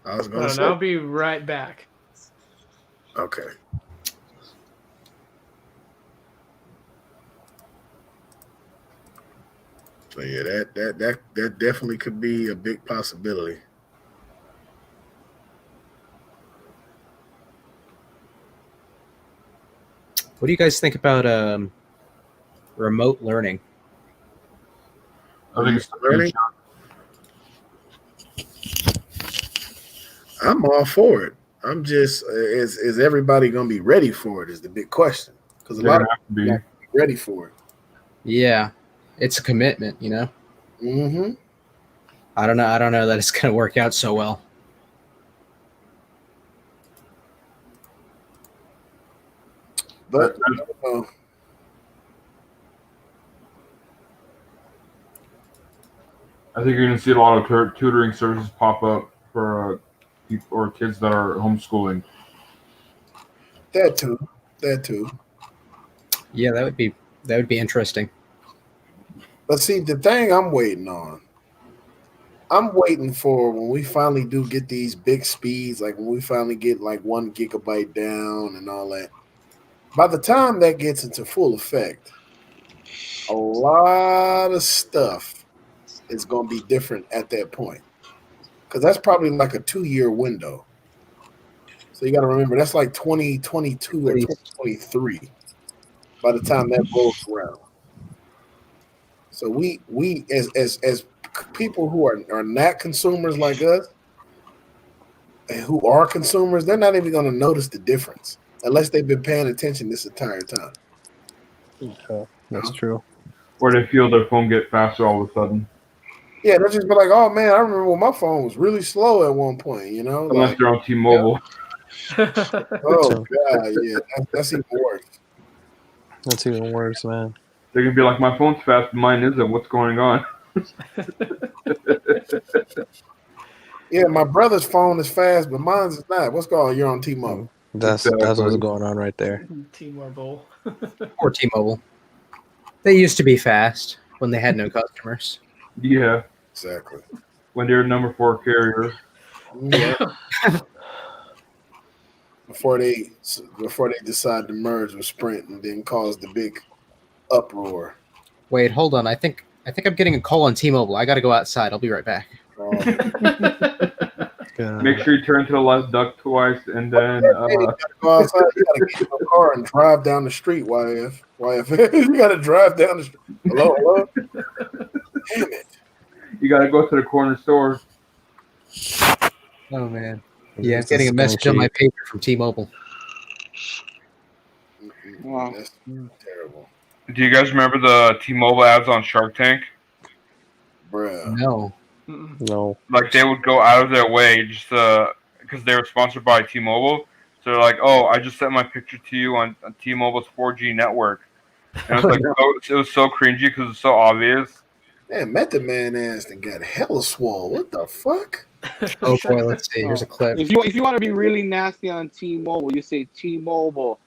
I was going Hold to on, say, I'll be right back. okay. So yeah, that definitely could be a big possibility. What do you guys think about remote learning? I think it's the Learning? future. I'm all for it. I'm just is everybody going to be ready for it? Is the big question because a They're lot gonna of have to be. people aren't ready for it. Yeah, it's a commitment, you know. Mm-hmm. I don't know that it's gonna work out so well. But I think you're going to see a lot of tutoring services pop up for people or kids that are homeschooling. that too. Yeah, that would be interesting. But see, the thing I'm waiting for when we finally do get these big speeds, like when we finally get like 1 gigabyte down and all that. By the time that gets into full effect, a lot of stuff is going to be different at that point. Because that's probably like a 2-year window. So you got to remember, that's like 2022 or 2023 by the time that rolls around. So we as people who are not consumers like us, and who are consumers, they're not even going to notice the difference unless they've been paying attention this entire time. Yeah, that's true. Or they feel their phone get faster all of a sudden. Yeah, they'll just be like, "Oh man, I remember when my phone was really slow at one point." You know, Unless like, they're on T-Mobile. oh god, yeah, that's even worse. That's even worse, man. They're gonna be like, "My phone's fast, but mine isn't. What's going on?" Yeah, my brother's phone is fast, but mine's is not. What's going on? You're on T-Mobile. That's what's going on right there. T-Mobile. Or T-Mobile. They used to be fast when they had no customers. Yeah, exactly. When they're number 4 carrier. Yeah. before they decide to merge with Sprint and then cause the big uproar. Wait, hold on. I think I'm getting a call on T-Mobile. I got to go outside. I'll be right back. Make sure you turn to the left, duck twice, and then you gotta go outside. You gotta get in your car and drive down the street. YF. You gotta drive down the street. Hello. Damn it. You gotta go to the corner store. Oh man. Yeah, I'm getting a message on my paper from T-Mobile. Wow. That's terrible. Do you guys remember the T-Mobile ads on Shark Tank? Bruh. No. No. Like they would go out of their way just because they were sponsored by T-Mobile. So they're like, "Oh, I just sent my picture to you on T-Mobile's 4G network." And it was like it was so cringy because it's so obvious. Man, Method Man ass and got hella swole. What the fuck? Oh boy, let's see. Here's a clip. If you want to be really nasty on T-Mobile, you say T-Mobile.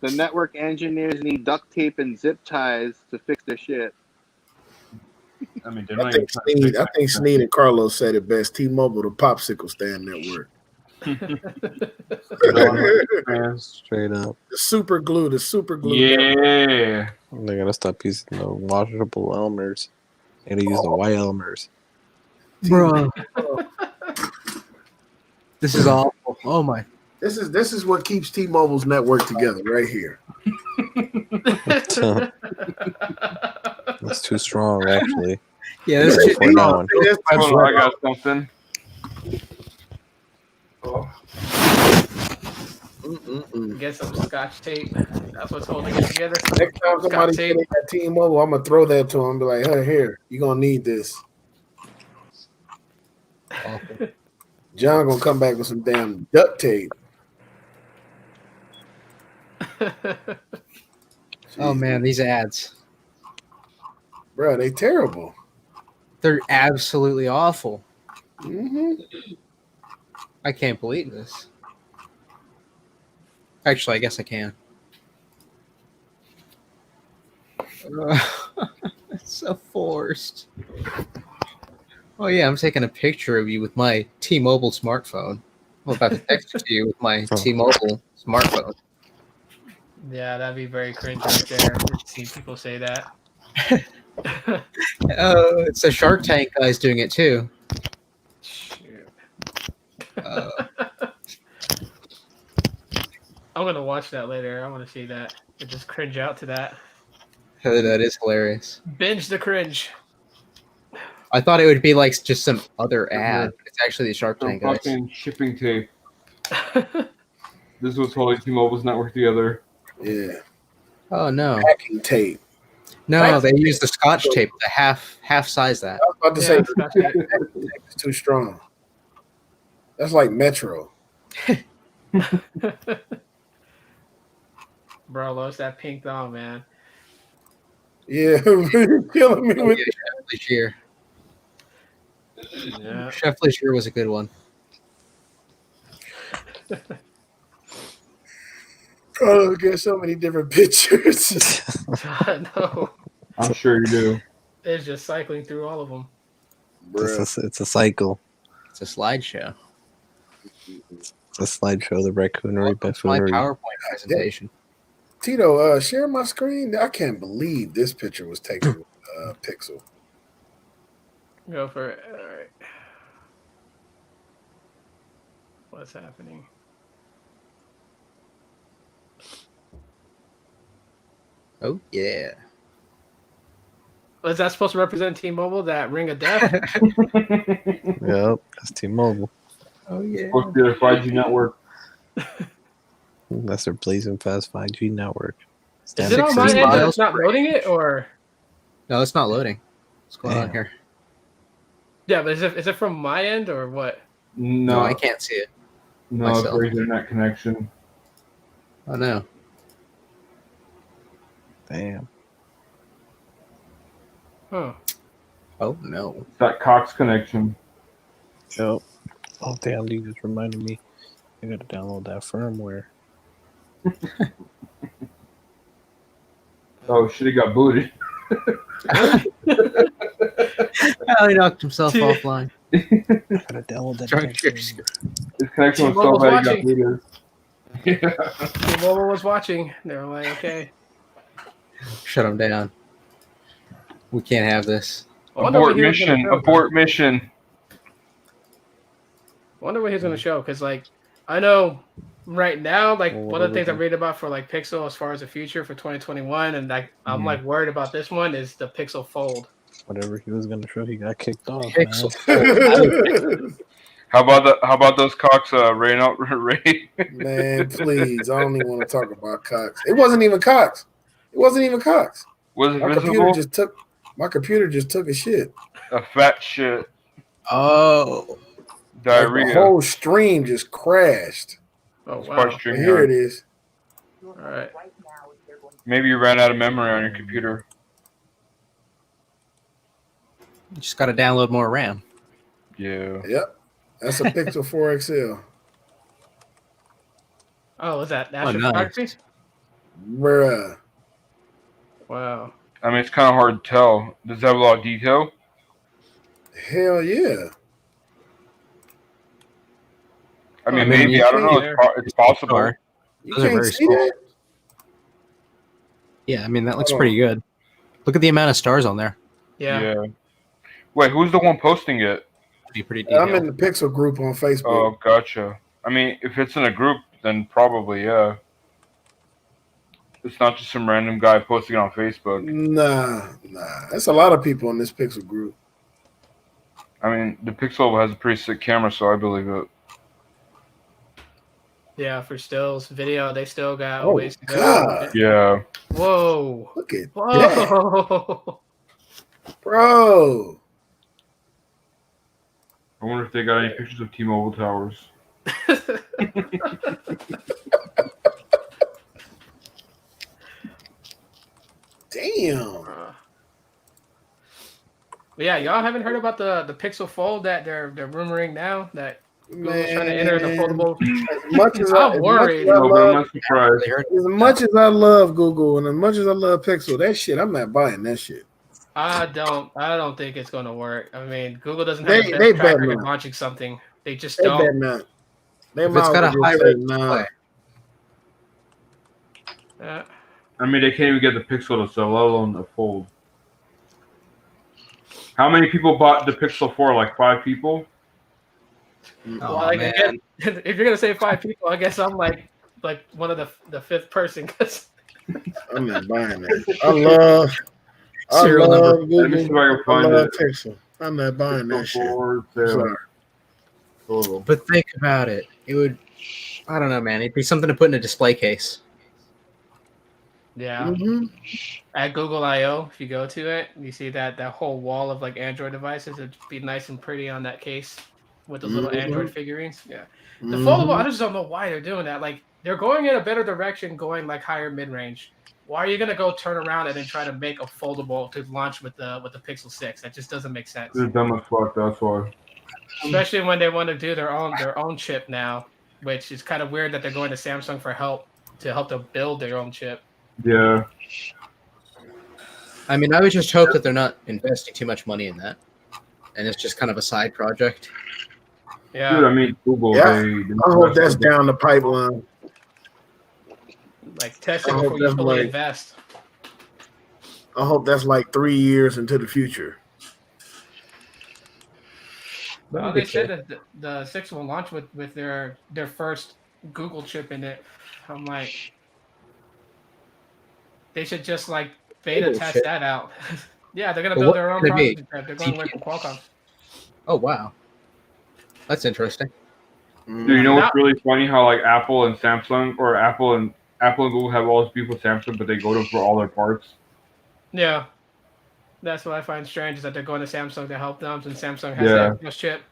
The network engineers need duct tape and zip ties to fix their shit. I mean, I think Sneed and Carlos said it best. T-Mobile, the popsicle stand network. Straight up. The super glue. Yeah. They gotta stop using the washable Elmers. They gotta use the white Elmers. Bro. This is awful. Oh my. This is what keeps T-Mobile's network together right here. That's too strong, actually. Yeah, this is I got something. Oh. Get some Scotch tape. That's what's holding it together. Next time somebody say they got T-Mobile, I'm gonna throw that to them and be like, "Hey, here, you're gonna need this." awful. John gonna come back with some damn duct tape. Oh man, these ads. Bro, they terrible. They're absolutely awful. Mm-hmm. I can't believe this. Actually, I guess I can. It's so forced. Oh yeah, I'm taking a picture of you with my T-Mobile smartphone. I'm about to text it to you with my T-Mobile smartphone. Yeah, that'd be very cringe right there. I've seen people say that. It's the Shark Tank guys doing it too. Shoot. Uh, I'm gonna watch that later. I want to see that. I just cringe out to that. that is hilarious. Binge the cringe. I thought it would be like just some other ad, but it's actually the Shark Some Tank guys. fucking shipping tape. This was holding T-Mobile's network together. Yeah. Oh no. Packing tape. No, they use the Scotch tape, the half size that. I was about to say packing tape is too strong. That's like Metro. Bro, what's that pink thong, man? Yeah, you're killing me Oh, with yeah, Chef Legier. Yeah. Chef Legier was a good one. Oh, get so many different pictures. No, I'm sure you do. it's just cycling through all of them. It's a cycle. It's a slideshow. It's a slideshow. The racoonery, Welcome to my buffoonery. PowerPoint presentation. Tito, share my screen. I can't believe this picture was taken with Pixel. Go for it. All right. What's happening? Oh yeah. Was that supposed to represent T-Mobile? That ring of death? Yep, that's T-Mobile. Oh yeah. Supposed to be their 5G network. That's their blazing fast 5G network. Is it on my end that it's not loading it, or? No, it's not loading. What's going on Damn. here? Yeah, but is it from my end or what? No, I can't see it. No, it's myself. for internet connection. Oh no. Damn. Huh. Oh no. It's that Cox connection. Yep. Oh damn, you just reminded me. I gotta download that firmware. Oh shit, he got booted. Oh, he knocked himself offline. I gotta download that. Drunk damn cheers. thing. His connection was so T-Mobile's bad he got watching. booted. Yeah. T-Mobile was watching. They were like, okay. Shut him down. We can't have this. I wonder what Abort he was gonna mission. show. Abort mission. Wonder what he's gonna show, because like I know right now, like Well, one of the things I'm whatever. reading about for like Pixel as far as the future for 2021, and like I'm Mhm. like worried about this one is the Pixel Fold. Whatever he was gonna show, he got kicked off. Pixel. How about those Cox rain out rain? Man, please. I don't even want to talk about Cox. It wasn't even Cox. It wasn't even Cox. Was it My visible? computer just took a shit. A fat shit. Oh. Like, Diarrhea. the whole stream just crashed. Oh It's wow! probably But StreamYard. here it is. All right. Maybe you ran out of memory on your computer. You just got to download more RAM. Yeah. Yep. That's a Pixel 4 XL. Oh, is that Oh, national nice. photography? Bruh. Wow. I mean, it's kind of hard to tell. Does it have a lot of detail? Hell yeah. I mean, I mean, maybe. you I don't know. see It's possible. Star. You Those are can't very see small. that? Yeah, I mean that looks Hold on. pretty good. Look at the amount of stars on there. Yeah. Wait, who's the one posting it? Pretty I'm detailed. in the Pixel group on Facebook. Oh, gotcha. I mean, if it's in a group, then probably, yeah. It's not just some random guy posting it on Facebook. Nah. That's a lot of people in this Pixel group. I mean, the Pixel has a pretty sick camera, so I believe it. Yeah, for stills, video, they still got Oh, ways to go. God. Yeah. Whoa. Look at that. Whoa. Bro. I wonder if they got any pictures of T-Mobile towers. Damn. But yeah, y'all haven't heard about the Pixel Fold that they're rumoring now that Google's trying to enter the Man. foldable. As much as I'm worried. No, but I'm not surprised. as much as I love Google and as much as I love Pixel, that shit, I'm not buying that shit. I don't think it's gonna work. I mean, Google doesn't They- have the they best track better record not. launching something. They just They better don't. not. They If it's got a might high say, rate nah. Yeah. I mean, they can't even get the Pixel to sell, let alone the Fold. How many people bought the Pixel 4? Like 5 people? Oh, Well, like, man. again, if you're gonna say 5 people, I guess I'm like one of the fifth person because I'm not buying that. I Serial love Let me Google. see if I can I find love it. Pixel. I'm not buying that Pixel shit. 4 I'm sale. sorry. Total. But think about it. It would. I don't know, man. It'd be something to put in a display case. yeah. Mhm. At Google I/O, if you go to it, you see that whole wall of like Android devices. It'd be nice and pretty on that case with the little Mhm. Android figurines. Yeah. The Mhm. foldable, I just don't know why they're doing that. Like they're going in a better direction, going like higher mid range. Why are you gonna go turn around and then try to make a foldable to launch with the Pixel 6? That just doesn't make sense. They're dumb as fuck. That's why. Especially when they want to do their own chip now, which is kind of weird that they're going to Samsung for help to help them build their own chip. Yeah. I mean, I would just hope that they're not investing too much money in that, and it's just kind of a side project. Yeah. Dude, I mean, Google. Yeah. They I hope that's down the pipeline. Like test it I hope before you that's fully like- invest. I hope that's like 3 years into the future. Well, they said that the 6 will launch with their first Google chip in it. I'm like, they should just like beta Google test chip? that out. Yeah, they're gonna But build what their own could it be? processor chip. They're going away from Qualcomm. Oh wow, that's interesting. Dude, you know what's really funny? How like Apple and Samsung, or Apple and Google have all this beef with Samsung, but they go to for all their parts. Yeah, that's what I find strange is that they're going to Samsung to help them, and Samsung has Yeah. the Exynos chip.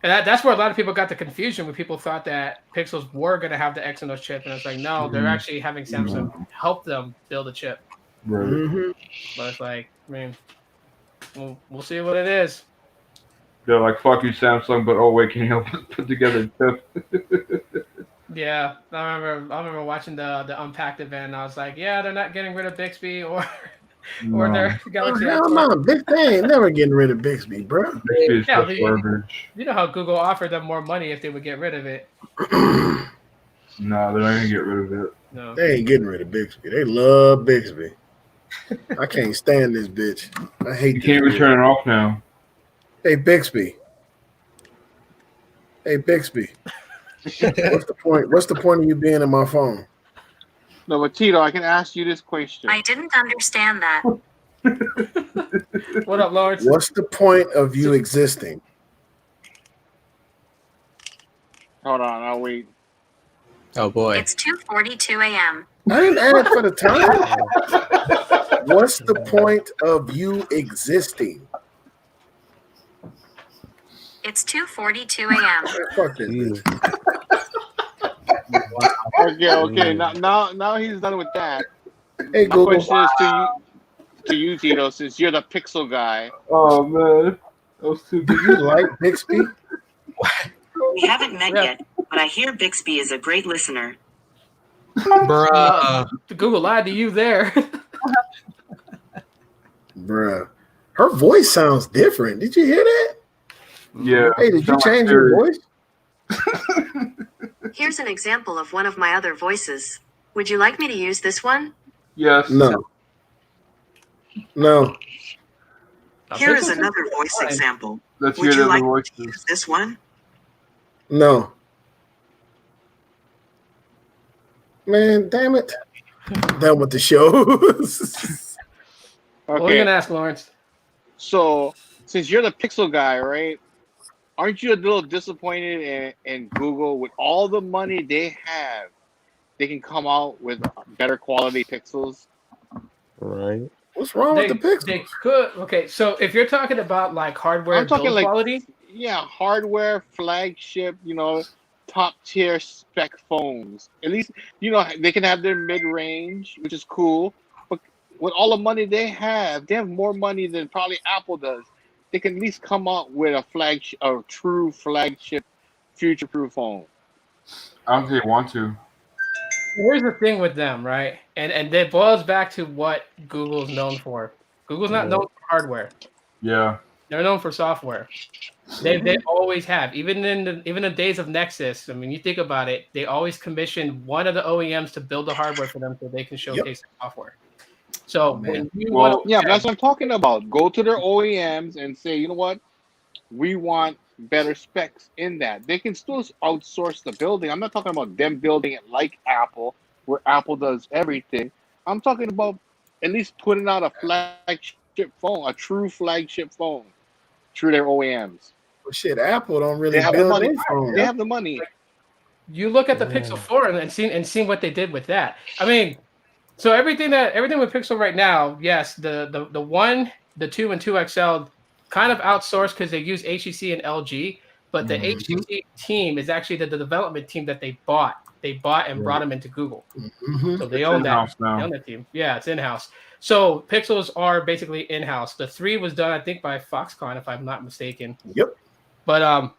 And that's where a lot of people got the confusion when people thought that Pixels were going to have the Exynos chip, and it's like, no, they're actually having Samsung help them build a chip. Right. Mm-hmm. But it's like, I mean, we'll see what it is. They're like, "Fuck you, Samsung," but oh wait, can you help us put together a chip? Yeah, I remember watching the Unpacked event, and I was like, yeah, they're not getting rid of Bixby or No. their Galaxy. Hell no, they ain't never getting rid of Bixby, bro. Bixby is Yeah, such garbage. You know how Google offered them more money if they would get rid of it. No, they're not gonna get rid of it. No. They ain't getting rid of Bixby. They love Bixby. I can't stand this bitch. I hate You this can't even bitch. turn it off now. Hey Bixby. Hey Bixby. What's the point? What's the point of you being in my phone? No, but Tito, I can ask you this question. I didn't understand that. What up, Lawrence? What's the point of you existing? Hold on, I'll wait. Oh boy, It's 2:42 a.m. I didn't ask for the time. What's the point of you existing? It's 2:42 a.m. Fuck this bitch. Okay. Now he's done with that. Hey My Google. question is to you, Tito, since you're the Pixel guy. Oh man, that was too Do you like Bixby? We haven't met Yeah. yet, but I hear Bixby is a great listener. bruh. Google lied to you there. Bruh. Her voice sounds different. Did you hear that? Yeah. Hey, did you sound like change your Siri. voice? Here's an example of one of my other voices. Would you like me to use this one? Yes. No. No. Here is another voice example. Let's Would hear you the other like voices. this one? No. Man, damn it. Done with the shows. What are you Okay, gonna ask, Lawrence? so since you're the Pixel guy, right? Aren't you a little disappointed in Google with all the money they have? They can come out with better quality Pixels. Right. What's wrong with the Pixel? They could. Okay, so if you're talking about like hardware I'm talking build like quality, yeah, hardware, flagship, top tier spec phones. At least they can have their mid range, which is cool. But with all the money they have more money than probably Apple does. They can at least come out with a true flagship, future-proof phone. I don't think they want to. here's the thing with them, right? And it boils back to what Google's known for. Google's not known for hardware. Yeah. They're known for software. They always have. Even in the days of Nexus, I mean, you think about it, they always commission one of the OEMs to build the hardware for them so they can showcase the software. So when you Well, want Yeah, but that's what I'm talking about. Go to their OEMs and say, you know what? We want better specs in that. They can still outsource the building. I'm not talking about them building it like Apple, where Apple does everything. I'm talking about at least putting out a flagship phone, a true flagship phone, through their OEMs. Well, shit, Apple don't really They have the build money. their phones. They have the money. you look at the Pixel 4 and see what they did with that. I mean, so everything with Pixel right now, yes, the 1, the 2, and 2 XL kind of outsourced because they use HTC and LG, but the HTC team is actually the development team that they bought They bought and Right. brought them into Google. Mhm. So they It's own that. in-house They now. own that team. Yeah, it's in-house. So Pixels are basically in-house. The 3 was done, I think, by Foxconn, if I'm not mistaken. Yep. But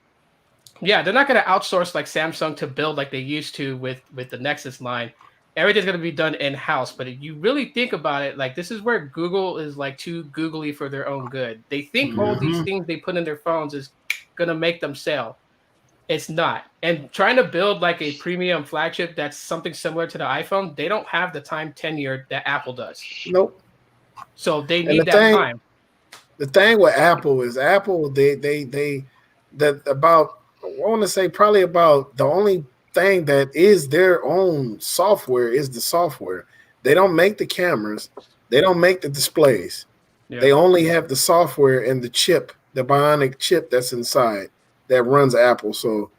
yeah, they're not going to outsource like Samsung to build like they used to with the Nexus line. Everything's going to be done in-house. But if you really think about it, like this is where Google is like too googly for their own good. They think all these Mhm. things they put in their phones is going to make them sell. It's not. And trying to build like a premium flagship that's something similar to the iPhone, they don't have the time tenure that Apple does. Nope. So they And need that time. the thing with Apple is Apple they that about I want to say probably about the only thing that is their own software is the software. They don't make the cameras, they don't make the displays. Yeah. They only have the software and the chip, the bionic chip that's inside that runs Apple. So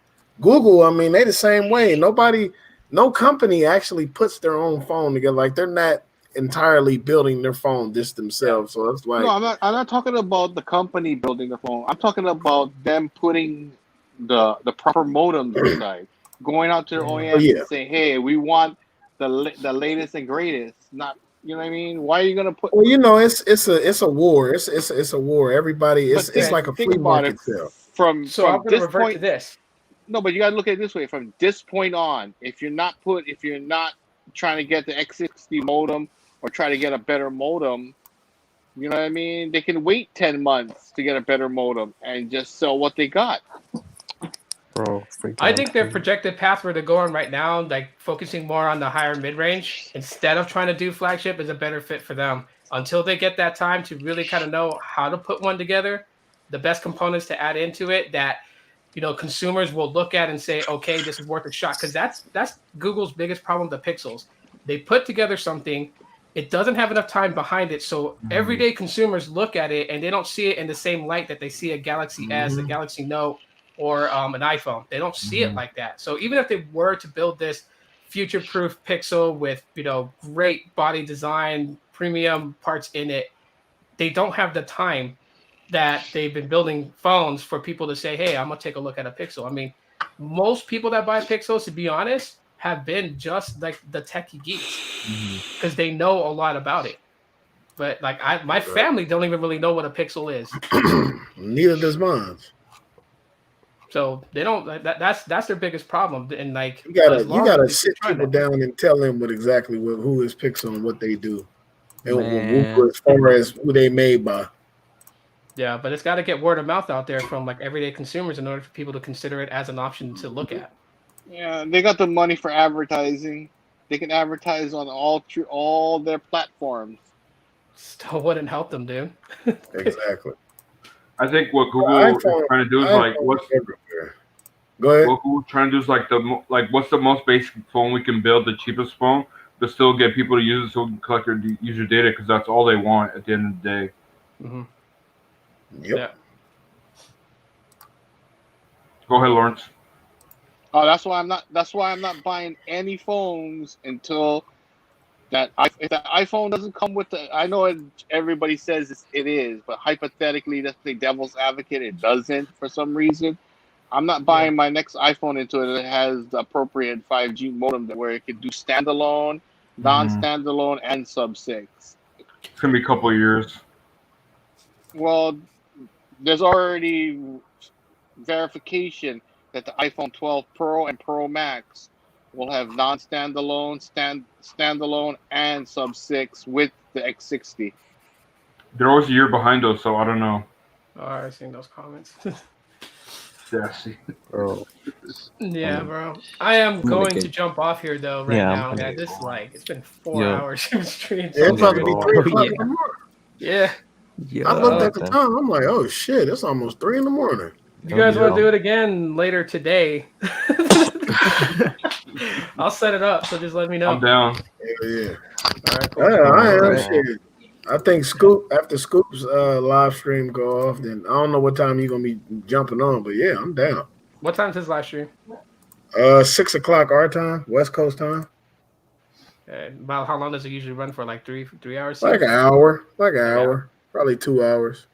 Google, I mean, they the same way. No company actually puts their own phone together. Like they're not entirely building their phone just themselves. So it's like No, I'm not talking about the company building the phone. I'm talking about them putting the proper modems inside, going out to their OEMs yeah. and saying, "Hey, we want the latest and greatest." Not, you know what I mean? Why are you gonna put? Well, you know, it's a war. It's a war. Everybody, it's But like a think free about it. market sale. So I'm going to this revert to point, this. no, but you gotta look at it this way. From this point on, if you're not trying to get the X60 modem or try to get a better modem, you know what I mean? They can wait 10 months to get a better modem and just sell what they got. Bro, freaking I think their out. projected path where they're going right now, like focusing more on the higher mid-range instead of trying to do flagship, is a better fit for them. Until they get that time to really kind of know how to put one together, the best components to add into it that consumers will look at and say, okay, this is worth a shot. Because that's Google's biggest problem, the Pixels. They put together something, it doesn't have enough time behind it. So everyday consumers look at it and they don't see it in the same light that they see a Galaxy S, a Galaxy Note, or an iPhone. They don't see it like that. So even if they were to build this future-proof Pixel with great body design, premium parts in it, they don't have the time that they've been building phones for people to say, hey, I'm gonna take a look at a Pixel. I mean, most people that buy Pixels, to be honest, have been just like the techie geeks because they know a lot about it. But like my family don't even really know what a Pixel is. Neither does mine. So they don't. That's their biggest problem. And like You gotta sit people that, down and tell them who is Pixel and what they do, and Man. as far as who they made by. yeah, but it's got to get word of mouth out there from like everyday consumers in order for people to consider it as an option to look at. Yeah, they got the money for advertising. They can advertise on all their platforms. Still wouldn't help them, dude. Exactly. I think what Google is trying to do is like what's everywhere. Go ahead. What Google's trying to do is like what's the most basic phone we can build, the cheapest phone, but still get people to use it so we can collect your user data because that's all they want at the end of the day. Mm-hmm. Yep. Yeah. Go ahead, Lawrence. Oh, that's why I'm not buying any phones until if the iPhone doesn't come with the. I know everybody says it is, but hypothetically, let's play devil's advocate. It doesn't for some reason. I'm not buying my next iPhone until it has the appropriate 5G modem where it can do standalone, non-standalone, and sub-6. It's gonna be a couple of years. Well, there's already verification that the iPhone 12 Pro and Pro Max will have non-standalone, standalone, and sub-6 with the X60. They're always a year behind us, so I don't know. Oh, I've seen those comments. Yeah, see. Bro. Yeah, bro. I am going to jump off here though now. I'm Yeah, gonna this it's been 4 hours of stream. Yeah, it's about to be 3 o'clock in the morning. Yeah. I looked at the time. I'm like, oh shit, it's almost 3 in the morning. You guys want to do it again later today? I'll set it up, so just let me know. I'm down. Yeah. All right, cool. I am shit. I think after Scoop's live stream go off, then I don't know what time you're gonna be jumping on, but yeah, I'm down. What time's his live stream? 6 o'clock our time, West Coast time. About how long does it usually run for? Like 3 hours? Like an hour. Probably 2 hours.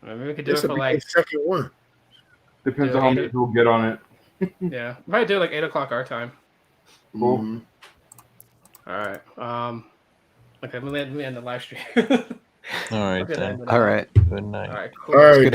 Maybe we could do This it will for be like the second one. Depends on how many people get on it. yeah, probably do it like 8 o'clock our time. Cool. Mhm. All right. Okay, let me end the live stream. All right Okay, then. All right. Good night. All right. All Cool. right. Good